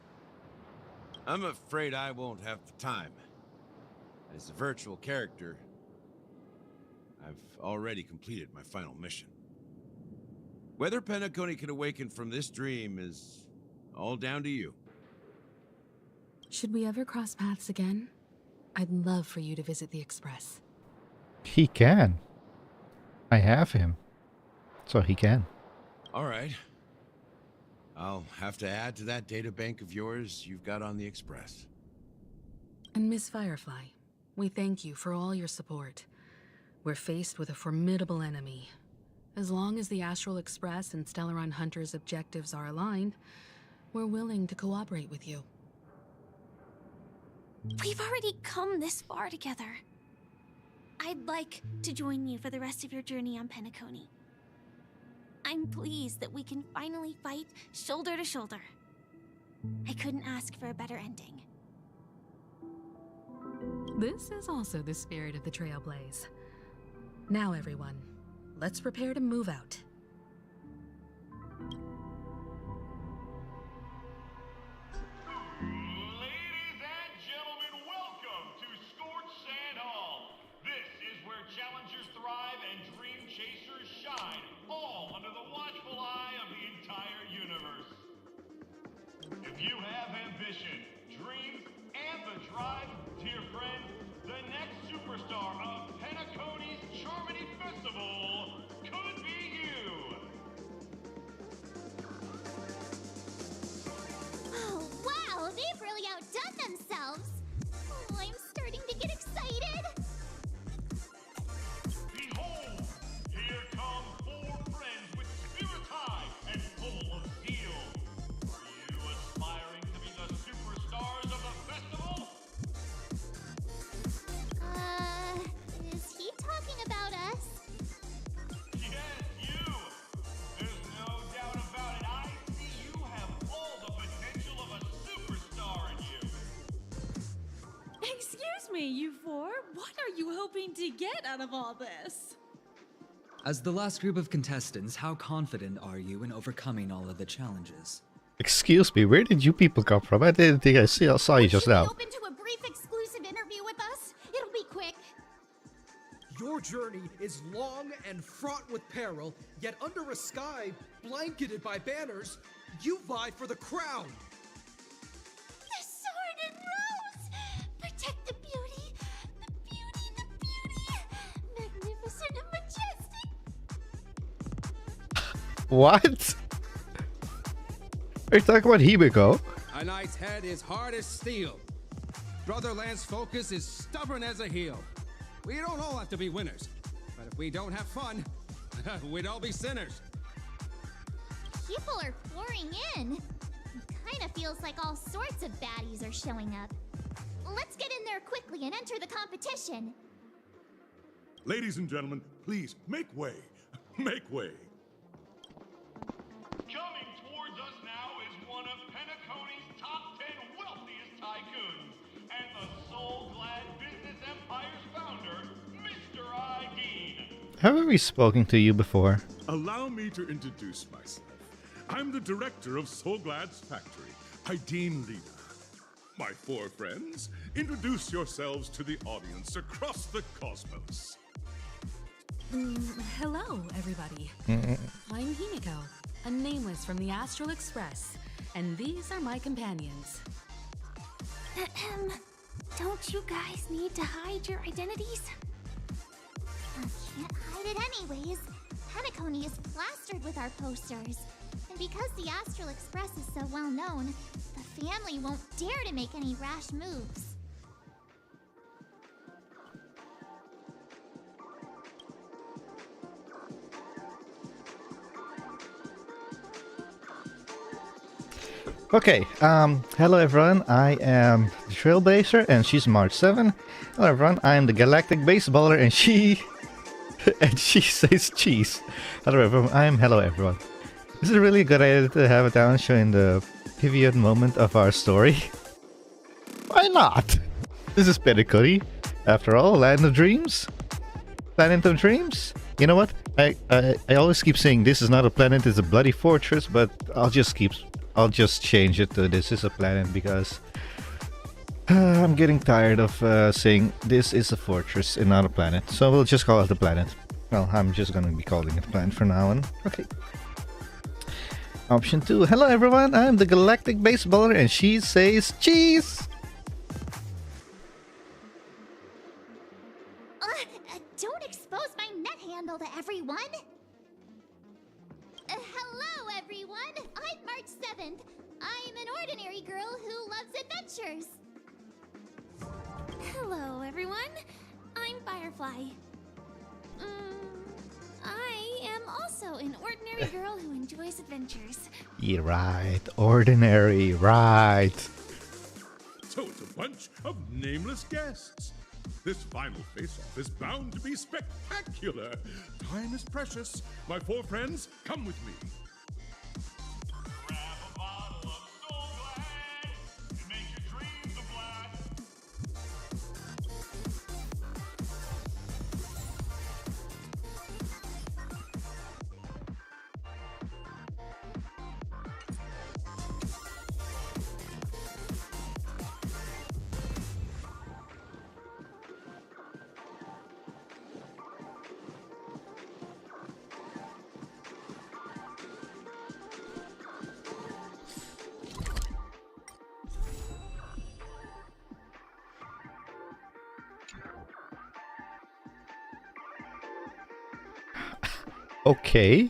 Speaker 14: I'm afraid I won't have the time. As a virtual character, I've already completed my final mission. Whether Penacony can awaken from this dream is all down to you.
Speaker 19: Should we ever cross paths again? I'd love for you to visit the Express.
Speaker 1: He can. I have him. So he can.
Speaker 14: All right. I'll have to add to that data bank of yours you've got on the Express.
Speaker 19: And Miss Firefly, we thank you for all your support. We're faced with a formidable enemy. As long as the Astral Express and Stellaron Hunter's objectives are aligned, we're willing to cooperate with you.
Speaker 22: We've already come this far together. I'd like to join you for the rest of your journey on Penacony. I'm pleased that we can finally fight shoulder to shoulder. I couldn't ask for a better ending.
Speaker 19: This is also the spirit of the Trailblaze. Now, everyone, let's prepare to move out.
Speaker 2: Ladies and gentlemen, welcome to Scorched Sand Hall. This is where challengers thrive and dream chasers shine, all under the watchful eye of the entire universe. If you have ambition, dreams, and the drive, dear friend, the next superstar of Penacony's Charmony Festival could be you.
Speaker 22: Oh, wow, they've really outdone themselves. Oh, I'm starting to get excited.
Speaker 2: Behold, here come 4 friends with spirits high and full of steel. Are you aspiring to be the superstars of the festival?
Speaker 22: Is he talking about us?
Speaker 2: Yes, you! There's no doubt about it. I see you have all the potential of a superstar in you.
Speaker 21: Excuse me, you 4. What are you hoping to get out of all this?
Speaker 23: As the last group of contestants, how confident are you in overcoming all of the challenges?
Speaker 1: Excuse me, where did you people come from? I didn't think I saw you just now.
Speaker 22: Open to a brief exclusive interview with us? It'll be quick.
Speaker 24: Your journey is long and fraught with peril, yet under a sky blanketed by banners, you vie for the crown.
Speaker 22: The sword and rose! Protect the beauty! The beauty, the beauty! Magnificent and majestic!
Speaker 1: What? Are you talking about Himiko?
Speaker 25: A knight's head is hard as steel. Brother Lance's focus is stubborn as a heel. We don't all have to be winners, but if we don't have fun, we'd all be sinners.
Speaker 22: People are pouring in. It kind of feels like all sorts of baddies are showing up. Let's get in there quickly and enter the competition.
Speaker 2: Ladies and gentlemen, please make way. Make way. Coming towards us now is one of Penacony's top 10 wealthiest tycoons and the soul-glad business empire's founder, Mr. Dean.
Speaker 1: Haven't we spoken to you before?
Speaker 2: Allow me to introduce myself. I'm the director of Soulglad's factory, Dean Lena. My 4 friends, introduce yourselves to the audience across the cosmos.
Speaker 19: Hello, everybody. I'm Himiko, a nameless from the Astral Express, and these are my companions.
Speaker 22: Don't you guys need to hide your identities? I can't hide it anyways. Penacony is plastered with our posters. And because the Astral Express is so well known, the family won't dare to make any rash moves.
Speaker 1: Okay, hello everyone, I am the Trailblazer and she's March 7. Hello everyone, I am the Galactic Baseballer and she And she says cheese. Hello everyone. Hello everyone. Is it really a good idea to have a talent show in the pivot moment of our story? Why not? This is Petticoat. After all, Land of Dreams? Planet of Dreams? You know what? I always keep saying this is not a planet, it's a bloody fortress, but I'll just change it to this is a planet because I'm getting tired of saying this is a fortress and not a planet. So we'll just call it a planet. Well, I'm just gonna be calling it a planet for now on. Okay. Option 2. Hello everyone, I'm the Galactic Baseballer and she says cheese!
Speaker 22: Don't expose my net handle to everyone! Hello, everyone! I'm March 7th. I'm an ordinary girl who loves adventures. Hello, everyone. I'm Firefly. I am also an ordinary girl who enjoys adventures.
Speaker 1: Yeah, right. Ordinary, right.
Speaker 6: So it's a bunch of nameless guests. This final face-off is bound to be spectacular. Time is precious. My 4 friends, come with me.
Speaker 2: Grab a bottle of Soul Glad and make your dreams a blast.
Speaker 1: Okay.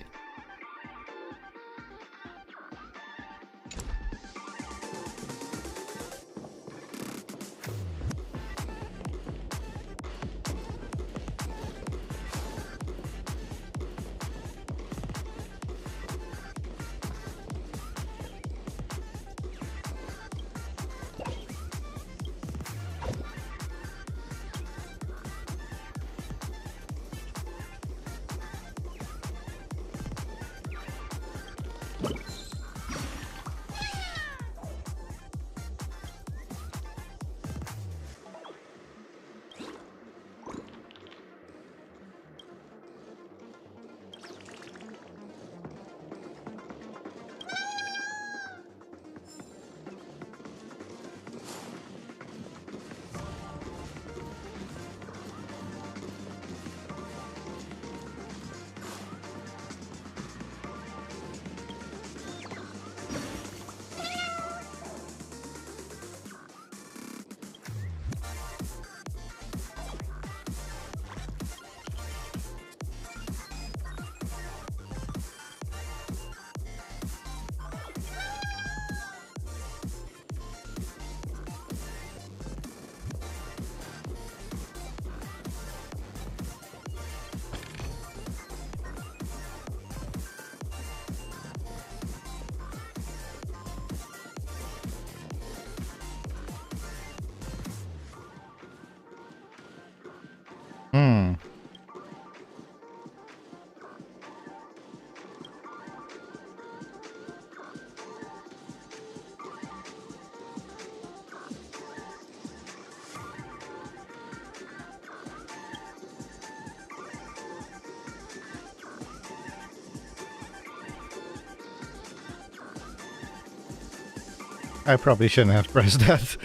Speaker 1: I probably shouldn't have pressed that.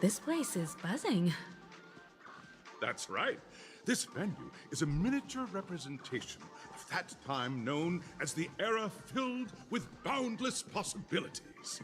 Speaker 19: This place is buzzing.
Speaker 6: That's right. This venue is a miniature representation of that time known as the era filled with boundless possibilities.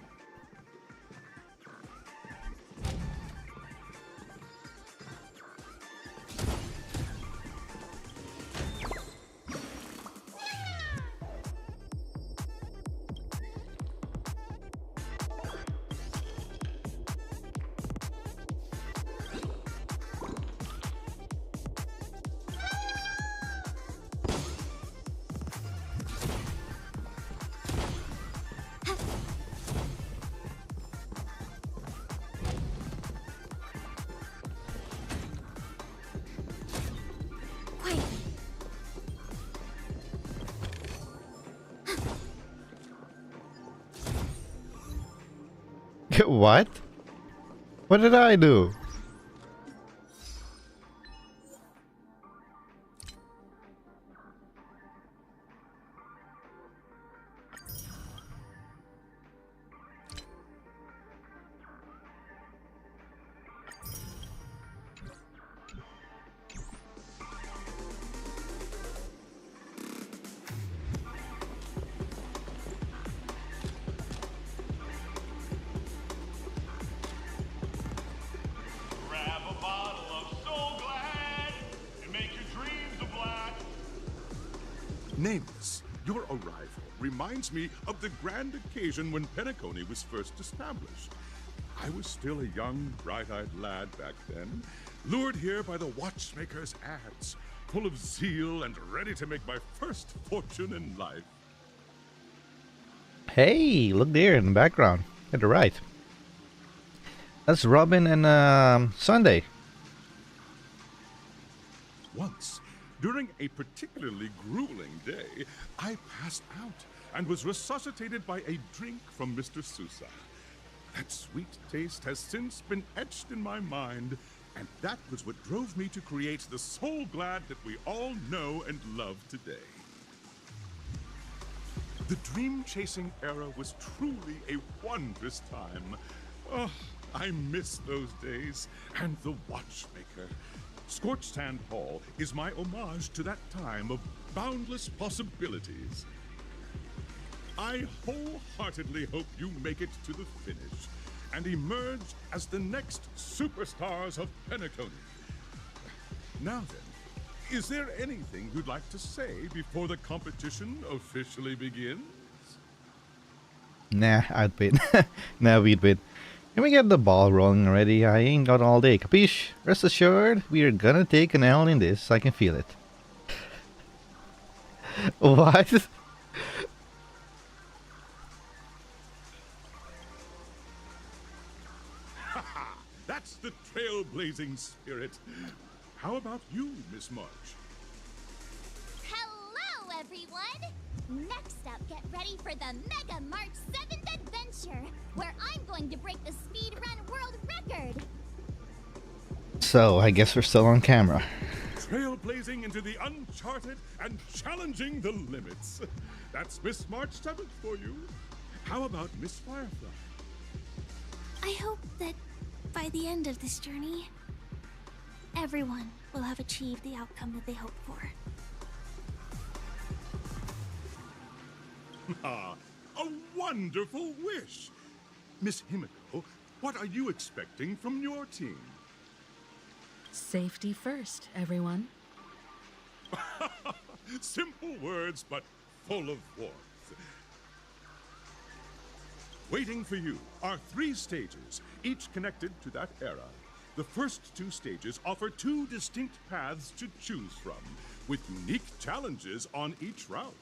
Speaker 1: What? What did I do?
Speaker 2: Grab a bottle of Soul Glad and make your dreams a black.
Speaker 6: Nameless, your arrival reminds me of the grand occasion when Penacony was first established. I was still a young, bright-eyed lad back then, lured here by the watchmaker's ads, full of zeal and ready to make my first fortune in life.
Speaker 1: Hey, look there in the background. At the right. That's Robin and Sunday.
Speaker 6: Once, during a particularly grueling day, I passed out and was resuscitated by a drink from Mr. Sousa. That sweet taste has since been etched in my mind, and that was what drove me to create the Soul Glad that we all know and love today. The dream-chasing era was truly a wondrous time. Oh, I miss those days, and the watchmaker. Scorched Sand Hall is my homage to that time of boundless possibilities. I wholeheartedly hope you make it to the finish and emerge as the next superstars of Penacony. Now then, is there anything you'd like to say before the competition officially begins?
Speaker 1: Nah, I'd wait. Nah, we'd wait. Can we get the ball rolling already? I ain't got all day. Capiche? Rest assured, we are gonna take an L in this. I can feel it. What?
Speaker 6: That's the trailblazing spirit. How about you, Miss March?
Speaker 22: Hello, everyone! Next up, get ready for the Mega March 7th Adventure, where I'm going to break the speedrun world record!
Speaker 1: So, I guess we're still on camera.
Speaker 6: Trailblazing into the uncharted and challenging the limits. That's Miss March 7th for you. How about Miss Firefly?
Speaker 4: I hope that by the end of this journey, everyone will have achieved the outcome that they hoped for.
Speaker 6: Ah, a wonderful wish! Miss Himiko, what are you expecting from your team?
Speaker 19: Safety first, everyone.
Speaker 6: Simple words, but full of warmth. Waiting for you are 3 stages, each connected to that era. The first 2 stages offer 2 distinct paths to choose from, with unique challenges on each route.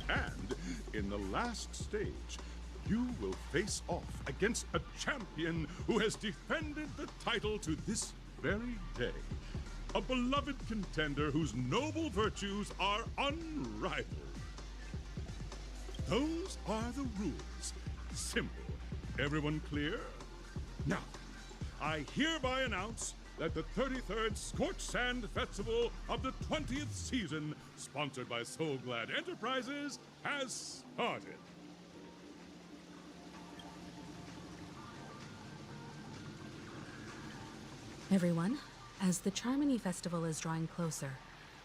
Speaker 6: And in the last stage, you will face off against a champion who has defended the title to this very day. A beloved contender whose noble virtues are unrivaled. Those are the rules. Simple. Everyone clear? Now, I hereby announce that the 33rd Scorched Sand Festival of the 20th season, sponsored by Soul Glad Enterprises, has started.
Speaker 19: Everyone, as the Charmony Festival is drawing closer,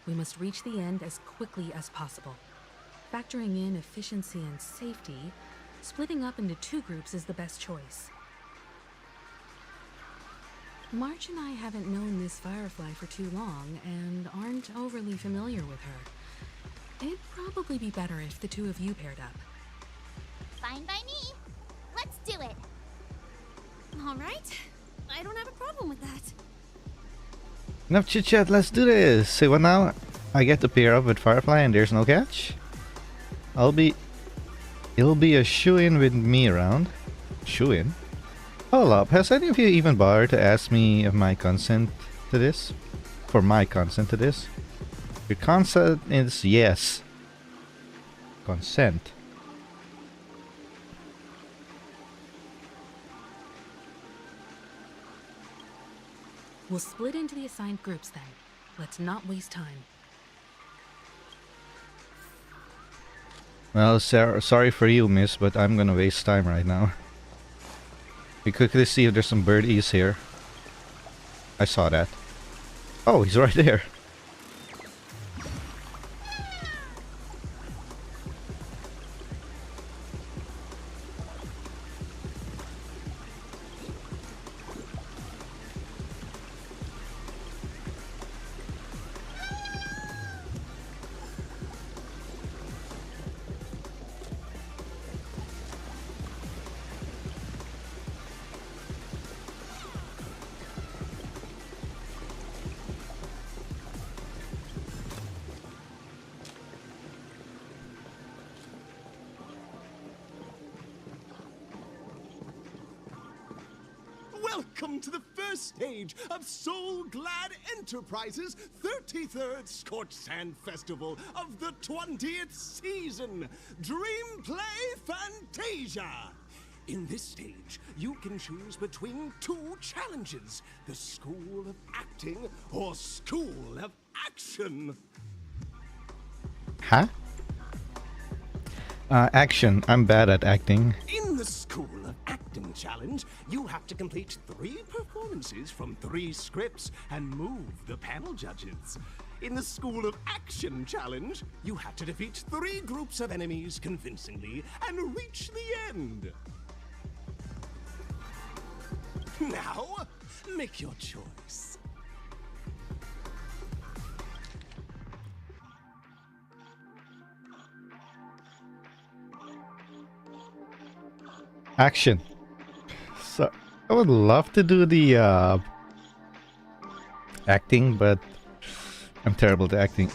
Speaker 19: we must reach the end as quickly as possible. Factoring in efficiency and safety, splitting up into 2 groups is the best choice. March and I haven't known this Firefly for too long and aren't overly familiar with her. It'd probably be better if the 2 of you paired up.
Speaker 22: Fine by me. Let's do it.
Speaker 4: All right. I don't have a problem with that.
Speaker 1: Enough chit chat, let's do this. So what now? I get to pair up with Firefly and there's no catch? It'll be a shoo-in with me around. Shoo-in? Hold up, has any of you even bothered to ask me of my consent to this? For my consent to this? Your consent is yes. Consent.
Speaker 19: We'll split into the assigned groups then. Let's not waste time.
Speaker 1: Well, sorry for you, miss, but I'm gonna waste time right now. We quickly see if there's some birdies here. I saw that. Oh, he's right there.
Speaker 3: Welcome to the first stage of Soul Glad Enterprises' 33rd Scorched Sand Festival of the 20th season, Dream Play Fantasia. In this stage, you can choose between 2 challenges, the School of Acting or School of Action.
Speaker 1: Huh? Action. I'm bad at acting.
Speaker 3: In the School of Acting challenge, you have to complete 3 performances from 3 scripts and move the panel judges. In the School of Action challenge, you have to defeat 3 groups of enemies convincingly and reach the end. Now, make your choice.
Speaker 1: Action. So I would love to do the acting, but I'm terrible at acting.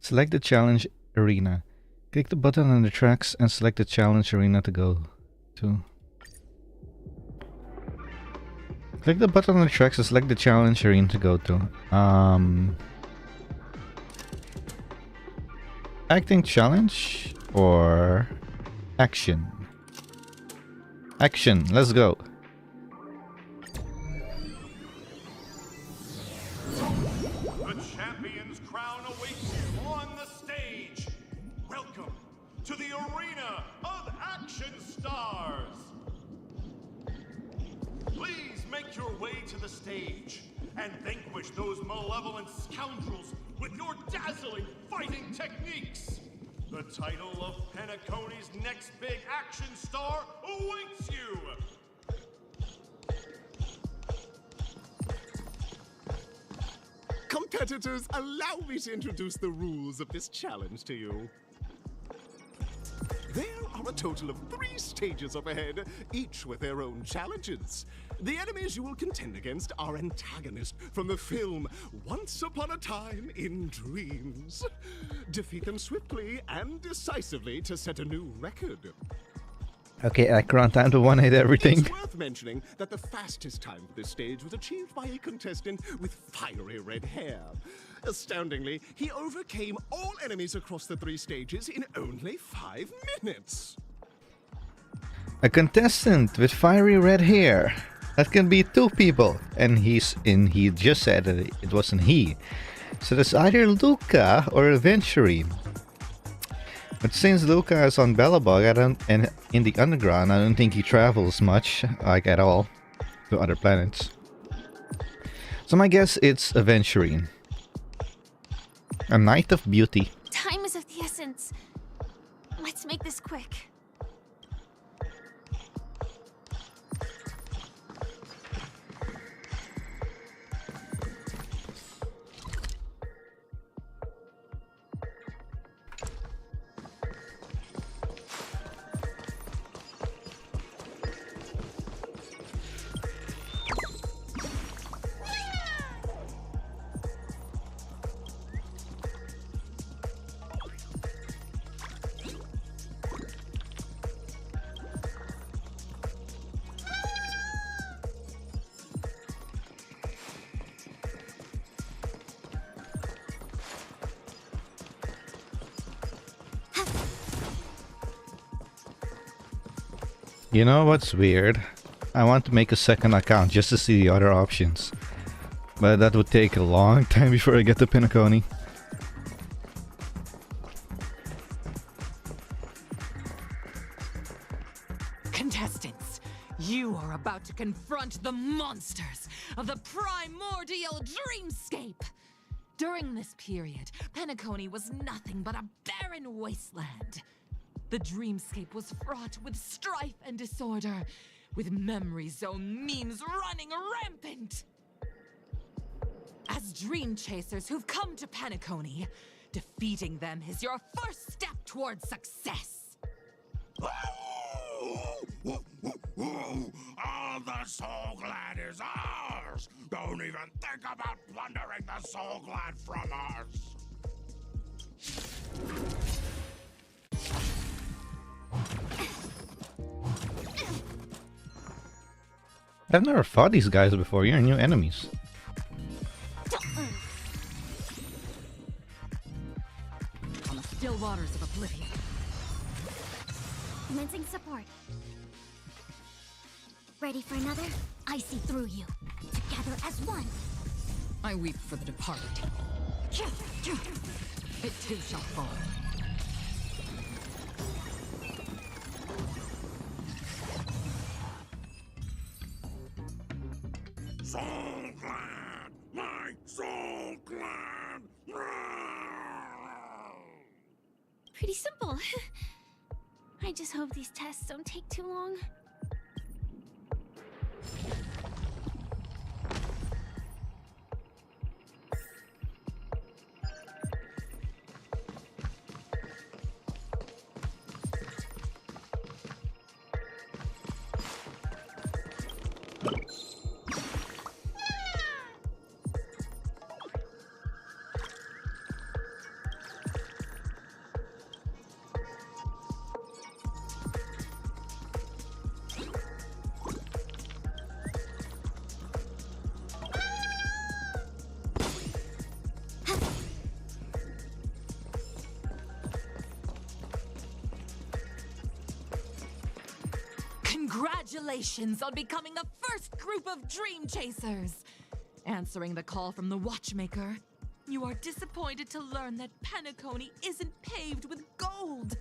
Speaker 1: Select the challenge arena. Click the button on the tracks and select the challenge arena to go to. Click the button on the tracks and select the challenge arena to go to. Acting challenge or action? Action, let's go.
Speaker 2: The champion's crown awaits you on the stage. Welcome to the arena of action stars. Please make your way to the stage and vanquish those malevolent scoundrels with your dazzling fighting techniques. The title of Penacony's next big action star awaits you.
Speaker 3: Competitors, allow me to introduce the rules of this challenge to you. There are a total of 3 stages up ahead, each with their own challenges. The enemies you will contend against are antagonists from the film Once Upon a Time in Dreams. Defeat them swiftly and decisively to set a new record.
Speaker 1: Okay, Akron, time to one-hit everything.
Speaker 5: It's worth mentioning that the fastest time for this stage was achieved by a contestant with fiery red hair. Astoundingly, he overcame all enemies across the 3 stages in only 5 minutes.
Speaker 1: A contestant with fiery red hair. That can be 2 people, and he just said that it wasn't he. So that's either Luca or Aventurine. But since Luca is on Belobog and in the underground, I don't think he travels much, like at all, to other planets. So my guess it's Aventurine. A Knight of Beauty.
Speaker 4: Time is of the essence. Let's make this quick.
Speaker 1: You know what's weird? I want to make a second account just to see the other options. But that would take a long time before I get to Penacony.
Speaker 9: Contestants, you are about to confront the monsters of the primordial dreamscape. During this period, Penacony was nothing but a barren wasteland. The dreamscape was fraught with strife and disorder, with memory zone memes running rampant. As dream chasers who've come to Penacony, defeating them is your first step towards success.
Speaker 12: All the Soul Glad is ours! Don't even think about plundering the Soul Glad from us!
Speaker 1: I've never fought these guys before. You're new enemies.
Speaker 9: On the still waters of oblivion.
Speaker 4: Commencing support. Ready for another? I see through you. Together as one.
Speaker 9: I weep for the departed. It too shall fall.
Speaker 12: Soul Glad! My Soul Glad!
Speaker 4: Pretty simple. I just hope these tests don't take too long.
Speaker 9: Congratulations on becoming the first group of Dream Chasers! Answering the call from the Watchmaker, you are disappointed to learn that Penacony isn't paved with gold.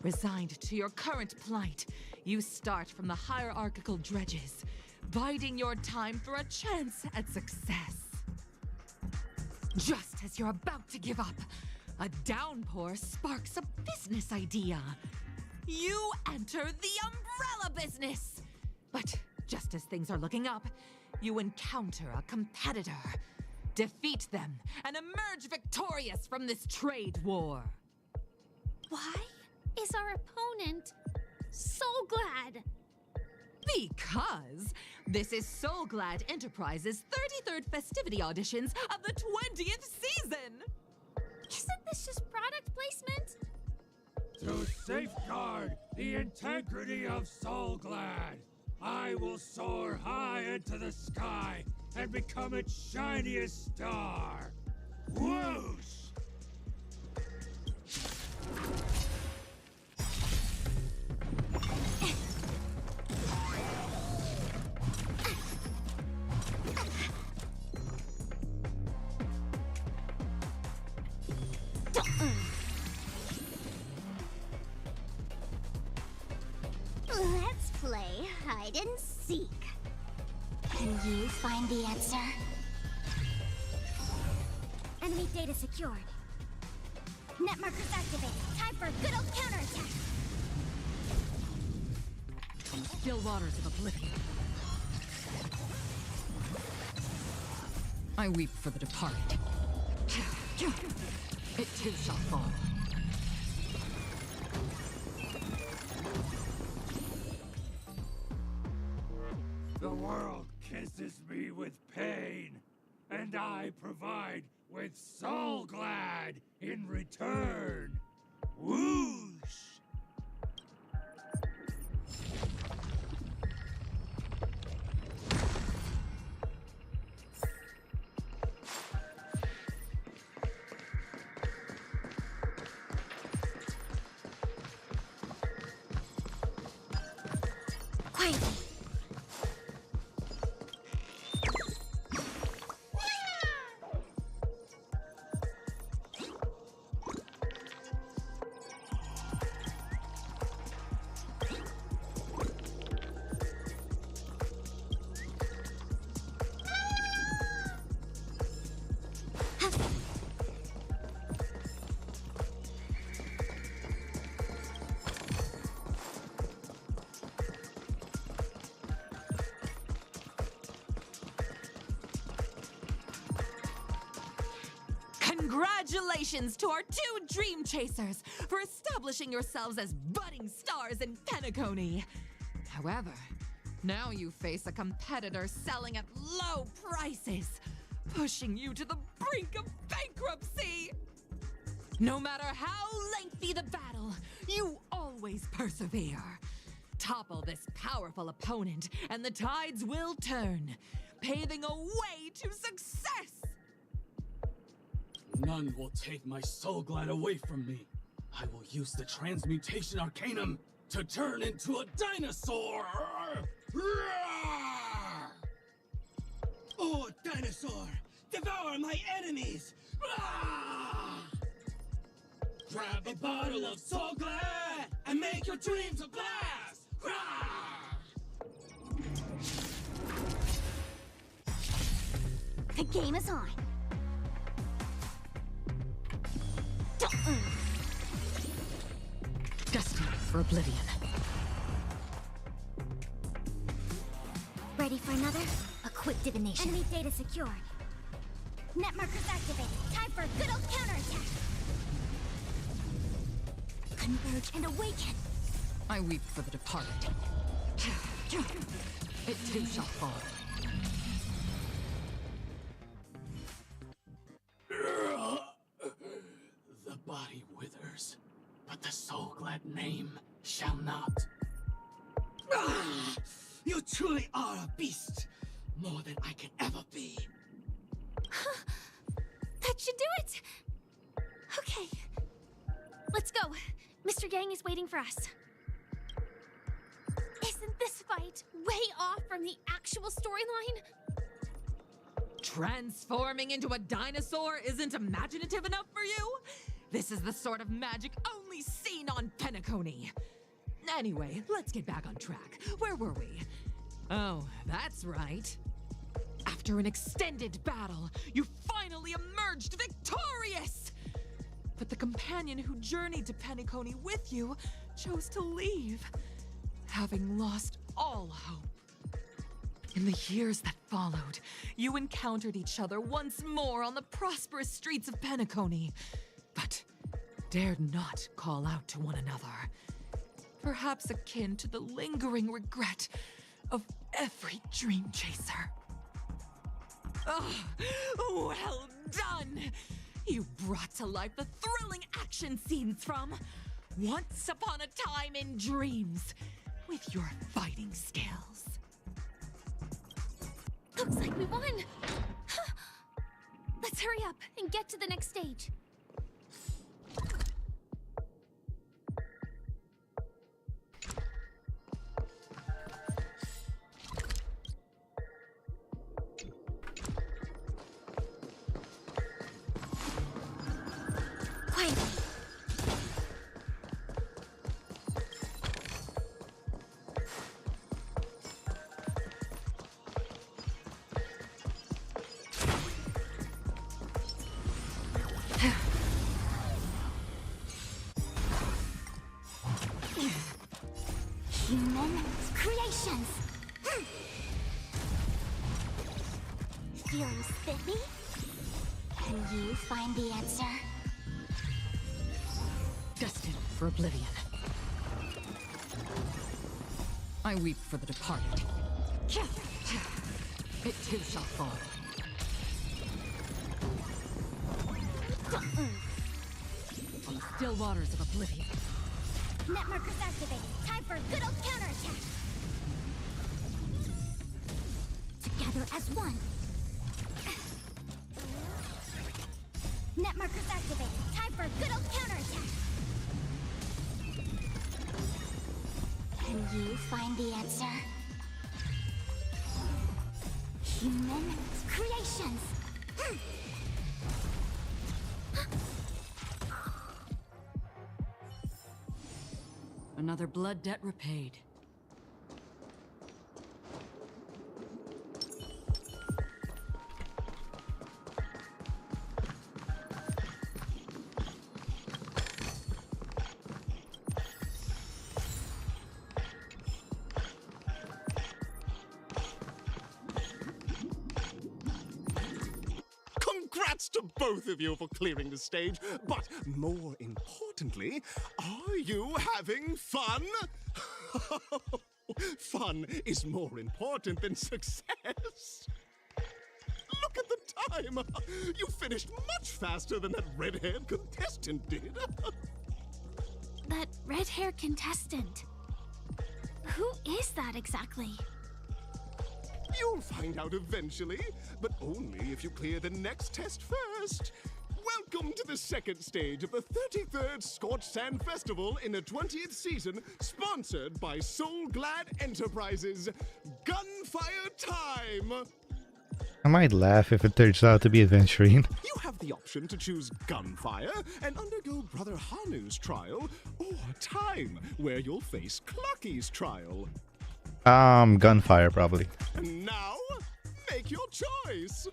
Speaker 9: Resigned to your current plight, you start from the hierarchical dredges, biding your time for a chance at success. Just as you're about to give up, a downpour sparks a business idea. You enter the umbrella business! But just as things are looking up, you encounter a competitor. Defeat them and emerge victorious from this trade war.
Speaker 4: Why is our opponent Soul Glad?
Speaker 9: Because this is Soul Glad Enterprises' 33rd festivity auditions of the 20th season!
Speaker 4: Isn't this just product placement?
Speaker 12: To safeguard The integrity of Soulglad! I will soar high into the sky and become its shiniest star! Whoosh!
Speaker 13: Let's play hide and seek. Can you find the answer? Enemy data secured. Net markers activated. Time for a good old counterattack.
Speaker 9: From the still waters of oblivion, I weep for the departed. It too shall fall.
Speaker 12: The world kisses me with pain, and I provide with Soulglad in return. Whoosh!
Speaker 13: Quietly.
Speaker 9: Congratulations to our two Dream Chasers for establishing yourselves as budding stars in Penacony. However, now you face a competitor selling at low prices, pushing you to the brink of bankruptcy. No matter how lengthy the battle, you always persevere. Topple this powerful opponent, and the tides will turn, paving a way to success!
Speaker 10: None will take my Soulglad away from me. I will use the Transmutation Arcanum to turn into a dinosaur!
Speaker 11: Oh, dinosaur! Devour my enemies! Grab a bottle of Soulglad and make your dreams a blast!
Speaker 13: The game is on.
Speaker 9: Destined for oblivion.
Speaker 13: Ready for another? A quick divination. Enemy data secured. Net markers activated. Time for a good old counterattack. Converge and awaken.
Speaker 9: I weep for the departed. It too shall fall.
Speaker 10: The body withers, but the Soulglad name shall not.
Speaker 11: You truly are a beast! More than I can ever be.
Speaker 4: That should do it! Okay. Let's go. Mr. Yang is waiting for us. Isn't this fight way off from the actual storyline?
Speaker 9: Transforming into a dinosaur isn't imaginative enough for you? This is the sort of magic only seen on Penacony. Anyway, let's get back on track. Where were we? Oh, that's right. After an extended battle, you finally emerged victorious! But the companion who journeyed to Penacony with you chose to leave, having lost all hope. In the years that followed, you encountered each other once more on the prosperous streets of Penacony, but dared not call out to one another. Perhaps akin to the lingering regret of every dream chaser. Oh, well done! You brought to life the thrilling action scenes from Once upon a time in dreams, with your fighting skills.
Speaker 4: Looks like we won! Let's hurry up and get to the next stage. Quiet. Human creations. Feeling spiffy? Can you find the answer?
Speaker 9: Destined for oblivion. I weep for the departed. It too shall fall. On the still waters of oblivion.
Speaker 22: Net markers activated. Time for a good old counterattack. Together as one. Net markers activated. Time for a good old counterattack.
Speaker 13: Can you find the answer? Human creations.
Speaker 9: Another blood debt repaid.
Speaker 5: Congrats to both of you for clearing the stage, but more importantly, are you having fun? Fun is more important than success. Look at the time! You finished much faster than that red-haired contestant did.
Speaker 4: That red-haired contestant. Who is that exactly?
Speaker 5: You'll find out eventually, but only if you clear the next test first. Welcome to the second stage of the 33rd Scorched Sand Festival in the 20th season, sponsored by Soul Glad Enterprises. Gunfire time!
Speaker 1: I might laugh if it turns out to be Adventurine.
Speaker 5: You have the option to choose Gunfire and undergo Brother Hanu's trial, or Time, where you'll face Clucky's trial.
Speaker 1: Gunfire, probably.
Speaker 5: And now, make your choice!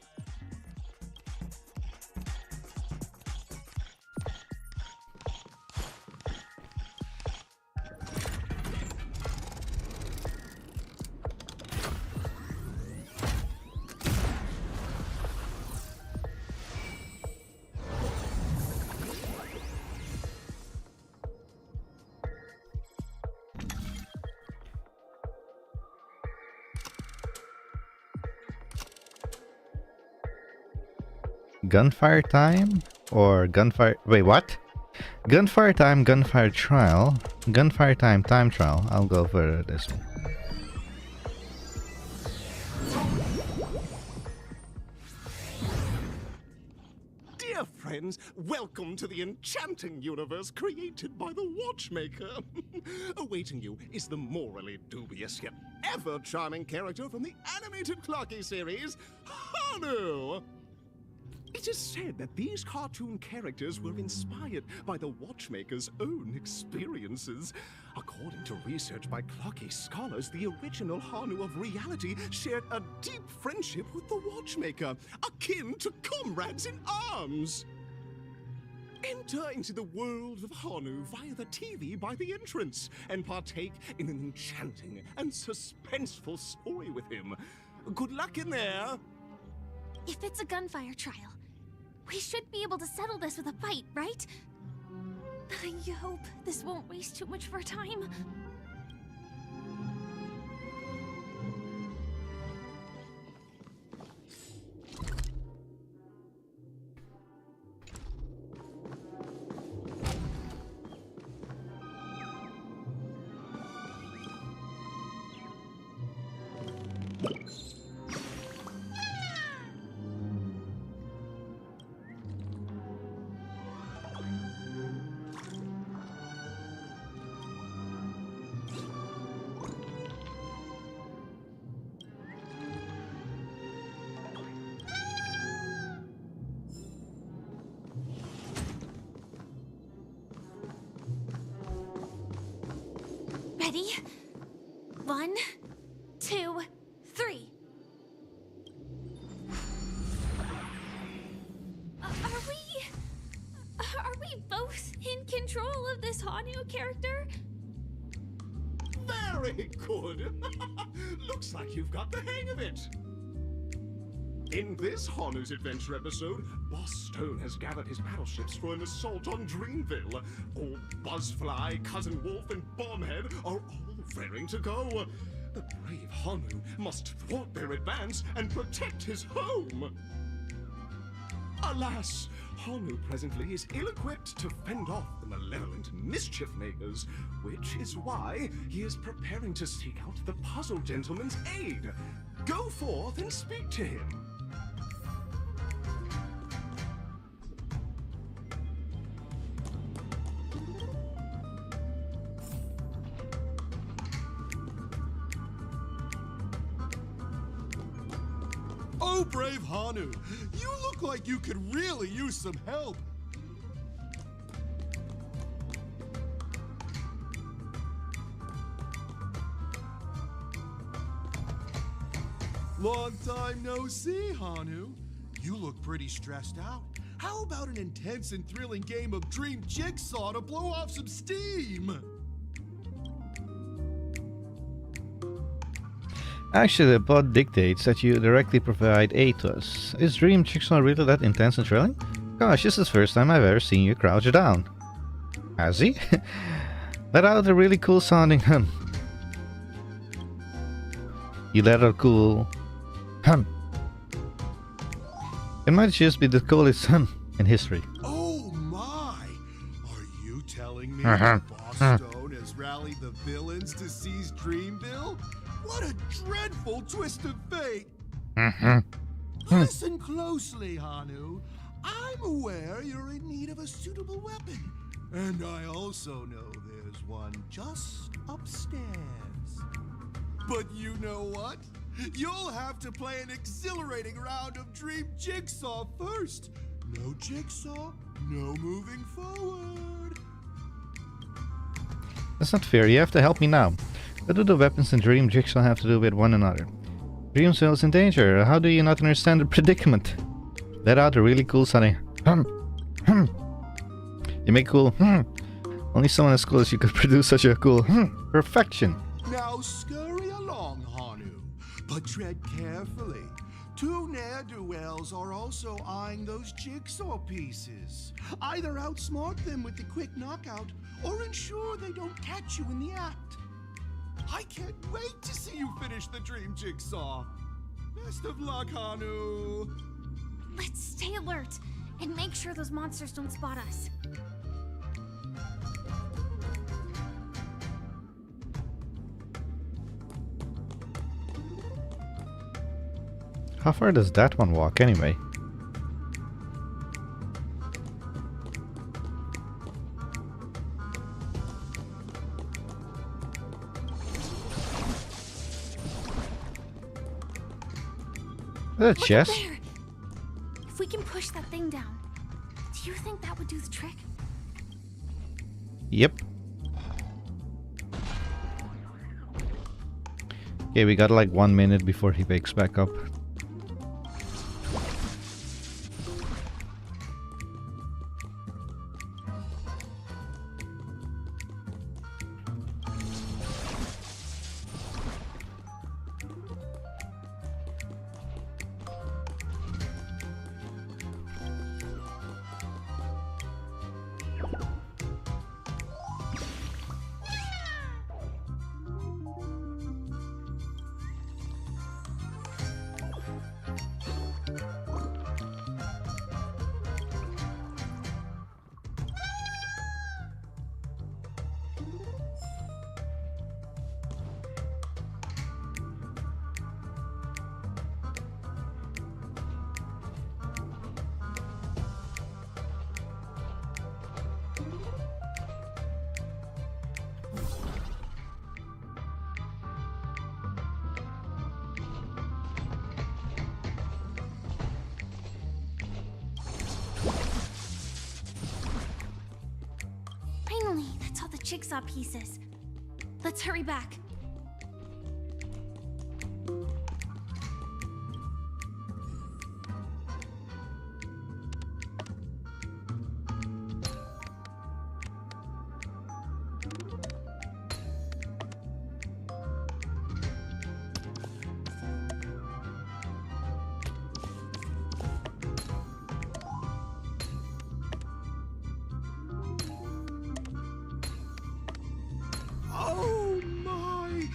Speaker 1: Gunfire time? Or gunfire... Wait, what? Gunfire time, gunfire trial. Gunfire time, time trial. I'll go for this one.
Speaker 5: Dear friends, welcome to the enchanting universe created by the Watchmaker. Awaiting you is the morally dubious yet ever charming character from the animated Clocky series, Hanu! It is said that these cartoon characters were inspired by the Watchmaker's own experiences. According to research by Clocky scholars, the original Hanu of reality shared a deep friendship with the Watchmaker, akin to comrades in arms. Enter into the world of Hanu via the TV by the entrance and partake in an enchanting and suspenseful story with him. Good luck in there!
Speaker 4: If it's a gunfire trial, we should be able to settle this with a fight, right? I hope this won't waste too much of our time. Ready? 1, 2, 3. Are we both in control of this Hanu character?
Speaker 5: Very good. Looks like you've got the hang of it. In this Hanu's Adventure episode, Boss Stone has gathered his battleships for an assault on Dreamville. Old Buzzfly, Cousin Wolf, and Bombhead are all raring to go. The brave Hanu must thwart their advance and protect his home. Alas, Hanu presently is ill-equipped to fend off the malevolent mischief makers, which is why he is preparing to seek out the Puzzle Gentleman's aid. Go forth and speak to him.
Speaker 7: Oh, brave Hanu, you look like you could really use some help. Long time no see, Hanu. You look pretty stressed out. How about an intense and thrilling game of Dream Jigsaw to blow off some steam?
Speaker 1: Actually, the plot dictates that you directly provide aid to us. Is Dream Jigsaw really that intense and thrilling? Gosh, this is the first time I've ever seen you crouch down. Has he? Let out a really cool sounding hum. You let out a cool hum. It might just be the coolest hum in history.
Speaker 7: Oh my! Are you telling me that Boss Stone has rallied the villains to seize Dreamville? What a dreadful twist of fate! Listen closely, Hanu. I'm aware you're in need of a suitable weapon. And I also know there's one just upstairs. But you know what? You'll have to play an exhilarating round of Dream Jigsaw first. No Jigsaw, no moving forward.
Speaker 1: That's not fair, you have to help me now. What do the weapons in Dream Jigsaw have to do with one another? Dreamville is in danger. How do you not understand the predicament? Let out a really cool sounding hum. You make cool Only someone as cool as you could produce such a cool perfection.
Speaker 7: Now scurry along, Hanu, but tread carefully. Two ne'er-do-wells are also eyeing those jigsaw pieces. Either outsmart them with the quick knockout, or ensure they don't catch you in the act. I can't wait to see you finish the Dream Jigsaw. Best of luck, Hanu.
Speaker 4: Let's stay alert and make sure those monsters don't spot us.
Speaker 1: How far does that one walk anyway? The chest?
Speaker 4: There. If we can push that thing down, do you think that would do the trick?
Speaker 1: Yep. Okay, we got like 1 minute before he wakes back up.
Speaker 4: jigsaw pieces. Let's hurry back.
Speaker 7: Oh my!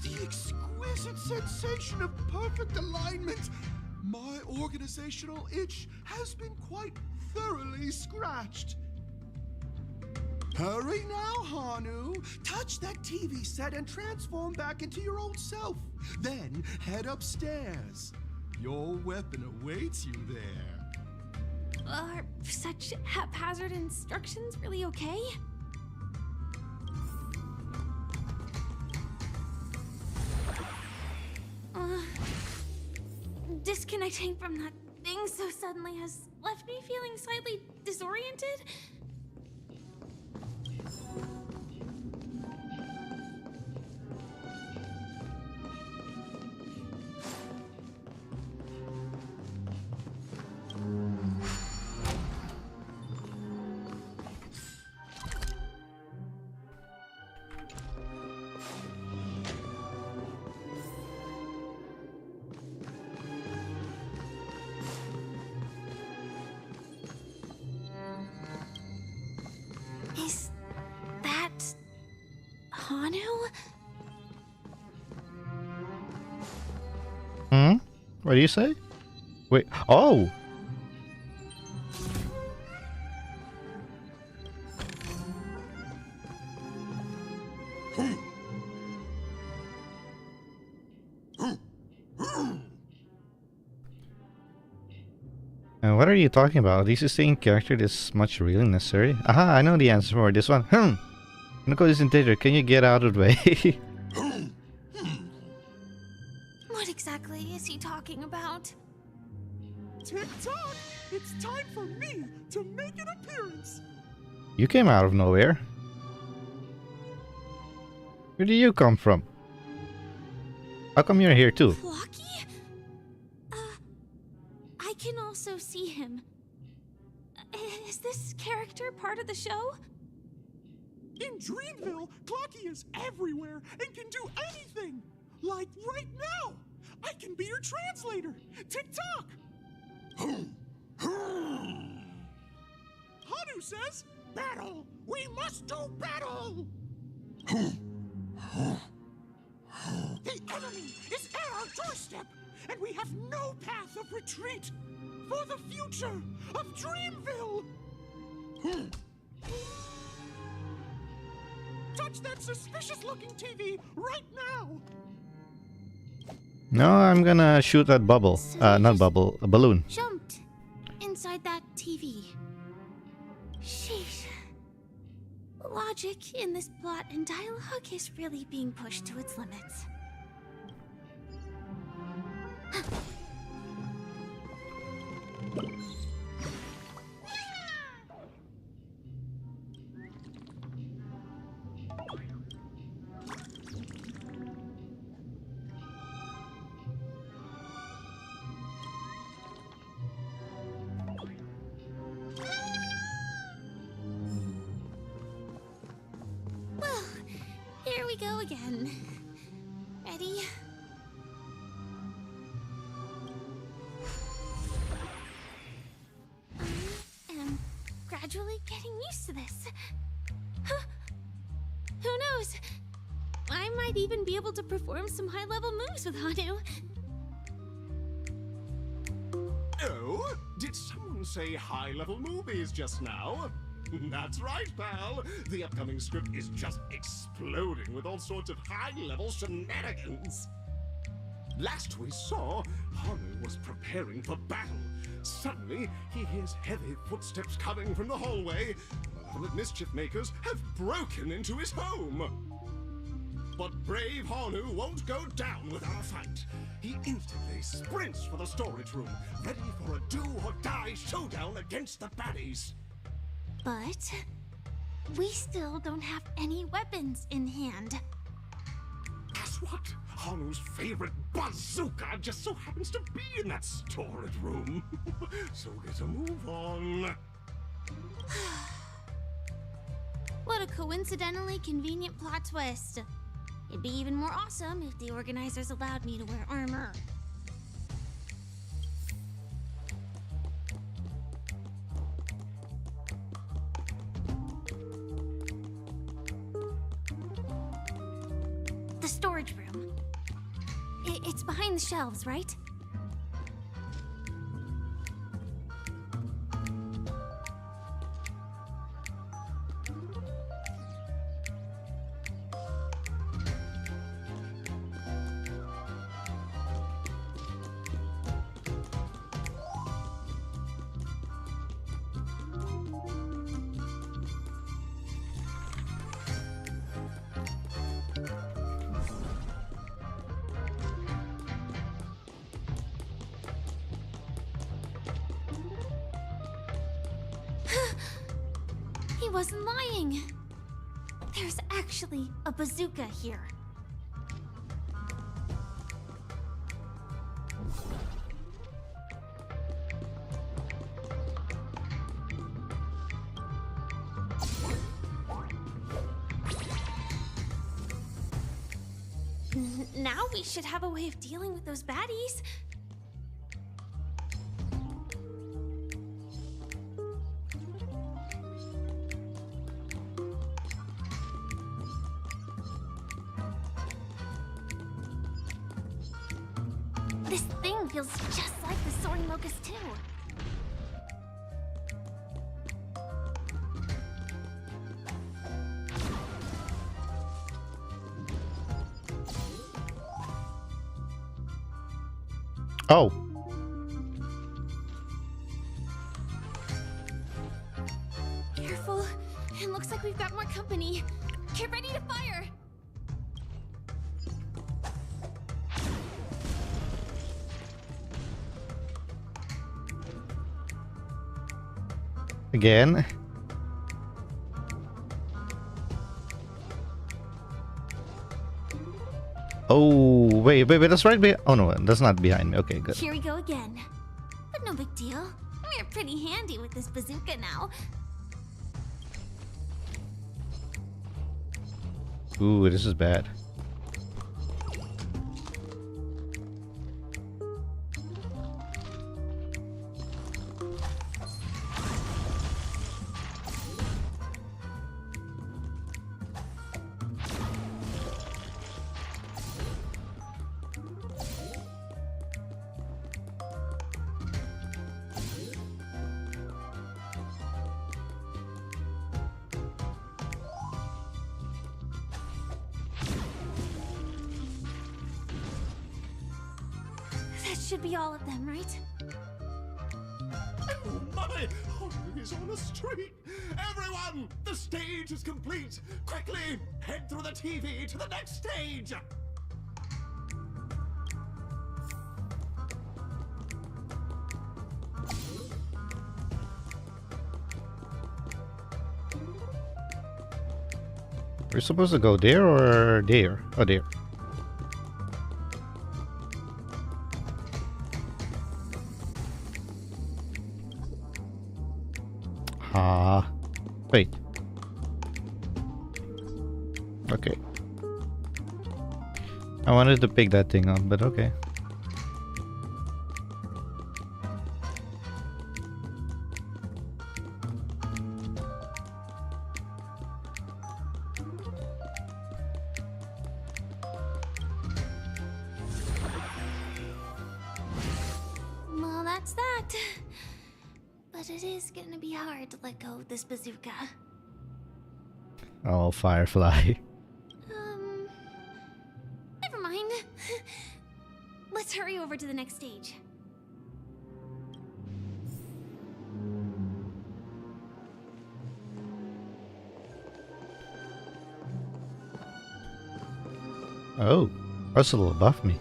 Speaker 7: The exquisite sensation of perfect alignment! My organizational itch has been quite thoroughly scratched. Hurry now, Hanu! Touch that TV set and transform back into your old self. Then head upstairs. Your weapon awaits you there.
Speaker 4: Are such haphazard instructions really okay? Disconnecting from that thing so suddenly has left me feeling slightly disoriented. Is that Hanu?
Speaker 1: What do you say? Wait. Oh. And what are you talking about? Is this in character this much really necessary? Aha, I know the answer for this one. Nico isn't there. Can you get out of the way?
Speaker 4: What exactly is he talking about?
Speaker 5: Tick-tock! It's time for me to make an appearance!
Speaker 1: You came out of nowhere. Where do you come from? How come you're here too?
Speaker 4: Flocky? I can also see him. Is this character part of the show?
Speaker 5: In Dreamville, Clocky is everywhere and can do anything! Like right now! I can be your translator! Tick-tock! Hanu says, battle! We must do battle! The enemy is at our doorstep, and we have no path of retreat for the future of Dreamville! Touch that suspicious-looking TV right now!
Speaker 1: No, I'm gonna shoot that bubble. Not bubble, a balloon.
Speaker 4: Jumped inside that TV. Sheesh. Logic in this plot and dialogue is really being pushed to its limits. Well, here we go again. Ready? I am gradually getting used to this. Huh. Who knows? I might even be able to perform some high-level moves with Hanu.
Speaker 5: Oh, did someone say high-level movies just now? That's right, pal. The upcoming script is just exploding with all sorts of high-level shenanigans. Last we saw, Hanu was preparing for battle. Suddenly, he hears heavy footsteps coming from the hallway. The mischief makers have broken into his home. But brave Hanu won't go down without a fight. He instantly sprints for the storage room, ready for a do-or-die showdown against the baddies.
Speaker 4: But we still don't have any weapons in hand.
Speaker 5: Guess what? Hanu's favorite bazooka just so happens to be in that storage room. So get a move on.
Speaker 4: What a coincidentally convenient plot twist. It'd be even more awesome if the organizers allowed me to wear armor. The storage room. It's behind the shelves, right? He wasn't lying. There's actually a bazooka here. Now we should have a way of dealing with those baddies. This thing feels just like the soaring locust too.
Speaker 1: Oh.
Speaker 4: Careful. It looks like we've got more company. Get ready to fire.
Speaker 1: Again. Oh, wait, that's right behind. Oh no, that's not behind me. Okay, good.
Speaker 4: Here we go again. But no big deal. We're pretty handy with this bazooka now.
Speaker 1: Ooh, this is bad.
Speaker 4: That should be all of them, right?
Speaker 5: Oh my! Hanu is on the street! Everyone! The stage is complete! Quickly! Head through the TV to the next stage!
Speaker 1: We're supposed to go there or there? Oh, there. Ah, wait. Okay. I wanted to pick that thing up, but okay.
Speaker 4: Well, that's that. But it is gonna be hard to let go of this bazooka.
Speaker 1: Oh, Firefly.
Speaker 4: Never mind. Let's hurry over to the next stage.
Speaker 1: Oh, that's a little above me.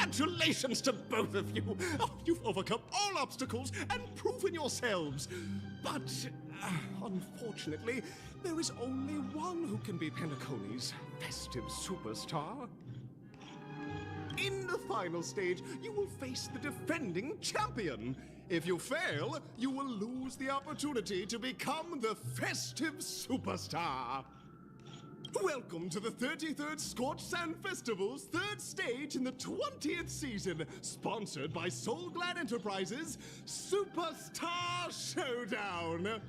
Speaker 5: Congratulations to both of you! Oh, you've overcome all obstacles and proven yourselves. But, unfortunately, there is only one who can be Penacony's festive superstar. In the final stage, you will face the defending champion. If you fail, you will lose the opportunity to become the festive superstar. Welcome to the 33rd Scorched Sand Festival's third stage in the 20th season, sponsored by Soulglad Enterprises' Superstar Showdown.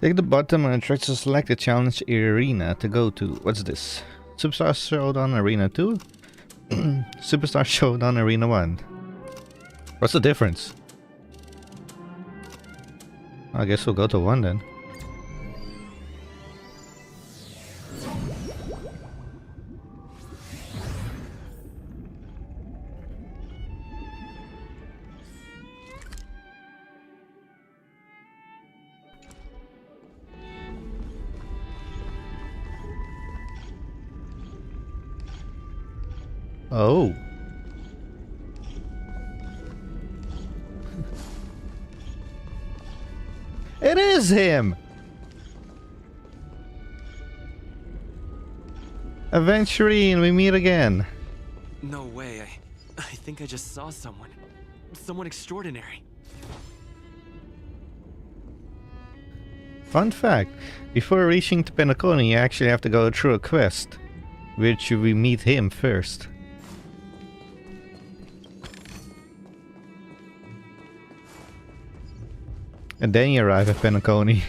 Speaker 1: Take the bottom and try to select the challenge arena to go to. What's this? Superstar Showdown Arena 2? Superstar Showdown Arena 1. What's the difference? I guess we'll go to 1 then. Oh. It is him! Aventurine, we meet again.
Speaker 8: No way, I think I just saw someone. Someone extraordinary.
Speaker 1: Fun fact, before reaching to Penacony, you actually have to go through a quest, which we meet him first. And then you arrive at Penacony.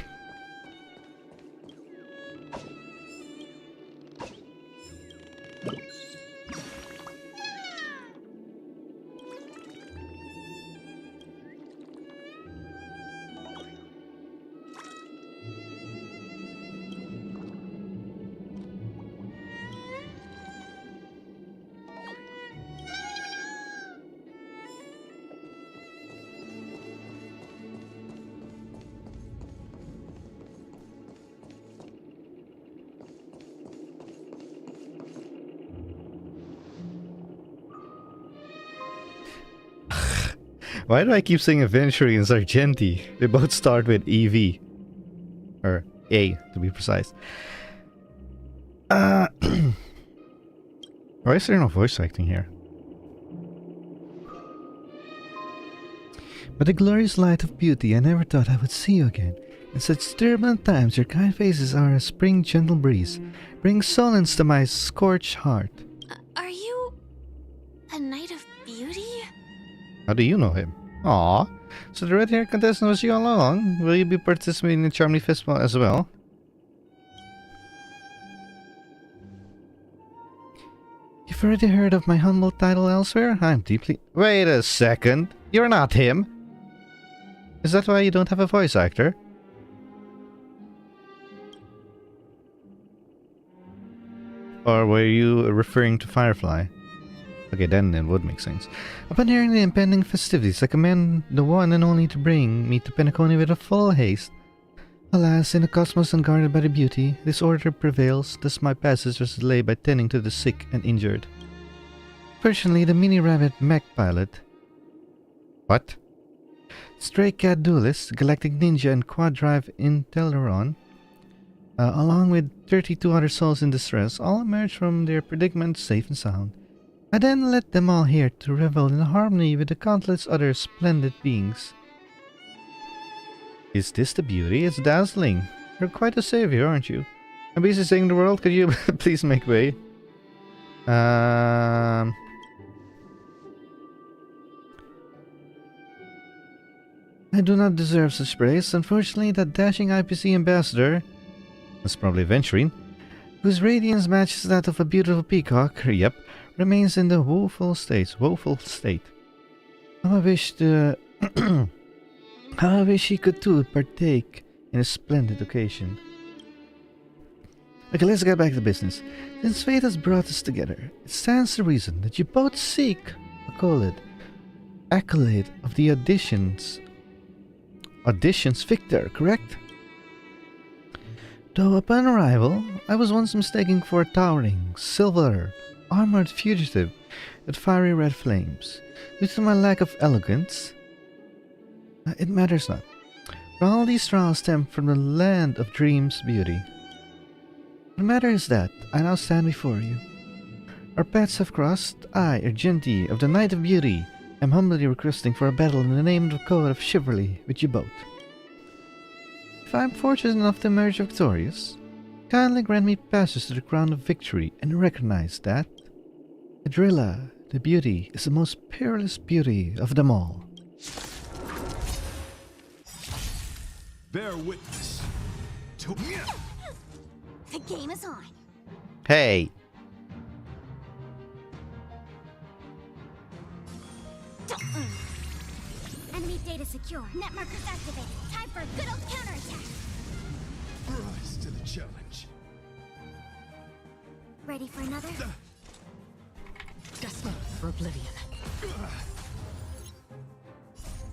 Speaker 1: Why do I keep saying Aventurine and Sargenti? They both start with EV. Or A, to be precise. Why is there no voice acting here? But the glorious light of beauty, I never thought I would see you again. In such turbulent times, your kind faces are a spring gentle breeze. Bring solace to my scorched heart.
Speaker 4: Are you a knight of beauty?
Speaker 1: How do you know him? Aww. So the red-haired contestant was you all along? Will you be participating in the Charming Festival as well? You've already heard of my humble title elsewhere? I'm deeply... Wait a second. You're not him. Is that why you don't have a voice actor? Or were you referring to Firefly? Okay, then it would make sense. Upon hearing the impending festivities, I command the one and only to bring me to Penacony with a full haste. Alas, in a cosmos unguarded by the beauty, disorder prevails, thus my passage was delayed by tending to the sick and injured. Fortunately, the mini-rabbit mech pilot... What? Stray Cat Duelist, Galactic Ninja and Quad Drive Inteleron, along with 32 other souls in distress, all emerged from their predicament safe and sound. I then led them all here to revel in harmony with the countless other splendid beings. Is this the beauty? It's dazzling. You're quite a savior, aren't you? I'm busy saving the world, could you please make way? I do not deserve such praise. Unfortunately, that dashing IPC ambassador, that's probably Aventurine, whose radiance matches that of a beautiful peacock, yep, remains in the woeful state. Now I wish to How I wish he could too partake in a splendid occasion. Okay, let's get back to business. Since fate has brought us together, it stands to reason that you both seek accolade of the auditions victor, correct? Though upon arrival, I was once mistaken for a towering, silver, armored fugitive with fiery red flames. Due to my lack of elegance, it matters not. For all these trials stem from the land of dreams beauty. The matter is that I now stand before you. Our paths have crossed. I, Argenti of the Night of Beauty, am humbly requesting for a battle in the name of the code of chivalry with you both. If I am fortunate enough to emerge victorious, kindly grant me passage to the crown of victory and recognize that Adrilla, the beauty, is the most peerless beauty of them all.
Speaker 3: Bear witness to...
Speaker 13: The game is on.
Speaker 1: Hey!
Speaker 13: Enemy data secure. Net markers activated. Time for a good old counterattack.
Speaker 3: Rise to the challenge.
Speaker 13: Ready for another?
Speaker 9: Destined for oblivion.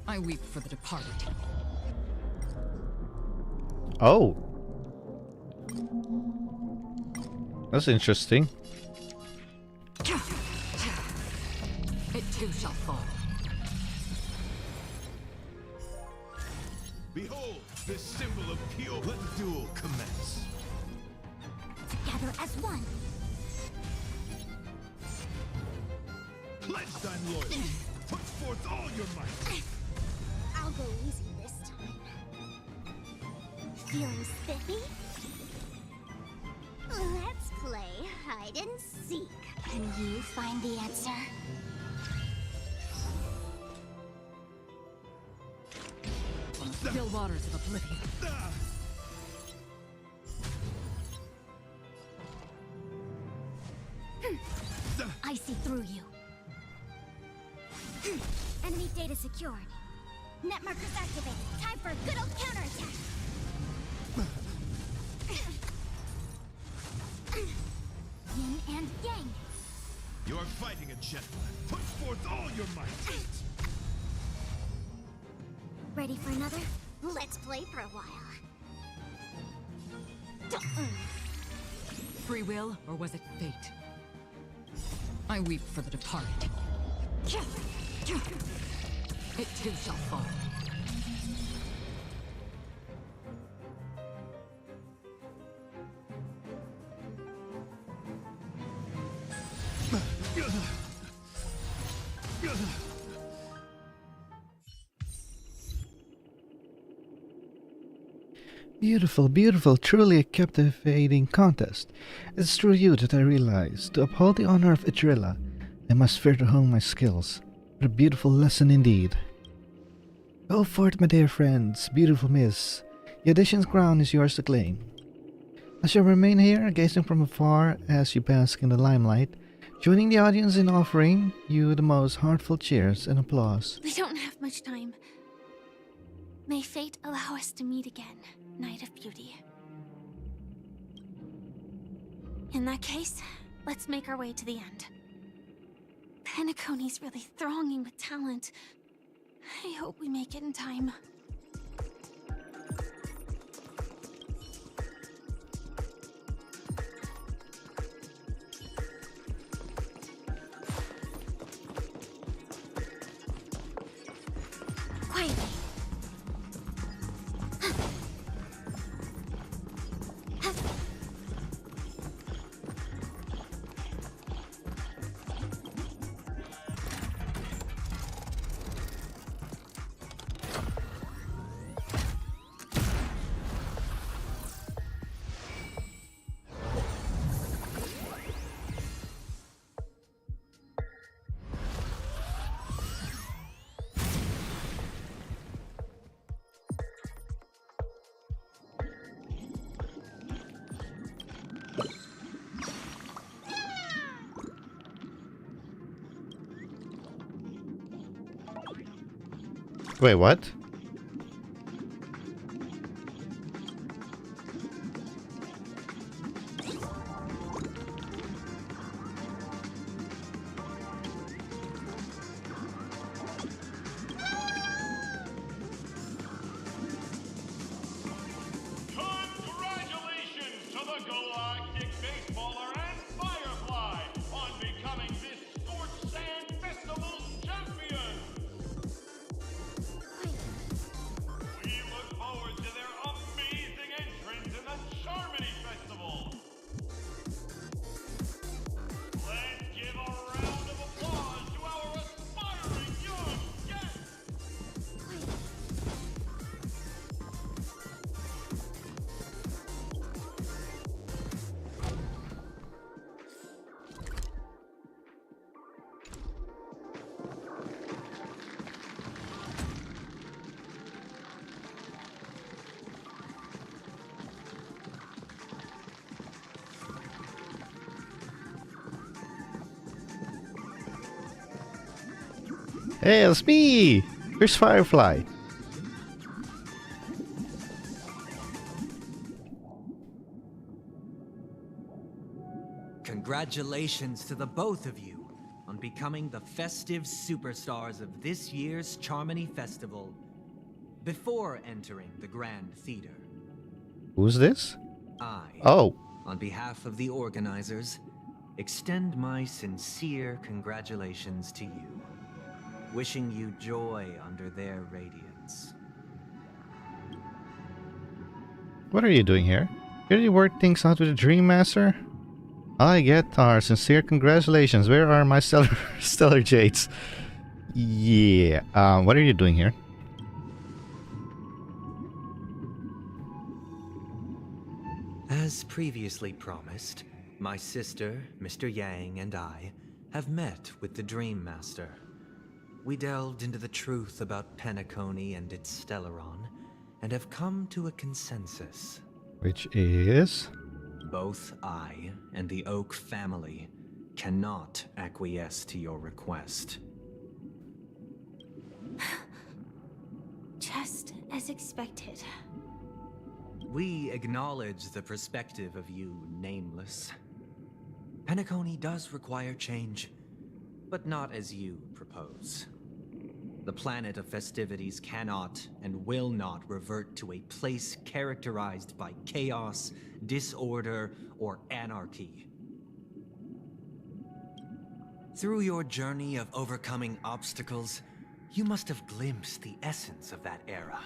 Speaker 9: I weep for the departed.
Speaker 1: Oh. That's interesting.
Speaker 9: It too shall fall.
Speaker 3: Behold, this symbol of pure... Let the duel commence.
Speaker 13: Together as one.
Speaker 3: Pledge thine loyalty. Put forth all your might.
Speaker 13: I'll go easy this time. Feeling spiffy? Let's play hide and seek. Can you find the answer?
Speaker 9: Still waters of oblivion.
Speaker 13: I see through you. Enemy data secured. Net markers activated. Time for a good old counterattack. Yin and yang.
Speaker 3: You are fighting a gentleman. Put forth all your might.
Speaker 13: Ready for another? Let's play for a while.
Speaker 9: Free will, or was it fate? I weep for the departed. It too shall fall.
Speaker 1: Beautiful, beautiful, truly a captivating contest. It's through you that I realize, to uphold the honor of Adrilla, I must further hone my skills. What a beautiful lesson indeed. Go forth, my dear friends, beautiful miss. The audition's crown is yours to claim. I shall remain here, gazing from afar as you bask in the limelight, joining the audience in offering you the most heartfelt cheers and applause.
Speaker 4: We don't have much time. May fate allow us to meet again, Night of Beauty. In that case, let's make our way to the end. Penacony's really thronging with talent. I hope we make it in time. Quietly.
Speaker 1: Wait, what?
Speaker 2: Congratulations to the Galactic Baseballer and Firefly on becoming this Scorched Sand Festival's champion! We look forward to their amazing entrance in the Charmony Festival! Let's give a round of applause to our aspiring young guests!
Speaker 1: Hey, it's me! Here's Firefly.
Speaker 15: Congratulations to the both of you on becoming the festive superstars of this year's Charmony Festival before entering the Grand Theater.
Speaker 1: Who's this?
Speaker 15: On behalf of the organizers, extend my sincere congratulations to you, wishing you joy under their radiance.
Speaker 1: What are you doing here? You already worked things out with the Dream Master? All I get are sincere congratulations. Where are my stellar jades? Yeah. What are you doing here?
Speaker 15: As previously promised, my sister, Mr. Yang, and I have met with the Dream Master. We delved into the truth about Penacony and its Stellaron, and have come to a consensus.
Speaker 1: Which is?
Speaker 15: Both I and the Oak family cannot acquiesce to your request.
Speaker 4: Just as expected.
Speaker 15: We acknowledge the perspective of you, Nameless. Penacony does require change, but not as you propose. The planet of festivities cannot and will not revert to a place characterized by chaos, disorder, or anarchy. Through your journey of overcoming obstacles, you must have glimpsed the essence of that era.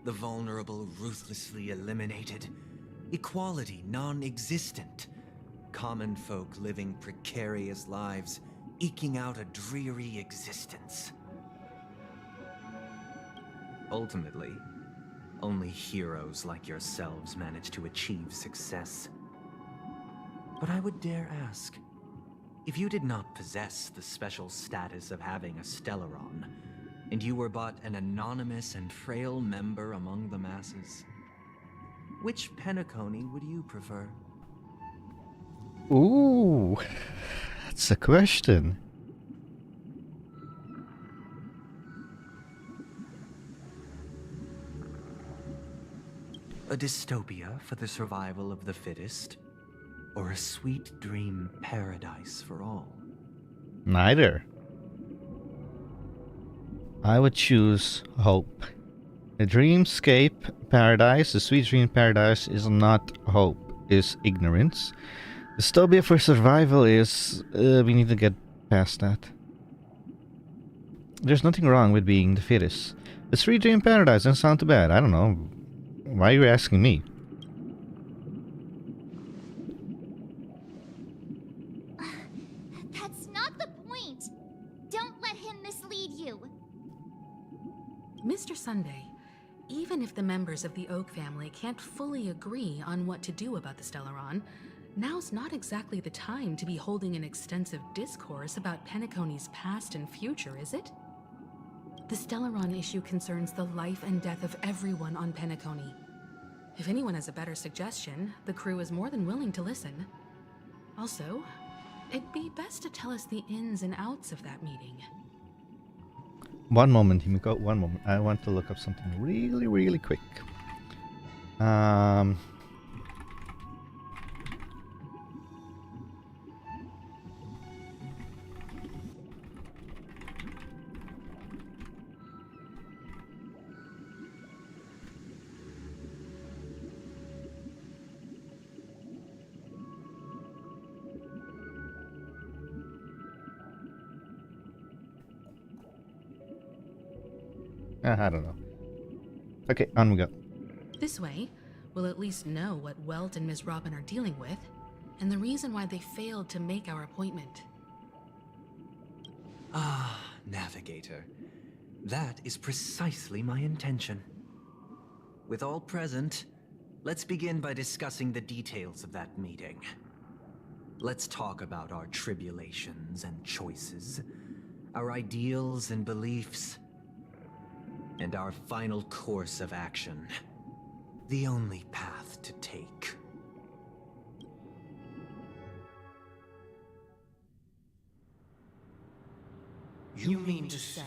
Speaker 15: The vulnerable ruthlessly eliminated, equality non-existent, common folk living precarious lives, eking out a dreary existence. Ultimately, only heroes like yourselves manage to achieve success. But I would dare ask, if you did not possess the special status of having a Stellaron, and you were but an anonymous and frail member among the masses, which Penacony would you prefer?
Speaker 1: Ooh, that's a question.
Speaker 15: A dystopia for the survival of the fittest, or a sweet dream paradise for all?
Speaker 1: Neither. I would choose hope. The dreamscape paradise, the sweet dream paradise, is not hope, is ignorance. Dystopia for survival is... we need to get past that. There's nothing wrong with being the fittest. The sweet dream paradise doesn't sound too bad. I don't know. Why are you asking me?
Speaker 22: That's not the point. Don't let him mislead you.
Speaker 19: Mr. Sunday, even if the members of the Oak family can't fully agree on what to do about the Stellaron, now's not exactly the time to be holding an extensive discourse about Penacony's past and future, is it? The Stellaron issue concerns the life and death of everyone on Penacony. If anyone has a better suggestion, the crew is more than willing to listen. Also, it'd be best to tell us the ins and outs of that meeting.
Speaker 1: One moment, Himiko. One moment. I want to look up something really, really quick. I don't know. Okay, on we go.
Speaker 19: This way, we'll at least know what Welt and Miss Robin are dealing with, and the reason why they failed to make our appointment.
Speaker 15: Ah, Navigator. That is precisely my intention. With all present, let's begin by discussing the details of that meeting. Let's talk about our tribulations and choices, our ideals and beliefs, and our final course of action. The only path to take.
Speaker 14: You mean to say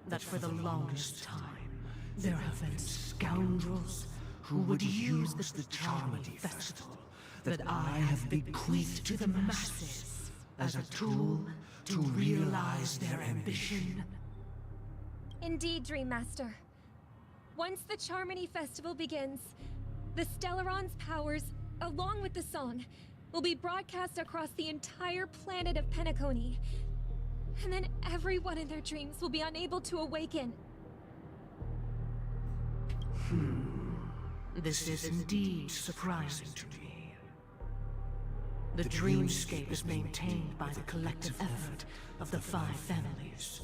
Speaker 14: that for the longest time, there have been scoundrels who would use the Charmity Festival that I have bequeathed to the masses as a tool to realize their ambition?
Speaker 16: Indeed, Dream Master. Once the Charmony Festival begins, the Stellaron's powers, along with the song, will be broadcast across the entire planet of Penacony. And then everyone in their dreams will be unable to awaken.
Speaker 14: This is indeed surprising to me. The dreamscape is maintained by the collective effort of the 5 families.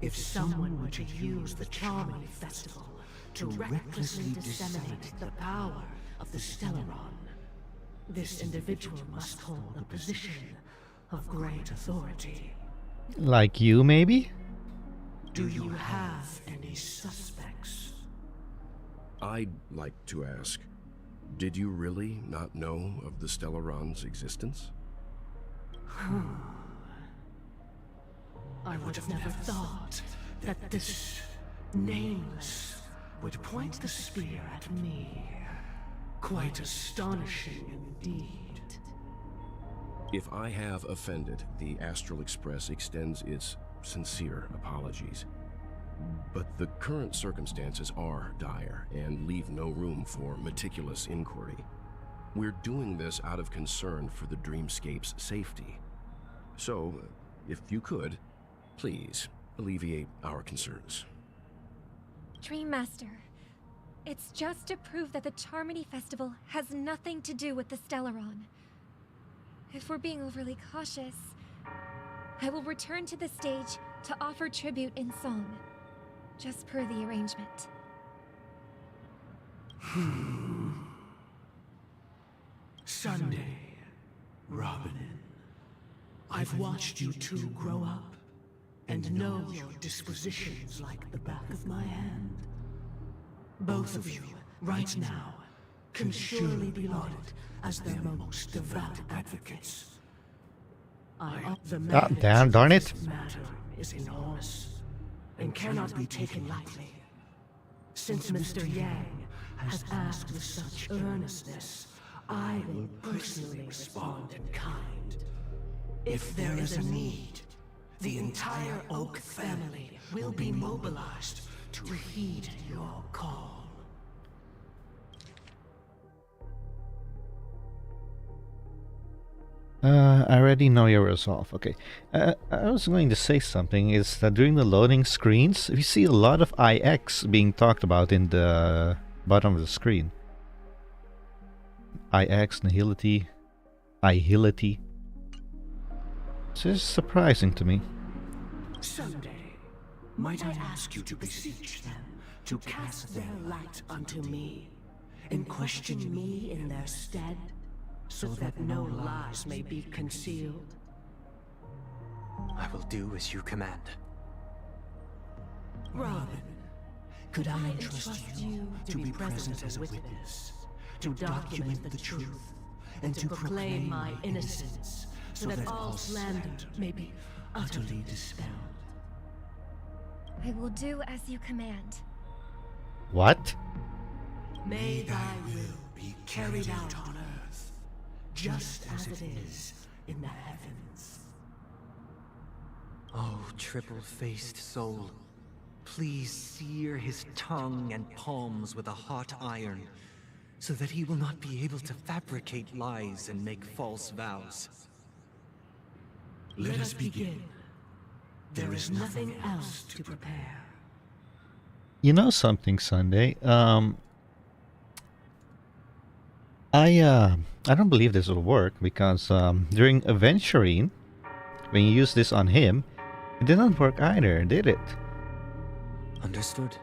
Speaker 14: If someone were to use the Charmony Festival to recklessly disseminate the power of the Stellaron, this individual must hold a position of great authority.
Speaker 1: Like you, maybe?
Speaker 14: Do you have any suspects?
Speaker 17: I'd like to ask, did you really not know of the Stellaron's existence?
Speaker 14: I would have never thought that this nameless would point the spear at me. Quite astonishing indeed.
Speaker 17: If I have offended, the Astral Express extends its sincere apologies. But the current circumstances are dire and leave no room for meticulous inquiry. We're doing this out of concern for the Dreamscape's safety. So, if you could, please alleviate our concerns.
Speaker 16: Dream Master, it's just to prove that the Charmony Festival has nothing to do with the Stellaron. If we're being overly cautious, I will return to the stage to offer tribute in song, just per the arrangement.
Speaker 14: Sunday, Robin. I've watched you two grow up and know your dispositions like the back of my hand. Both of you, right now, can surely be lauded as their most devout advocates.
Speaker 1: Darn it.
Speaker 14: This matter is enormous and cannot be taken lightly. Since Mr. Yang has asked with such earnestness, I will personally respond in kind. If there is a need, the entire Oak family will be mobilized to heed your call.
Speaker 1: I already know your resolve. Okay. I was going to say something is that during the loading screens, we see a lot of IX being talked about in the bottom of the screen. IX, nihility, ihility. This is surprising to me.
Speaker 14: Someday, might I ask you to beseech them to cast their light unto me, and question me in their stead, so that no lies may be concealed?
Speaker 15: I will do as you command.
Speaker 14: Robin, could I entrust you to be present as a witness, to document the truth, and to proclaim my innocence, so that all slander may be utterly dispelled?
Speaker 16: I will do as you command.
Speaker 1: What?
Speaker 14: May thy will be carried out on earth, just as it is in the heavens.
Speaker 15: Oh, triple-faced soul, please sear his tongue and palms with a hot iron, so that he will not be able to fabricate lies and make false vows.
Speaker 14: Let us begin. There is nothing else to prepare.
Speaker 1: You know something, Sunday? I don't believe this will work because during Aventurine, when you use this on him, it didn't work either, did it?
Speaker 15: Understood.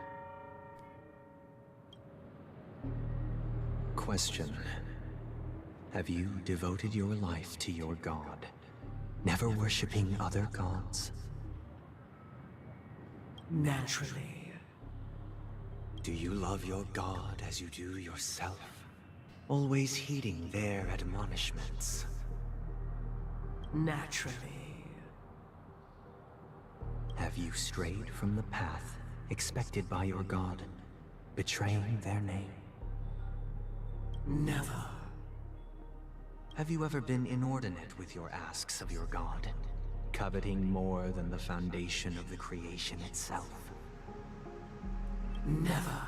Speaker 15: Question. Have you devoted your life to your god, never worshipping other gods?
Speaker 14: Naturally.
Speaker 15: Do you love your god as you do yourself? Always heeding their admonishments?
Speaker 14: Naturally.
Speaker 15: Have you strayed from the path expected by your god, betraying their name?
Speaker 14: Never.
Speaker 15: Have you ever been inordinate with your asks of your god, coveting more than the foundation of the creation itself?
Speaker 14: Never.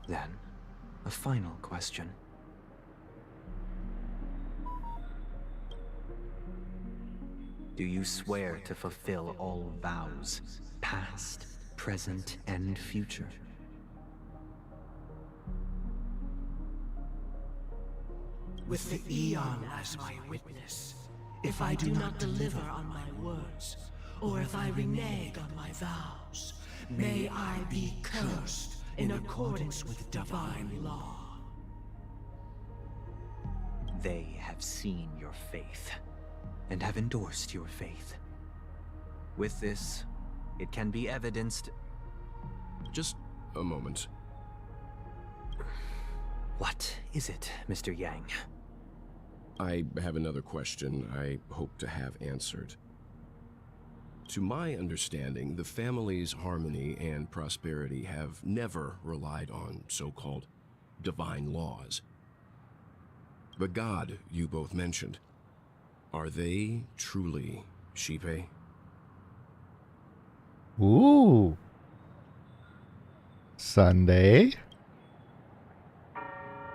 Speaker 15: Then, a final question. Do you swear to fulfill all vows, past, present, and future?
Speaker 14: With the Eon as my witness, if I do not deliver on my words, or if I renege on my vows, may I be cursed in accordance with divine law.
Speaker 15: They have seen your faith, and have endorsed your faith. With this, it can be evidenced...
Speaker 17: Just a moment.
Speaker 15: What is it, Mr. Yang?
Speaker 17: I have another question I hope to have answered. To my understanding, the family's harmony and prosperity have never relied on so-called divine laws. The god you both mentioned, are they truly Shipe?
Speaker 1: Ooh. Sunday?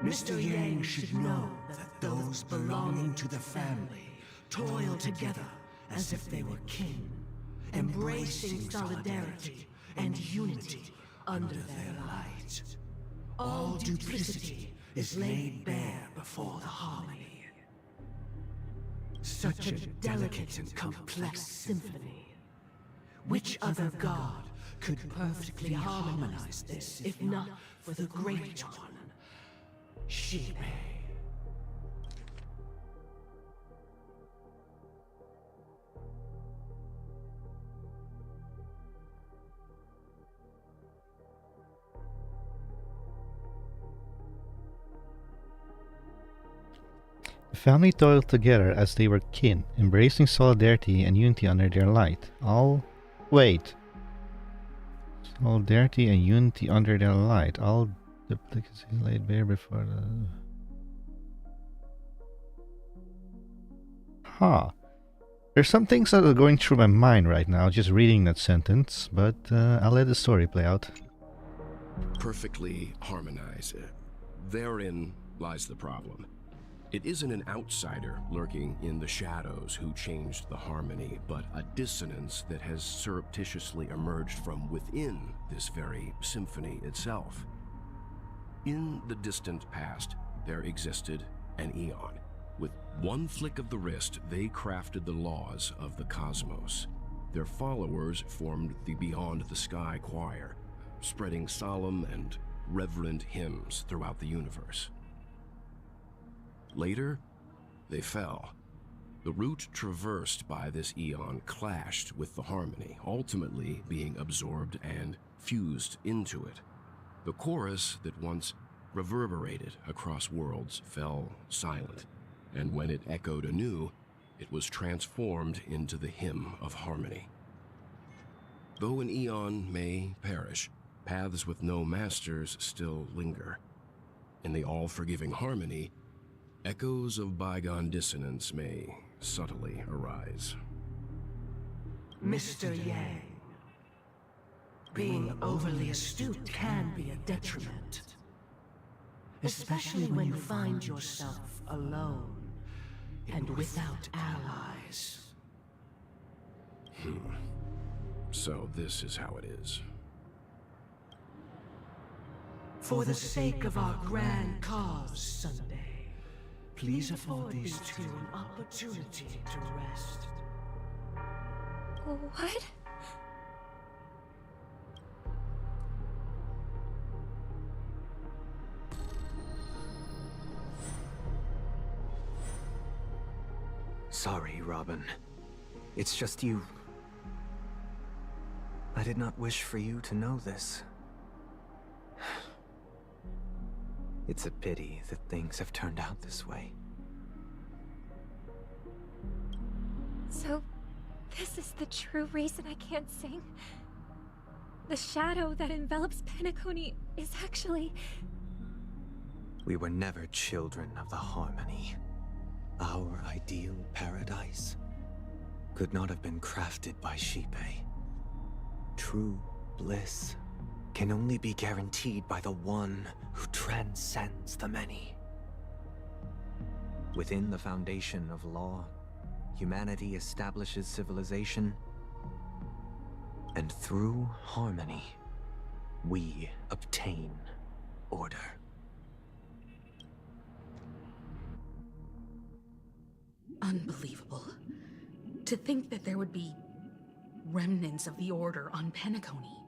Speaker 14: Mr. Yang should know that those belonging to the family toil together as if they were kin, embracing solidarity and unity under their light. All duplicity is laid bare before the harmony. Such a delicate and complex symphony. Which other god could perfectly harmonize this, if not for the Great One, Shipe?
Speaker 1: The family toiled together as they were kin, embracing solidarity and unity under their light. Wait. Solidarity and unity under their light. All duplicacy laid bare before the... Huh. There's some things that are going through my mind right now, just reading that sentence, but I'll let the story play out.
Speaker 17: Perfectly harmonized. Therein lies the problem. It isn't an outsider lurking in the shadows who changed the harmony, but a dissonance that has surreptitiously emerged from within this very symphony itself. In the distant past, there existed an Eon. With one flick of the wrist, they crafted the laws of the cosmos. Their followers formed the Beyond the Sky Choir, spreading solemn and reverent hymns throughout the universe. Later, they fell. The route traversed by this Eon clashed with the harmony, ultimately being absorbed and fused into it. The chorus that once reverberated across worlds fell silent, and when it echoed anew, it was transformed into the hymn of harmony. Though an eon may perish, paths with no masters still linger. In the all-forgiving harmony, echoes of bygone dissonance may subtly arise.
Speaker 14: Mr. Yang, being overly astute can be a detriment. Especially when you find yourself alone and without allies.
Speaker 17: So this is how it is.
Speaker 14: For the sake of our grand cause, Sunday, please afford these two an opportunity to rest.
Speaker 16: What?
Speaker 15: Sorry, Robin. It's just you. I did not wish for you to know this. It's a pity that things have turned out this way.
Speaker 16: So, this is the true reason I can't sing? The shadow that envelops Penacony is actually...
Speaker 15: We were never children of the harmony. Our ideal paradise could not have been crafted by Xipe. True bliss can only be guaranteed by the one who transcends the many. Within the foundation of law, humanity establishes civilization, and through harmony, we obtain order.
Speaker 19: Unbelievable. To think that there would be remnants of the Order on Penacony.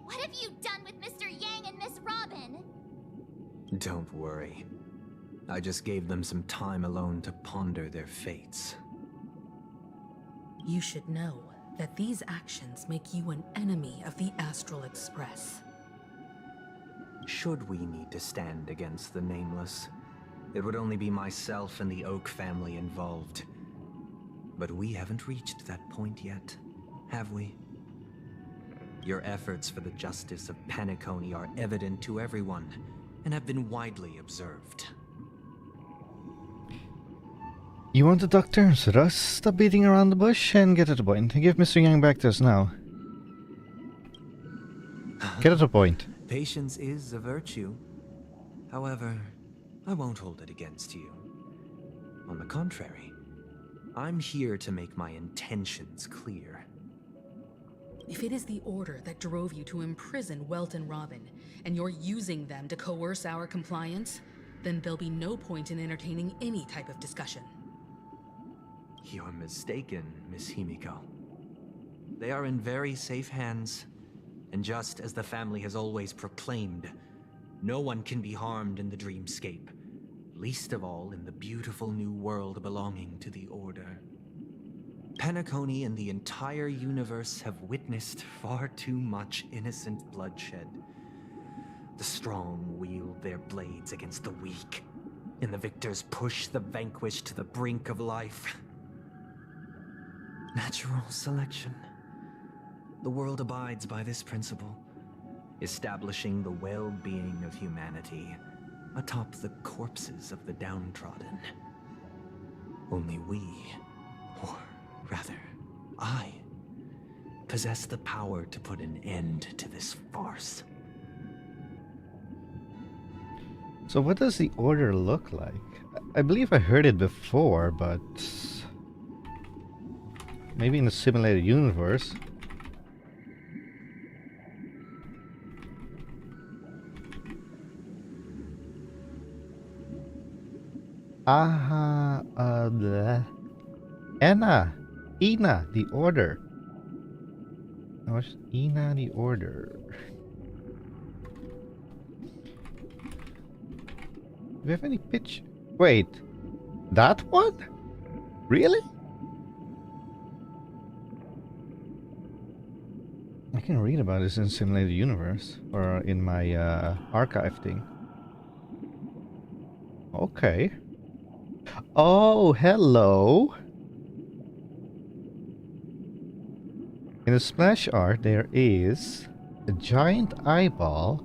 Speaker 22: What have you done with Mr. Yang and Miss Robin?
Speaker 15: Don't worry. I just gave them some time alone to ponder their fates.
Speaker 19: You should know that these actions make you an enemy of the Astral Express.
Speaker 15: Should we need to stand against the Nameless, it would only be myself and the Oak family involved. But we haven't reached that point yet, have we? Your efforts for the justice of Penacony are evident to everyone, and have been widely observed.
Speaker 1: You want to talk terms with us? Stop beating around the bush and get to the point. Give Mr. Yang back to us now. Get to the point.
Speaker 15: Patience is a virtue. However, I won't hold it against you. On the contrary, I'm here to make my intentions clear.
Speaker 19: If it is the Order that drove you to imprison Welt and Robin, and you're using them to coerce our compliance, then there'll be no point in entertaining any type of discussion.
Speaker 15: You're mistaken, Miss Himiko. They are in very safe hands, and just as the family has always proclaimed, no one can be harmed in the dreamscape, least of all in the beautiful new world belonging to the Order. Penacony and the entire universe have witnessed far too much innocent bloodshed. The strong wield their blades against the weak, and the victors push the vanquished to the brink of life. Natural selection. The world abides by this principle, establishing the well-being of humanity atop the corpses of the downtrodden. Only we, or rather, I, possess the power to put an end to this farce.
Speaker 1: So what does the Order look like? I believe I heard it before, but... maybe in a simulated universe. Ina, the Order. What's Ina, the Order? Do we have any pitch? Wait, that one? Really? I can read about this in Simulated Universe, or in my archive thing. Okay. Oh, hello. In the splash art, there is a giant eyeball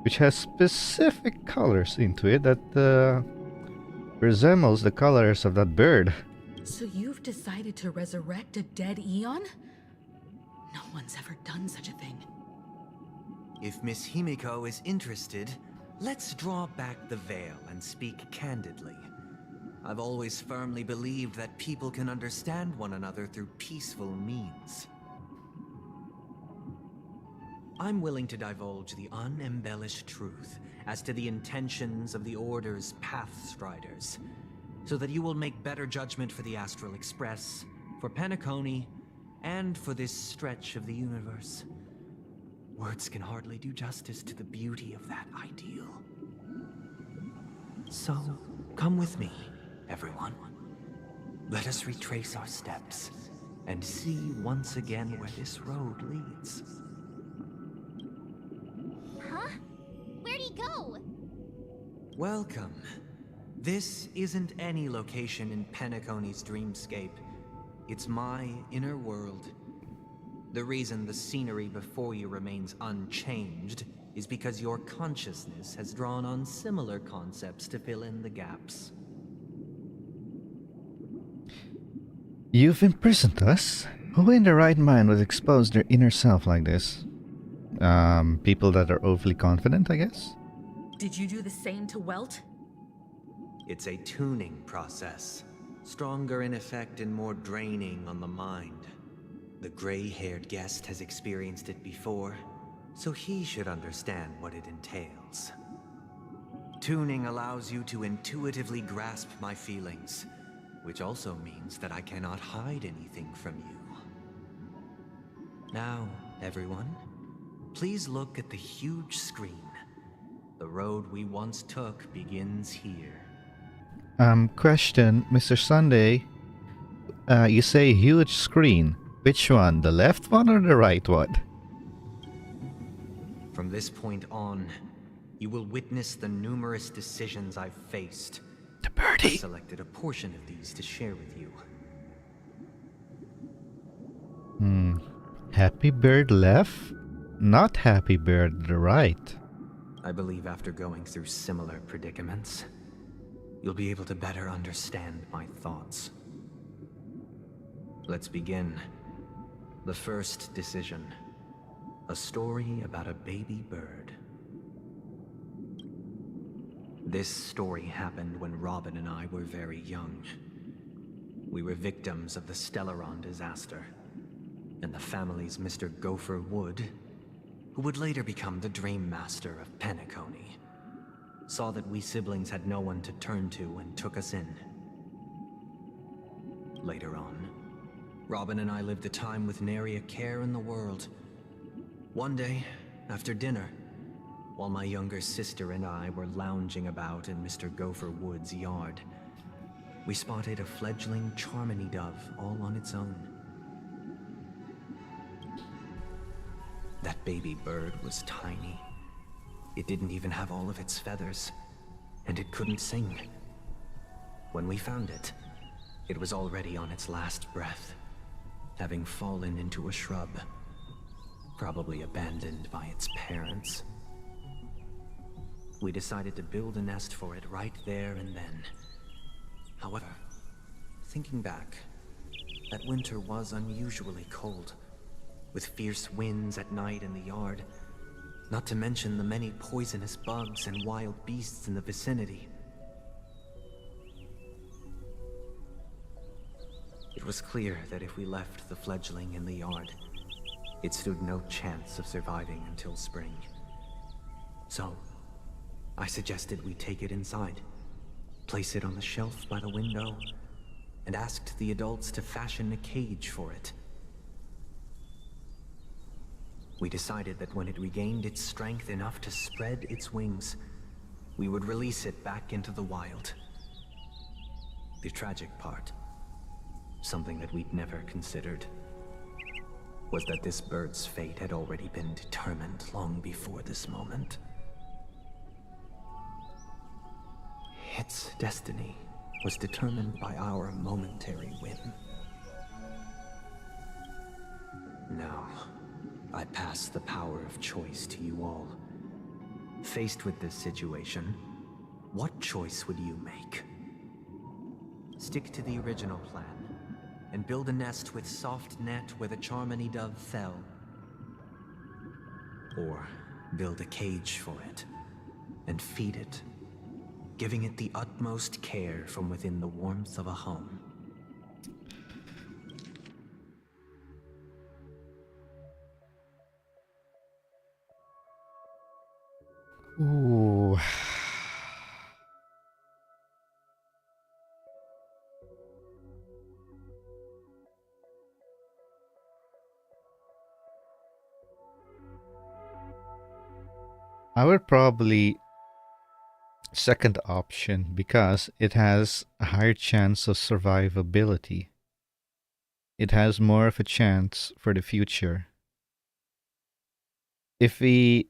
Speaker 1: which has specific colors into it that resembles the colors of that bird.
Speaker 14: So you've decided to resurrect a dead Eon? No one's ever done such a thing.
Speaker 15: If Miss Himiko is interested, let's draw back the veil and speak candidly. I've always firmly believed that people can understand one another through peaceful means. I'm willing to divulge the unembellished truth as to the intentions of the Order's Pathstriders, so that you will make better judgment for the Astral Express, for Penacony, and for this stretch of the universe. Words can hardly do justice to the beauty of that ideal. So, come with me, everyone. Let us retrace our steps and see once again where this road leads.
Speaker 22: Huh? Where'd he go?
Speaker 15: Welcome. This isn't any location in Penacony's dreamscape. It's my inner world. The reason the scenery before you remains unchanged is because your consciousness has drawn on similar concepts to fill in the gaps.
Speaker 1: You've imprisoned us? Who in their right mind would expose their inner self like this? People that are overly confident, I guess?
Speaker 14: Did you do the same to Welt?
Speaker 15: It's a tuning process. Stronger in effect and more draining on the mind. The gray-haired guest has experienced it before, so he should understand what it entails. Tuning allows you to intuitively grasp my feelings, which also means that I cannot hide anything from you. Now, everyone, please look at the huge screen. The road we once took begins here.
Speaker 1: Question, Mr. Sunday. You say huge screen. Which one? The left one or the right one?
Speaker 15: From this point on, you will witness the numerous decisions I've faced.
Speaker 1: The birdie!
Speaker 15: I selected a portion of these to share with you.
Speaker 1: Happy bird left? Not happy bird the right.
Speaker 15: I believe after going through similar predicaments, you'll be able to better understand my thoughts. Let's begin. The first decision. A story about a baby bird. This story happened when Robin and I were very young. We were victims of the Stellaron disaster, and the family's Mr. Gopher Wood, who would later become the Dream Master of Penacony, saw that we siblings had no one to turn to and took us in. Later on, Robin and I lived a time with nary a care in the world. One day, after dinner, while my younger sister and I were lounging about in Mr. Gopher Wood's yard, we spotted a fledgling Charmony dove all on its own. That baby bird was tiny. It didn't even have all of its feathers, and it couldn't sing. When we found it, it was already on its last breath, having fallen into a shrub, probably abandoned by its parents. We decided to build a nest for it right there and then. However, thinking back, that winter was unusually cold, with fierce winds at night in the yard, not to mention the many poisonous bugs and wild beasts in the vicinity. It was clear that if we left the fledgling in the yard, it stood no chance of surviving until spring. So, I suggested we take it inside, place it on the shelf by the window, and asked the adults to fashion a cage for it. We decided that when it regained its strength enough to spread its wings, we would release it back into the wild. The tragic part, something that we'd never considered, was that this bird's fate had already been determined long before this moment. Its destiny was determined by our momentary whim. No. I pass the power of choice to you all. Faced with this situation, what choice would you make? Stick to the original plan, and build a nest with soft net where the Charmony dove fell. Or build a cage for it, and feed it, giving it the utmost care from within the warmth of a home.
Speaker 1: Ooh. I would probably second option because it has a higher chance of survivability. It has more of a chance for the future. If we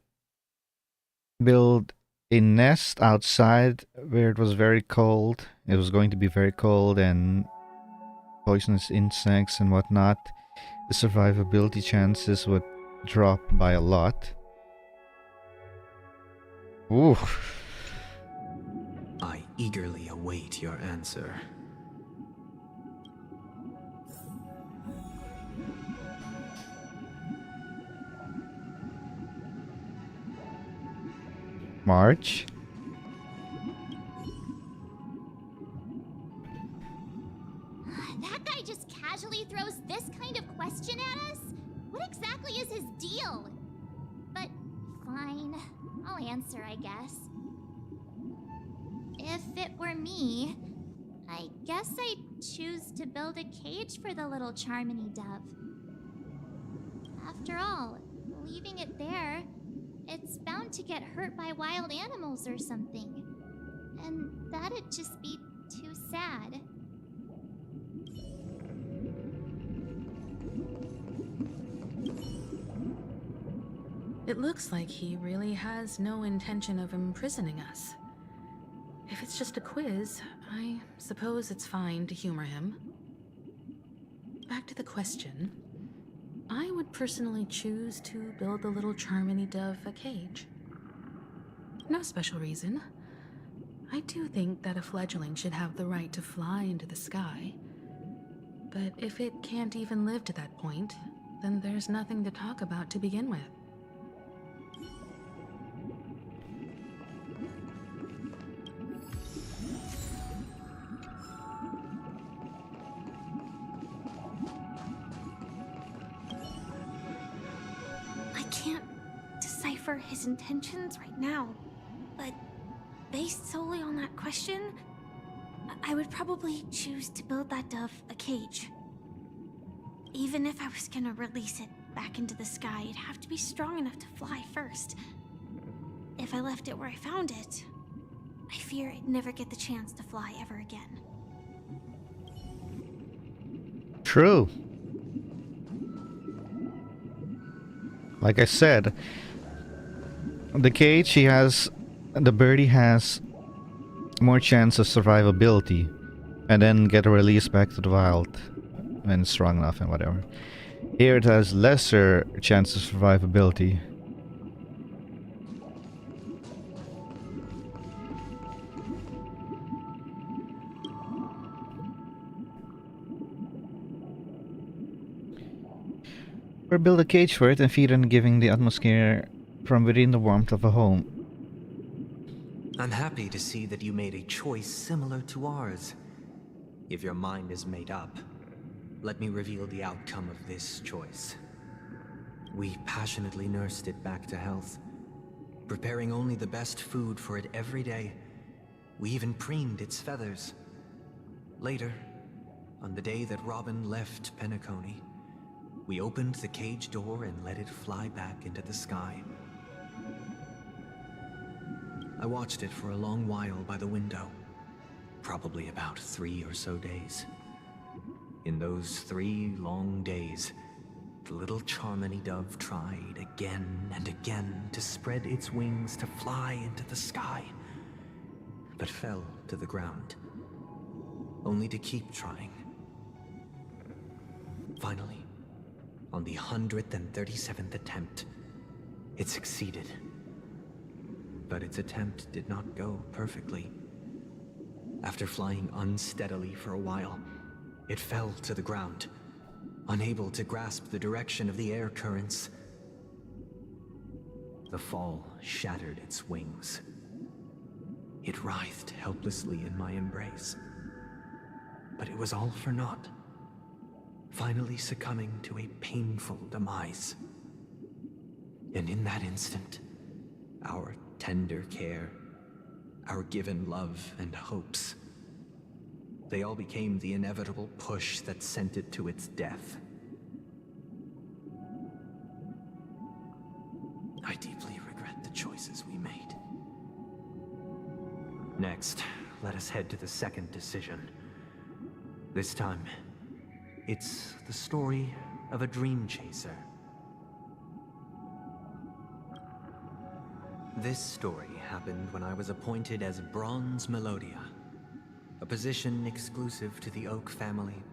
Speaker 1: build a nest outside where it was very cold, it was going to be very cold and poisonous insects and whatnot, the survivability chances would drop by a lot. Ooh.
Speaker 15: I eagerly await your answer.
Speaker 1: March?
Speaker 22: That guy just casually throws this kind of question at us? What exactly is his deal? But fine, I'll answer, I guess. If it were me, I guess I'd choose to build a cage for the little Charmony dove. After all, leaving it there, it's bound to get hurt by wild animals or something. And that'd just be too sad.
Speaker 19: It looks like he really has no intention of imprisoning us. If it's just a quiz, I suppose it's fine to humor him. Back to the question. I would personally choose to build the little Charmony dove a cage. No special reason. I do think that a fledgling should have the right to fly into the sky. But if it can't even live to that point, then there's nothing to talk about to begin with.
Speaker 4: I can't decipher his intentions right now, but based solely on that question, I would probably choose to build that dove a cage. Even if I was gonna release it back into the sky, it'd have to be strong enough to fly first. If I left it where I found it, I fear it'd never get the chance to fly ever again.
Speaker 1: True. Like I said, the birdie has more chance of survivability and then get released back to the wild when it's strong enough and whatever. Here it has lesser chance of survivability. Or build a cage for it and feed on giving the atmosphere from within the warmth of a home.
Speaker 15: I'm happy to see that you made a choice similar to ours. If your mind is made up, let me reveal the outcome of this choice. We passionately nursed it back to health, preparing only the best food for it every day. We even preened its feathers. Later, on the day that Robin left Penacony, we opened the cage door and let it fly back into the sky. I watched it for a long while by the window, probably about 3 or so days. In those 3 long days, the little Charmony dove tried again and again to spread its wings to fly into the sky, but fell to the ground, only to keep trying. Finally, On the 137th attempt, it succeeded. But its attempt did not go perfectly. After flying unsteadily for a while, it fell to the ground, unable to grasp the direction of the air currents. The fall shattered its wings. It writhed helplessly in my embrace. But it was all for naught, finally succumbing to a painful demise. And in that instant, our tender care, our given love and hopes, they all became the inevitable push that sent it to its death. I deeply regret the choices we made. Next, let us head to the second decision. This time, it's the story of a dream chaser. This story happened when I was appointed as Bronze Melodia, a position exclusive to the Oak family,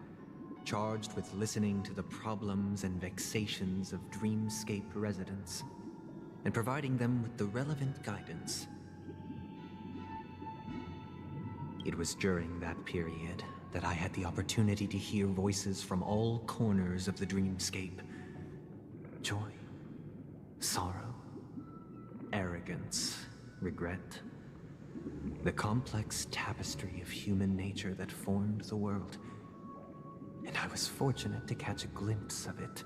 Speaker 15: charged with listening to the problems and vexations of Dreamscape residents, and providing them with the relevant guidance. It was during that period that I had the opportunity to hear voices from all corners of the Dreamscape. Joy, sorrow, arrogance, regret. The complex tapestry of human nature that formed the world. And I was fortunate to catch a glimpse of it.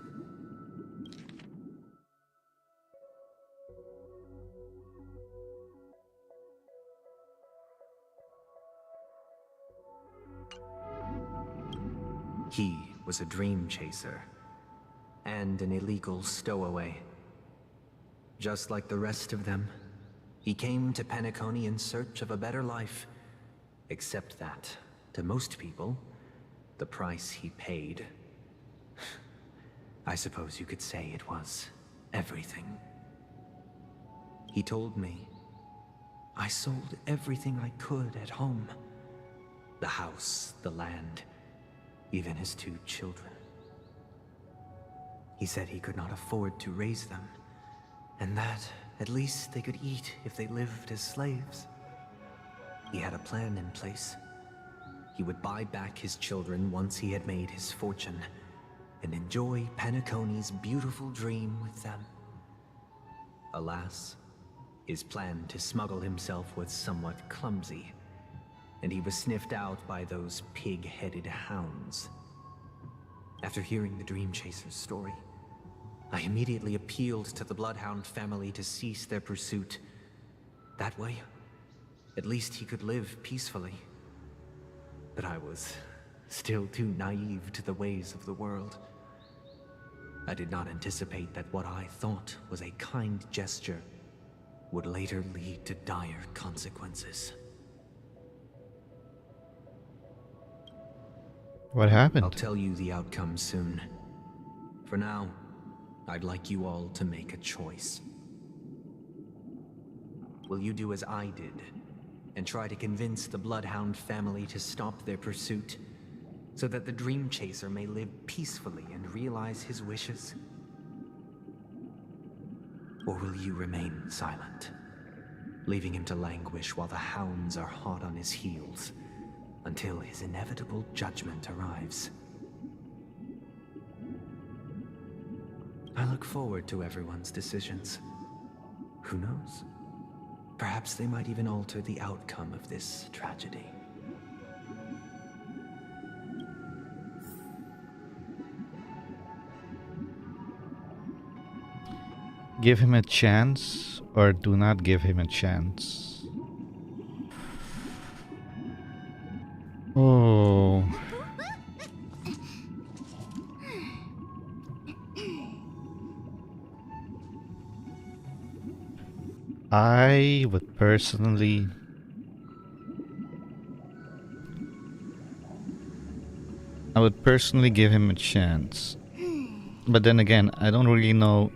Speaker 15: He was a dream chaser, and an illegal stowaway. Just like the rest of them, he came to Penacony in search of a better life, except that, to most people, the price he paid, I suppose you could say it was everything. He told me, I sold everything I could at home. The house, the land, even his 2 children. He said he could not afford to raise them, and that at least they could eat if they lived as slaves. He had a plan in place. He would buy back his children once he had made his fortune, and enjoy Penacony's beautiful dream with them. Alas, his plan to smuggle himself was somewhat clumsy, and he was sniffed out by those pig-headed hounds. After hearing the Dream Chaser's story, I immediately appealed to the Bloodhound family to cease their pursuit. That way, at least he could live peacefully. But I was still too naive to the ways of the world. I did not anticipate that what I thought was a kind gesture would later lead to dire consequences.
Speaker 1: What happened?
Speaker 15: I'll tell you the outcome soon. For now, I'd like you all to make a choice. Will you do as I did, and try to convince the Bloodhound family to stop their pursuit, so that the Dream Chaser may live peacefully and realize his wishes? Or will you remain silent, leaving him to languish while the hounds are hot on his heels, until his inevitable judgment arrives? I look forward to everyone's decisions. Who knows? Perhaps they might even alter the outcome of this tragedy.
Speaker 1: Give him a chance, or do not give him a chance. Oh. I would personally give him a chance. But then again, I don't really know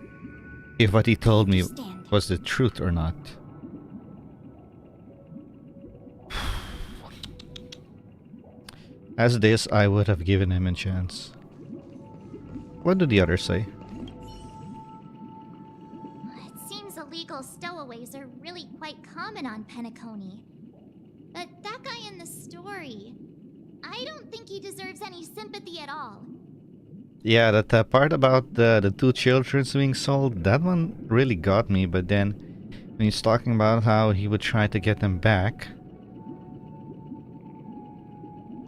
Speaker 1: if what he told me was the truth or not. As this, I would have given him a chance. What do the others say?
Speaker 22: It seems illegal stowaways are really quite common on Penacony. But that guy in the story, I don't think he deserves any sympathy at all.
Speaker 1: Yeah, that part about the two children being sold, that one really got me. But then when he's talking about how he would try to get them back,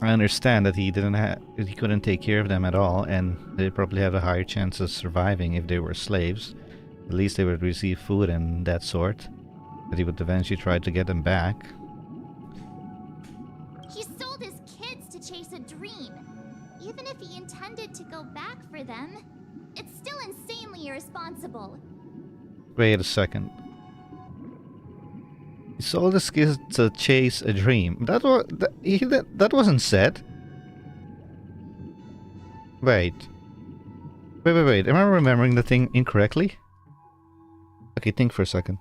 Speaker 1: I understand that he couldn't take care of them at all, and they probably have a higher chance of surviving if they were slaves. At least they would receive food and that sort. But he would eventually try to get them back.
Speaker 22: He sold his kids to chase a dream. Even if he intended to go back for them, it's still insanely irresponsible.
Speaker 1: Wait a second. He sold his kids to chase a dream. That wasn't said. Wait. Am I remembering the thing incorrectly? Okay, think for a second.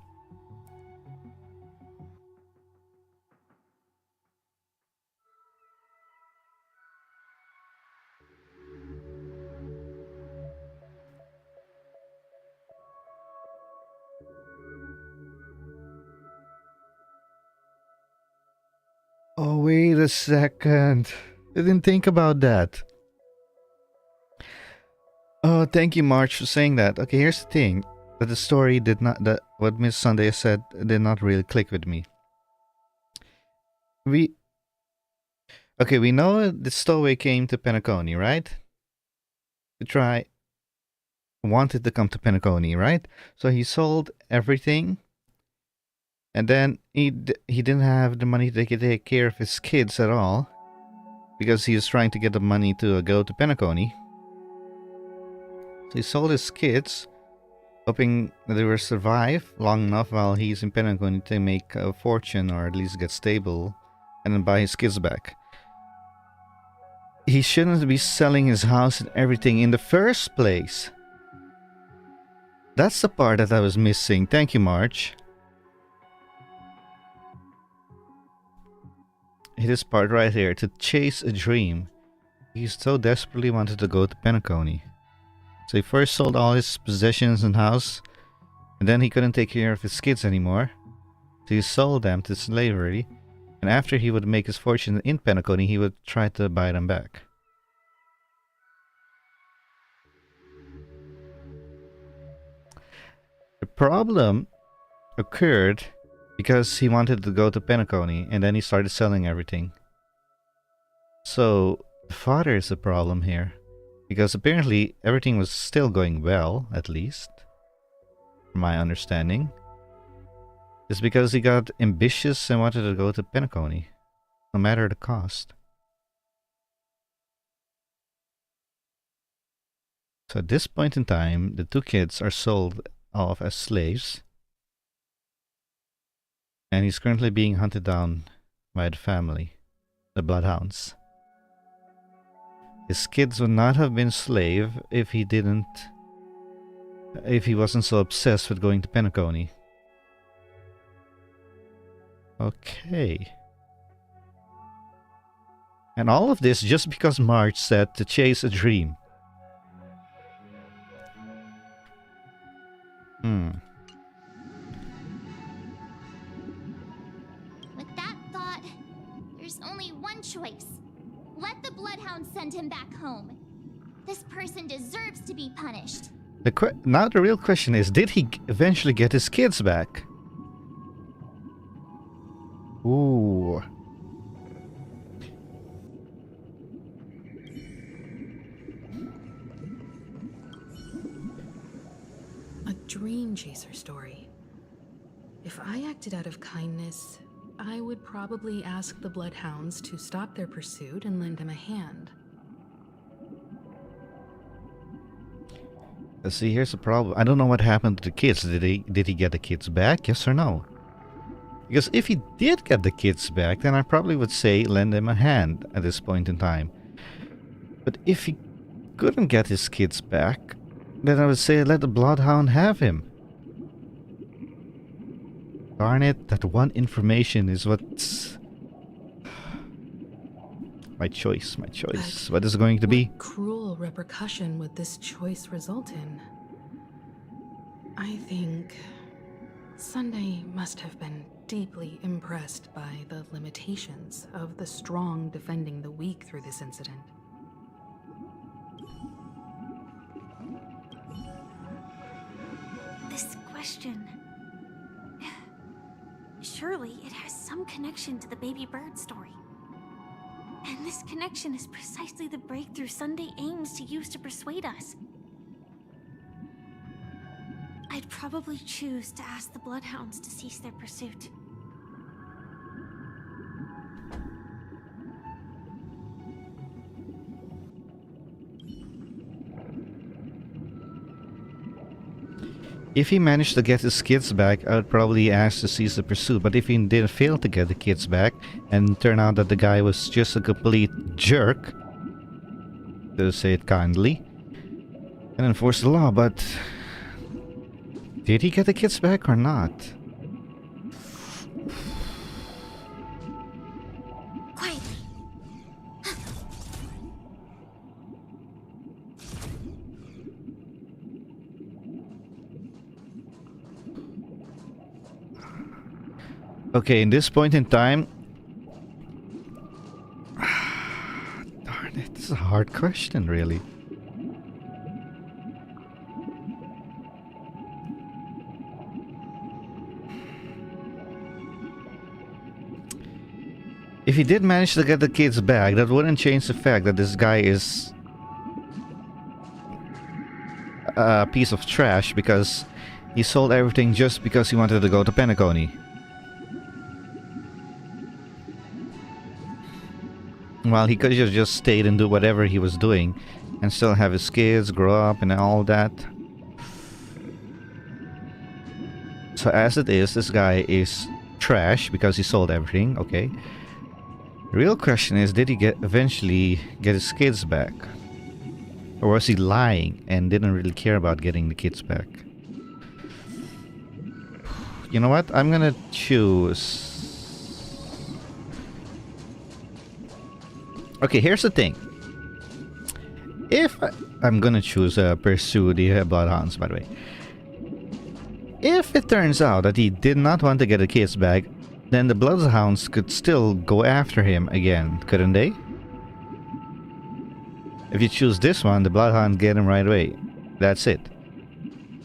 Speaker 1: Oh, wait a second. I didn't think about that. Oh, thank you, March, for saying that. Okay, here's the thing. That the story did not... That what Miss Sunday said did not really click with me. Okay, we know the stowaway came to Penacony, right? Wanted to come to Penacony, right? So he sold everything. And then he didn't have the money to take care of his kids at all, because he was trying to get the money to go to Penacony. So he sold his kids, hoping that they will survive long enough while he's in Penacony to make a fortune, or at least get stable, and then buy his kids back. He shouldn't be selling his house and everything in the first place. That's the part that I was missing. Thank you, March. This part right here, to chase a dream. He so desperately wanted to go to Penacony. So he first sold all his possessions and house, and then he couldn't take care of his kids anymore. So he sold them to slavery, and after he would make his fortune in Penacony, he would try to buy them back. The problem occurred because he wanted to go to Penacony, and then he started selling everything. So, the father is the problem here. Because apparently, everything was still going well, at least. From my understanding. It's because he got ambitious and wanted to go to Penacony. No matter the cost. So at this point in time, the two kids are sold off as slaves. And he's currently being hunted down by the family, the Bloodhounds. His kids would not have been slave if he wasn't so obsessed with going to Penacony. Okay. And all of this just because March said to chase a dream.
Speaker 22: With that thought, there's only one choice. Let the Bloodhound send him back home. This person deserves to be punished.
Speaker 1: Now the real question is, did he eventually get his kids back? Ooh.
Speaker 19: A dream chaser story. If I acted out of kindness, I would probably ask the Bloodhounds to stop their pursuit and lend them a hand.
Speaker 1: See, here's the problem. I don't know what happened to the kids. Did he get the kids back? Yes or no? Because if he did get the kids back, then I probably would say lend them a hand at this point in time. But if he couldn't get his kids back, then I would say let the Bloodhound have him. Darn it, that one information is what's... My choice, my choice. What is it going to be?
Speaker 19: Cruel repercussion would this choice result in? I think Sunday must have been deeply impressed by the limitations of the strong defending the weak through this incident.
Speaker 4: This question... Surely it has some connection to the baby bird story. And this connection is precisely the breakthrough Sunday aims to use to persuade us. I'd probably choose to ask the Bloodhounds to cease their pursuit.
Speaker 1: If he managed to get his kids back, I would probably ask to cease the pursuit. But if he didn't fail to get the kids back, and turned out that the guy was just a complete jerk, to say it kindly, and enforce the law, but did he get the kids back or not?
Speaker 4: Quietly.
Speaker 1: Okay, in this point in time... Darn it, this is a hard question, really. If he did manage to get the kids back, that wouldn't change the fact that this guy is a piece of trash because he sold everything just because he wanted to go to Penacony. Well, he could have just stayed and do whatever he was doing and still have his kids grow up and all that. So as it is, this guy is trash because he sold everything, okay. The real question is, did he eventually get his kids back? Or was he lying and didn't really care about getting the kids back? You know what? I'm gonna choose... Okay, here's the thing. If I'm gonna choose pursue the Bloodhounds, by the way. If it turns out that he did not want to get the kids back, then the Bloodhounds could still go after him again, couldn't they? If you choose this one, the Bloodhound get him right away. That's it.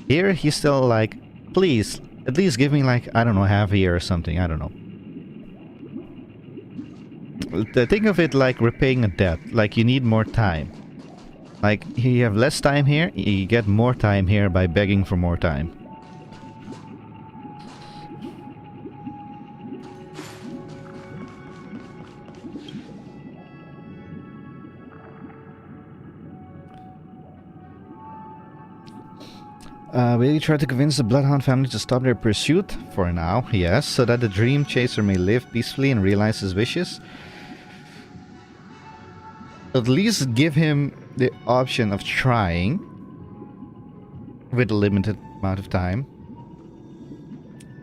Speaker 1: Here, he's still like, please, at least give me like, I don't know, half a year or something, I don't know. Think of it like repaying a debt, like you need more time. Like, you have less time here, you get more time here by begging for more time. Will you try to convince the Bloodhound family to stop their pursuit? For now, yes, so that the Dream Chaser may live peacefully and realize his wishes. At least give him the option of trying with a limited amount of time.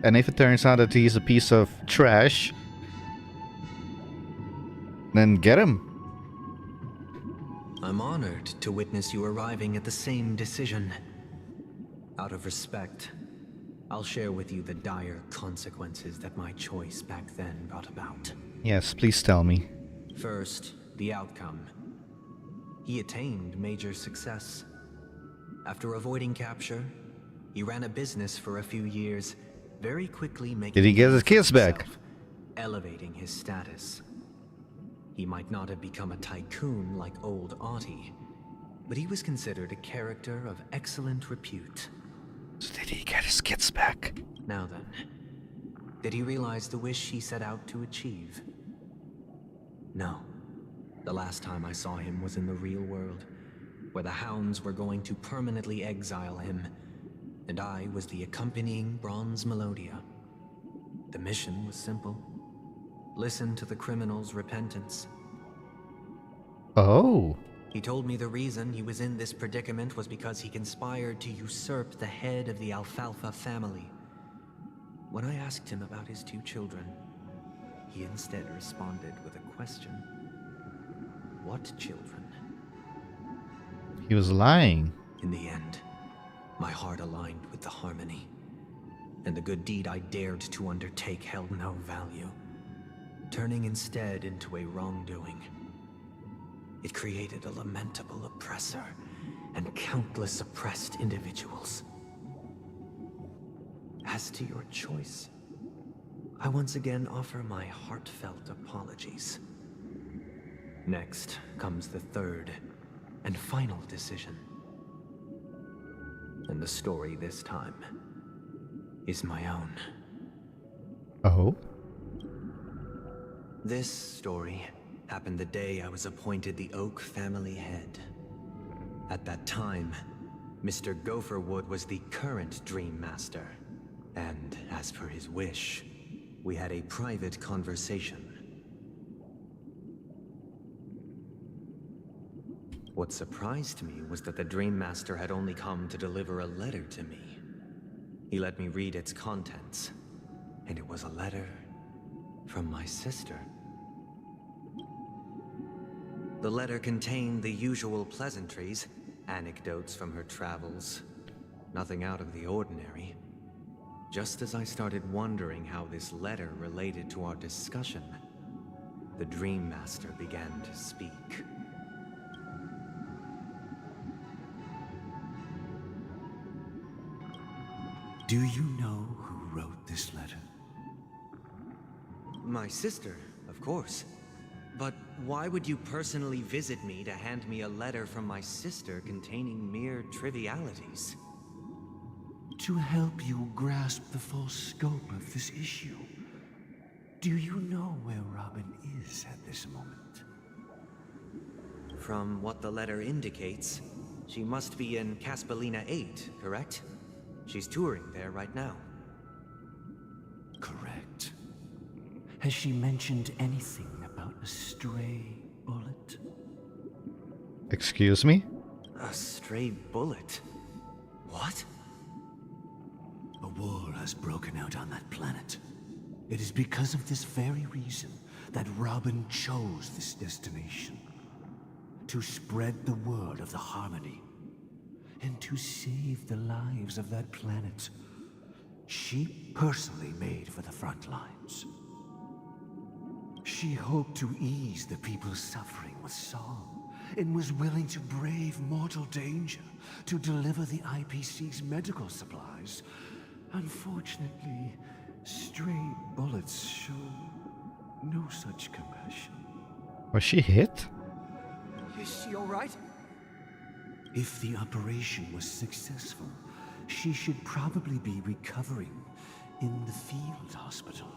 Speaker 1: And if it turns out that he's a piece of trash, then get him.
Speaker 15: I'm honored to witness you arriving at the same decision. Out of respect, I'll share with you the dire consequences that my choice back then brought about.
Speaker 1: Yes, please tell me.
Speaker 15: First, the outcome. He attained major success. After avoiding capture, he ran a business for a few years, very quickly making...
Speaker 1: Did he get his kids back?
Speaker 15: Elevating his status. He might not have become a tycoon like old Audie, but he was considered a character of excellent repute.
Speaker 1: So did he get his kids back?
Speaker 15: Now then, did he realize the wish he set out to achieve? No. The last time I saw him was in the real world, where the Hounds were going to permanently exile him, and I was the accompanying Bronze Melodia. The mission was simple. Listen to the criminal's repentance.
Speaker 1: Oh.
Speaker 15: He told me the reason he was in this predicament was because he conspired to usurp the head of the Alfalfa family. When I asked him about his two children, he instead responded with a question. what children?
Speaker 1: He was lying.
Speaker 15: In the end, my heart aligned with the harmony, and the good deed I dared to undertake held no value, turning instead into a wrongdoing. It created a lamentable oppressor and countless oppressed individuals. As to your choice, I once again offer my heartfelt apologies. Next comes the third and final decision. And the story this time is my own.
Speaker 1: Oh?
Speaker 15: This story happened the day I was appointed the Oak family head. At that time, Mr. Gopherwood was the current Dream Master, and as per his wish, we had a private conversation. What surprised me was that the Dream Master had only come to deliver a letter to me. He let me read its contents, and it was a letter from my sister. The letter contained the usual pleasantries, anecdotes from her travels, nothing out of the ordinary. Just as I started wondering how this letter related to our discussion, the Dream Master began to speak.
Speaker 3: Do you know who wrote this letter?
Speaker 15: My sister, of course. But why would you personally visit me to hand me a letter from my sister containing mere trivialities?
Speaker 3: To help you grasp the full scope of this issue. Do you know where Robin is at this moment?
Speaker 15: From what the letter indicates, she must be in Caspelina 8, correct? She's touring there right now.
Speaker 3: Correct. Has she mentioned anything about a stray bullet?
Speaker 1: Excuse me?
Speaker 15: A stray bullet? What?
Speaker 3: A war has broken out on that planet. It is because of this very reason that Robin chose this destination. To spread the word of the harmony. And to save the lives of that planet. She personally made for the front lines. She hoped to ease the people's suffering with song, and was willing to brave mortal danger to deliver the IPC's medical supplies. Unfortunately, stray bullets show no such compassion.
Speaker 1: Was she hit?
Speaker 15: Is she all right?
Speaker 3: If the operation was successful, she should probably be recovering in the field hospital.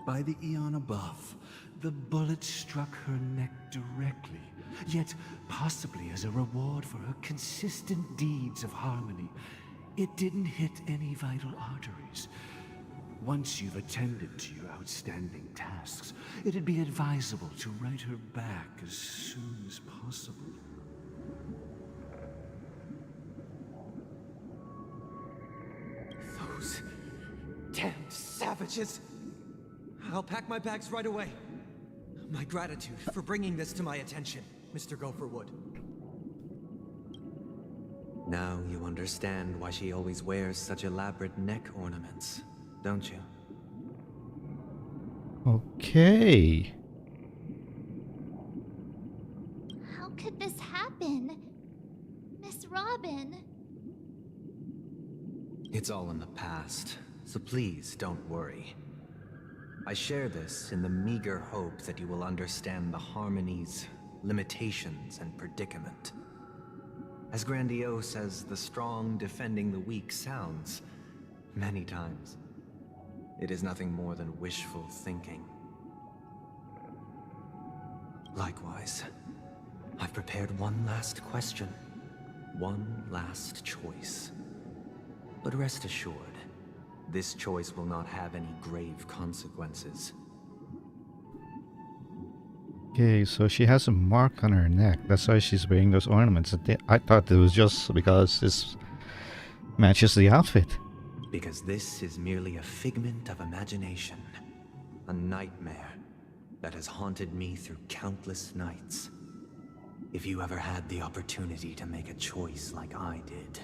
Speaker 3: By the eon above, the bullet struck her neck directly, yet possibly as a reward for her consistent deeds of harmony. It didn't hit any vital arteries. Once you've attended to your outstanding tasks, it'd be advisable to write her back as soon as possible.
Speaker 15: Those damned savages! I'll pack my bags right away. My gratitude for bringing this to my attention, Mr. Gopherwood. Now you understand why she always wears such elaborate neck ornaments, don't you?
Speaker 1: Okay.
Speaker 22: How could this happen? Miss Robin?
Speaker 15: It's all in the past, so please don't worry. I share this in the meager hope that you will understand the harmony's limitations and predicament. As grandiose as the strong defending the weak sounds, many times, it is nothing more than wishful thinking. Likewise, I've prepared one last question, one last choice. But rest assured, this choice will not have any grave consequences.
Speaker 1: Okay, so she has a mark on her neck. That's why she's wearing those ornaments. I thought it was just because this matches the outfit.
Speaker 15: Because this is merely a figment of imagination, a nightmare, that has haunted me through countless nights. If you ever had the opportunity to make a choice like I did,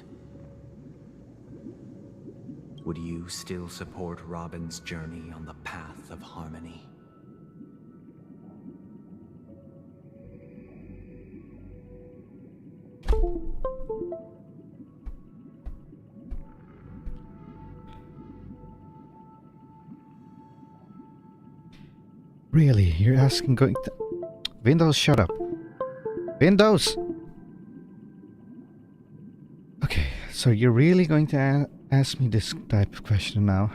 Speaker 15: would you still support Robin's journey on the path of harmony?
Speaker 1: Really? You're asking going to... Windows, shut up. Windows! Okay, so you're really going to ask me this type of question now?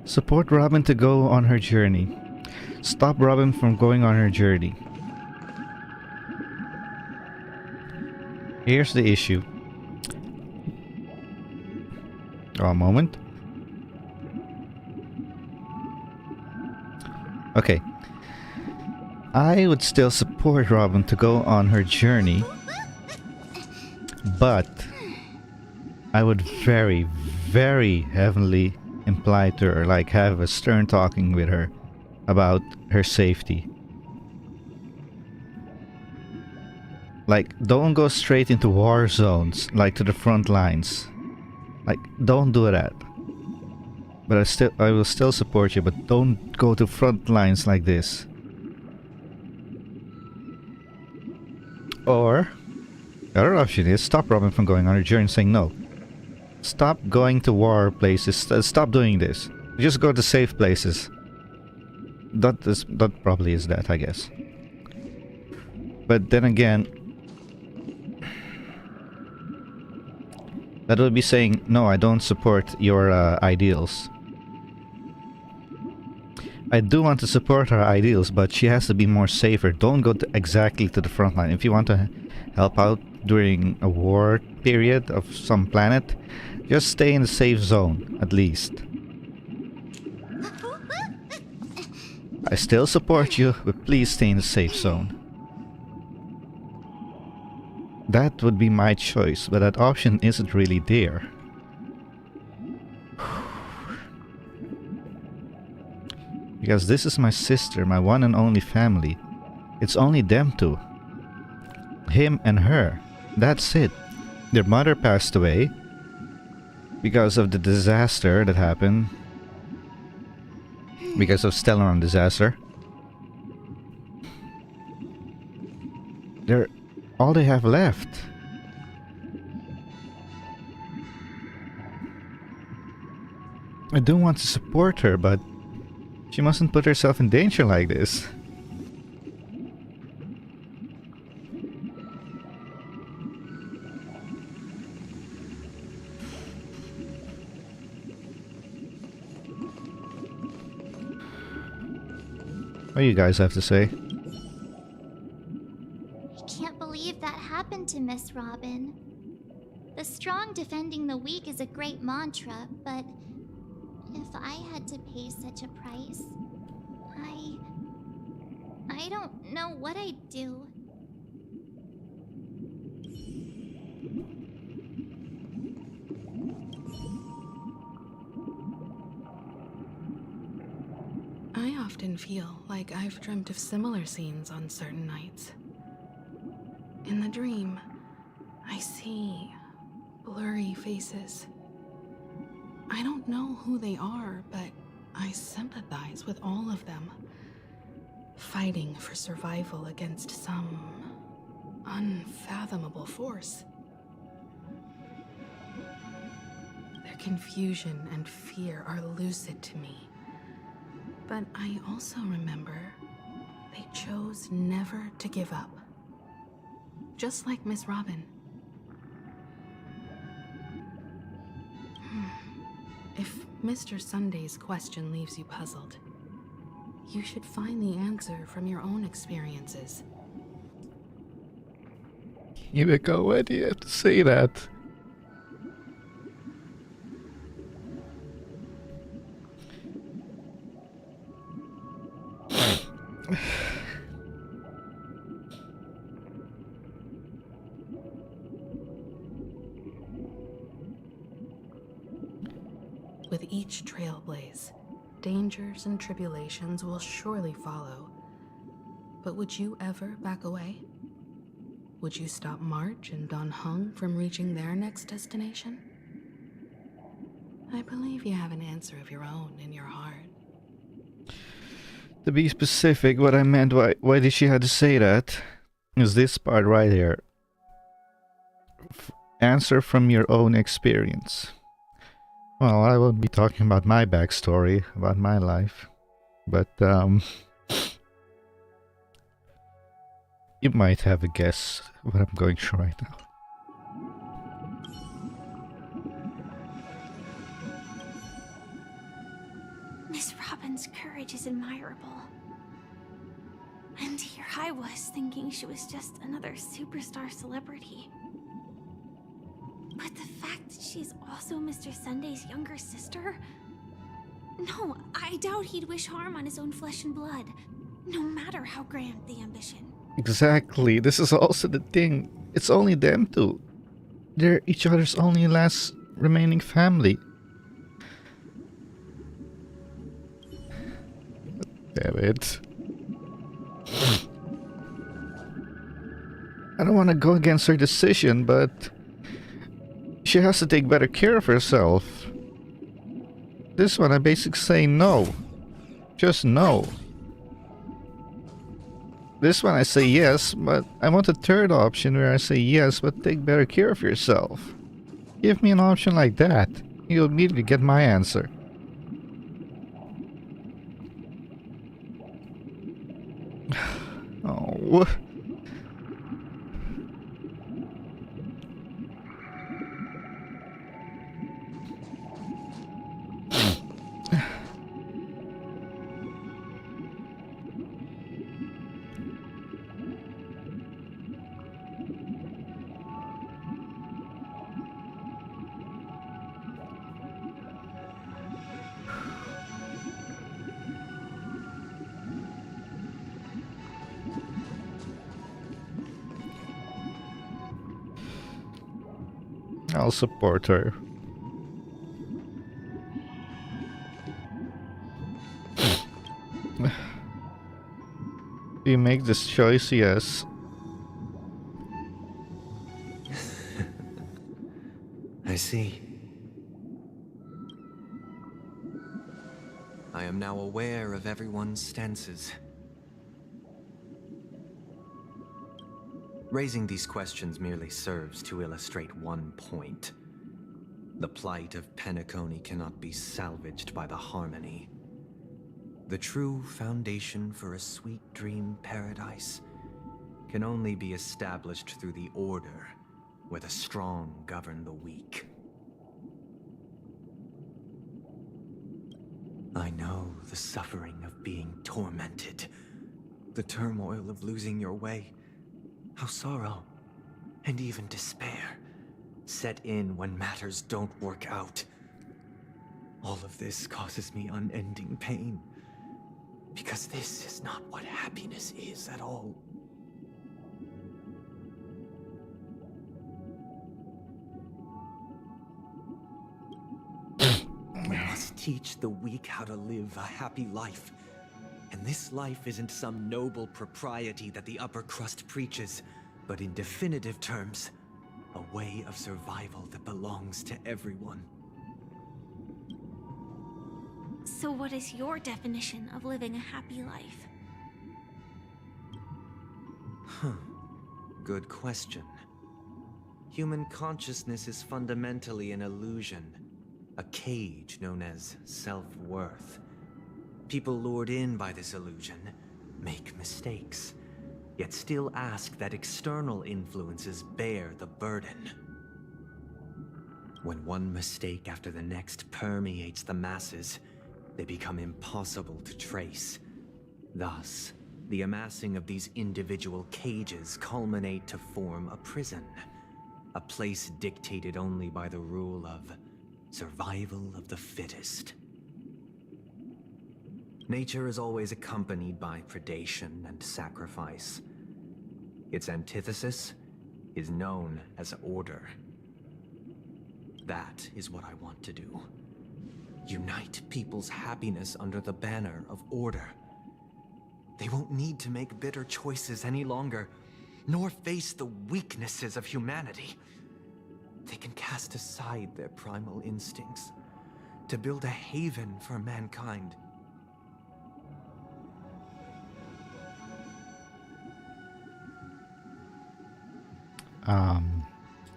Speaker 1: Support Robin to go on her journey. Stop Robin from going on her journey. Here's the issue. A moment. Okay. I would still support Robin to go on her journey, but I would very, very heavily imply to her, like have a stern talking with her about her safety. Like, don't go straight into war zones, like to the front lines. Like, don't do that. But I will still support you, but don't go to front lines like this. Or the other option is stop Robin from going on her journey, saying no. Stop going to war places. Stop doing this. Just go to safe places. That probably is that, I guess. But then again, that would be saying, no, I don't support your ideals. I do want to support her ideals, but she has to be more safer. Don't go exactly to the front line. If you want to help out during a war period of some planet, just stay in the safe zone, at least. I still support you, but please stay in the safe zone. That would be my choice, but that option isn't really there. Because this is my sister, my one and only family. It's only them two. Him and her. That's it. Their mother passed away because of the disaster that happened. Because of Stellaron disaster. They're all they have left. I do want to support her, but she mustn't put herself in danger like this. What do you guys have to say?
Speaker 22: I can't believe that happened to Miss Robin. The strong defending the weak is a great mantra, but If I had to pay such a price, I don't know what I'd do.
Speaker 19: I often feel like I've dreamt of similar scenes on certain nights. In the dream, I see blurry faces. I don't know who they are, but I sympathize with all of them, fighting for survival against some unfathomable force. Their confusion and fear are lucid to me, but I also remember they chose never to give up, just like Miss Robin. If Mr. Sunday's question leaves you puzzled, you should find the answer from your own experiences.
Speaker 1: Himeko, why do you have to say that?
Speaker 19: With each trailblaze, dangers and tribulations will surely follow. But would you ever back away? Would you stop March and Don Hung from reaching their next destination? I believe you have an answer of your own in your heart.
Speaker 1: To be specific, what I meant, why did she have to say that, is this part right here. Answer from your own experience. Well, I won't be talking about my backstory, about my life, but you might have a guess what I'm going through right now.
Speaker 4: Miss Robin's courage is admirable. And here I was thinking she was just another superstar celebrity. But the fact that she's also Mr. Sunday's younger sister? No, I doubt he'd wish harm on his own flesh and blood, no matter how grand the ambition.
Speaker 1: Exactly, this is also the thing. It's only them two. They're each other's only last remaining family. Damn it. I don't want to go against her decision, but she has to take better care of herself. This one I basically say no. Just no. This one I say yes, but I want a third option where I say yes, but take better care of yourself. Give me an option like that. You'll immediately get my answer. Oh. I'll support her. You make this choice, yes.
Speaker 15: I see. I am now aware of everyone's stances. Raising these questions merely serves to illustrate one point. The plight of Penacony cannot be salvaged by the Harmony. The true foundation for a sweet dream paradise can only be established through the Order, where the strong govern the weak. I know the suffering of being tormented, the turmoil of losing your way, how sorrow and even despair set in when matters don't work out. All of this causes me unending pain. Because this is not what happiness is at all. We must teach the weak how to live a happy life. And this life isn't some noble propriety that the upper crust preaches, but in definitive terms, a way of survival that belongs to everyone.
Speaker 4: So what is your definition of living a happy life?
Speaker 15: Good question. Human consciousness is fundamentally an illusion, a cage known as self-worth. People lured in by this illusion make mistakes, yet still ask that external influences bear the burden. When one mistake after the next permeates the masses, they become impossible to trace. Thus, the amassing of these individual cages culminate to form a prison, a place dictated only by the rule of survival of the fittest. Nature is always accompanied by predation and sacrifice. Its antithesis is known as order. That is what I want to do. Unite people's happiness under the banner of order. They won't need to make bitter choices any longer, nor face the weaknesses of humanity. They can cast aside their primal instincts to build a haven for mankind.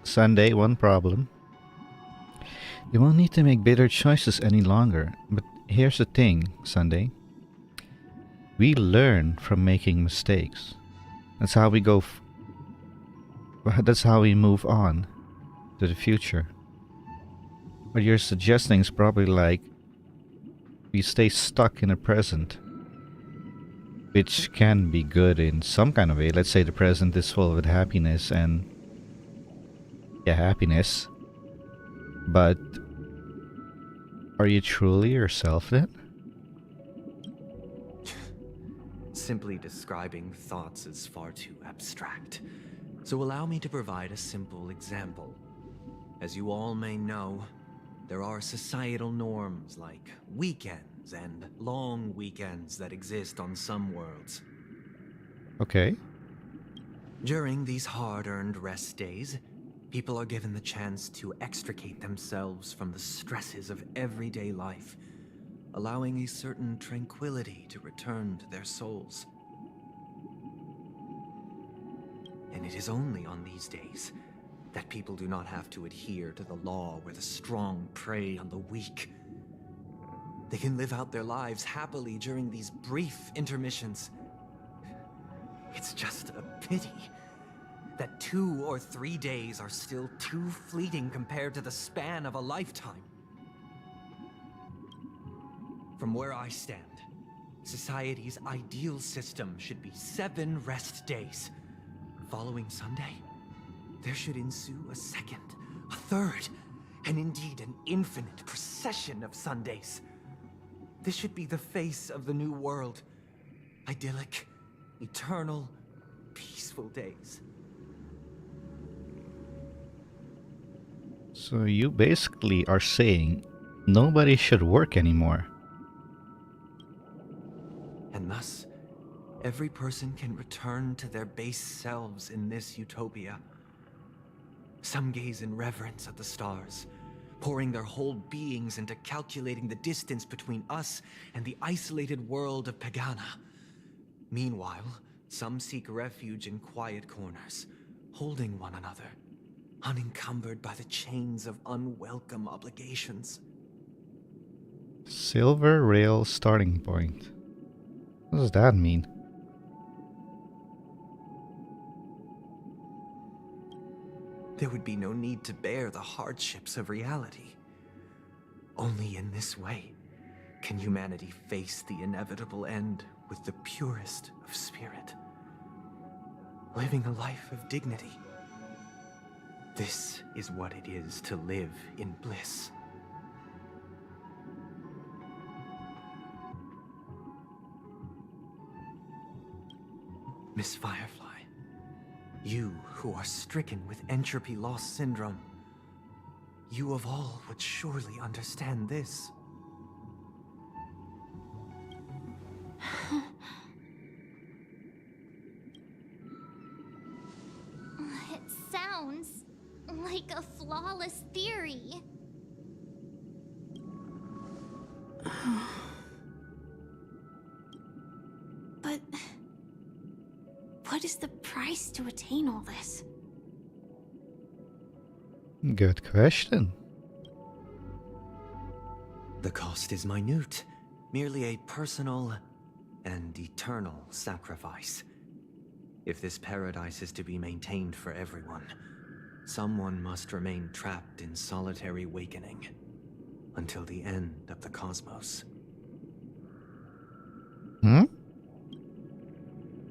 Speaker 1: Sunday, one problem. You won't need to make bitter choices any longer. But here's the thing, Sunday. We learn from making mistakes. That's how we go. That's how we move on to the future. What you're suggesting is probably like we stay stuck in the present, which can be good in some kind of way. Let's say the present is full with happiness and happiness. But are you truly yourself then?
Speaker 15: Simply describing thoughts is far too abstract. So allow me to provide a simple example. As you all may know, there are societal norms like weekends and long weekends that exist on some worlds.
Speaker 1: Okay.
Speaker 15: During these hard-earned rest days, people are given the chance to extricate themselves from the stresses of everyday life, allowing a certain tranquility to return to their souls. And it is only on these days that people do not have to adhere to the law where the strong prey on the weak. They can live out their lives happily during these brief intermissions. It's just a pity that 2 or 3 days are still too fleeting compared to the span of a lifetime. From where I stand, society's ideal system should be 7 rest days. Following Sunday, there should ensue a second, a third, and indeed an infinite procession of Sundays. This should be the face of the new world. Idyllic, eternal, peaceful days.
Speaker 1: So you basically are saying nobody should work anymore.
Speaker 15: And thus, every person can return to their base selves in this utopia. Some gaze in reverence at the stars, pouring their whole beings into calculating the distance between us and the isolated world of Pagana. Meanwhile, some seek refuge in quiet corners, holding one another, unencumbered by the chains of unwelcome obligations.
Speaker 1: Silver rail starting point. What does that mean?
Speaker 15: There would be no need to bear the hardships of reality. Only in this way can humanity face the inevitable end with the purest of spirit, living a life of dignity. This is what it is to live in bliss. Miss Firefly, you who are stricken with entropy loss syndrome, you of all would surely understand this.
Speaker 22: It sounds like a flawless theory.
Speaker 4: But what is the price to attain all this?
Speaker 1: Good question.
Speaker 15: The cost is minute, merely a personal and eternal sacrifice. If this paradise is to be maintained for everyone, someone must remain trapped in solitary awakening until the end of the cosmos.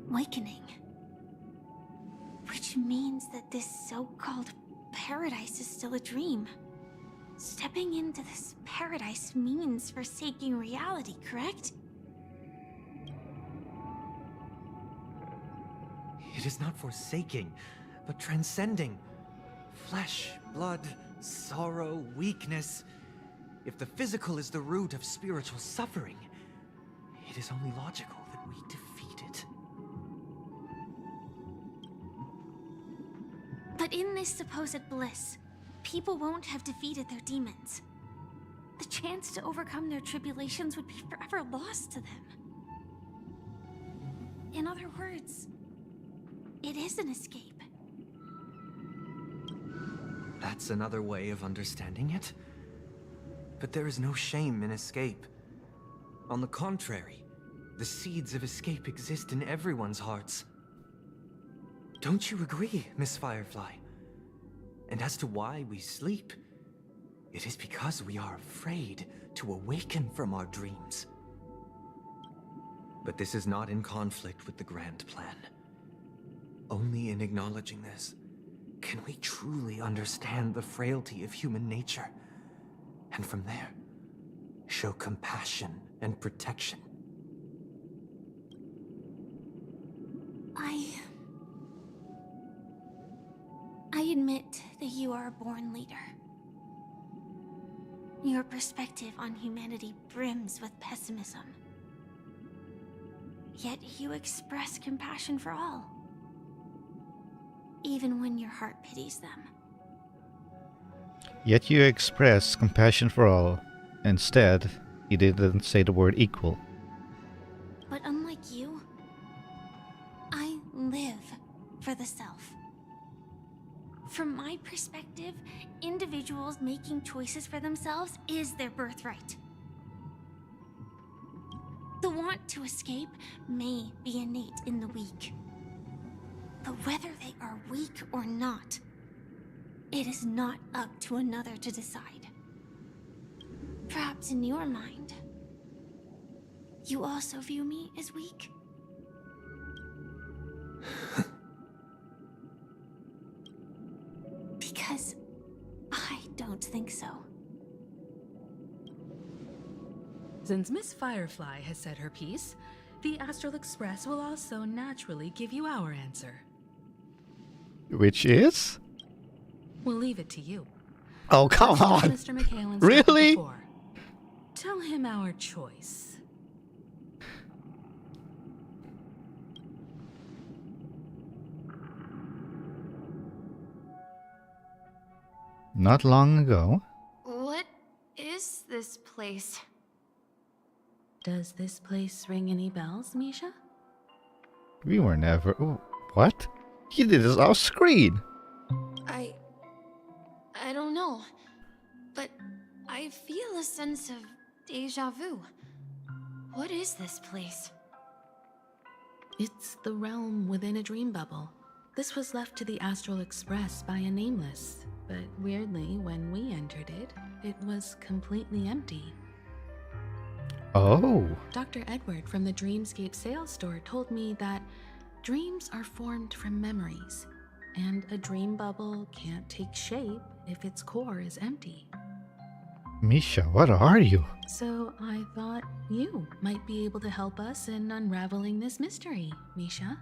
Speaker 4: Awakening. Which means that this so-called paradise is still a dream. Stepping into this paradise means forsaking reality, correct?
Speaker 15: It is not forsaking, but transcending. Flesh, blood, sorrow, weakness. If the physical is the root of spiritual suffering, it is only logical that we defeat it.
Speaker 4: But in this supposed bliss, people won't have defeated their demons. The chance to overcome their tribulations would be forever lost to them. In other words, it is an escape.
Speaker 15: That's another way of understanding it. But there is no shame in escape. On the contrary, the seeds of escape exist in everyone's hearts. Don't you agree, Miss Firefly? And as to why we sleep, it is because we are afraid to awaken from our dreams. But this is not in conflict with the grand plan. Only in acknowledging this can we truly understand the frailty of human nature, and from there, show compassion and protection.
Speaker 4: I admit that you are a born leader. Your perspective on humanity brims with pessimism. Yet you express compassion for all, even when your heart pities them.
Speaker 1: Yet you express compassion for all. Instead, you didn't say the word equal.
Speaker 4: But unlike you, I live for the self. From my perspective, individuals making choices for themselves is their birthright. The want to escape may be innate in the weak. But whether they are weak or not, it is not up to another to decide. Perhaps in your mind, you also view me as weak? Because I don't think so.
Speaker 19: Since Miss Firefly has said her piece, the Astral Express will also naturally give you our answer.
Speaker 1: Which is?
Speaker 19: We'll leave it to you.
Speaker 1: Oh, come on!
Speaker 19: Mr. McHalen's
Speaker 1: really?
Speaker 19: Before. Tell him our choice.
Speaker 1: Not long ago.
Speaker 18: What is this place?
Speaker 19: Does this place ring any bells, Misha?
Speaker 1: We were never... Oh, what? He did this off screen.
Speaker 18: I don't know, but I feel a sense of deja vu. What is this place?
Speaker 19: It's the realm within a dream bubble. This was left to the Astral Express by a nameless, but weirdly, when we entered it, it was completely empty.
Speaker 1: Oh.
Speaker 19: Dr. Edward from the Dreamscape sales store told me that dreams are formed from memories, and a dream bubble can't take shape if its core is empty.
Speaker 1: Misha, what are you?
Speaker 19: So I thought you might be able to help us in unraveling this mystery, Misha.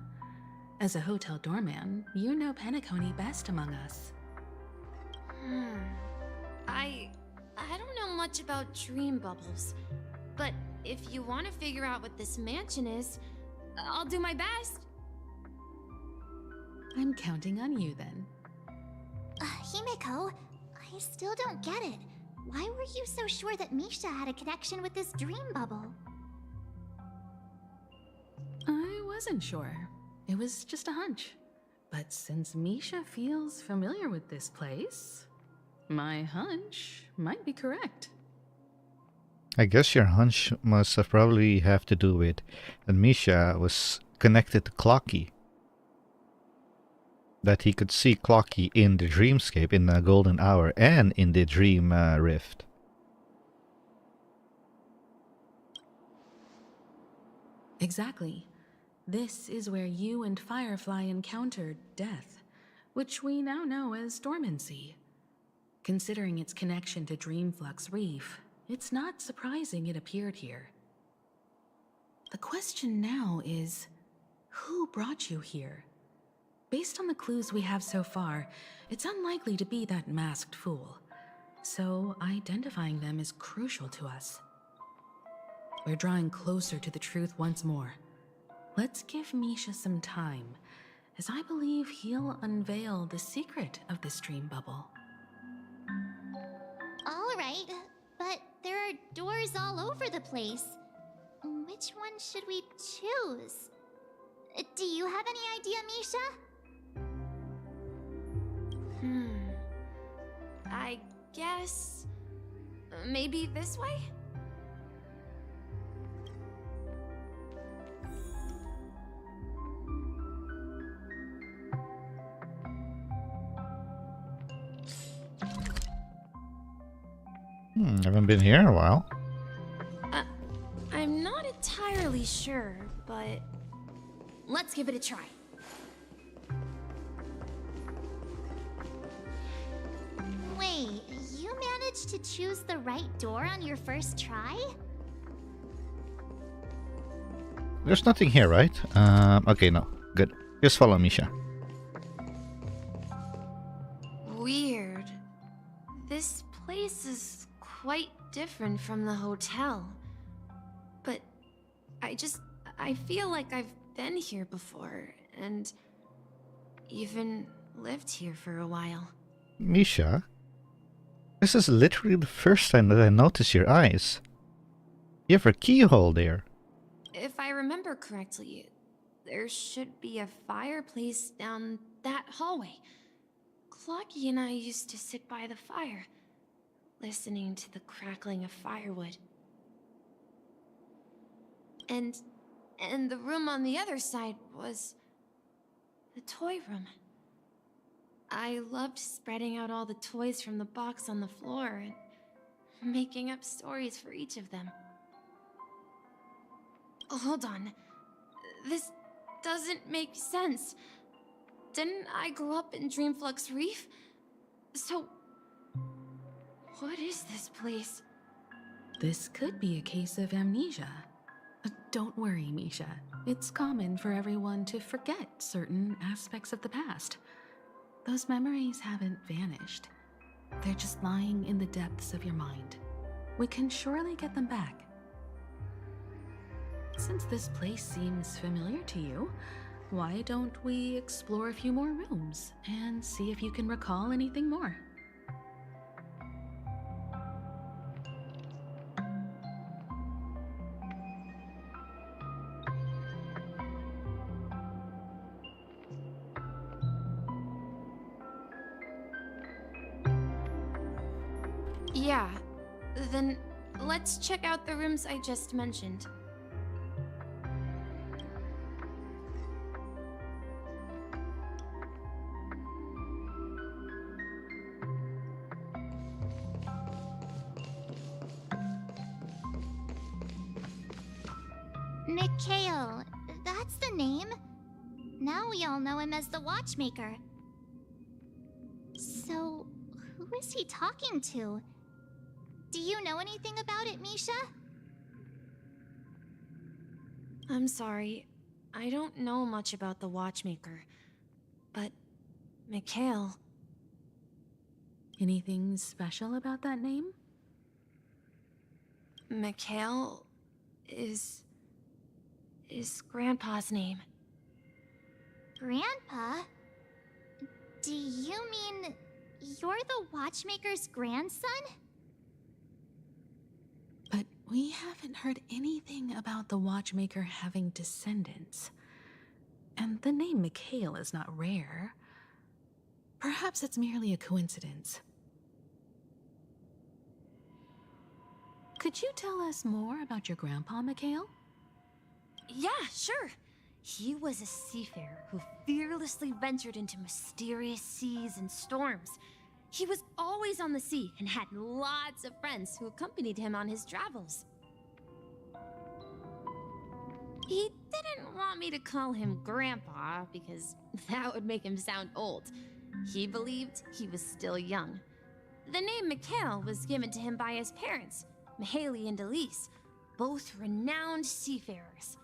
Speaker 19: As a hotel doorman, you know Penacony best among us.
Speaker 18: I don't know much about dream bubbles, but if you want to figure out what this mansion is, I'll do my best.
Speaker 19: I'm counting on you then.
Speaker 22: Himeko, I still don't get it. Why were you so sure that Misha had a connection with this dream bubble?
Speaker 19: I wasn't sure. It was just a hunch. But since Misha feels familiar with this place, my hunch might be correct.
Speaker 1: I guess your hunch must have probably have to do with that Misha was connected to Clocky. That he could see Clocky in the dreamscape, in the golden hour, and in the dream rift.
Speaker 19: Exactly. This is where you and Firefly encountered death, which we now know as dormancy. Considering its connection to Dreamflux Reef, it's not surprising it appeared here. The question now is, who brought you here? Based on the clues we have so far, it's unlikely to be that masked fool. So identifying them is crucial to us. We're drawing closer to the truth once more. Let's give Misha some time, as I believe he'll unveil the secret of this dream bubble.
Speaker 22: All right, but there are doors all over the place. Which one should we choose? Do you have any idea, Misha?
Speaker 18: I guess... maybe this way?
Speaker 1: Haven't been here in a while.
Speaker 18: I'm not entirely sure, but... let's give it a try.
Speaker 22: Wait, you managed to choose the right door on your first try?
Speaker 1: There's nothing here, right? Okay, no. Good. Just follow Misha.
Speaker 18: Weird. This place is quite different from the hotel. But I feel like I've been here before, and even lived here for a while.
Speaker 1: Misha? This is literally the first time that I notice your eyes. You have a keyhole there.
Speaker 18: If I remember correctly, there should be a fireplace down that hallway. Clocky and I used to sit by the fire, listening to the crackling of firewood. And the room on the other side was the toy room. I loved spreading out all the toys from the box on the floor and making up stories for each of them. Hold on. This doesn't make sense. Didn't I grow up in Dreamflux Reef? So, what is this place?
Speaker 19: This could be a case of amnesia. Don't worry, Misha. It's common for everyone to forget certain aspects of the past. Those memories haven't vanished. They're just lying in the depths of your mind. We can surely get them back. Since this place seems familiar to you, why don't we explore a few more rooms and see if you can recall anything more?
Speaker 18: Yeah, then let's check out the rooms I just mentioned.
Speaker 22: Mikhail, that's the name. Now we all know him as the Watchmaker. So, who is he talking to? Do you know anything about it, Misha?
Speaker 18: I'm sorry. I don't know much about the Watchmaker, but Mikhail...
Speaker 19: Anything special about that name?
Speaker 18: Mikhail is Grandpa's name.
Speaker 22: Grandpa? Do you mean you're the Watchmaker's grandson?
Speaker 19: But we haven't heard anything about the Watchmaker having descendants. And the name Mikhail is not rare. Perhaps it's merely a coincidence. Could you tell us more about your grandpa, Mikhail?
Speaker 18: Yeah, sure. He was a seafarer who fearlessly ventured into mysterious seas and storms. He was always on the sea and had lots of friends who accompanied him on his travels. He didn't want me to call him Grandpa because that would make him sound old. He believed he was still young. The name Mikhail was given to him by his parents, Mihaly and Elise, both renowned seafarers.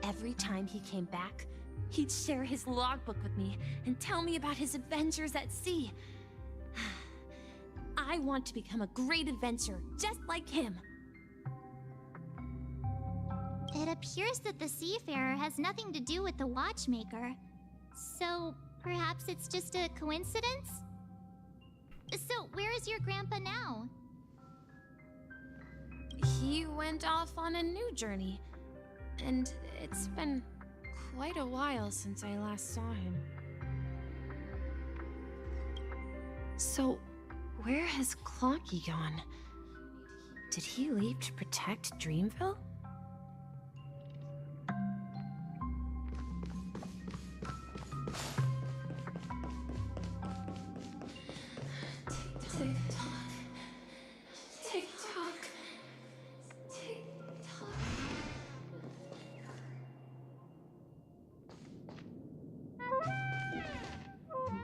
Speaker 18: Every time he came back, he'd share his logbook with me and tell me about his adventures at sea. I want to become a great adventurer, just like him.
Speaker 22: It appears that the seafarer has nothing to do with the Watchmaker. So, perhaps it's just a coincidence? So, where is your grandpa now?
Speaker 18: He went off on a new journey, and it's been quite a while since I last saw him. So, where has Clocky gone? Did he leave to protect Dreamville?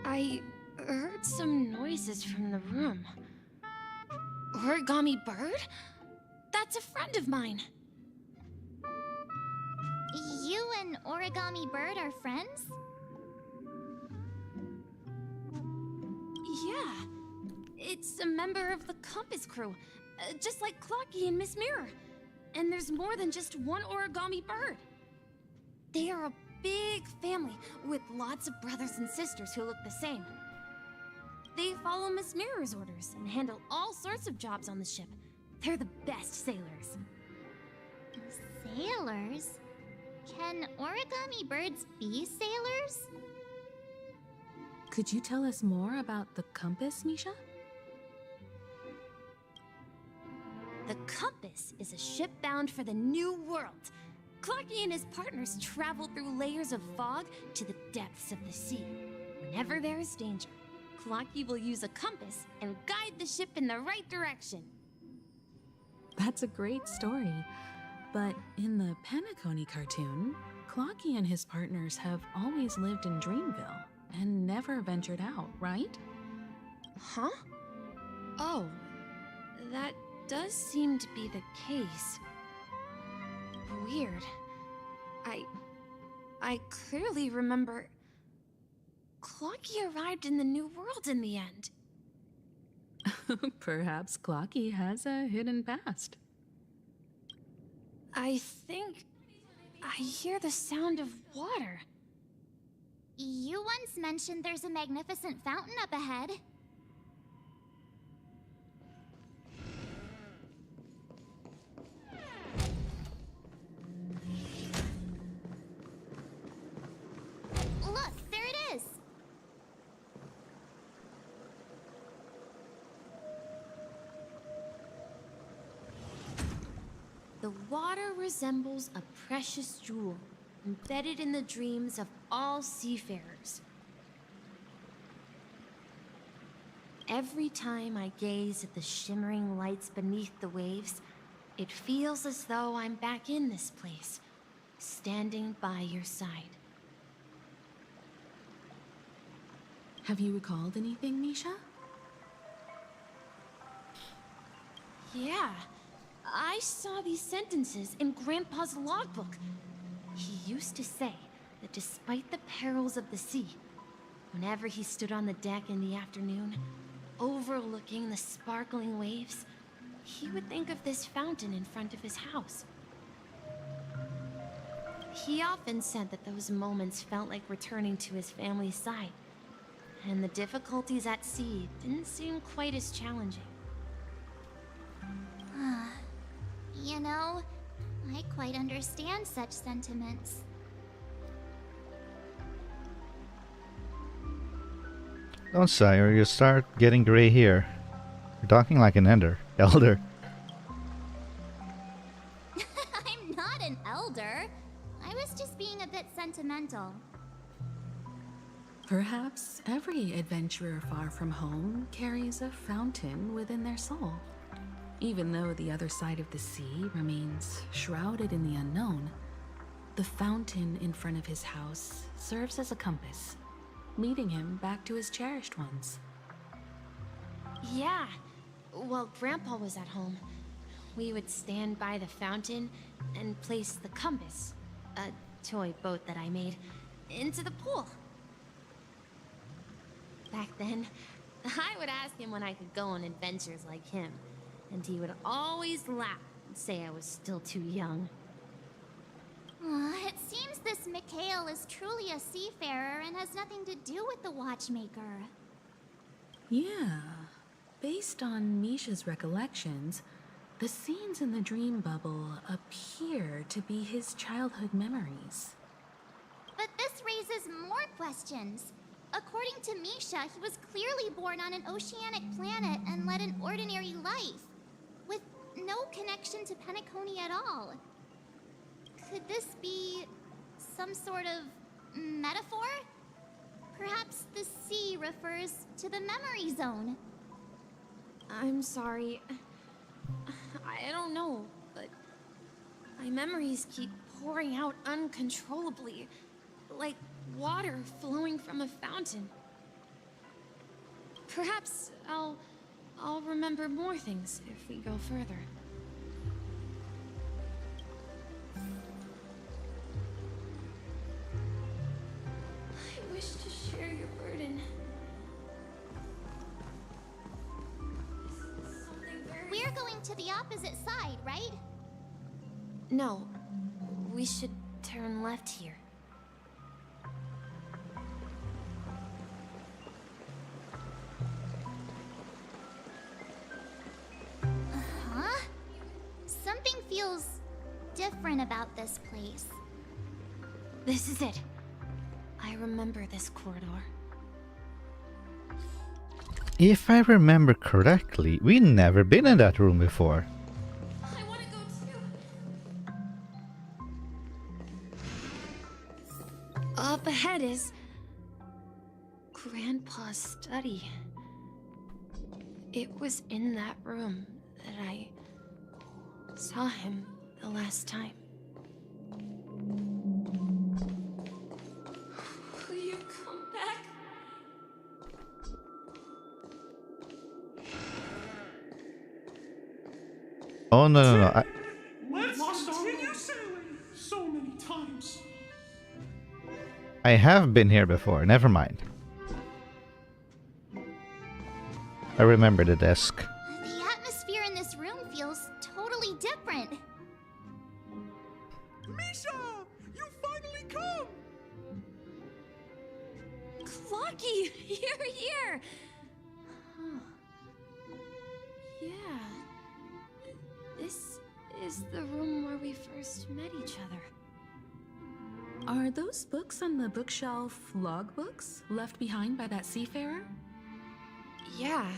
Speaker 18: I heard some noises from the room. Origami Bird? That's a friend of mine.
Speaker 22: You and Origami Bird are friends?
Speaker 18: Yeah. It's a member of the Compass crew, just like Clocky and Miss Mirror. And there's more than just one Origami Bird. They are a big family with lots of brothers and sisters who look the same. They follow Miss Mirror's orders and handle all sorts of jobs on the ship. They're the best sailors.
Speaker 22: Sailors? Can Origami Birds be sailors?
Speaker 19: Could you tell us more about the compass, Misha?
Speaker 18: The Compass is a ship bound for the New World. Clocky and his partners travel through layers of fog to the depths of the sea. Whenever there is danger, Clocky will use a compass and guide the ship in the right direction.
Speaker 19: That's a great story. But in the Penacony cartoon, Clocky and his partners have always lived in Dreamville and never ventured out, right?
Speaker 18: Huh? Oh, that does seem to be the case. Weird. I clearly remember Clocky arrived in the New World in the end.
Speaker 19: Perhaps Clocky has a hidden past.
Speaker 18: I think I hear the sound of water.
Speaker 22: You once mentioned there's a magnificent fountain up ahead. Look, there it is!
Speaker 18: The water resembles a precious jewel, embedded in the dreams of all seafarers. Every time I gaze at the shimmering lights beneath the waves, it feels as though I'm back in this place, standing by your side.
Speaker 19: Have you recalled anything, Misha?
Speaker 18: Yeah. I saw these sentences in Grandpa's logbook. He used to say that despite the perils of the sea, whenever he stood on the deck in the afternoon, overlooking the sparkling waves, he would think of this fountain in front of his house. He often said that those moments felt like returning to his family's side, and the difficulties at sea didn't seem quite as challenging.
Speaker 22: You know, I quite understand such sentiments.
Speaker 1: Don't sigh or you'll start getting gray hair. You're talking like an elder.
Speaker 22: I'm not an elder. I was just being a bit sentimental.
Speaker 19: Perhaps every adventurer far from home carries a fountain within their soul. Even though the other side of the sea remains shrouded in the unknown, the fountain in front of his house serves as a compass, leading him back to his cherished ones.
Speaker 18: Yeah. While Grandpa was at home, we would stand by the fountain and place the compass, a toy boat that I made, into the pool. Back then, I would ask him when I could go on adventures like him, and he would always laugh and say I was still too young.
Speaker 22: It seems this Mikhail is truly a seafarer and has nothing to do with the watchmaker.
Speaker 19: Yeah. Based on Misha's recollections, the scenes in the dream bubble appear to be his childhood memories.
Speaker 22: But this raises more questions. According to Misha, he was clearly born on an oceanic planet and led an ordinary life, with no connection to Penacony at all. Could this be some sort of metaphor? Perhaps the sea refers to the memory zone.
Speaker 18: I'm sorry. I don't know, but my memories keep pouring out uncontrollably, like water flowing from a fountain. Perhaps I'll remember more things if we go further. I wish to share your burden.
Speaker 22: We're going to the opposite side, right?
Speaker 18: No, we should turn left here.
Speaker 22: Huh? Something feels different about this place.
Speaker 18: This is it. I remember this corridor.
Speaker 1: If I remember correctly, we've never been in that room before.
Speaker 18: I want to go too. Up ahead is Grandpa's study. It was in that room that I saw him the last time. Will you come back?
Speaker 1: Oh no.
Speaker 11: Let's continue sailing so many times.
Speaker 1: I have been here before, never mind. I remember the desk.
Speaker 22: The atmosphere in this room feels totally different.
Speaker 11: Misha! You finally come!
Speaker 18: Clocky, you're here! Huh. Yeah. This is the room where we first met each other.
Speaker 19: Are those books on the bookshelf logbooks left behind by that seafarer?
Speaker 18: Yeah.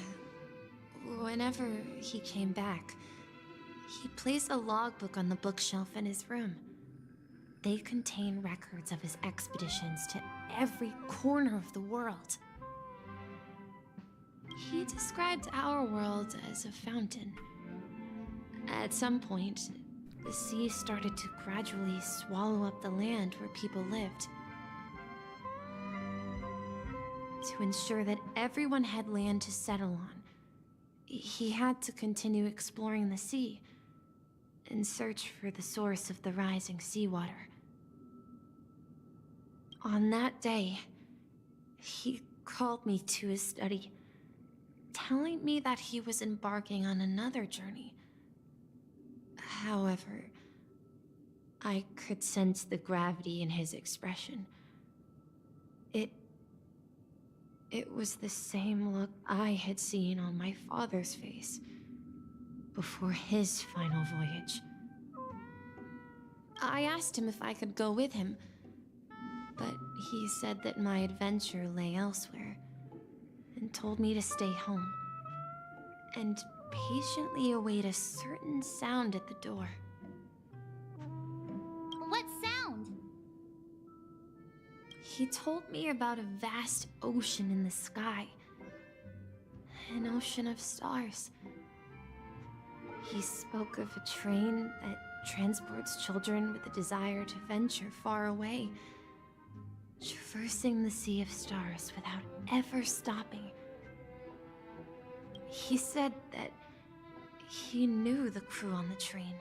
Speaker 18: Whenever he came back, he placed a logbook on the bookshelf in his room. They contain records of his expeditions to every corner of the world. He described our world as a fountain. At some point, the sea started to gradually swallow up the land where people lived. To ensure that everyone had land to settle on, he had to continue exploring the sea, in search for the source of the rising seawater. On that day, he called me to his study, telling me that he was embarking on another journey. However, I could sense the gravity in his expression. It was the same look I had seen on my father's face before his final voyage. I asked him if I could go with him, but he said that my adventure lay elsewhere, and told me to stay home, and patiently await a certain sound at the door.
Speaker 22: What sound?
Speaker 18: He told me about a vast ocean in the sky. An ocean of stars. He spoke of a train that transports children with a desire to venture far away, traversing the sea of stars without ever stopping. He said that he knew the crew on the train,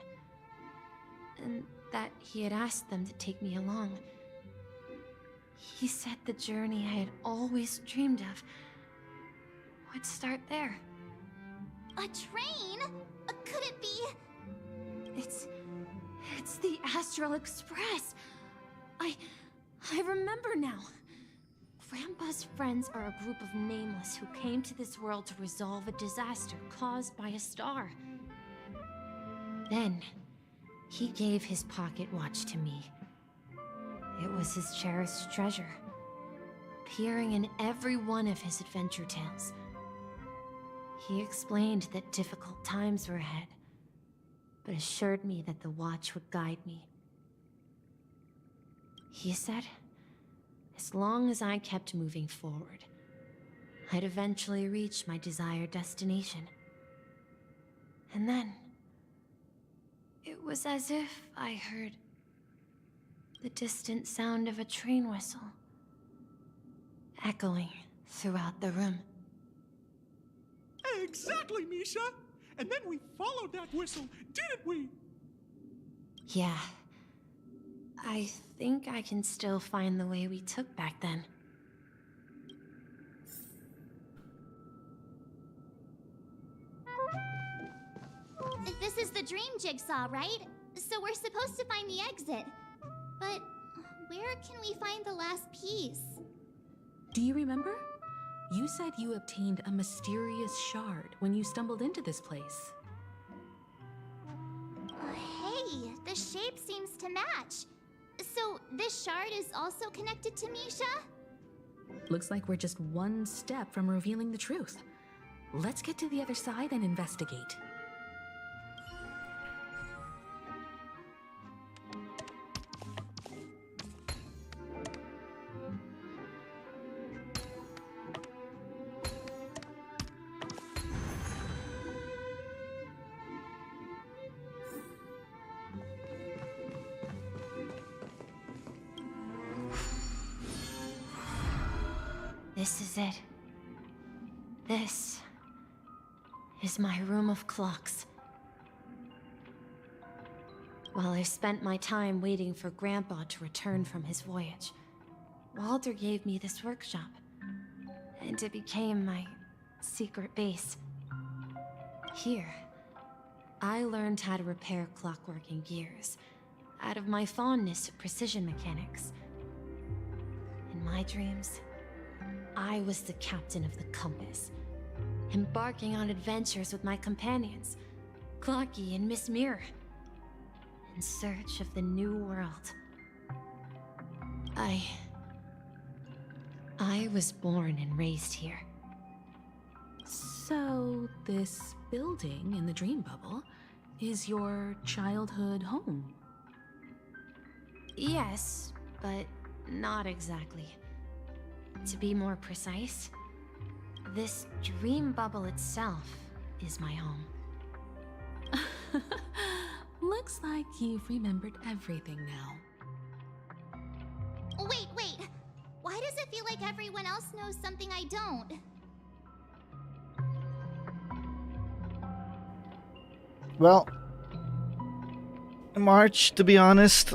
Speaker 18: and that he had asked them to take me along. He said the journey I had always dreamed of would start there.
Speaker 22: A train? Could it be?
Speaker 18: It's the Astral Express. I remember now. Grandpa's friends are a group of nameless who came to this world to resolve a disaster caused by a star. Then, he gave his pocket watch to me. It was his cherished treasure, appearing in every one of his adventure tales. He explained that difficult times were ahead, but assured me that the watch would guide me. He said, as long as I kept moving forward, I'd eventually reach my desired destination. And then, it was as if I heard the distant sound of a train whistle, echoing throughout the room.
Speaker 11: Exactly, Misha! And then we followed that whistle, didn't we?
Speaker 18: Yeah. I think I can still find the way we took back then.
Speaker 22: This is the dream jigsaw, right? So we're supposed to find the exit. But where can we find the last piece?
Speaker 19: Do you remember? You said you obtained a mysterious shard when you stumbled into this place.
Speaker 22: Hey, the shape seems to match. So this shard is also connected to Misha?
Speaker 19: Looks like we're just one step from revealing the truth. Let's get to the other side and investigate.
Speaker 18: This is it. This is my room of clocks. While I spent my time waiting for Grandpa to return from his voyage, Walter gave me this workshop, and it became my secret base. Here, I learned how to repair clockwork and gears, out of my fondness of precision mechanics. In my dreams, I was the captain of the compass, embarking on adventures with my companions, Clocky and Miss Mirror, in search of the new world. I was born and raised here.
Speaker 19: So, this building in the dream bubble is your childhood home?
Speaker 18: Yes, but not exactly. To be more precise, this dream bubble itself is my home.
Speaker 19: Looks like you've remembered everything now.
Speaker 22: Wait. Why does it feel like everyone else knows something I don't?
Speaker 1: Well, March, to be honest,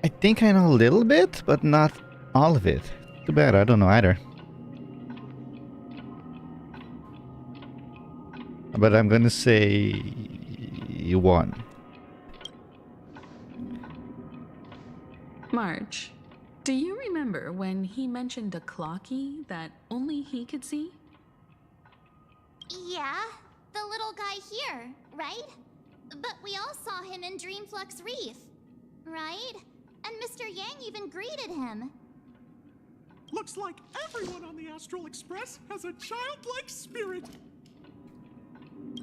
Speaker 1: I think I know a little bit, but not all of it. Too bad, I don't know either. But I'm gonna say 1.
Speaker 19: March, do you remember when he mentioned a clocky that only he could see?
Speaker 22: Yeah, the little guy here, right? But we all saw him in Dreamflux Reef, right? And Mr. Yang even greeted him.
Speaker 5: Looks like everyone on the Astral Express has a childlike spirit.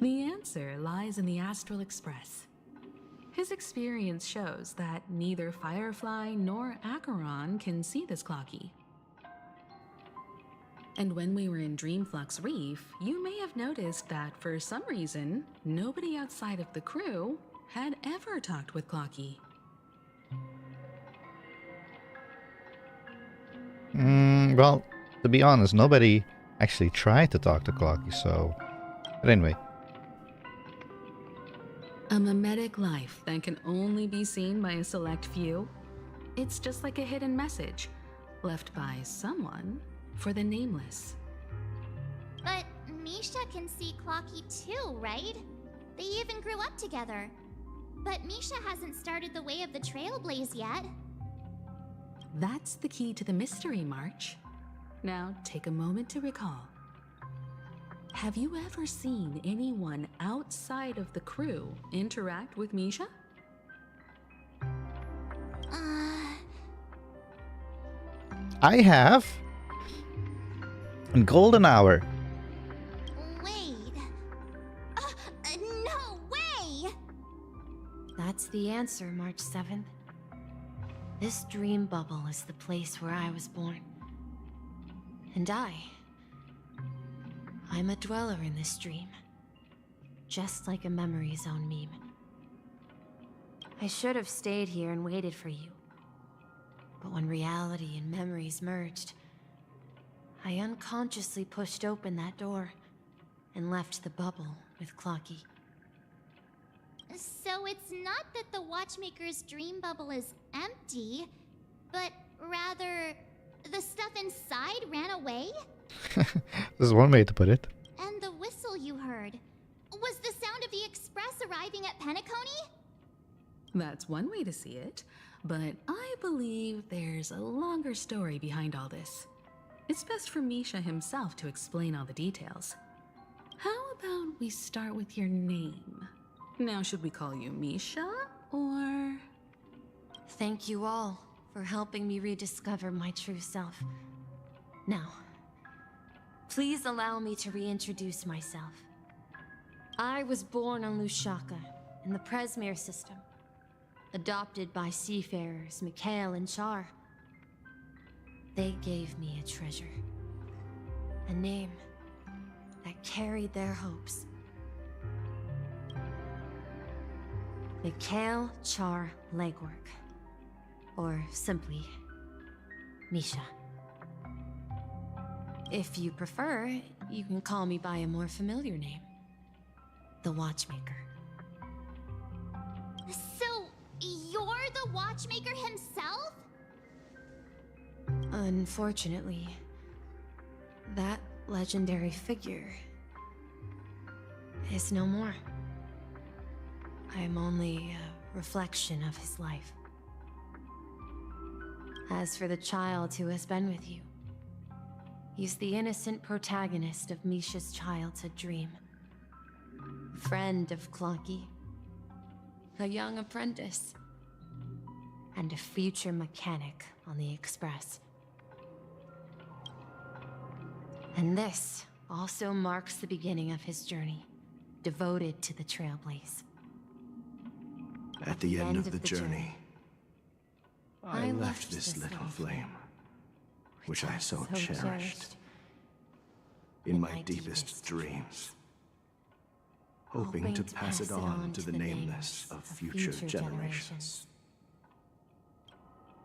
Speaker 19: The answer lies in the Astral Express. His experience shows that neither Firefly nor Acheron can see this clocky. And when we were in Dreamflux Reef, you may have noticed that for some reason, nobody outside of the crew had ever talked with Clocky.
Speaker 1: Well, to be honest, nobody actually tried to talk to Clocky, so... But anyway.
Speaker 19: A mimetic life that can only be seen by a select few? It's just like a hidden message, left by someone for the nameless.
Speaker 22: But Misha can see Clocky too, right? They even grew up together. But Misha hasn't started the way of the Trailblaze yet.
Speaker 19: That's the key to the mystery, March. Now take a moment to recall. Have you ever seen anyone outside of the crew interact with Misha?
Speaker 1: I have. Golden Hour.
Speaker 22: Wait. No way!
Speaker 18: That's the answer, March 7th. This dream bubble is the place where I was born. And I'm a dweller in this dream. Just like a memory zone meme. I should have stayed here and waited for you. But when reality and memories merged, I unconsciously pushed open that door and left the bubble with Clocky.
Speaker 22: So it's not that the Watchmaker's dream bubble is empty, but rather the stuff inside ran away?
Speaker 1: This is one way to put it.
Speaker 22: And the whistle you heard was the sound of the express arriving at Penacony?
Speaker 19: That's one way to see it, but I believe there's a longer story behind all this. It's best for Misha himself to explain all the details. How about we start with your name? Now, should we call you Misha, or...?
Speaker 18: Thank you all for helping me rediscover my true self. Now, please allow me to reintroduce myself. I was born on Lushaka, in the Presmere system, adopted by seafarers Mikhail and Char. They gave me a treasure, a name that carried their hopes. Mikhail Char Legwork, or simply Misha. If you prefer, you can call me by a more familiar name, the Watchmaker.
Speaker 22: So, you're the Watchmaker himself?
Speaker 18: Unfortunately, that legendary figure is no more. I am only a reflection of his life. As for the child who has been with you, he's the innocent protagonist of Misha's childhood dream. Friend of Clocky, a young apprentice, and a future mechanic on the Express. And this also marks the beginning of his journey, devoted to the Trailblaze.
Speaker 3: At the end of the journey, I left this little flame, which I so cherished, in my deepest dreams, hoping to pass it on to the nameless of future generations.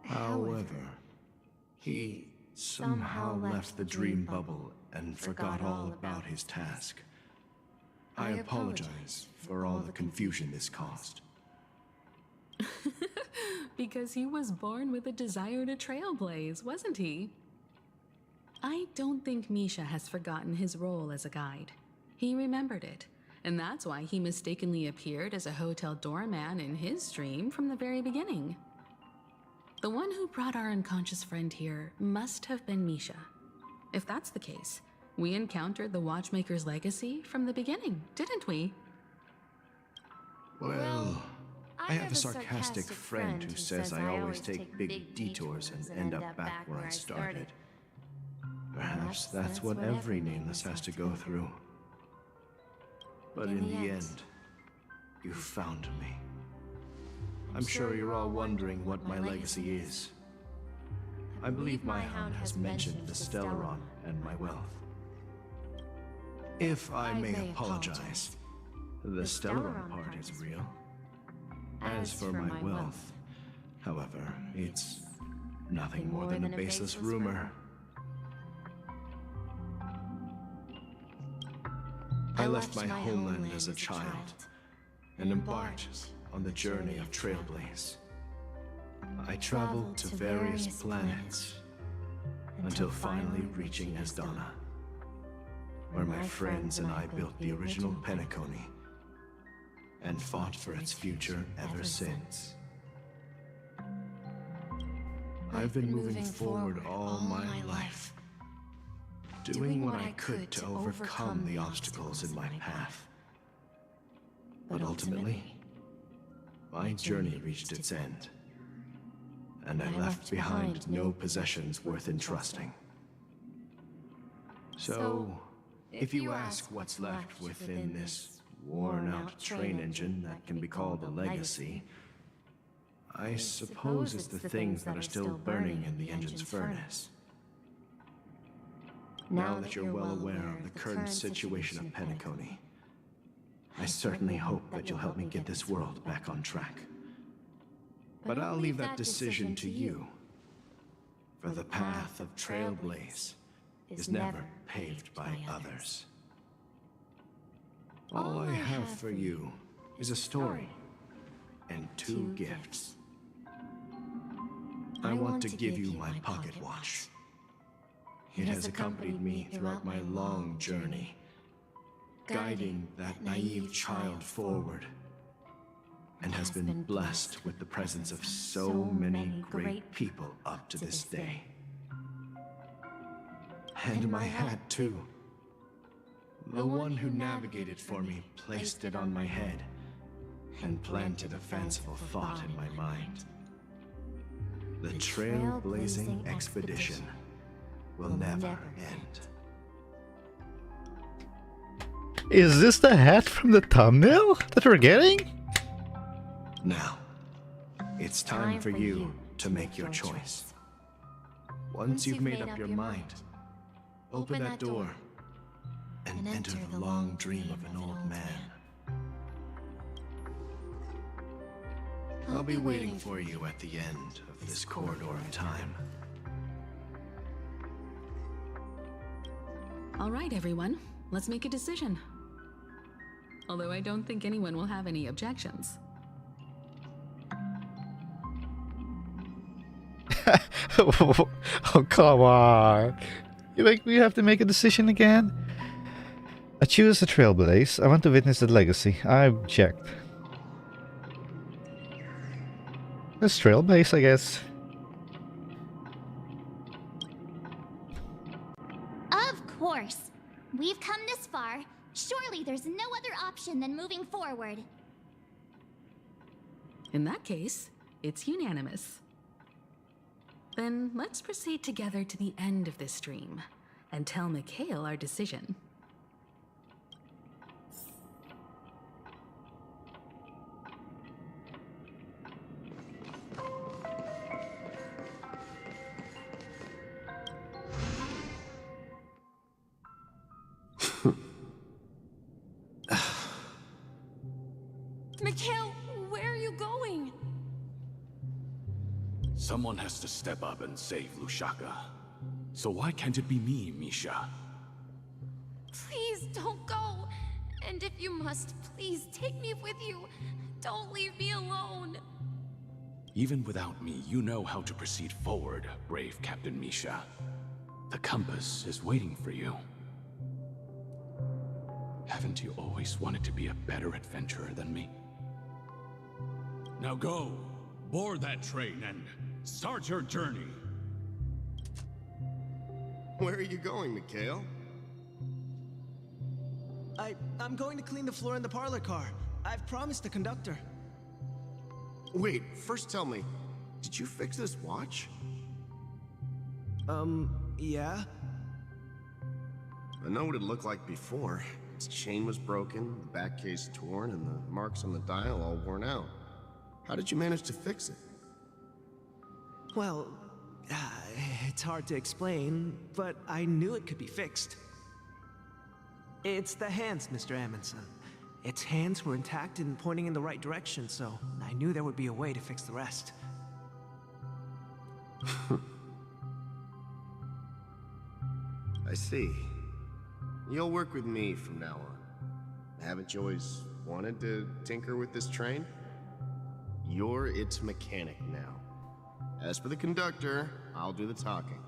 Speaker 3: However, he somehow left the dream bubble and forgot all about his task. I apologize for all the confusion this caused.
Speaker 19: Because he was born with a desire to trailblaze, wasn't he? I don't think Misha has forgotten his role as a guide. He remembered it, and that's why he mistakenly appeared as a hotel doorman in his dream from the very beginning. The one who brought our unconscious friend here must have been Misha. If that's the case, we encountered the Watchmaker's legacy from the beginning, didn't we?
Speaker 20: Well, I have a sarcastic friend who says I always take big detours and end up back where I started. Perhaps that's what every nameless has to go through. But in the end, you found me. I'm sure you're all wondering what my legacy is. I believe my hound has mentioned the Stellaron and my wealth. If I may apologize, the Stellaron part is real. As for my wealth, however, it's nothing more than a baseless rumor. I left my homeland as a child and embarked on the journey of Trailblaze. I traveled to various planets until finally reaching Asdana, where my friends and I built the original Penacony and fought for its future ever since. I've been moving forward all my life, doing what I could to overcome the obstacles in my path. But ultimately, my journey reached its end, and I left behind no possessions worth entrusting. So, if you ask what's left within this worn-out train engine that can be called a legacy, I suppose it's the things that are still burning in the engine's furnace. Now that you're well aware of the current situation of Penacony, I certainly hope that you'll help me get this world back on track. But I'll leave that decision to you, for the path of Trailblaze is never paved by others. All I have for you is a story and 2 gifts. I want to give you my pocket watch. It has accompanied me throughout my long journey, guiding that naive child forward, and has been blessed with the presence of so many great people up to this day. And my hat, too. The one who navigated for me placed it on my head and planted a fanciful thought in my mind. The trailblazing expedition will never end.
Speaker 1: Is this the hat from the thumbnail that we're getting?
Speaker 20: Now, it's time for you to make your choice. Once you've made up your mind, open that door and enter the long dream of an old man. I'll be waiting for you at the end of this corridor of time.
Speaker 19: All right, everyone, let's make a decision. Although I don't think anyone will have any objections.
Speaker 1: Oh, come on. We have to make a decision again? I choose the Trailblaze. I want to witness the legacy. I object. Let's Trailblaze, I guess.
Speaker 22: Of course. We've come this far. Surely there's no other option than moving forward.
Speaker 19: In that case, it's unanimous. Then let's proceed together to the end of this dream and tell Mikhail our decision.
Speaker 9: Mikhail, where are you going?
Speaker 10: Someone has to step up and save Lushaka. So why can't it be me, Misha?
Speaker 18: Please don't go. And if you must, please take me with you. Don't leave me alone.
Speaker 3: Even without me, you know how to proceed forward, brave Captain Misha. The compass is waiting for you. Haven't you always wanted to be a better adventurer than me?
Speaker 10: Now go, board that train and start your journey.
Speaker 5: Where are you going, Mikhail?
Speaker 6: I'm going to clean the floor in the parlor car. I've promised the conductor.
Speaker 5: Wait, first tell me, did you fix this watch?
Speaker 6: Yeah?
Speaker 5: I know what it looked like before. Its chain was broken, the back case torn, and the marks on the dial all worn out. How did you manage to fix it?
Speaker 6: Well, it's hard to explain, but I knew it could be fixed. It's the hands, Mr. Amundsen. Its hands were intact and pointing in the right direction, so I knew there would be a way to fix the rest.
Speaker 5: I see. You'll work with me from now on. Haven't you always wanted to tinker with this train? You're its mechanic now. As for the conductor, I'll do the talking.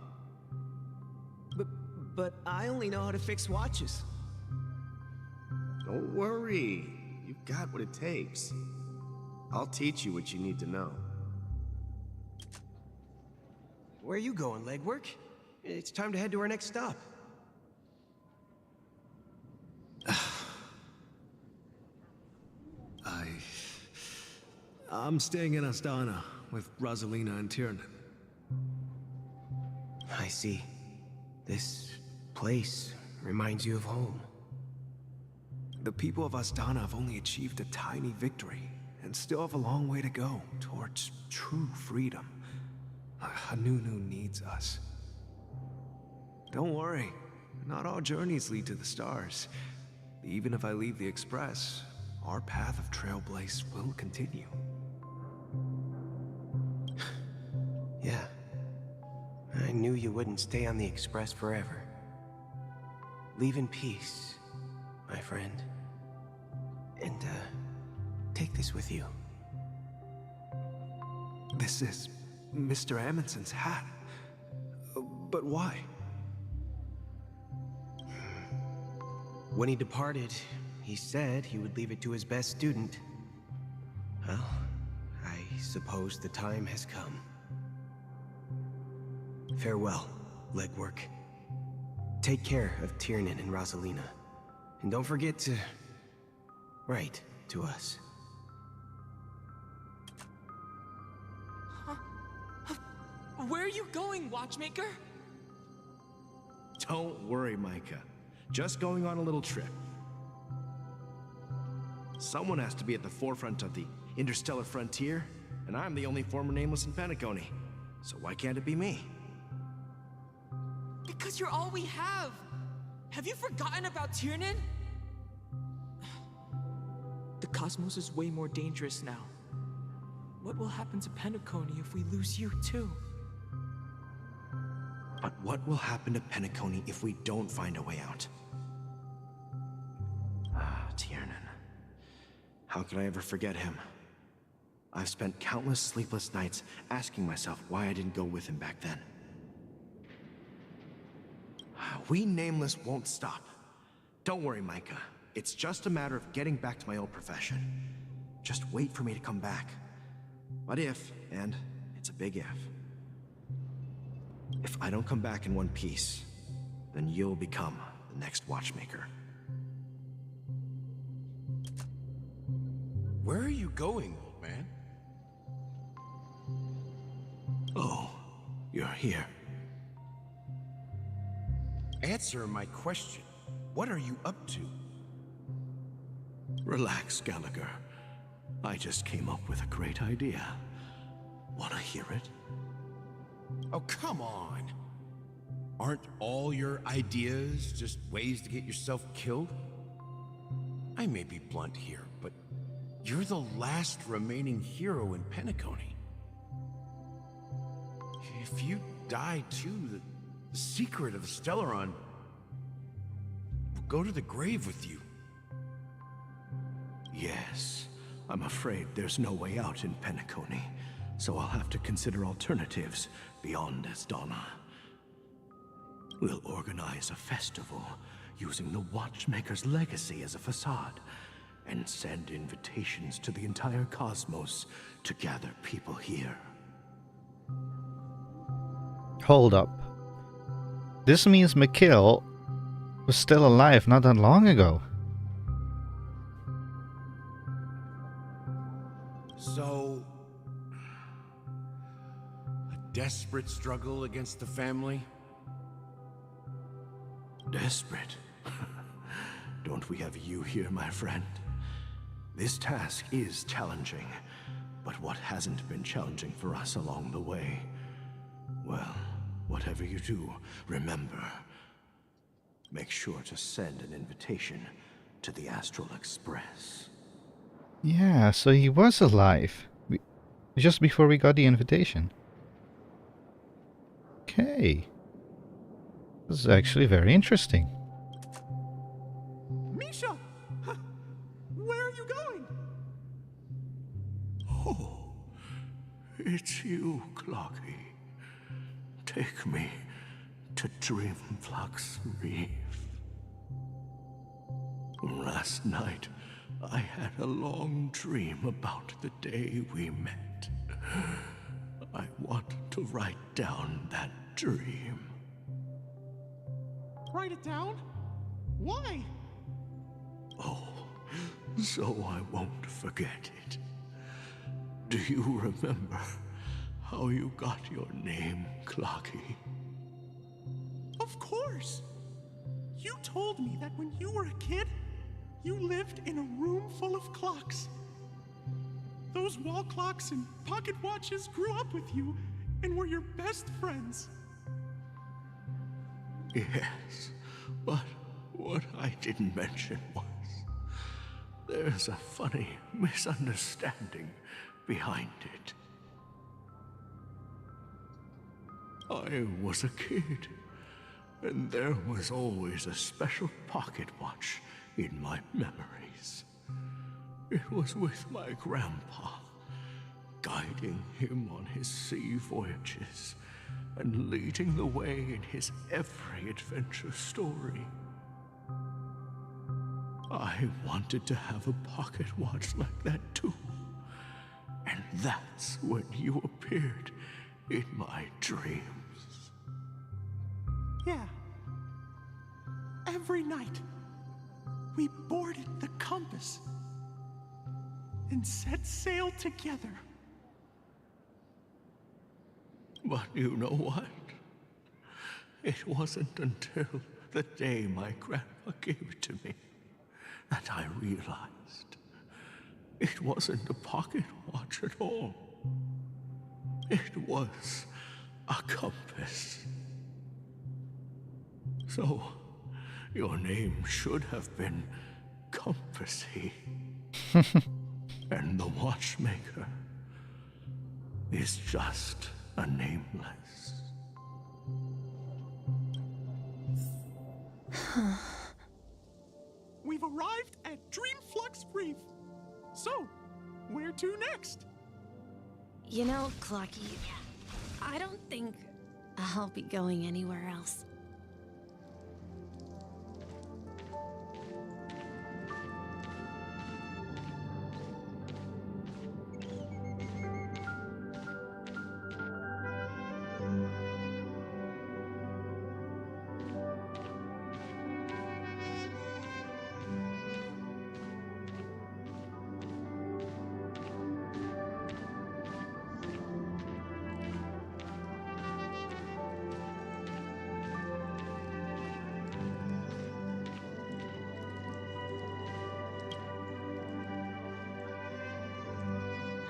Speaker 6: But I only know how to fix watches.
Speaker 5: Don't worry. You've got what it takes. I'll teach you what you need to know.
Speaker 6: Where are you going, legwork? It's time to head to our next stop.
Speaker 20: I'm staying in Astana with Rosalina and Tiernan.
Speaker 6: I see. This place reminds you of home.
Speaker 20: The people of Astana have only achieved a tiny victory and still have a long way to go towards true freedom. Hanunu needs us. Don't worry, not all journeys lead to the stars. Even if I leave the Express, our path of trailblaze will continue.
Speaker 6: Yeah. I knew you wouldn't stay on the Express forever. Leave in peace, my friend. And, take this with you.
Speaker 20: This is Mr. Amundsen's hat. But why?
Speaker 6: When he departed, he said he would leave it to his best student. Well, I suppose the time has come. Farewell, legwork. Take care of Tiernan and Rosalina. And don't forget to write to us.
Speaker 8: Where are you going, Watchmaker?
Speaker 20: Don't worry, Micah. Just going on a little trip. Someone has to be at the forefront of the interstellar frontier, and I'm the only former nameless in Penacony. So why can't it be me?
Speaker 8: Because you're all we have. Have you forgotten about Tiernan? The cosmos is way more dangerous now. What will happen to Penacony if we lose you too?
Speaker 20: But what will happen to Penacony if we don't find a way out? Tiernan. How could I ever forget him? I've spent countless sleepless nights asking myself why I didn't go with him back then. We Nameless won't stop. Don't worry, Micah. It's just a matter of getting back to my old profession. Just wait for me to come back. But if, and it's a big if I don't come back in one piece, then you'll become the next Watchmaker.
Speaker 3: Where are you going, old man?
Speaker 20: Oh, you're here.
Speaker 3: Answer my question. What are you up to?
Speaker 20: Relax, Gallagher. I just came up with a great idea. Wanna hear it?
Speaker 3: Oh, come on. Aren't all your ideas just ways to get yourself killed? I may be blunt here, but you're the last remaining hero in Penacony. If you die too, the secret of the Stellaron will go to the grave with you.
Speaker 20: Yes, I'm afraid there's no way out in Penacony. so I'll have to consider alternatives beyond Esdonna. We'll organize a festival using the Watchmaker's legacy as a facade, and send invitations to the entire cosmos to gather people here.
Speaker 1: Hold up. This means Mikhail was still alive not that long ago.
Speaker 3: So, a desperate struggle against the family?
Speaker 20: Desperate? Don't we have you here, my friend? This task is challenging, but what hasn't been challenging for us along the way? Well, whatever you do, remember, make sure to send an invitation to the Astral Express.
Speaker 1: Yeah, so he was alive. Just before we got the invitation. Okay. This is actually very interesting.
Speaker 7: Misha! Where are you going?
Speaker 20: Oh, it's you, Clocky. Take me to Dreamflux Reef. Last night, I had a long dream about the day we met. I want to write down that dream.
Speaker 7: Write it down? Why?
Speaker 20: Oh, so I won't forget it. Do you remember how you got your name, Clocky?
Speaker 7: Of course! You told me that when you were a kid, you lived in a room full of clocks. Those wall clocks and pocket watches grew up with you and were your best friends.
Speaker 20: Yes, but what I didn't mention was there's a funny misunderstanding behind it. I was a kid, and there was always a special pocket watch in my memories. It was with my grandpa, guiding him on his sea voyages and leading the way in his every adventure story. I wanted to have a pocket watch like that too. And that's when you appeared in my dreams.
Speaker 7: Yeah. Every night, we boarded the compass and set sail together.
Speaker 20: But you know what? It wasn't until the day my grandpa gave it to me that I realized it wasn't a pocket watch at all. It was a compass. So, your name should have been Compassy. And the Watchmaker is just a nameless.
Speaker 7: We've arrived at Dreamflux Reef. So, where to next?
Speaker 18: You know, Clocky, I don't think I'll be going anywhere else.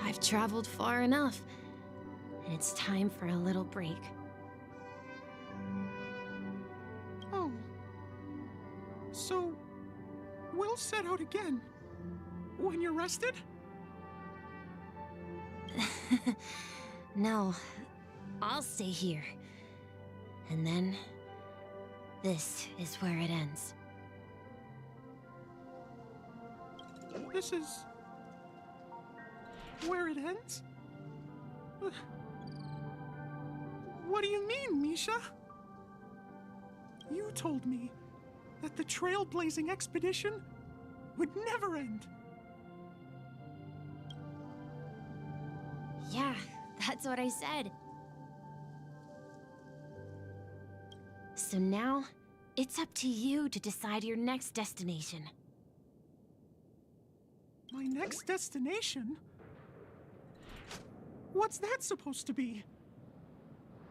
Speaker 18: I've traveled far enough, and it's time for a little break.
Speaker 7: Oh. So, we'll set out again. When you're rested?
Speaker 18: No, I'll stay here. And then, this is where it ends.
Speaker 7: This is... where it ends?
Speaker 12: What do you mean, Misha? You told me that the trailblazing expedition would never end.
Speaker 18: Yeah, that's what I said. So now, it's up to you to decide your next destination.
Speaker 12: My next destination? What's that supposed to be?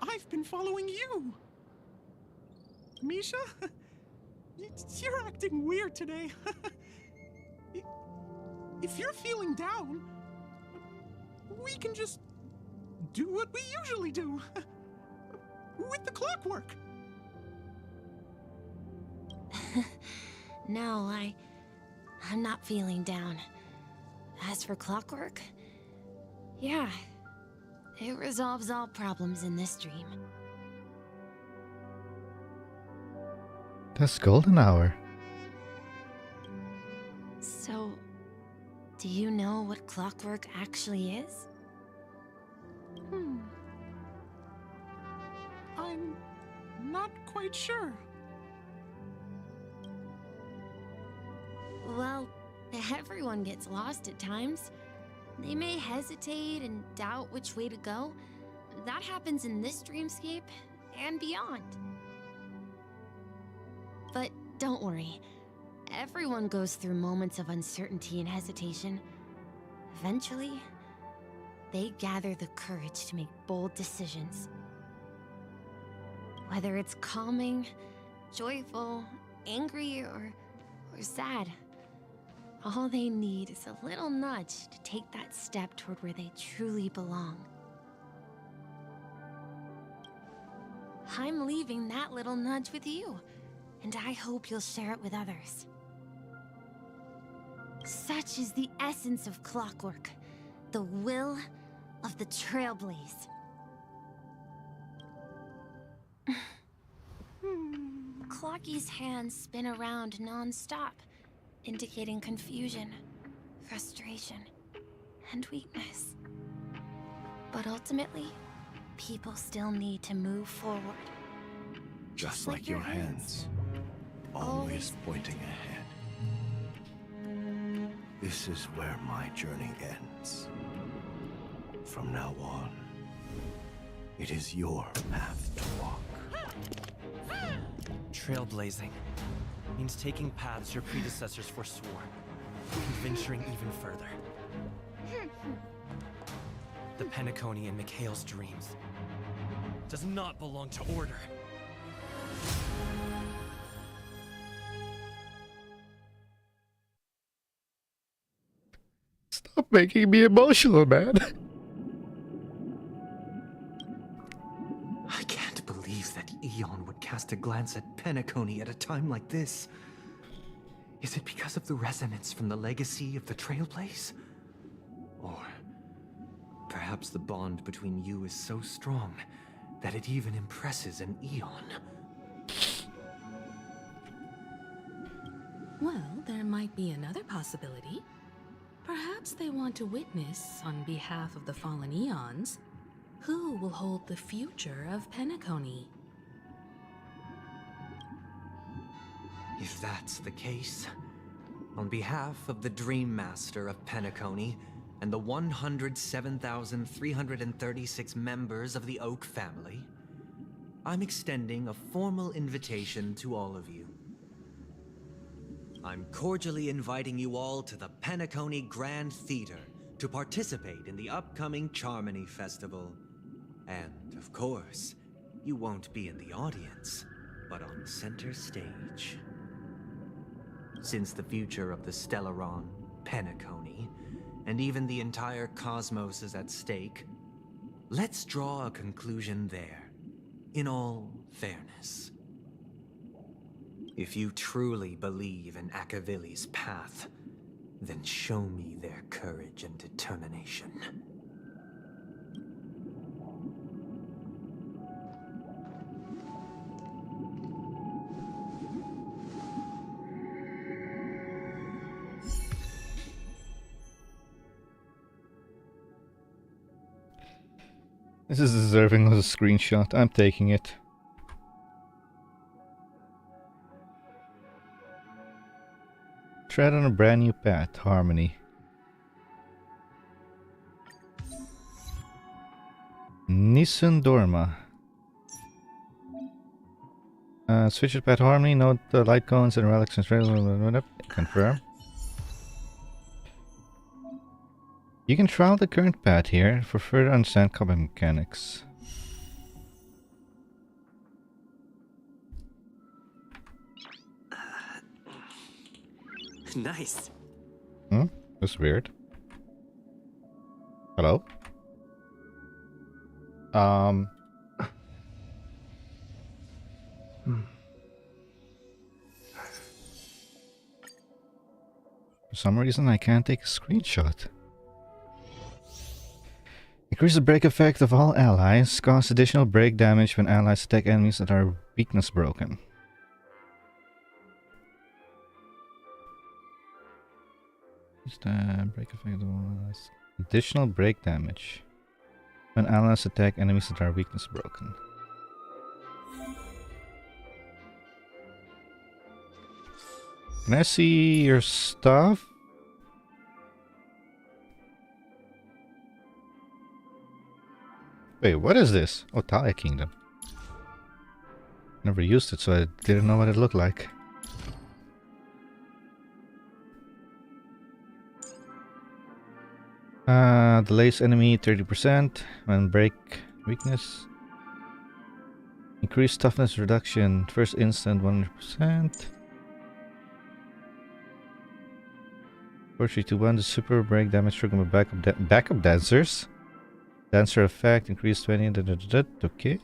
Speaker 12: I've been following you. Misha? You're acting weird today. If you're feeling down, we can just do what we usually do. With the clockwork.
Speaker 18: No, I'm not feeling down. As for clockwork, yeah, it resolves all problems in this dream.
Speaker 1: That's golden hour.
Speaker 18: So, do you know what clockwork actually is?
Speaker 12: I'm not quite sure.
Speaker 18: Well, everyone gets lost at times. They may hesitate and doubt which way to go. That happens in this dreamscape and beyond. But don't worry. Everyone goes through moments of uncertainty and hesitation. Eventually, they gather the courage to make bold decisions. Whether it's calming, joyful, angry, or sad, all they need is a little nudge to take that step toward where they truly belong. I'm leaving that little nudge with you, and I hope you'll share it with others. Such is the essence of clockwork, the will of the Trailblaze. Clocky's hands spin around non-stop, indicating confusion, frustration, and weakness. But ultimately, people still need to move forward.
Speaker 20: Just like your hands, always pointing ahead. This is where my journey ends. From now on, it is your path to walk.
Speaker 6: Trailblazing means taking paths your predecessors forswore, and venturing even further. The Penacony in Mikhail's dreams does not belong to Order.
Speaker 1: Stop making me emotional, man.
Speaker 15: I can't believe that Eon would cast a glance at Penacony at a time like this. Is it because of the resonance from the legacy of the Trailblaze? Or perhaps the bond between you is so strong that it even impresses an Eon?
Speaker 19: Well, there might be another possibility. Perhaps they want to witness, on behalf of the fallen Eons, who will hold the future of Penacony.
Speaker 15: If that's the case, on behalf of the Dream Master of Penacony and the 107,336 members of the Oak family, I'm extending a formal invitation to all of you. I'm cordially inviting you all to the Penacony Grand Theater to participate in the upcoming Charmony Festival. And, of course, you won't be in the audience, but on center stage. Since the future of the Stellaron, Penacony, and even the entire cosmos is at stake, let's draw a conclusion there, in all fairness. If you truly believe in Akavili's path, then show me their courage and determination.
Speaker 1: This is deserving of a screenshot. I'm taking it. Tread on a brand new path, Harmony. Nisun Dorma. Switch to path Harmony, note the light cones and relics and confirm. You can trial the current path here for further understand combat mechanics.
Speaker 6: Nice.
Speaker 1: That's weird. Hello? For some reason I can't take a screenshot. Increase the break effect of all allies. Cause additional break damage when allies attack enemies that are weakness broken. Increase the break effect of all allies. Additional break damage when allies attack enemies that are weakness broken. Can I see your stuff? Wait, what is this? Oh, Talia Kingdom. Never used it, so I didn't know what it looked like. Delays enemy 30% when break weakness. Increased toughness reduction, first instant 100%. 4-3-2-1, the super break damage trigger backup dancers. Dancer effect, increase 20, okay.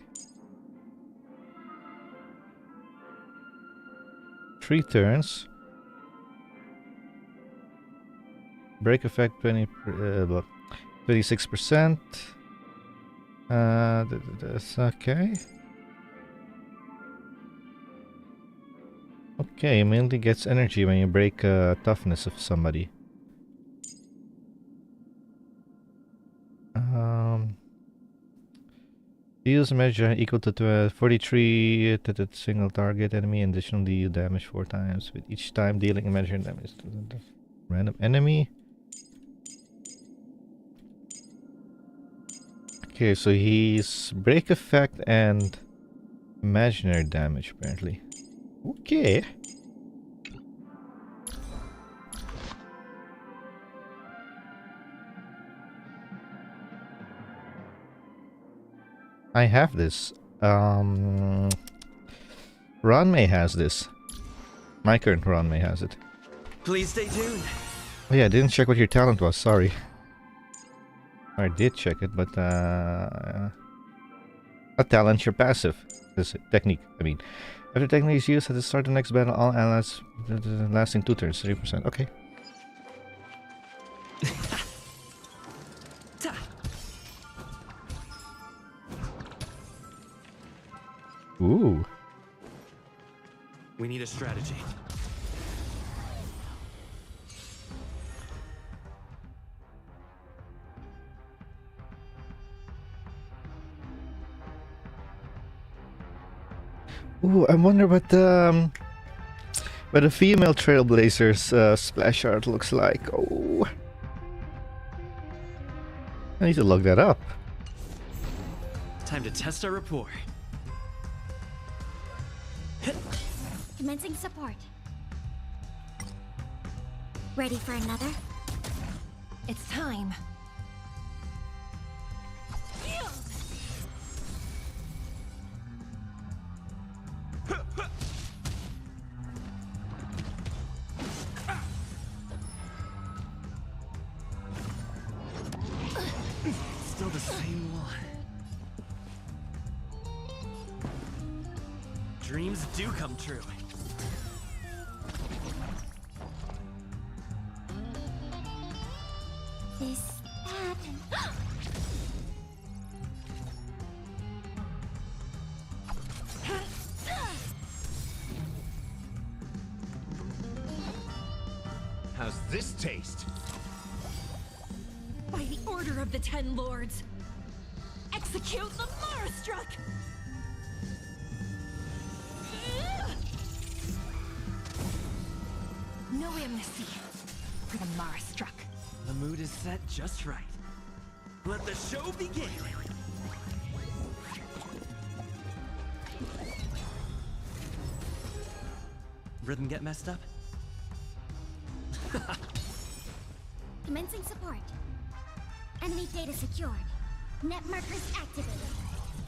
Speaker 1: 3 turns. Break effect 26%. That's okay. Okay, immediately gets energy when you break toughness of somebody. Deals a measure equal to 43 to the single target enemy, and additionally deal damage 4 times, with each time dealing a measure damage to the random enemy. Okay, so he's break effect and imaginary damage apparently. Okay. I have this. Ranmei has this. My current Ranmei has it.
Speaker 6: Please stay tuned.
Speaker 1: Oh yeah, I didn't check what your talent was, sorry. I did check it, but a talent, your passive. This technique, I mean. After technique is used at the start of the next battle, all allies lasting 2 turns, 30%. Okay. Ooh.
Speaker 6: We need a strategy.
Speaker 1: Ooh, I wonder what the female Trailblazers splash art looks like. Oh, I need to look that up.
Speaker 6: Time to test our rapport.
Speaker 22: Commencing support. Ready for another?
Speaker 16: It's time.
Speaker 6: Still the same one. Dreams do come true.
Speaker 22: This happened.
Speaker 5: How's this taste?
Speaker 16: By the order of the 10 Lords, execute!
Speaker 9: Execute the Marastruck! No amnesty for the Marastruck.
Speaker 6: The mood is set just right. Let the show begin! Rhythm get messed up?
Speaker 22: Commencing support. Enemy data secured. Net markers activated.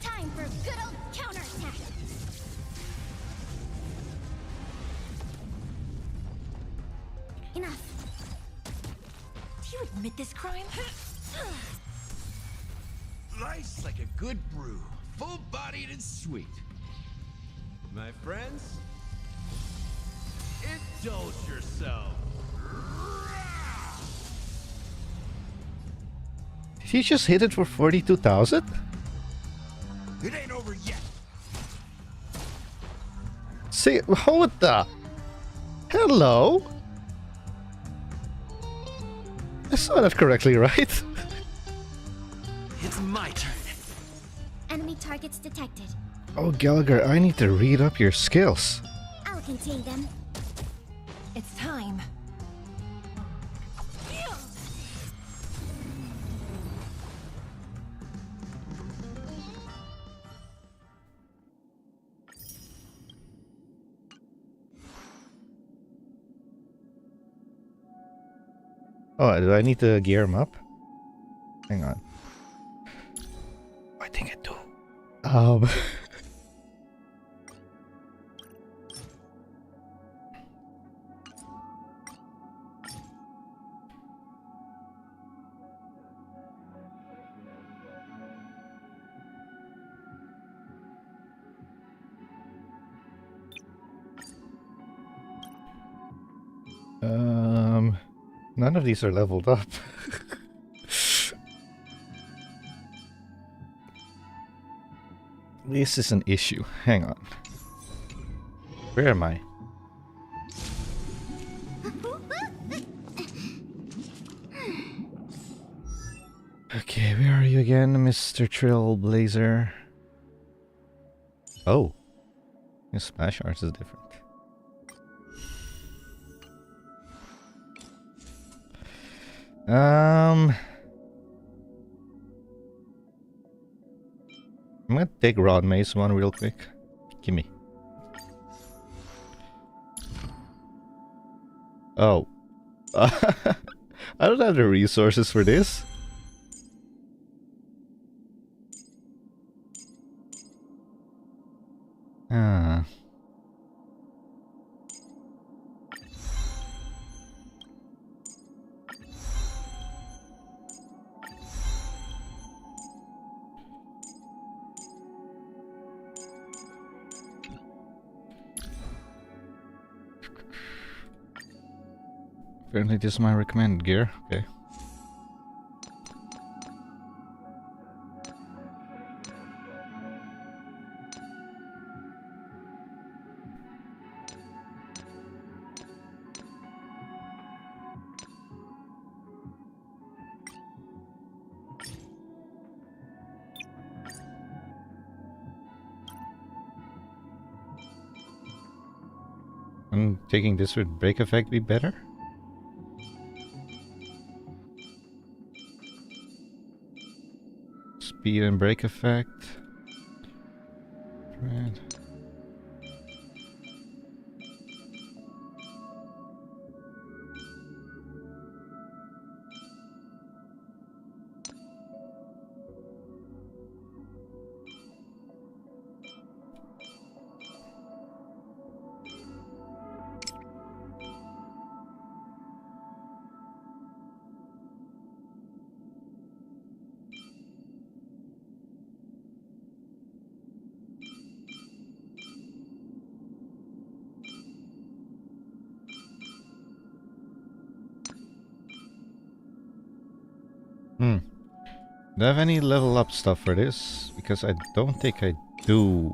Speaker 22: Time for good old counterattack. Enough.
Speaker 9: Do you admit this crime?
Speaker 13: Life's like a good brew, full-bodied and sweet. My friends, indulge yourself.
Speaker 1: Did he just hit it for 42,000?
Speaker 13: It ain't over yet.
Speaker 1: See, what the? Hello? I saw that correctly, right?
Speaker 6: It's my turn.
Speaker 22: Enemy targets detected.
Speaker 1: Oh, Gallagher, I need to read up your skills.
Speaker 22: I'll contain them.
Speaker 9: It's time.
Speaker 1: Oh, do I need to gear him up? Hang on. I think I do. None of these are leveled up. This is an issue. Hang on. Where am I? Okay, where are you again, Mr. Trailblazer? Oh. His splash art is different. I'm gonna take Rod Mace one real quick. Gimme. Oh. I don't have the resources for this. Ah. Apparently this is my recommended gear. Okay. I'm taking this would break effect be better? Speed and break effect. Right. Do I have any level up stuff for this? Because I don't think I do.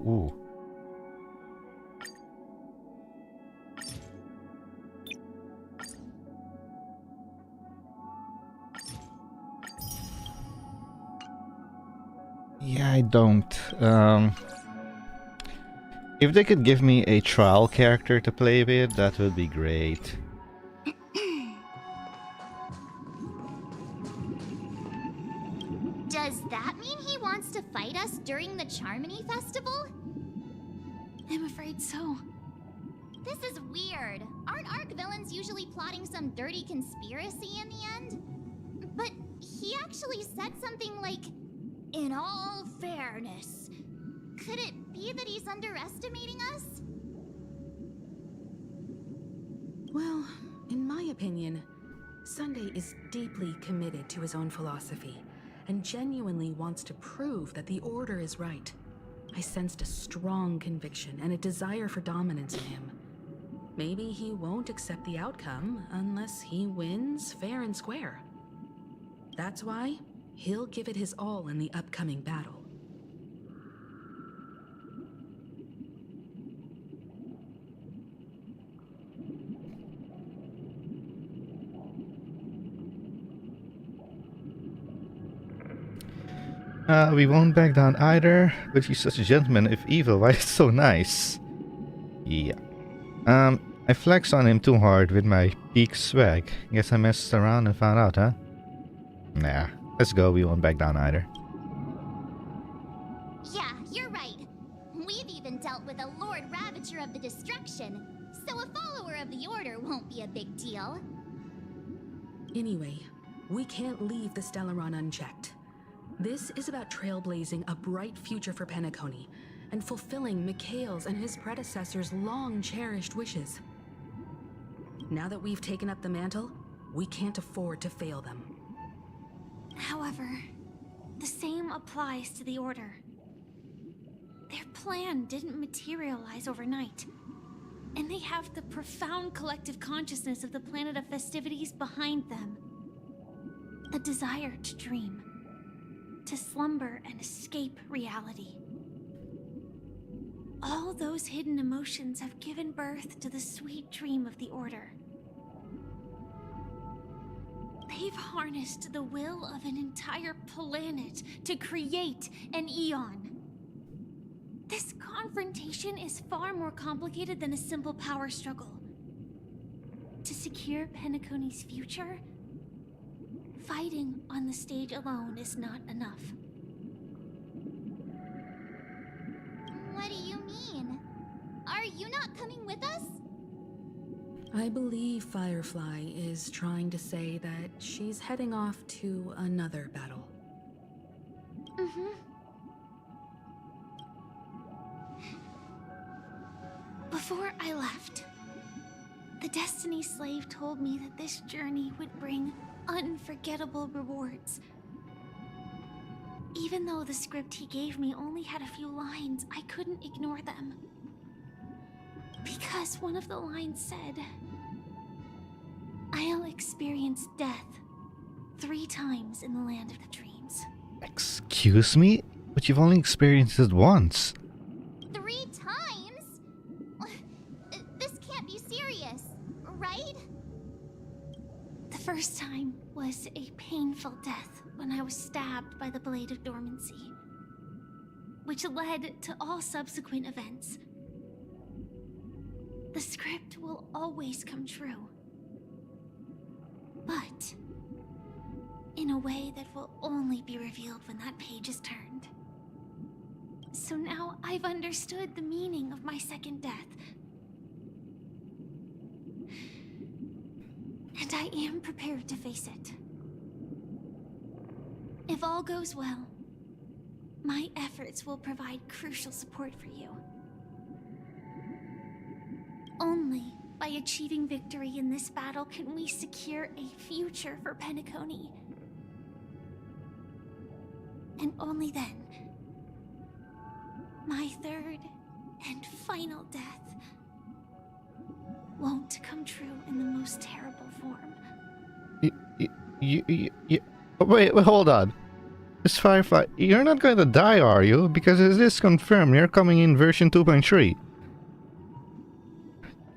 Speaker 1: Ooh. I don't. If they could give me a trial character to play with, that would be great.
Speaker 22: Does that mean he wants to fight us during the Charmony Festival?
Speaker 4: I'm afraid so.
Speaker 22: This is weird. Aren't Arc villains usually plotting some dirty conspiracy in the end? But he actually said something like, "In all fairness." Could it be that he's underestimating us?
Speaker 19: Well, in my opinion, Sunday is deeply committed to his own philosophy and genuinely wants to prove that the Order is right. I sensed a strong conviction and a desire for dominance in him. Maybe he won't accept the outcome unless he wins fair and square. That's why he'll give it his all in the upcoming battle.
Speaker 1: We won't back down either, but he's such a gentleman if evil, why it's so nice. Yeah. I flexed on him too hard with my peak swag. Guess I messed around and found out, huh? Nah, let's go, we won't back down either.
Speaker 22: Yeah, you're right. We've even dealt with a Lord Ravager of the Destruction, so a follower of the Order won't be a big deal.
Speaker 19: Anyway, we can't leave the Stellaron unchecked. This is about trailblazing a bright future for Penacony and fulfilling Mikhail's and his predecessors' long-cherished wishes. Now that we've taken up the mantle, we can't afford to fail them.
Speaker 4: However, the same applies to the Order. Their plan didn't materialize overnight, and they have the profound collective consciousness of the planet of festivities behind them. A desire to dream, to slumber and escape reality. All those hidden emotions have given birth to the sweet dream of the Order. They've harnessed the will of an entire planet to create an Eon. This confrontation is far more complicated than a simple power struggle. To secure Penacony's future, fighting on the stage alone is not enough.
Speaker 22: What do you mean? Are you not coming with us?
Speaker 19: I believe Firefly is trying to say that she's heading off to another battle.
Speaker 22: Mm-hmm.
Speaker 4: Before I left, the Destiny Slave told me that this journey would bring unforgettable rewards. Even though the script he gave me only had a few lines, I couldn't ignore them. Because one of the lines said, "I'll experience death 3 times in the land of the dreams."
Speaker 1: Excuse me? But you've only experienced it once.
Speaker 22: 3 times? This can't be serious, right?
Speaker 4: The first time was a painful death when I was stabbed by the Blade of Dormancy, which led to all subsequent events. The script will always come true, but in a way that will only be revealed when that page is turned. So now I've understood the meaning of my second death. And I am prepared to face it. If all goes well, my efforts will provide crucial support for you. Only by achieving victory in this battle can we secure a future for Penacony. And only then, my third and final death won't come true in the most terrible form.
Speaker 1: Wait, hold on. Miss Firefly, you're not going to die, are you? Because it is confirmed you're coming in version 2.3.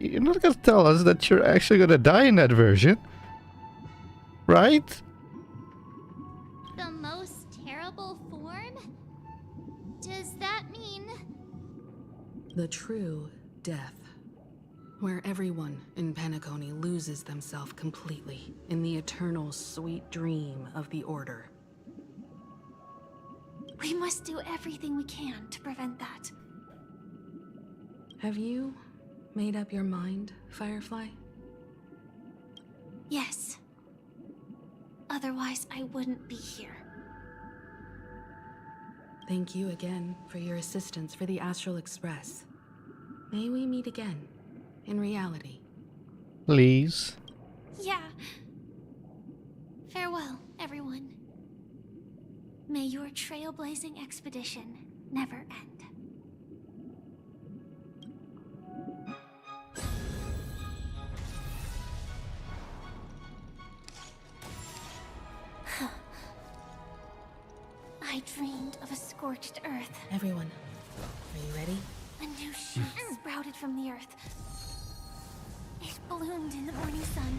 Speaker 1: You're not going to tell us that you're actually going to die in that version, right?
Speaker 22: The most terrible form?
Speaker 19: The true death. Where everyone in Penacony loses themselves completely in the eternal sweet dream of the Order.
Speaker 4: We must do everything we can to prevent that.
Speaker 19: Have you made up your mind, Firefly?
Speaker 4: Yes. Otherwise, I wouldn't be here.
Speaker 19: Thank you again for your assistance for the Astral Express. May we meet again, in reality.
Speaker 1: Please.
Speaker 4: Yeah. Farewell, everyone. May your trailblazing expedition never end. I dreamed of a scorched earth.
Speaker 19: Everyone, are you ready?
Speaker 4: A new shoot sprouted from the earth. It bloomed in the morning sun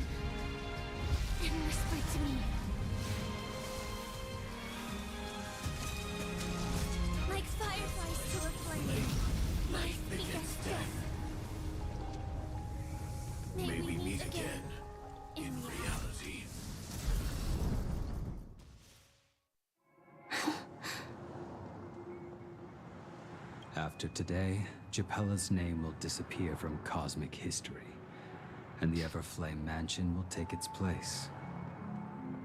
Speaker 4: and whispered to me. Like fireflies to a flame, life begets death.
Speaker 3: May we meet again in reality.
Speaker 2: After today, Japella's name will disappear from cosmic history, and the Everflame Mansion will take its place.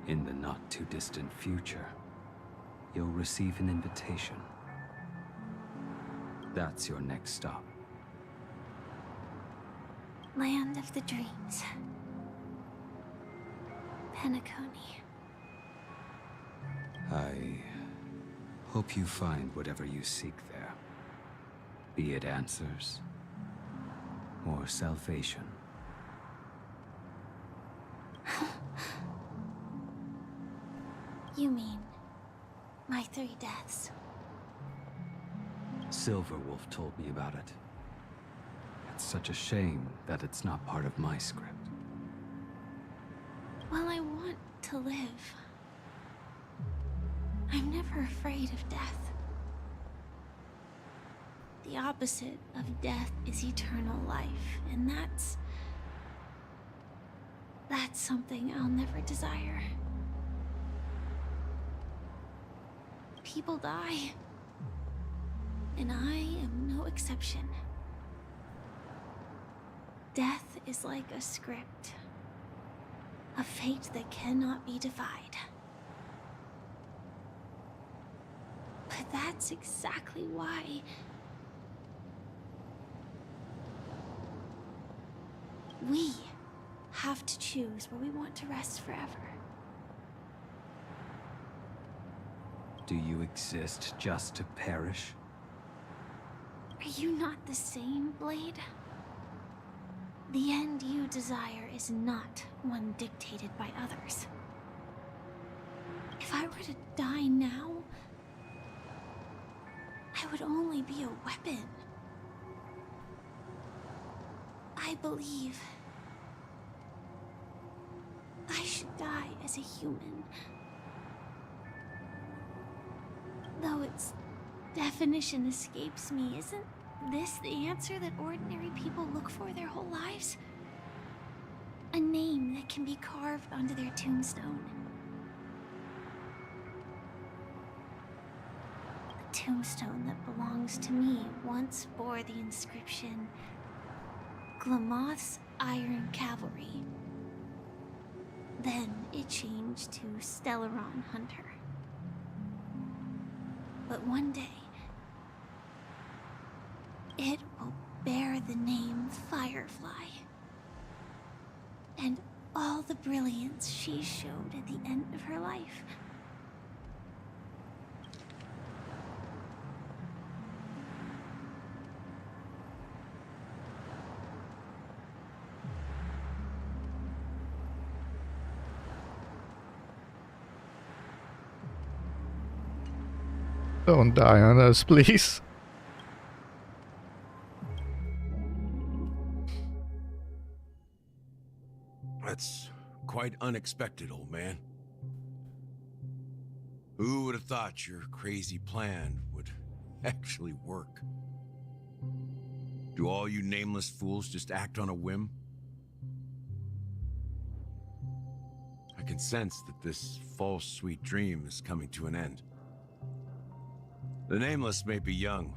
Speaker 2: In the not-too-distant future, you'll receive an invitation. That's your next stop.
Speaker 4: Land of the Dreams. Penacony.
Speaker 2: I hope you find whatever you seek there. Be it answers or salvation.
Speaker 4: You mean my 3 deaths?
Speaker 2: Silverwolf told me about it. It's such a shame that it's not part of my script.
Speaker 4: Well, I want to live. I'm never afraid of death. The opposite of death is eternal life, and that's something I'll never desire. People die, and I am no exception. Death is like a script, a fate that cannot be defied. But that's exactly why we have to choose where we want to rest forever.
Speaker 2: Do you exist just to perish?
Speaker 4: Are you not the same, Blade? The end you desire is not one dictated by others. If I were to die now, I would only be a weapon. I believe I should die as a human. Though its definition escapes me, isn't this the answer that ordinary people look for their whole lives? A name that can be carved onto their tombstone. The tombstone that belongs to me once bore the inscription, Glamoth's Iron Cavalry. Then it changed to Stellaron Hunter. But one day, it will bear the name Firefly. And all the brilliance she showed at the end of her life.
Speaker 1: Don't die on us, please.
Speaker 3: That's quite unexpected, old man. Who would have thought your crazy plan would actually work? Do all you nameless fools just act on a whim? I can sense that this false sweet dream is coming to an end. The Nameless may be young,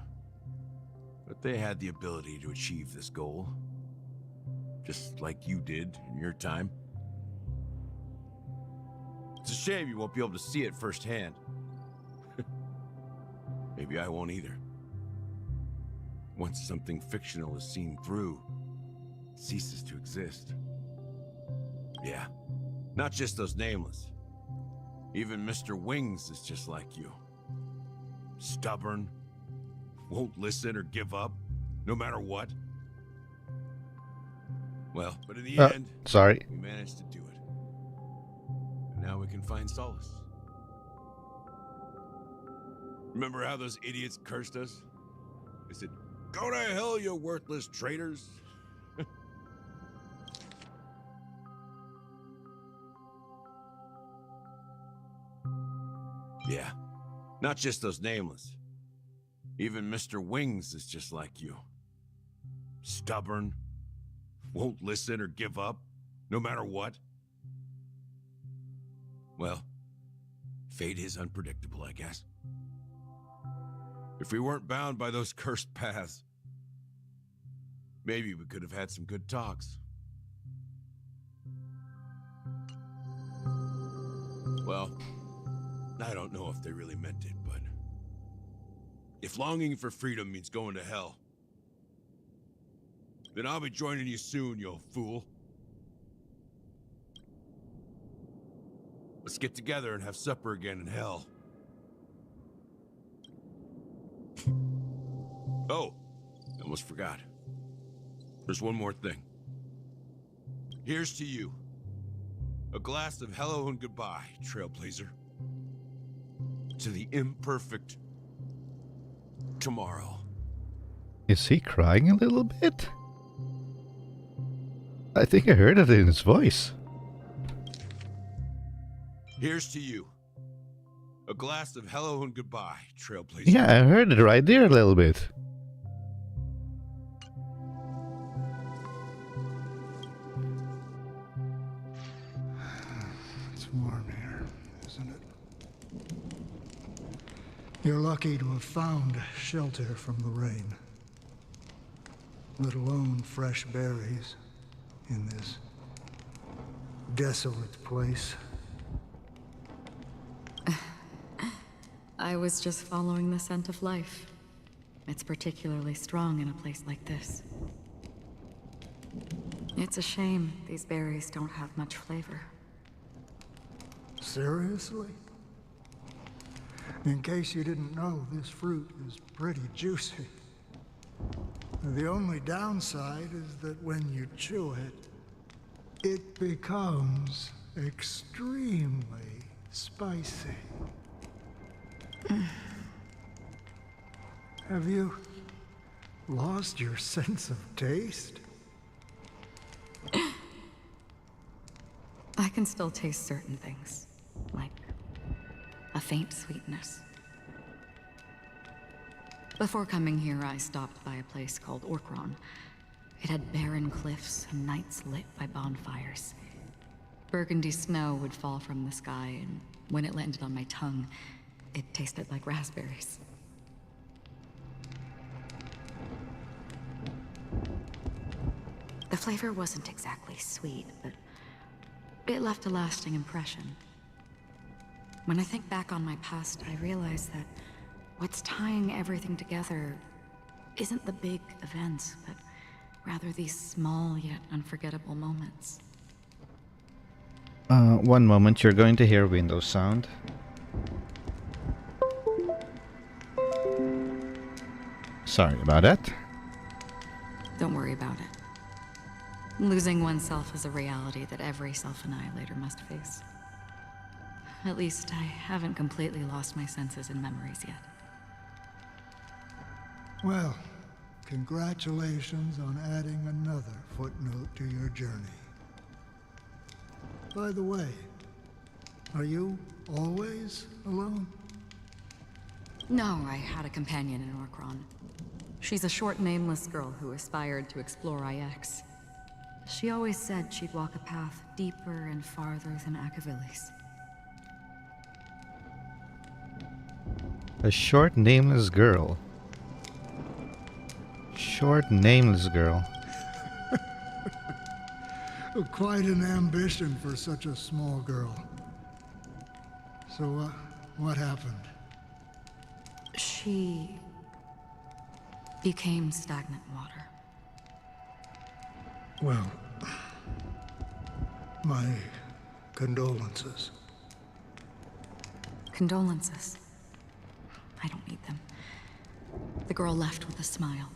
Speaker 3: but they had the ability to achieve this goal. Just like you did in your time. It's a shame you won't be able to see it firsthand. Maybe I won't either. Once something fictional is seen through, it ceases to exist. Yeah, not just those Nameless. Even Mr. Wings is just like you. Stubborn, won't listen or give up, no matter what. Well, but in the end,
Speaker 1: sorry.
Speaker 3: we managed to do it. And now we can find solace. Remember how those idiots cursed us? They said, "Go to hell, you worthless traitors." Yeah, not just those Nameless. Even Mr. Wings is just like you. Stubborn, won't listen or give up, no matter what. Well, fate is unpredictable, I guess. If we weren't bound by those cursed paths, maybe we could have had some good talks. Well, I don't know if they really meant it, but if longing for freedom means going to hell, then I'll be joining you soon, you fool. Let's get together and have supper again in hell. Oh, I almost forgot. There's one more thing. Here's to you. A glass of hello and goodbye, Trailblazer. To the imperfect tomorrow.
Speaker 1: Is he crying a little bit? I think I heard it in his voice.
Speaker 3: Here's to you. A glass of hello and goodbye, Trailblazer.
Speaker 1: Yeah, I heard it right there a little bit.
Speaker 17: It's warm here, isn't it? You're lucky to have found shelter from the rain. Let alone fresh berries in this desolate place.
Speaker 19: I was just following the scent of life. It's particularly strong in a place like this. It's a shame these berries don't have much flavor.
Speaker 17: Seriously? In case you didn't know, this fruit is pretty juicy. The only downside is that when you chew it, it becomes extremely spicy. Have you lost your sense of taste?
Speaker 19: I can still taste certain things, like a faint sweetness. Before coming here, I stopped by a place called Orkron. It had barren cliffs and nights lit by bonfires. Burgundy snow would fall from the sky, and when it landed on my tongue, it tasted like raspberries. The flavor wasn't exactly sweet, but it left a lasting impression. When I think back on my past, I realize that what's tying everything together isn't the big events, but rather these small yet unforgettable moments.
Speaker 1: One moment, you're going to hear window sound. Sorry about that.
Speaker 19: Don't worry about it. Losing oneself is a reality that every self-annihilator must face. At least I haven't completely lost my senses and memories yet.
Speaker 17: Well, congratulations on adding another footnote to your journey. By the way, are you always alone?
Speaker 19: No, I had a companion in Orkron.
Speaker 14: She's a short, nameless girl who aspired to explore IX. She always said she'd walk a path deeper and farther than Akavilis.
Speaker 1: A short, nameless girl. Short, nameless girl.
Speaker 17: Quite an ambition for such a small girl. So, what happened?
Speaker 14: She became stagnant water.
Speaker 17: Well, my condolences.
Speaker 14: Condolences. I don't need them. The girl left with a smile.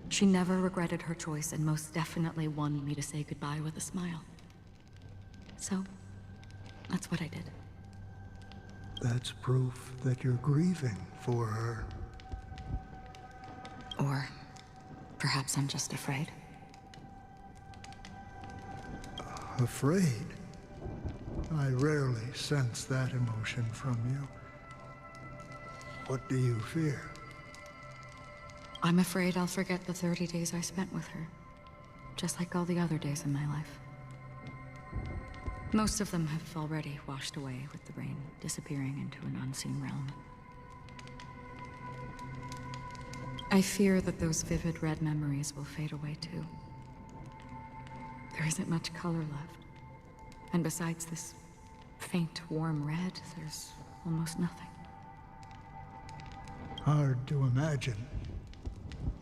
Speaker 14: She never regretted her choice and most definitely wanted me to say goodbye with a smile. So, that's what I did.
Speaker 17: That's proof that you're grieving for her.
Speaker 14: Or perhaps I'm just afraid.
Speaker 17: Afraid? I rarely sense that emotion from you. What do you fear?
Speaker 14: I'm afraid I'll forget the 30 days I spent with her. Just like all the other days in my life. Most of them have already washed away with the rain, disappearing into an unseen realm. I fear that those vivid red memories will fade away too. There isn't much color left. And besides this faint, warm red, there's almost nothing.
Speaker 17: Hard to imagine.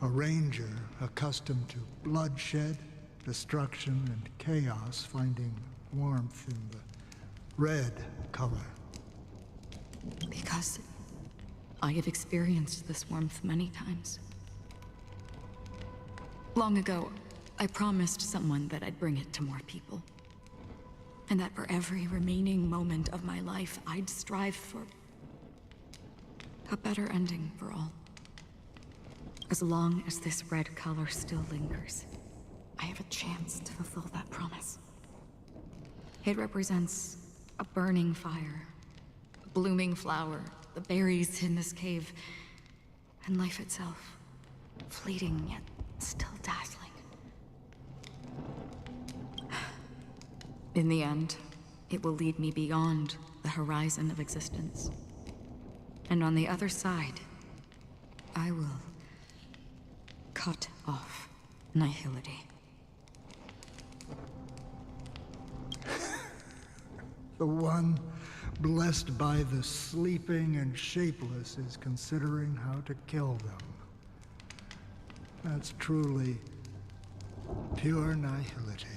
Speaker 17: A ranger accustomed to bloodshed, destruction, and chaos finding warmth in the red color.
Speaker 14: Because I have experienced this warmth many times. Long ago, I promised someone that I'd bring it to more people. And that for every remaining moment of my life, I'd strive for a better ending for all. As long as this red color still lingers, I have a chance to fulfill that promise. It represents a burning fire, a blooming flower, the berries in this cave, and life itself, fleeting yet still dazzling. In the end, it will lead me beyond the horizon of existence. And on the other side, I will cut off nihility.
Speaker 17: The one blessed by the sleeping and shapeless is considering how to kill them. That's truly pure nihility.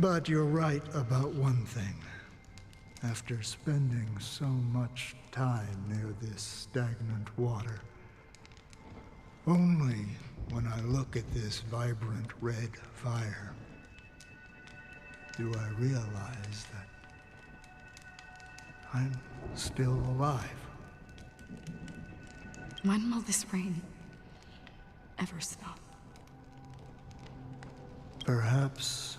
Speaker 17: But you're right about one thing. After spending so much time near this stagnant water, only when I look at this vibrant red fire do I realize that I'm still alive.
Speaker 14: When will this rain ever stop?
Speaker 17: Perhaps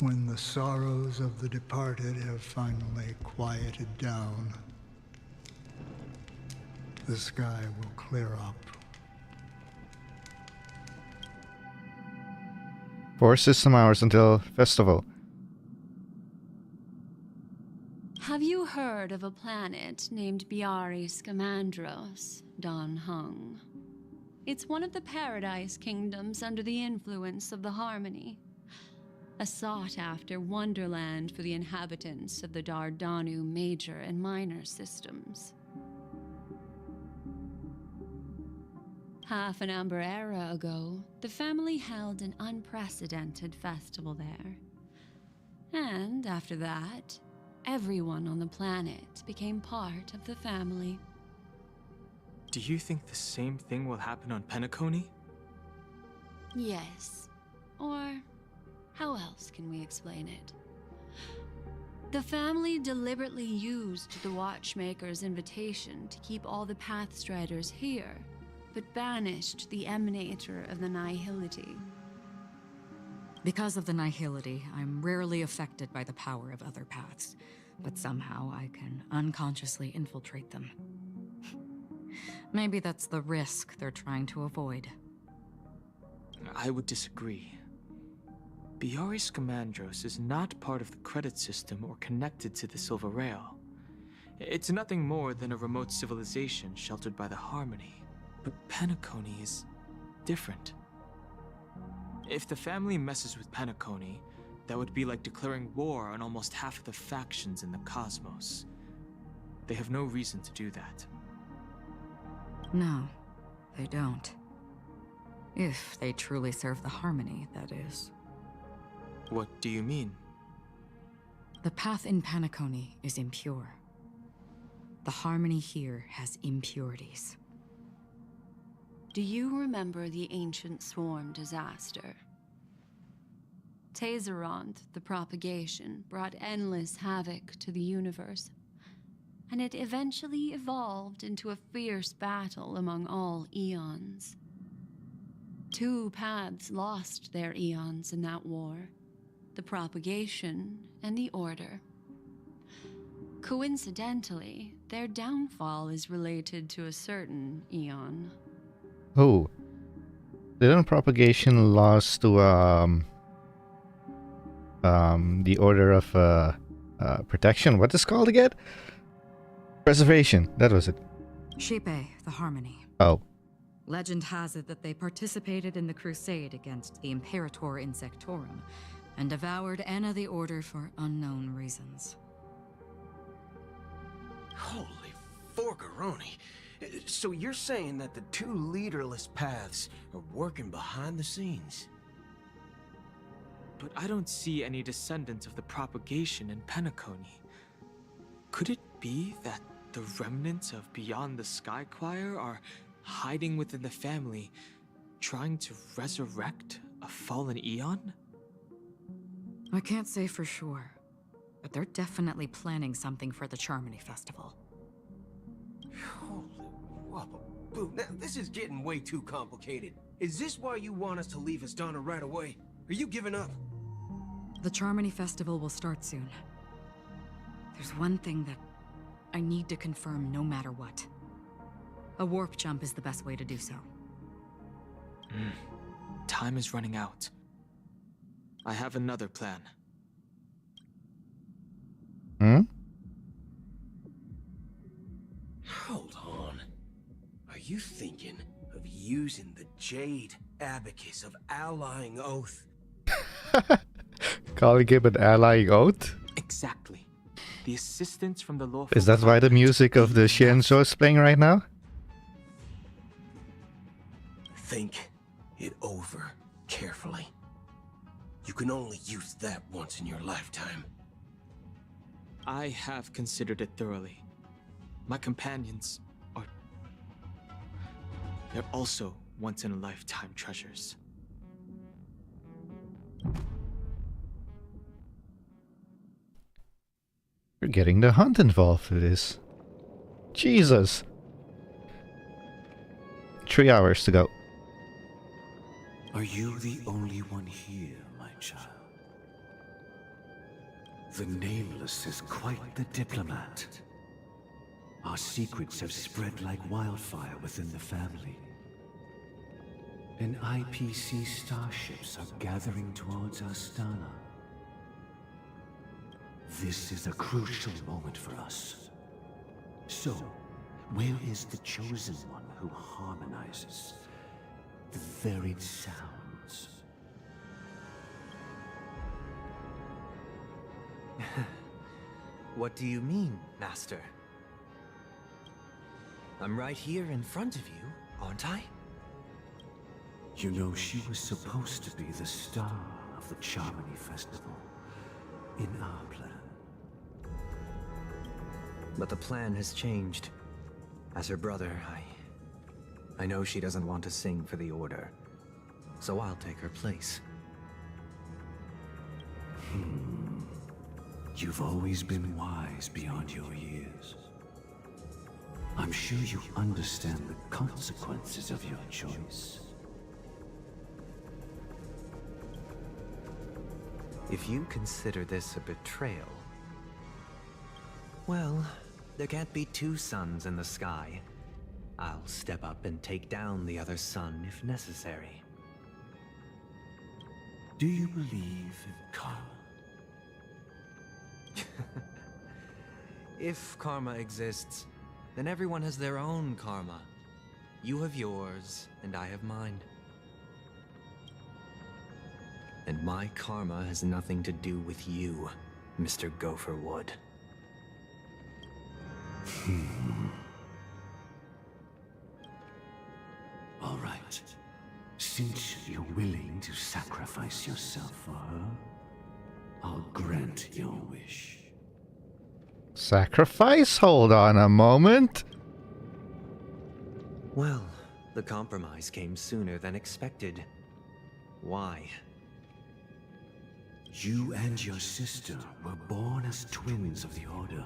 Speaker 17: when the sorrows of the departed have finally quieted down, the sky will clear up.
Speaker 1: 4 system hours until festival.
Speaker 21: Have you heard of a planet named Biari Scamandros, Don Hung? It's one of the Paradise Kingdoms under the influence of the Harmony. A sought-after wonderland for the inhabitants of the Dardanu major and minor systems. Half an Amber era ago, the family held an unprecedented festival there. And after that, everyone on the planet became part of the family.
Speaker 8: Do you think the same thing will happen on Penacony?
Speaker 21: Yes. Or how else can we explain it? The family deliberately used the Watchmaker's invitation to keep all the Pathstriders here, but banished the Emanator of the Nihility.
Speaker 14: Because of the nihility, I'm rarely affected by the power of other paths, but somehow I can unconsciously infiltrate them. Maybe that's the risk they're trying to avoid.
Speaker 8: I would disagree. Biaris Scamandros is not part of the credit system or connected to the Silver Rail. It's nothing more than a remote civilization sheltered by the Harmony. But Penacony is different. If the family messes with Penacony, that would be like declaring war on almost half of the factions in the cosmos. They have no reason to do that.
Speaker 14: No, they don't. If they truly serve the Harmony, that is.
Speaker 8: What do you mean?
Speaker 14: The path in Penacony is impure. The Harmony here has impurities.
Speaker 21: Do you remember the ancient swarm disaster? Tazeront, the propagation, brought endless havoc to the universe, and it eventually evolved into a fierce battle among all eons. 2 paths lost their eons in that war, the propagation and the order. Coincidentally, their downfall is related to a certain eon.
Speaker 1: Oh. Didn't propagation lost to the order of protection? What is it called again? Preservation. That was it.
Speaker 14: Shipe, the Harmony.
Speaker 1: Oh.
Speaker 14: Legend has it that they participated in the crusade against the Imperator Insectorum and devoured Anna the Order for unknown reasons.
Speaker 6: Holy forgaroni. So you're saying that the 2 leaderless paths are working behind the scenes?
Speaker 8: But I don't see any descendants of the propagation in Penacony. Could it be that the remnants of Beyond the Sky Choir are hiding within the family, trying to resurrect a fallen eon?
Speaker 14: I can't say for sure, but they're definitely planning something for the Charmony Festival.
Speaker 6: Holy whoa, now this is getting way too complicated. Is this why you want us to leave Astana right away? Are you giving up?
Speaker 14: The Charmony Festival will start soon. There's one thing that I need to confirm no matter what. A warp jump is the best way to do so.
Speaker 8: Time is running out. I have another plan.
Speaker 6: Hold on. Are you thinking of using the Jade Abacus of Allying Oath?
Speaker 1: Calling him an allying oath?
Speaker 8: Exactly. The assistance from the law.
Speaker 1: Is that why the music of the Shienzo is playing right now?
Speaker 6: Think it over carefully. You can only use that once in your lifetime.
Speaker 8: I have considered it thoroughly. My companions are... they're also once-in-a-lifetime treasures.
Speaker 1: You're getting the hunt involved with this. Jesus. 3 hours to go.
Speaker 3: Are you the only one here, my child? The Nameless is quite the diplomat. Our secrets have spread like wildfire within the family. And IPC starships are gathering towards Astana. This is a crucial moment for us. So, where is the Chosen One who harmonizes the varied sounds?
Speaker 15: What do you mean, Master? I'm right here in front of you, aren't I?
Speaker 3: You know, she was supposed to be the star of the Charmony Festival in our plan.
Speaker 15: But the plan has changed. As her brother, I know she doesn't want to sing for the Order, so I'll take her place.
Speaker 3: You've always been wise beyond your years. I'm sure you understand the consequences of your choice.
Speaker 15: If you consider this a betrayal, well, there can't be 2 suns in the sky. I'll step up and take down the other son if necessary.
Speaker 3: Do you believe in karma?
Speaker 15: If karma exists, then everyone has their own karma. You have yours, and I have mine. And my karma has nothing to do with you, Mr. Gopherwood.
Speaker 3: All right. Since you're willing to sacrifice yourself for her, I'll grant your wish.
Speaker 1: Sacrifice? Hold on a moment.
Speaker 15: Well, the compromise came sooner than expected. Why?
Speaker 3: You and your sister were born as twins of the Order.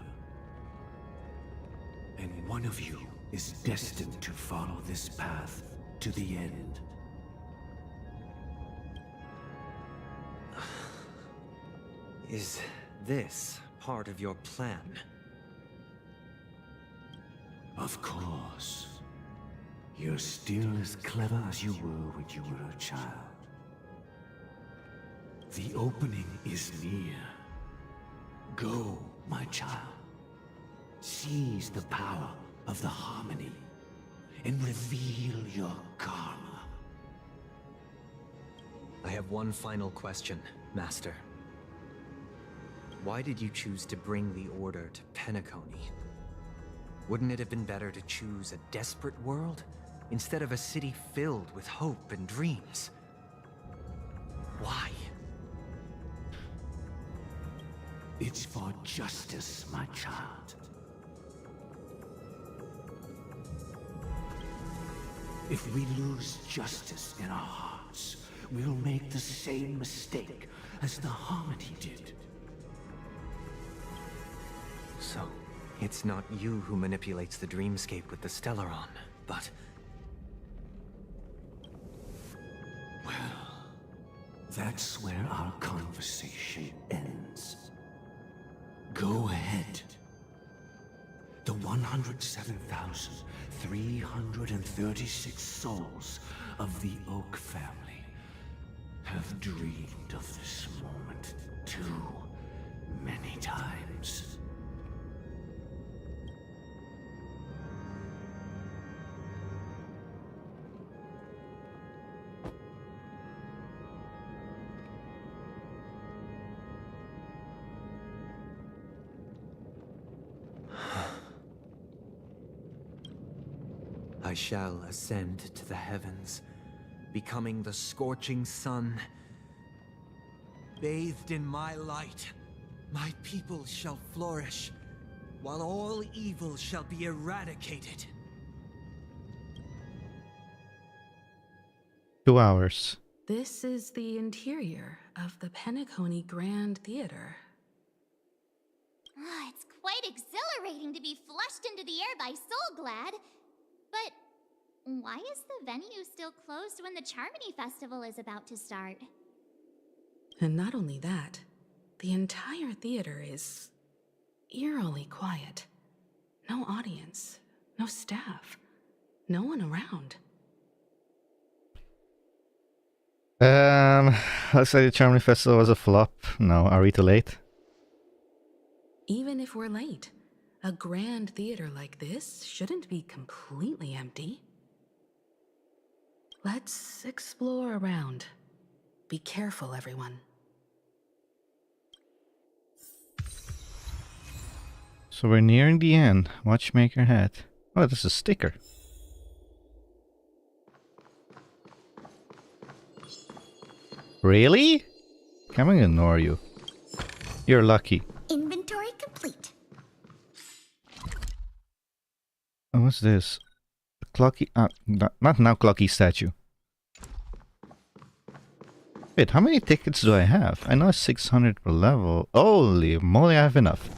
Speaker 3: And one of you is destined to follow this path to the end.
Speaker 15: Is this part of your plan?
Speaker 3: Of course. You're still as clever as you were when you were a child. The opening is near. Go, my child. Seize the power of the harmony and reveal your karma.
Speaker 15: I have one final question, Master. Why did you choose to bring the Order to Penacony? Wouldn't it have been better to choose a desperate world instead of a city filled with hope and dreams? Why?
Speaker 3: It's for justice, my child. If we lose justice in our hearts, we'll make the same mistake as the Harmony did.
Speaker 15: So, it's not you who manipulates the dreamscape with the Stellaron, but...
Speaker 3: Well, that's where our conversation ends. Go ahead. The 107,336 souls of the Oak family have dreamed of this moment too many times.
Speaker 15: I shall ascend to the heavens, becoming the scorching sun. Bathed in my light, my people shall flourish, while all evil shall be eradicated.
Speaker 1: 2 hours.
Speaker 19: This is the interior of the Penacony Grand Theater.
Speaker 22: It's quite exhilarating to be flushed into the air by Soulglad. But why is the venue still closed when the Charmony Festival is about to start?
Speaker 19: And not only that, the entire theater is eerily quiet. No audience, no staff, no one around.
Speaker 1: Let's say the Charmony Festival was a flop. No, are we too late?
Speaker 19: Even if we're late, a grand theater like this shouldn't be completely empty. Let's explore around. Be careful, everyone.
Speaker 1: So we're nearing the end. Watchmaker hat. Oh, this is a sticker. Really? Can I ignore you? You're lucky.
Speaker 22: Inventory complete.
Speaker 1: Oh, what's this? A Clocky... not now Clocky statue. Wait, how many tickets do I have? I know 600 per level. Holy moly, I have enough.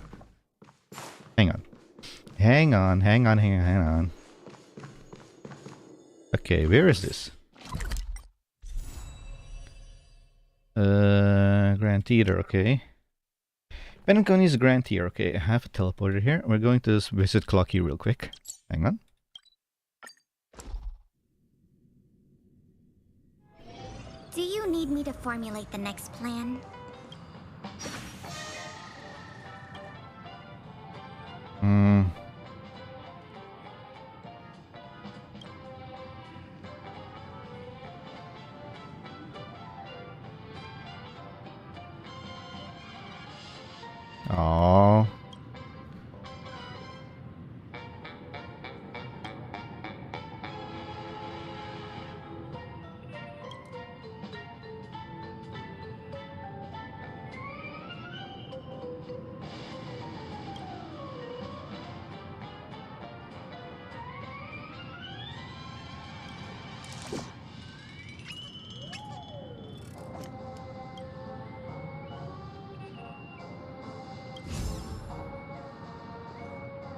Speaker 1: Hang on. Hang on. Okay, where is this? Grand Theater, okay. Penacony is a Grand Theater, okay. I have a teleporter here. We're going to visit Clocky real quick. Hang on.
Speaker 22: Do you need me to formulate the next plan?
Speaker 1: Hmm. Oh.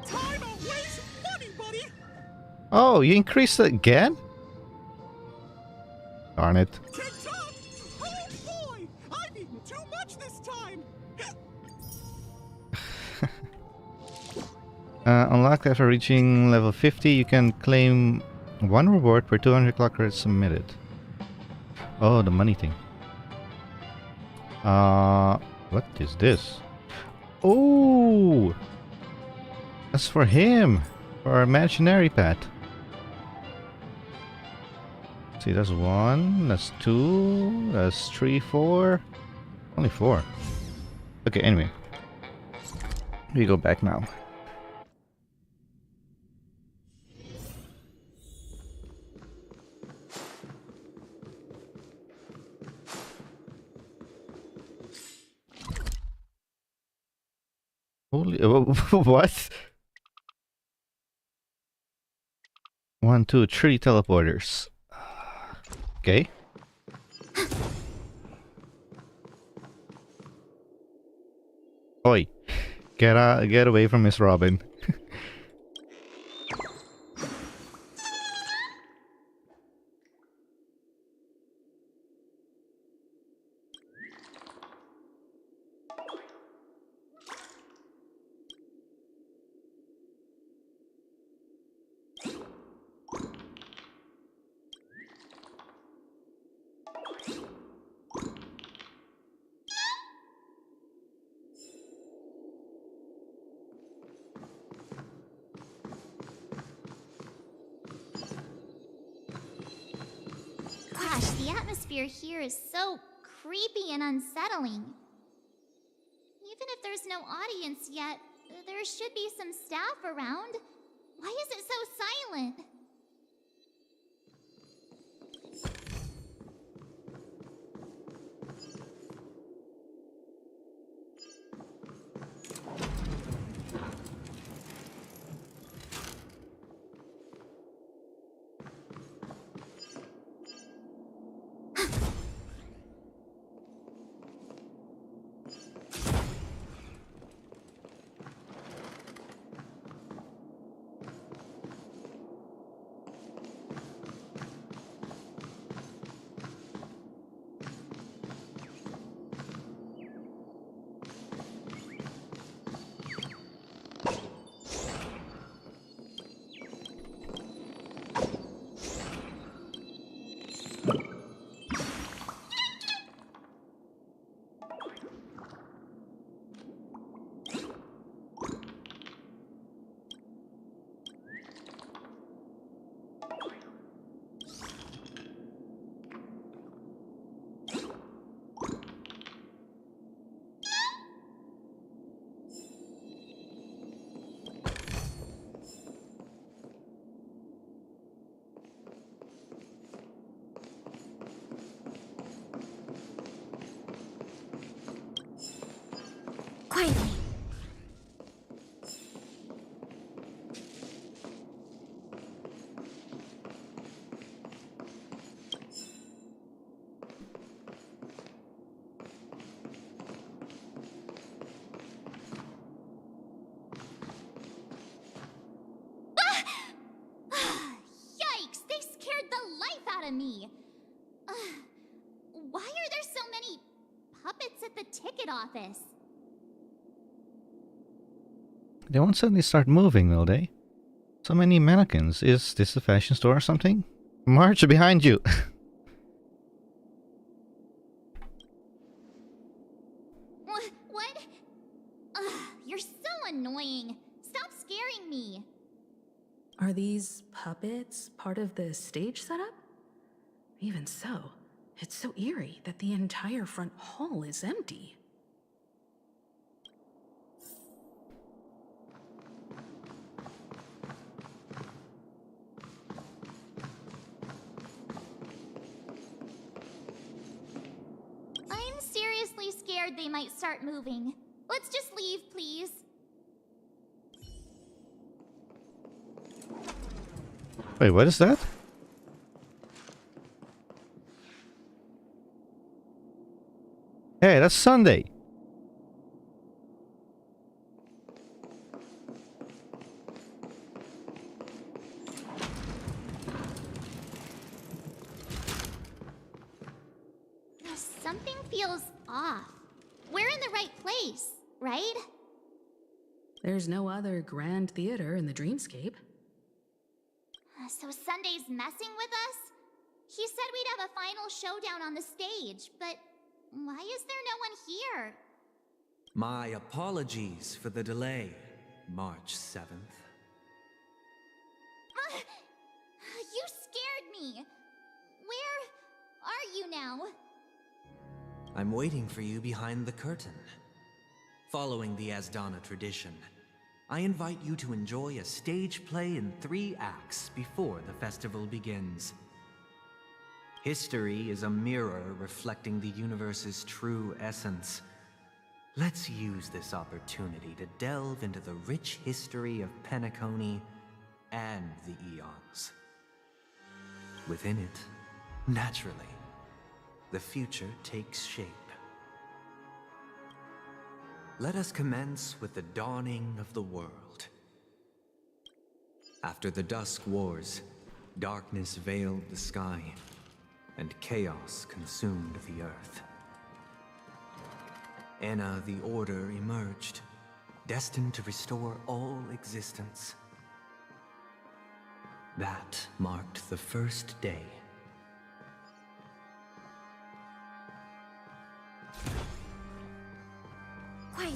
Speaker 12: Time outweighs money, buddy!
Speaker 1: Oh, you increased it again? Darn it.
Speaker 12: TikTok! Oh boy! I've eaten too much this time!
Speaker 1: Unlocked after reaching level 50, you can claim 1 reward per 200 clock credits submitted. Oh, the money thing. What is this? Oh! That's for him! For our imaginary pet. See, that's 1, that's 2, that's 3, 4. Only 4. Okay, anyway. We go back now. Holy, what? 1, 2, 3 teleporters. Okay. Oi, get away from Miss Robin.
Speaker 22: Gosh, the atmosphere here is so creepy and unsettling. Even if there's no audience yet, there should be some staff around. Why is it so silent? Quietly. Yikes! They scared the life out of me! Why are there so many puppets at the ticket office?
Speaker 1: They won't suddenly start moving, will they? So many mannequins. Is this a fashion store or something? March behind you!
Speaker 22: annoying. Stop scaring me.
Speaker 19: Are these puppets part of the stage setup? Even so, it's so eerie that the entire front hall is empty.
Speaker 22: I'm seriously scared they might start moving. Let's just leave, please.
Speaker 1: Wait, what is that? Hey, that's Sunday.
Speaker 22: Something feels off. We're in the right place, right?
Speaker 19: There's no other grand theater in the dreamscape.
Speaker 22: So Sunday's messing with us? He said we'd have a final showdown on the stage, but why is there no one here?
Speaker 15: My apologies for the delay, March 7th.
Speaker 22: You scared me. Where are you now?
Speaker 15: I'm waiting for you behind the curtain. Following the Asdana tradition, I invite you to enjoy a stage play in 3 acts before the festival begins. History is a mirror reflecting the universe's true essence. Let's use this opportunity to delve into the rich history of Penacony and the eons. Within it, naturally, the future takes shape. Let us commence with the dawning of the world. After the Dusk Wars, darkness veiled the sky, and chaos consumed the earth. Enna the Order emerged, destined to restore all existence. That marked the first day.
Speaker 22: Quietly.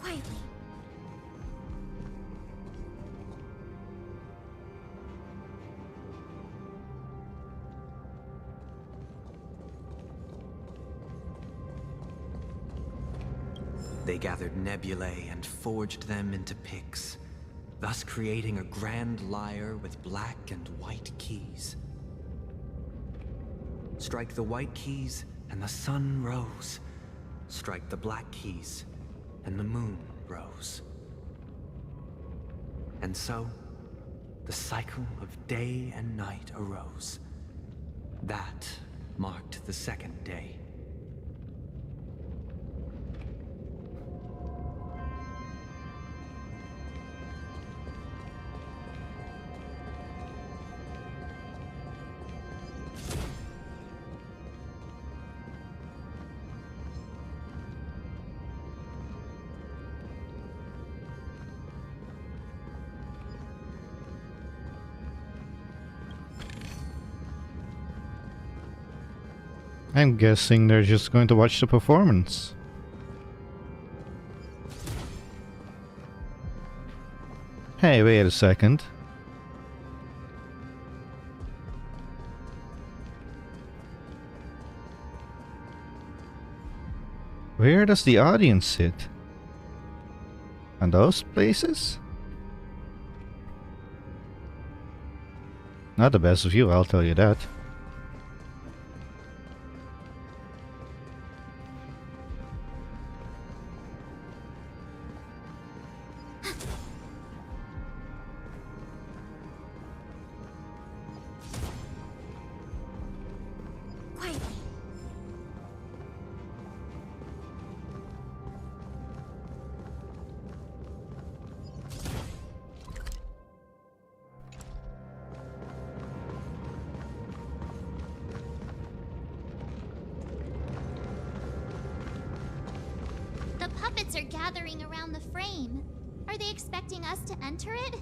Speaker 22: Quietly.
Speaker 15: They gathered nebulae and forged them into picks, thus creating a grand lyre with black and white keys. Strike the white keys, and the sun rose. Strike the black keys, and the moon rose. And so, the cycle of day and night arose. That marked the second day.
Speaker 1: I'm guessing they're just going to watch the performance. Hey, wait a second. Where does the audience sit? On those places? Not the best view, I'll tell you that.
Speaker 22: are gathering around the frame. Are they expecting us to enter it?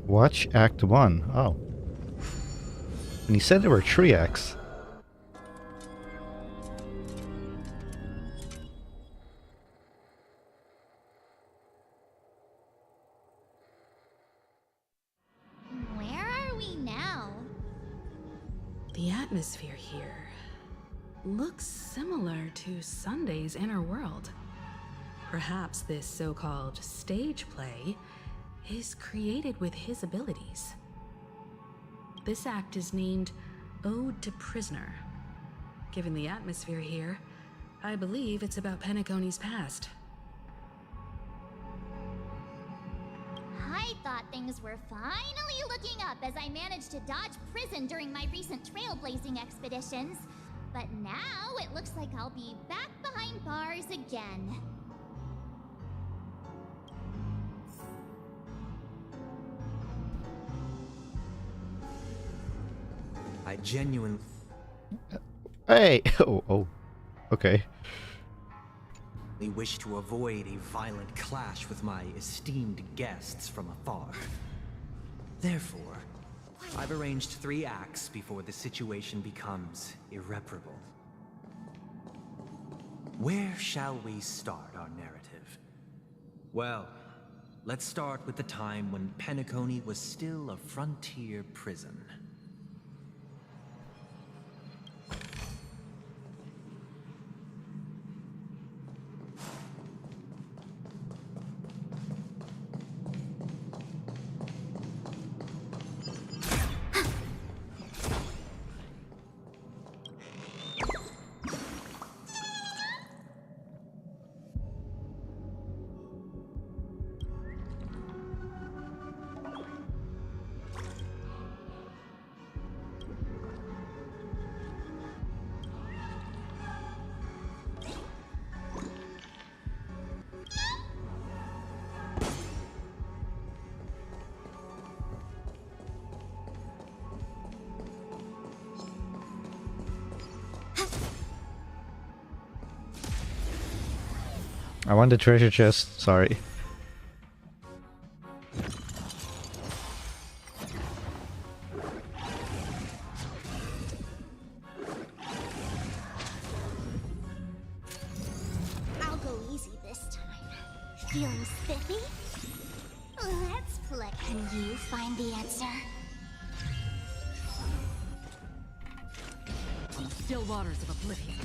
Speaker 1: Watch Act 1. Oh. And he said there were 3 acts.
Speaker 22: Where are we now?
Speaker 19: The atmosphere here looks similar to Sunday's inner world. Perhaps this so-called stage play is created with his abilities. This act is named Ode to Prisoner. Given the atmosphere here, I believe it's about Penacony's past.
Speaker 22: I thought things were finally looking up as I managed to dodge prison during my recent trailblazing expeditions. But now it looks like I'll be back behind bars again.
Speaker 15: I genuinely...
Speaker 1: Hey! Oh. Okay.
Speaker 15: I wish to avoid a violent clash with my esteemed guests from afar. Therefore, I've arranged 3 acts before the situation becomes irreparable. Where shall we start our narrative? Well, let's start with the time when Penacony was still a frontier prison.
Speaker 1: I want the treasure chest, sorry.
Speaker 22: I'll go easy this time. Feeling spiffy? Let's play. Can you find the answer?
Speaker 9: On the still waters of oblivion.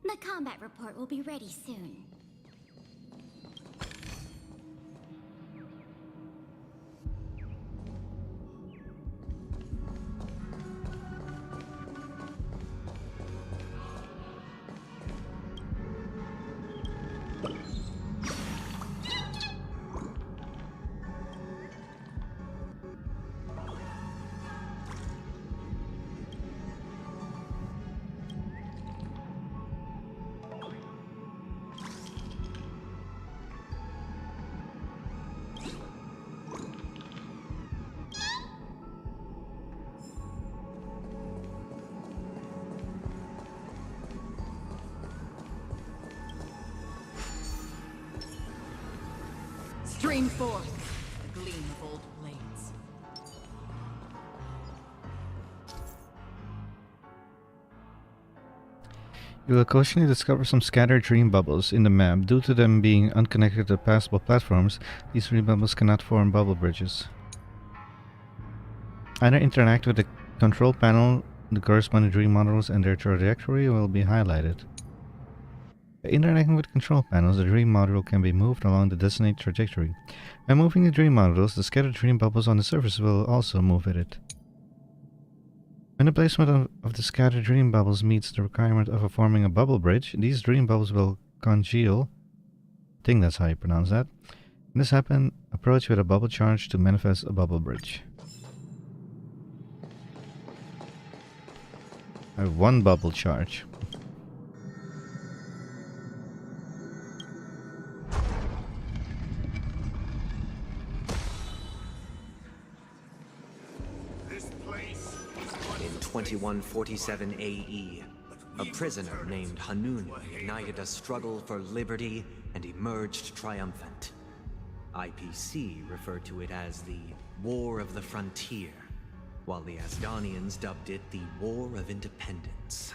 Speaker 22: The combat report will be ready soon.
Speaker 9: Stream forth the gleam of old blades.
Speaker 1: You will occasionally discover some scattered dream bubbles in the map. Due to them being unconnected to passable platforms, these dream bubbles cannot form bubble bridges. Either interact with the control panel, the corresponding dream models and their trajectory will be highlighted. By interacting with control panels, the dream module can be moved along the designated trajectory. By moving the dream modules, the scattered dream bubbles on the surface will also move with it. When the placement of the scattered dream bubbles meets the requirement of forming a bubble bridge, these dream bubbles will congeal. I think that's how you pronounce that. When this happens, approach with a bubble charge to manifest a bubble bridge. I have 1 bubble charge.
Speaker 15: In 2147 AE, a prisoner named Hanun ignited a struggle for liberty and emerged triumphant. IPC referred to it as the War of the Frontier, while the Asgardians dubbed it the War of Independence.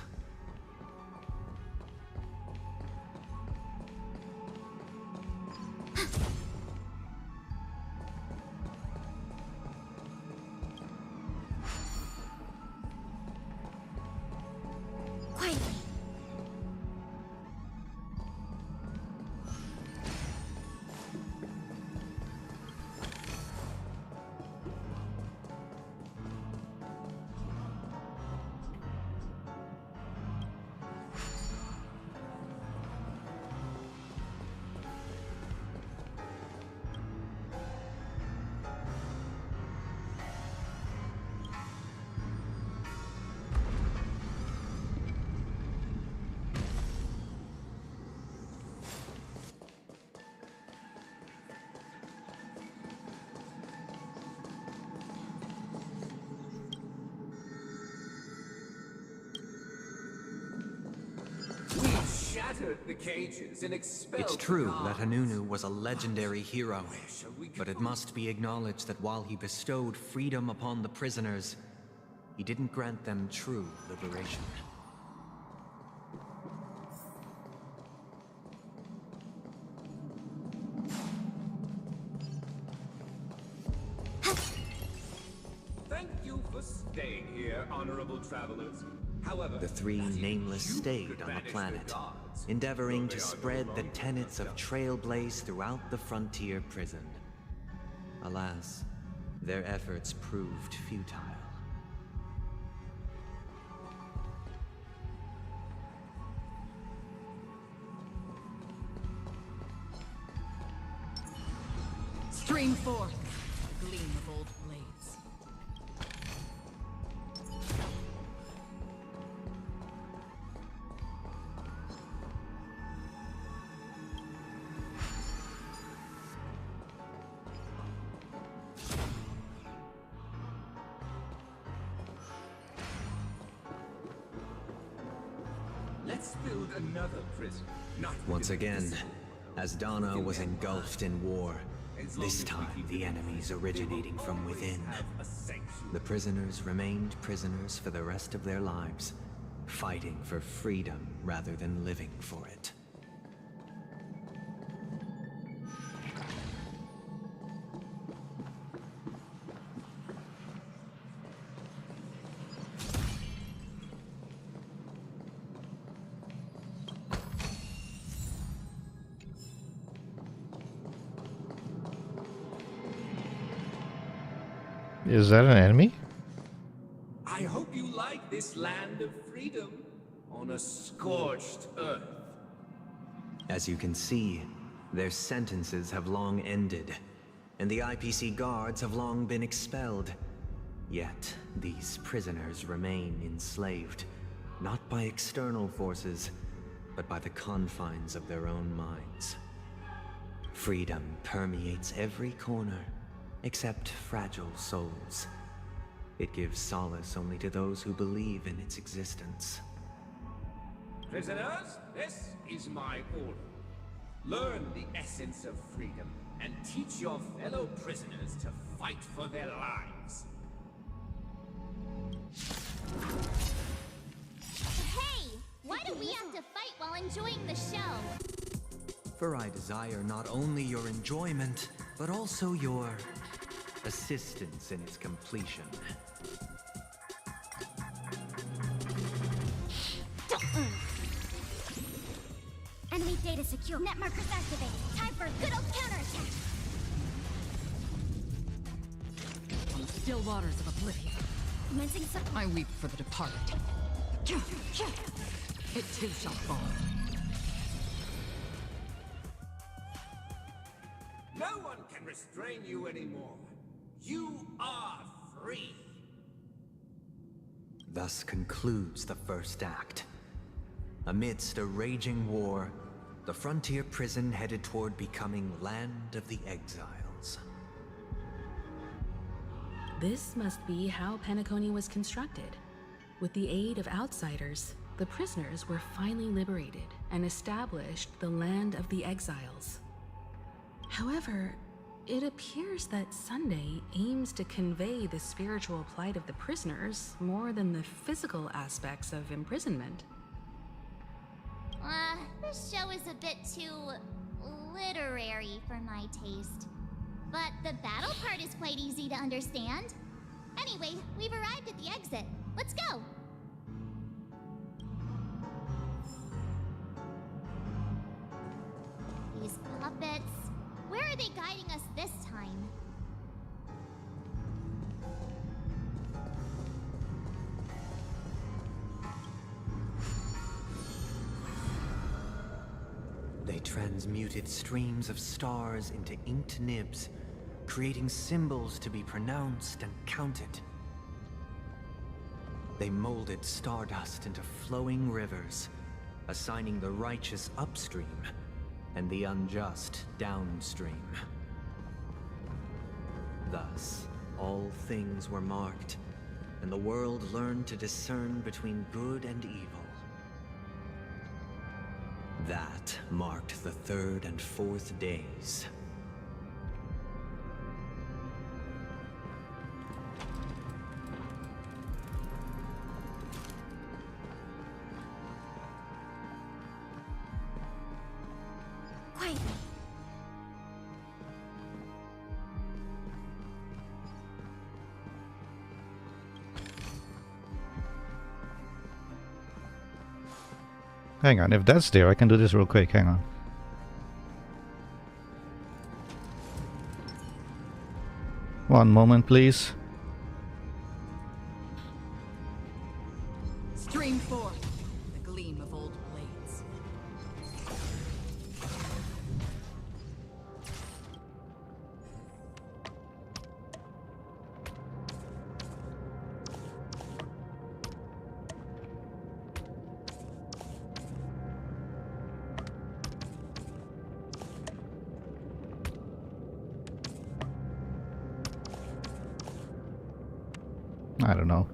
Speaker 13: The cages and expelled
Speaker 15: It's true that Hanunu was a legendary hero, but it must be acknowledged that while he bestowed freedom upon the prisoners, he didn't grant them true liberation.
Speaker 13: Thank you for staying here, honorable travelers. However,
Speaker 15: The three nameless stayed on the planet, endeavoring to spread the tenets of Trailblaze throughout the frontier prison. Alas, their efforts proved futile.
Speaker 9: Stream forth, gleam of old blades.
Speaker 13: let's build another prison. Not
Speaker 15: Once again, Asdana was engulfed in war. This time, the enemies originating from within. The prisoners remained prisoners for the rest of their lives, fighting for freedom rather than living for it.
Speaker 1: Is that an enemy?
Speaker 13: I hope you like this land of freedom on a scorched earth.
Speaker 15: As you can see, their sentences have long ended, and the IPC guards have long been expelled. Yet, these prisoners remain enslaved, not by external forces, but by the confines of their own minds. Freedom permeates every corner, except fragile souls. It gives solace only to those who believe in its existence.
Speaker 13: Prisoners, this is my order. Learn the essence of freedom and teach your fellow prisoners to fight for their lives.
Speaker 22: Hey! Why do we have to fight while enjoying the show?
Speaker 15: For I desire not only your enjoyment, but also your assistance in its completion.
Speaker 22: Enemy data secure. Net markers activated. Time for a good old counterattack.
Speaker 9: On the still waters of oblivion,
Speaker 22: Commencing some.
Speaker 9: I weep for the departed. It too shall fall.
Speaker 13: No one can restrain you anymore. You are free.
Speaker 15: Thus concludes the first act. Amidst a raging war, the frontier prison headed toward becoming Land of the Exiles.
Speaker 19: This must be how Penacony was constructed. With the aid of outsiders, the prisoners were finally liberated and established the land of the exiles. However, it appears that Sunday aims to convey the spiritual plight of the prisoners more than the physical aspects of imprisonment.
Speaker 22: This show is a bit too literary for my taste. But the battle part is quite easy to understand. Anyway, we've arrived at the exit. Let's go! These puppets... Where are they guiding us this time?
Speaker 15: They transmuted streams of stars into inked nibs, creating symbols to be pronounced and counted. They molded stardust into flowing rivers, assigning the righteous upstream and the unjust downstream. Thus, all things were marked, and the world learned to discern between good and evil. That marked the third and fourth days.
Speaker 22: Quiet.
Speaker 1: Hang on, if that's there, I can do this real quick. Hang on. One moment, please.
Speaker 9: Stream forth the gleam of old blades.
Speaker 1: I don't know.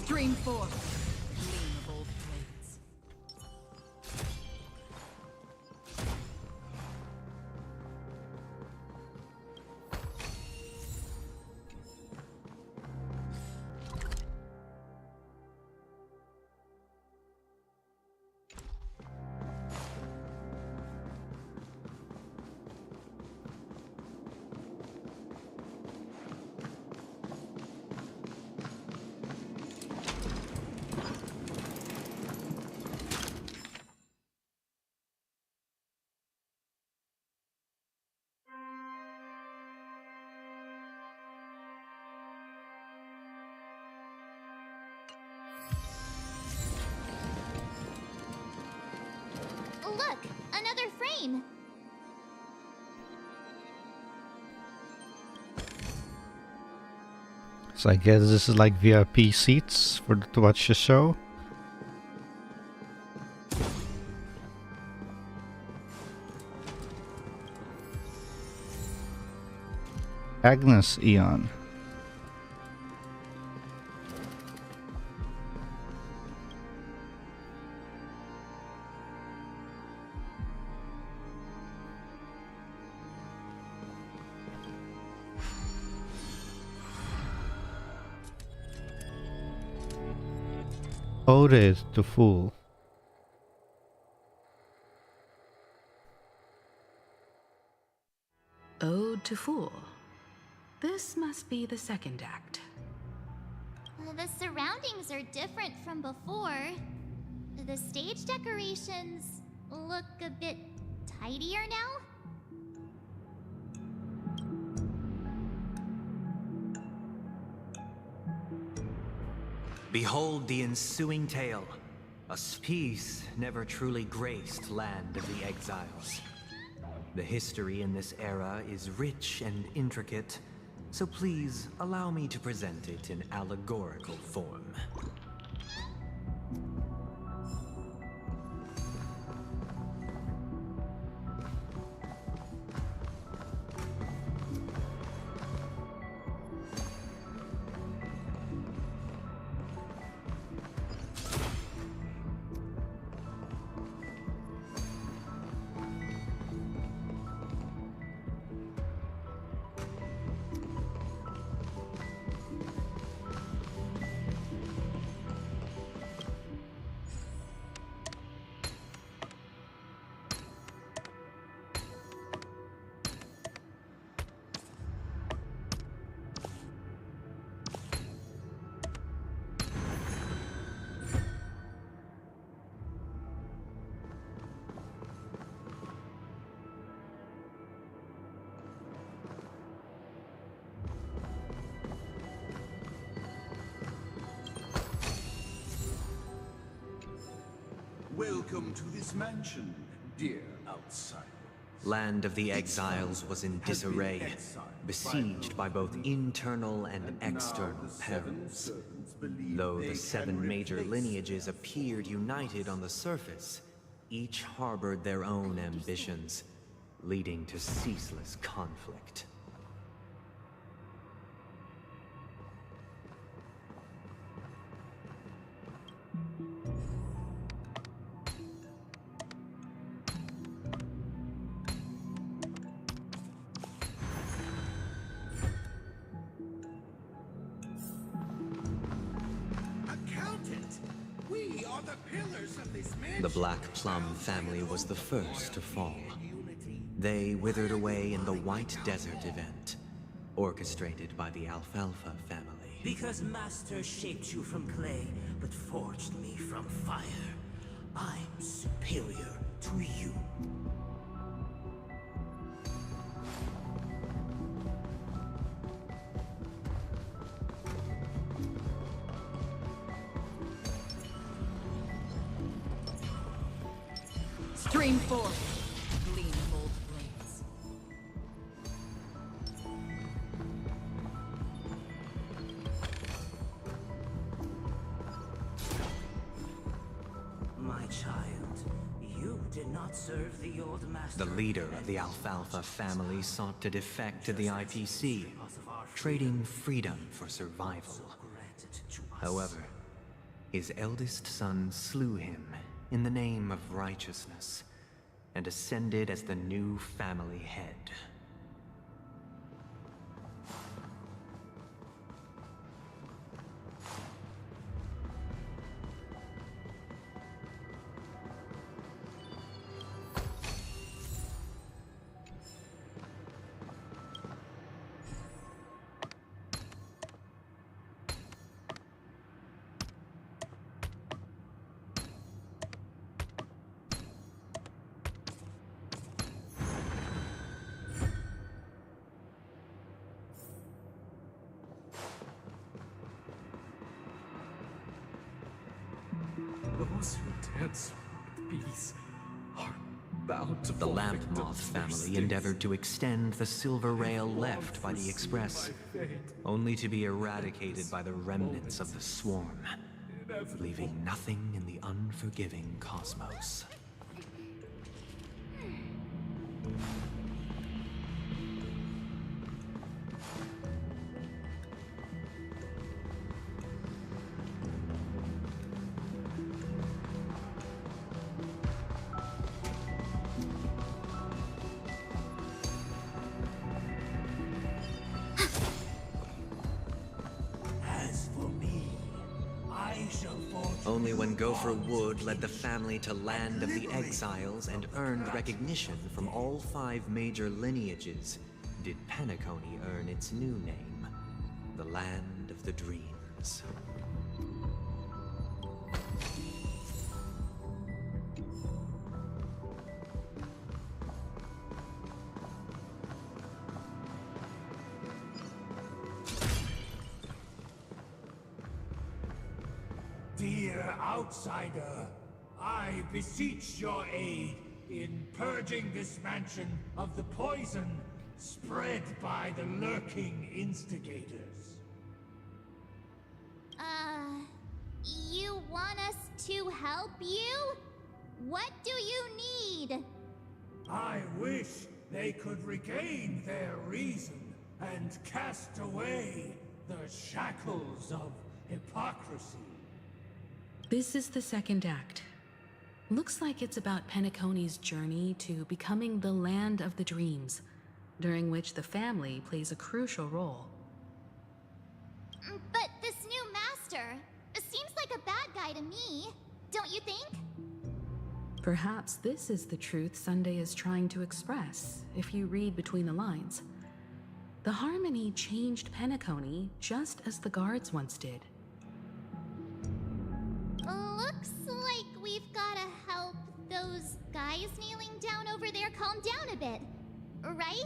Speaker 9: Stream 4. Gleam of old blades.
Speaker 22: Look, another frame.
Speaker 1: So I guess this is like VIP seats to watch the show. Agnes Eon. Ode to Fool.
Speaker 19: Ode to Fool. This must be the second act.
Speaker 22: The surroundings are different from before. The stage decorations look a bit tidier now.
Speaker 15: Behold the ensuing tale. A piece never truly graced Land of the Exiles. The history in this era is rich and intricate, so please allow me to present it in allegorical form.
Speaker 7: Welcome to this mansion, dear outsider.
Speaker 15: Land of the Exiles was in disarray, besieged by both internal and external perils. Though the 7 major lineages appeared united on the surface, each harbored their own ambitions, leading to ceaseless conflict. The Black Plum family was the first to fall. They withered away in the White Desert event, orchestrated by the Alfalfa family.
Speaker 10: Because Master shaped you from clay, but forged me from fire, I'm superior to you.
Speaker 9: Stream 4. Gleam of old blades.
Speaker 10: My child, you did not serve the old master.
Speaker 15: The leader of the Alfalfa family sought to defect to the IPC, trading freedom for survival. However, His eldest son slew him in the name of righteousness, and ascended as the new family head.
Speaker 13: Those who dance with bees are bound to
Speaker 15: The Lamp Moth family endeavored to extend the silver rail left by the Express, only to be eradicated by the remnants of the swarm, leaving nothing in the unforgiving cosmos. Only when Gopher Wood led the family to Land of the Exiles and earned recognition from all 5 major lineages did Penacony earn its new name, the Land of the Dreams.
Speaker 13: Dear outsider, I beseech your aid in purging this mansion of the poison spread by the lurking instigators.
Speaker 22: You want us to help you? What do you need?
Speaker 13: I wish they could regain their reason and cast away the shackles of hypocrisy.
Speaker 19: This is the second act. Looks like it's about Penacony's journey to becoming the Land of the Dreams, during which the family plays a crucial role.
Speaker 22: But this new master seems like a bad guy to me, don't you think?
Speaker 19: Perhaps this is the truth Sunday is trying to express, if you read between the lines. The Harmony changed Penacony just as the guards once did.
Speaker 22: Looks like we've gotta help those guys kneeling down over there calm down a bit, right?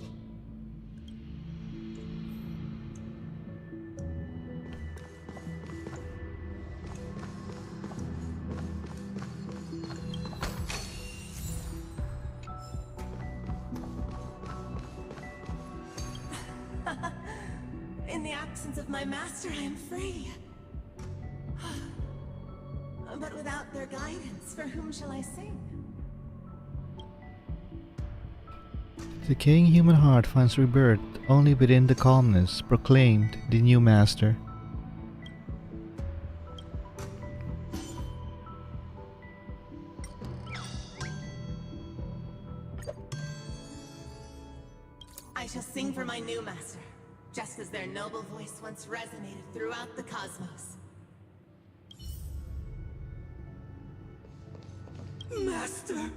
Speaker 11: In the absence of my master, I am free. But without their guidance, for whom shall I sing?
Speaker 1: The decaying human heart finds rebirth only within the calmness, proclaimed the new master.
Speaker 11: I shall sing for my new master, just as their noble voice once resonated throughout the cosmos.
Speaker 10: Master!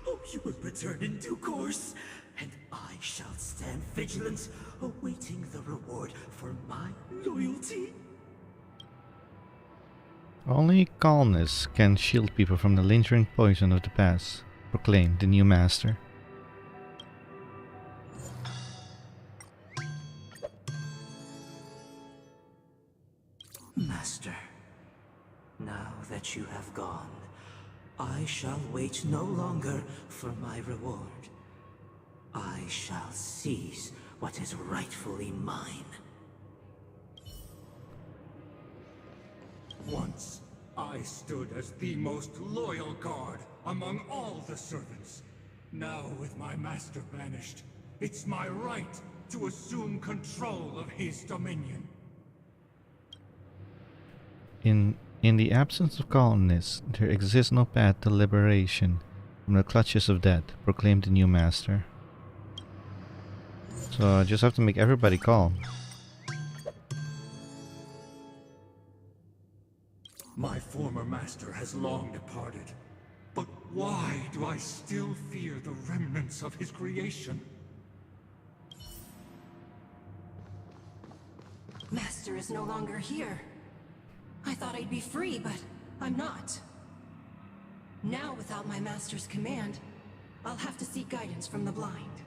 Speaker 10: Oh, you will return in due course, and I shall stand vigilant, awaiting the reward for my loyalty.
Speaker 1: Only calmness can shield people from the lingering poison of the past, proclaimed the new master.
Speaker 10: Master, now that you have gone, I shall wait no longer for my reward. I shall seize what is rightfully mine.
Speaker 13: Once, I stood as the most loyal guard among all the servants. Now, with my master banished, it's my right to assume control of his dominion.
Speaker 1: In In the absence of colonists, there exists no path to liberation from the clutches of death, proclaimed the new master. So I just have to make everybody calm.
Speaker 13: My former master has long departed. But why do I still fear the remnants of his creation?
Speaker 18: Master is no longer here. I thought I'd be free, but I'm not. Now, without my master's command, I'll have to seek guidance from the blind.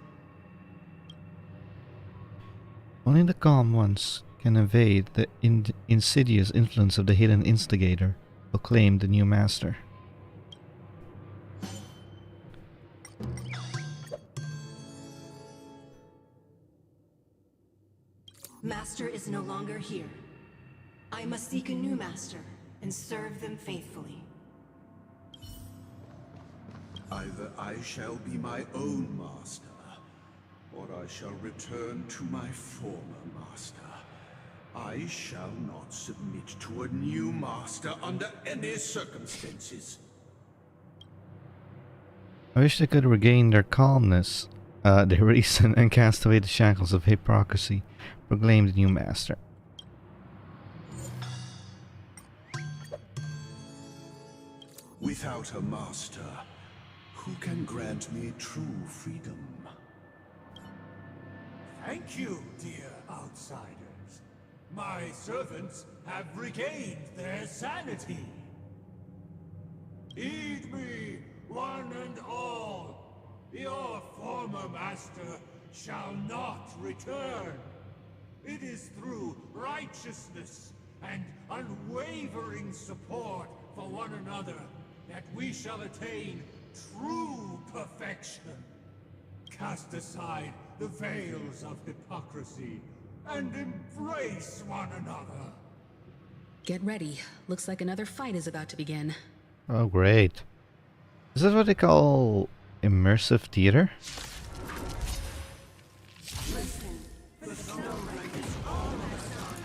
Speaker 1: Only the calm ones can evade the insidious influence of the hidden instigator, proclaimed the new master.
Speaker 18: Master is no longer here. I must seek a new master and serve them faithfully.
Speaker 7: Either I shall be my own master, or I shall return to my former master. I shall not submit to a new master under any circumstances.
Speaker 1: I wish they could regain their calmness, their reason, and cast away the shackles of hypocrisy, proclaimed the new master.
Speaker 7: Without a master, who can grant me true freedom?
Speaker 13: Thank you, dear outsiders. My servants have regained their sanity. Heed me, one and all. Your former master shall not return. It is through righteousness and unwavering support for one another that we shall attain true perfection. Cast aside the veils of hypocrisy and embrace one another.
Speaker 19: Get ready. Looks like another fight is about to begin.
Speaker 1: Oh, great. Is that what they call immersive theater?
Speaker 18: Listen, the snow is almost gone.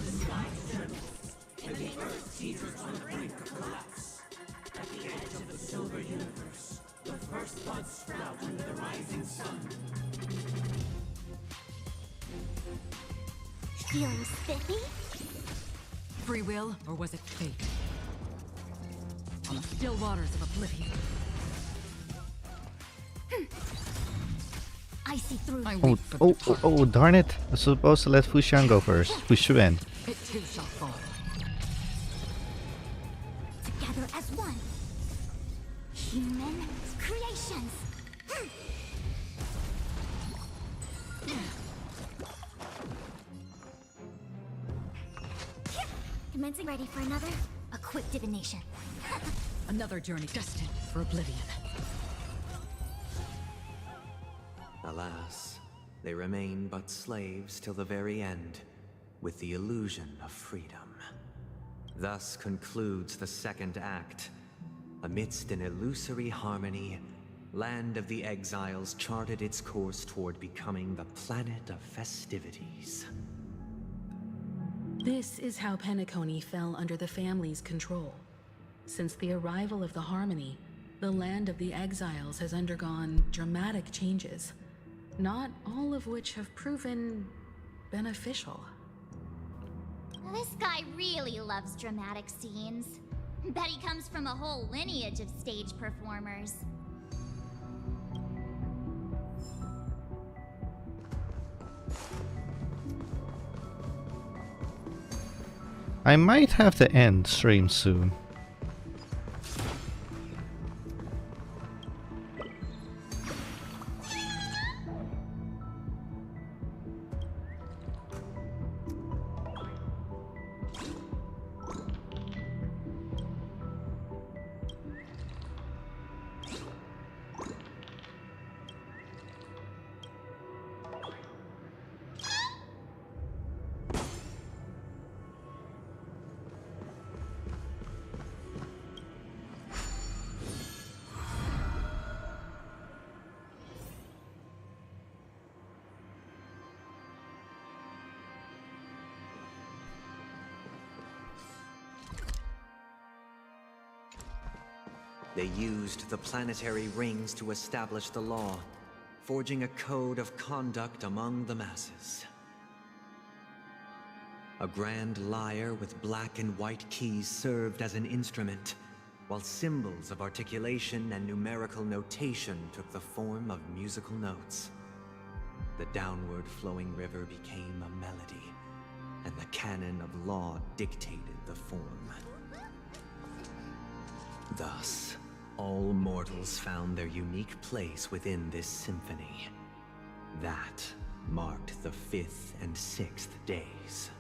Speaker 18: The sky trembles, and the earth teeters on the brink of collapse. At the edge of the silver universe, the first buds sprout under the rising sun.
Speaker 22: Feeling spiffy?
Speaker 9: Free will, or was it fate? On the still waters of oblivion.
Speaker 22: I see through.
Speaker 1: Oh, darn it. I was supposed to let Fushan go first. Fushuan.
Speaker 9: It too shall fall.
Speaker 22: Together as one. Human creations. Commencing ready for another? A quick divination.
Speaker 9: Another journey destined for oblivion.
Speaker 15: Alas, they remain but slaves till the very end, with the illusion of freedom. Thus concludes the second act. Amidst an illusory harmony, Land of the Exiles charted its course toward becoming the planet of festivities.
Speaker 19: This is how Penacony fell under the family's control. Since the arrival of the Harmony, the Land of the Exiles has undergone dramatic changes, not all of which have proven beneficial.
Speaker 22: This guy really loves dramatic scenes. Bet he comes from a whole lineage of stage performers.
Speaker 1: I might have to end stream soon.
Speaker 15: They used the planetary rings to establish the law, forging a code of conduct among the masses. A grand lyre with black and white keys served as an instrument, while symbols of articulation and numerical notation took the form of musical notes. The downward flowing river became a melody, and the canon of law dictated the form. Thus, all mortals found their unique place within this symphony. That marked the 5th and 6th days.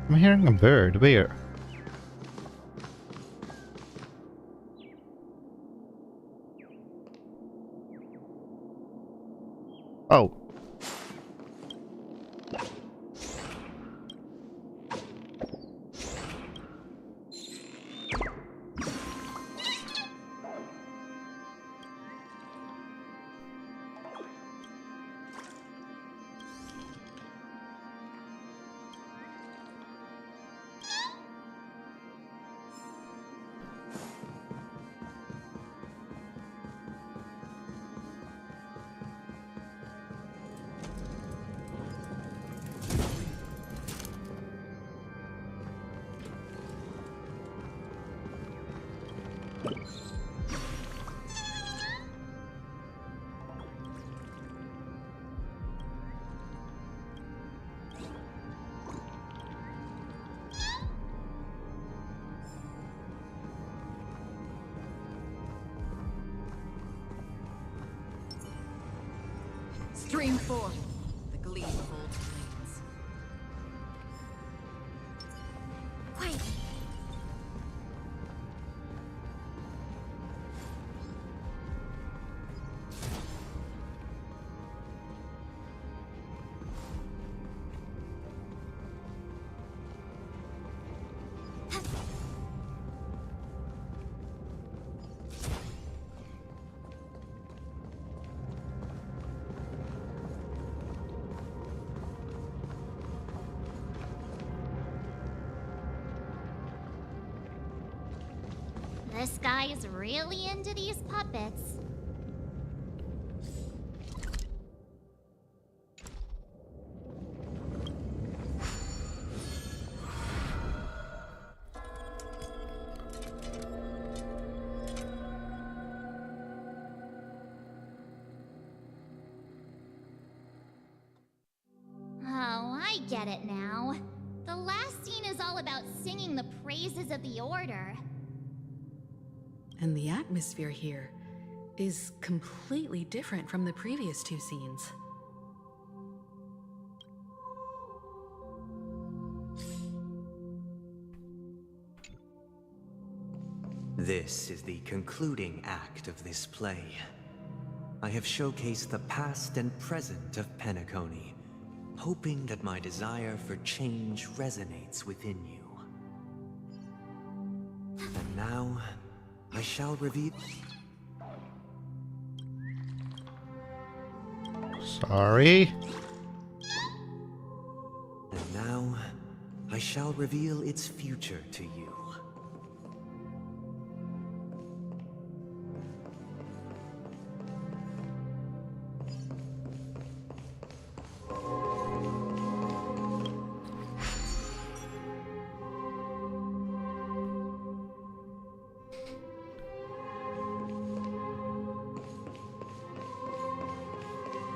Speaker 1: I'm hearing a bird. Where? Oh.
Speaker 9: Stream forth the gleam of old flames.
Speaker 4: Quiet. This guy is really into these puppets. Oh, I get it now. The last scene is all about singing the praises of the Order.
Speaker 19: And the atmosphere here is completely different from the previous two scenes.
Speaker 15: This is the concluding act of this play. I have showcased the past and present of Penacony, hoping that my desire for change resonates within you. And now, I shall reveal...
Speaker 1: Sorry.
Speaker 15: And now, I shall reveal its future to you.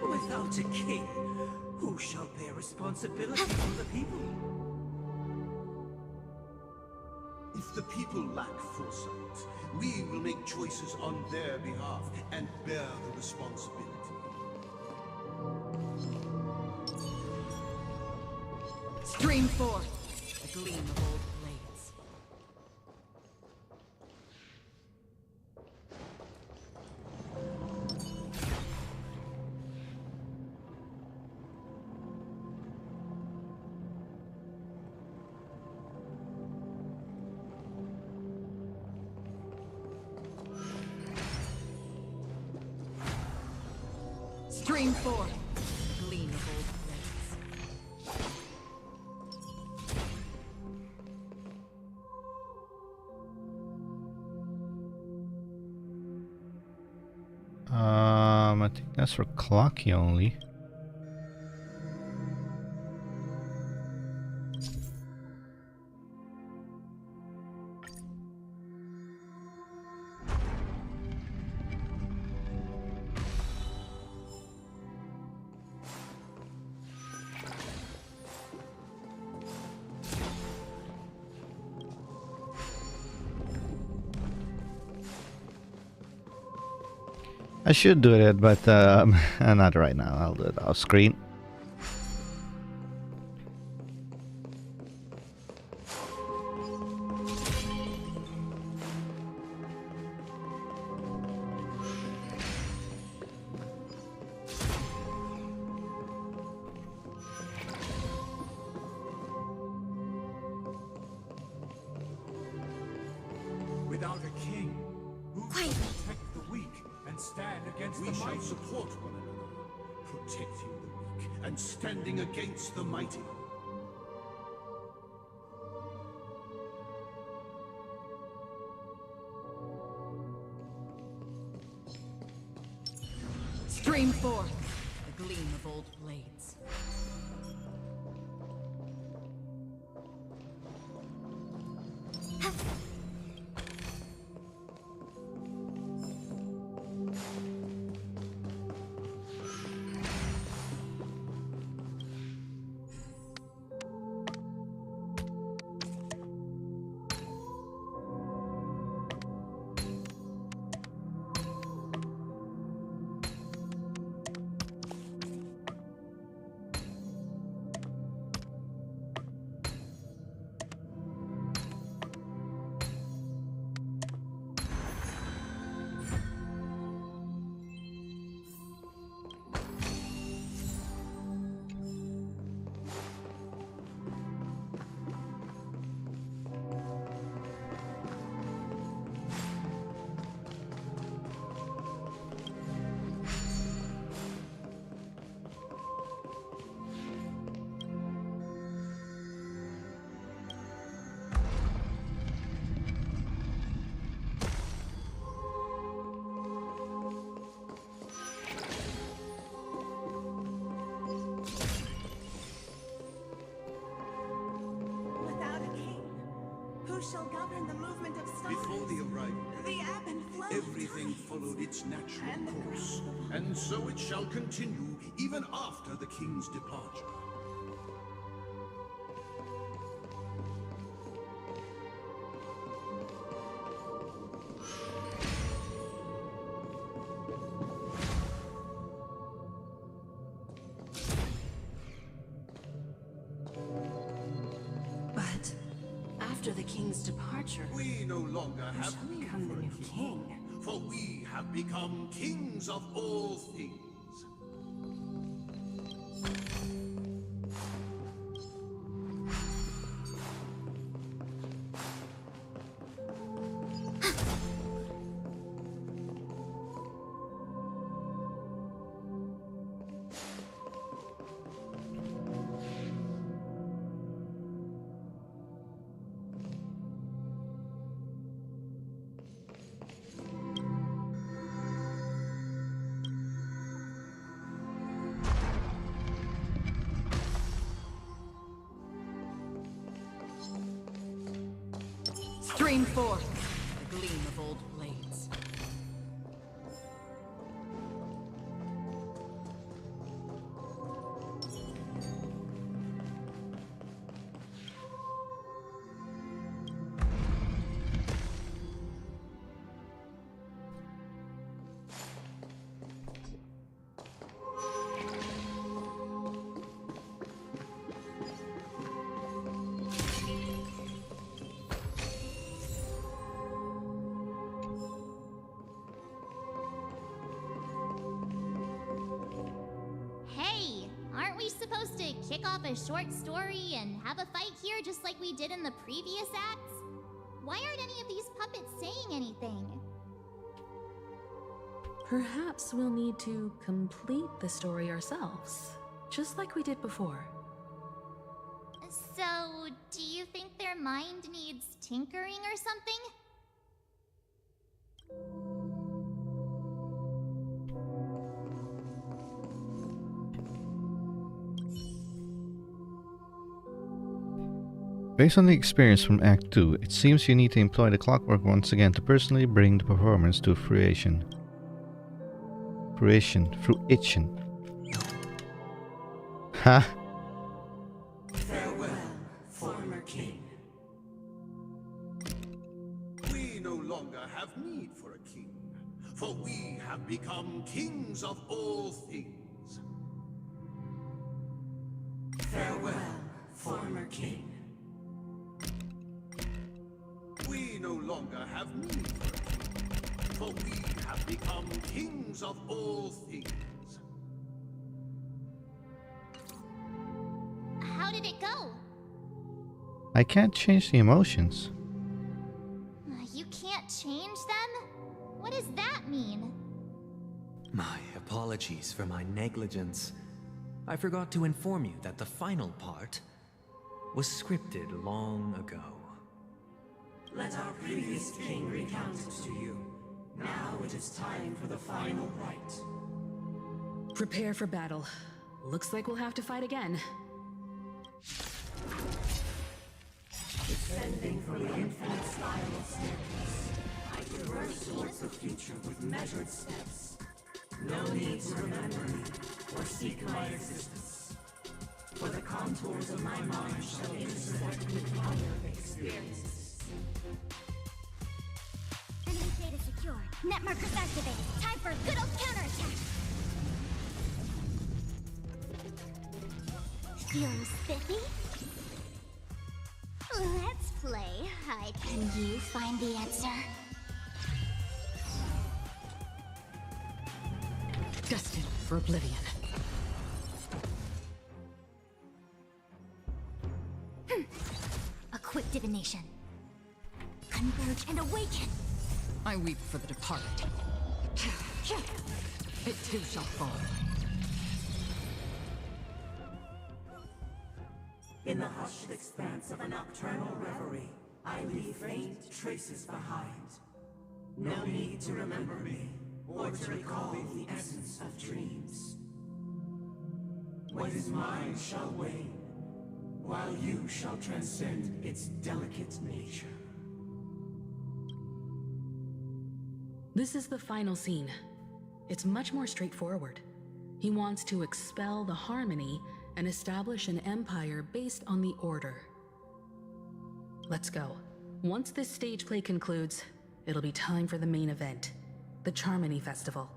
Speaker 10: Without a king, who shall bear responsibility for the people?
Speaker 7: If the people lack foresight, we will make choices on their behalf and bear the responsibility.
Speaker 9: Stream forth the gleam of old blades. Stream forth the gleam of old blades.
Speaker 1: I think that's for Clocky only. I should do it, but not right now. I'll do it off screen.
Speaker 13: Without a king, who will protect the weak and stand against the mighty?
Speaker 7: We shall support one another, protecting the weak and standing against the mighty.
Speaker 9: Stream forth the gleam of old blades.
Speaker 11: Without a king, who shall govern the movement of stars?
Speaker 7: Before the arrival,
Speaker 11: The ebb and flow of
Speaker 7: everything
Speaker 11: tides.
Speaker 7: followed its natural
Speaker 11: And the
Speaker 7: course, and so it shall continue even after the king's departure.
Speaker 11: But after the king's departure,
Speaker 7: We no longer
Speaker 11: who
Speaker 7: have
Speaker 11: shall
Speaker 7: need
Speaker 11: become the
Speaker 7: for a
Speaker 11: new
Speaker 7: king,
Speaker 11: king?
Speaker 7: for we have become kings of all things.
Speaker 9: Stream forth the gleam of old blades.
Speaker 22: supposed to kick off a short story and have a fight here just like we did in the previous acts? Why aren't any of these puppets saying anything?
Speaker 19: Perhaps we'll need to complete the story ourselves, just like we did before.
Speaker 22: So, do you think their mind needs tinkering or something?
Speaker 1: Based on the experience from Act 2, it seems you need to employ the clockwork once again to personally bring the performance to fruition. Fruition. Ha!
Speaker 10: Farewell, former king.
Speaker 7: We no longer have need for a king, for we have become kings of all things.
Speaker 10: Farewell, former king.
Speaker 7: We no longer have need for a king, for we have become kings of all things.
Speaker 22: How did it go?
Speaker 1: I can't change the emotions.
Speaker 22: You can't change them? What does that mean?
Speaker 15: My apologies for my negligence. I forgot to inform you that the final part was scripted long ago.
Speaker 10: Let our previous king recount it to you. Now it is time for the final rite.
Speaker 19: Prepare for battle. Looks like we'll have to fight again.
Speaker 10: Descending from the infinite spiral staircase, I traverse towards the future with measured steps. No need to remember me or seek my existence, for the contours of my mind shall intersect with other experiences.
Speaker 22: Enemy data secure. Net markers activated. Time for a good old counterattack. Feeling spiffy? Let's play. Can you find the answer?
Speaker 19: Destined for oblivion.
Speaker 22: A quick divination. Converge and awaken.
Speaker 9: I weep for the departed. It too shall fall.
Speaker 10: In the hushed expanse of a nocturnal reverie, I leave faint traces behind. No need to remember me, or to recall the essence of dreams. What is mine shall wane, while you shall transcend its delicate nature.
Speaker 19: This is the final scene. It's much more straightforward. He wants to expel the harmony and establish an empire based on the order. Let's go. Once this stage play concludes, it'll be time for the main event, the Charmony Festival.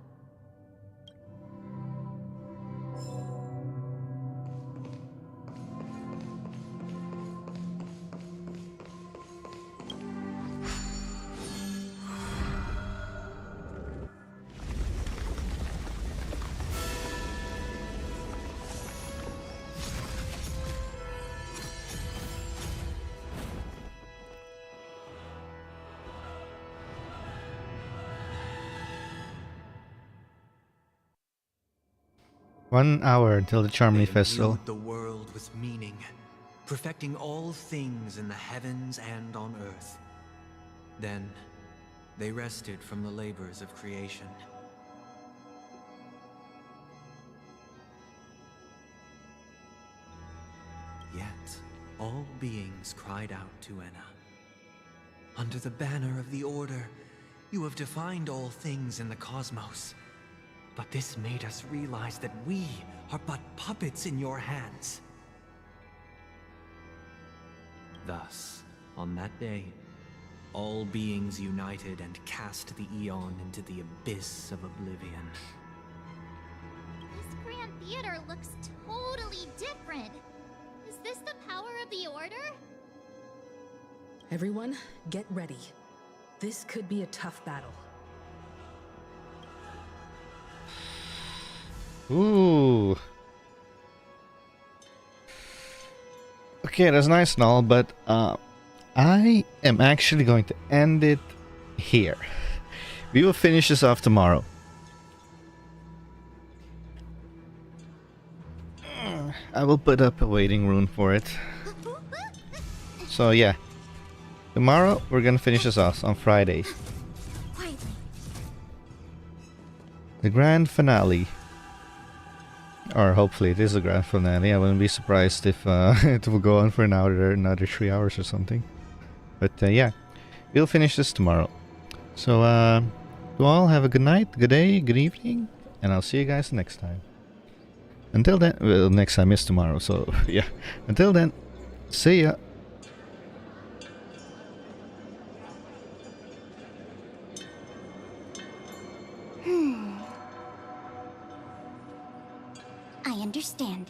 Speaker 1: One hour until the Charmony Festival.
Speaker 15: Imbued the world with meaning, perfecting all things in the heavens and on earth. Then, they rested from the labors of creation. Yet, all beings cried out to Enna. Under the banner of the Order, you have defined all things in the cosmos. But this made us realize that we are but puppets in your hands. Thus, on that day, all beings united and cast the Eon into the abyss of oblivion.
Speaker 22: This Grand Theater looks totally different. Is this the power of the Order?
Speaker 19: Everyone, get ready. This could be a tough battle.
Speaker 1: Ooh. Okay, that's nice and all, but I am actually going to end it here. We will finish this off tomorrow. I will put up a waiting room for it. So yeah, tomorrow we're gonna finish this off on Friday. The grand finale. Or hopefully it is a grand finale. I wouldn't be surprised if it will go on for another 3 hours or something. But yeah, we'll finish this tomorrow. So you all have a good night, good day, good evening, and I'll see you guys next time. Until then, well, next time is tomorrow, so yeah. Until then, see ya.
Speaker 22: I understand.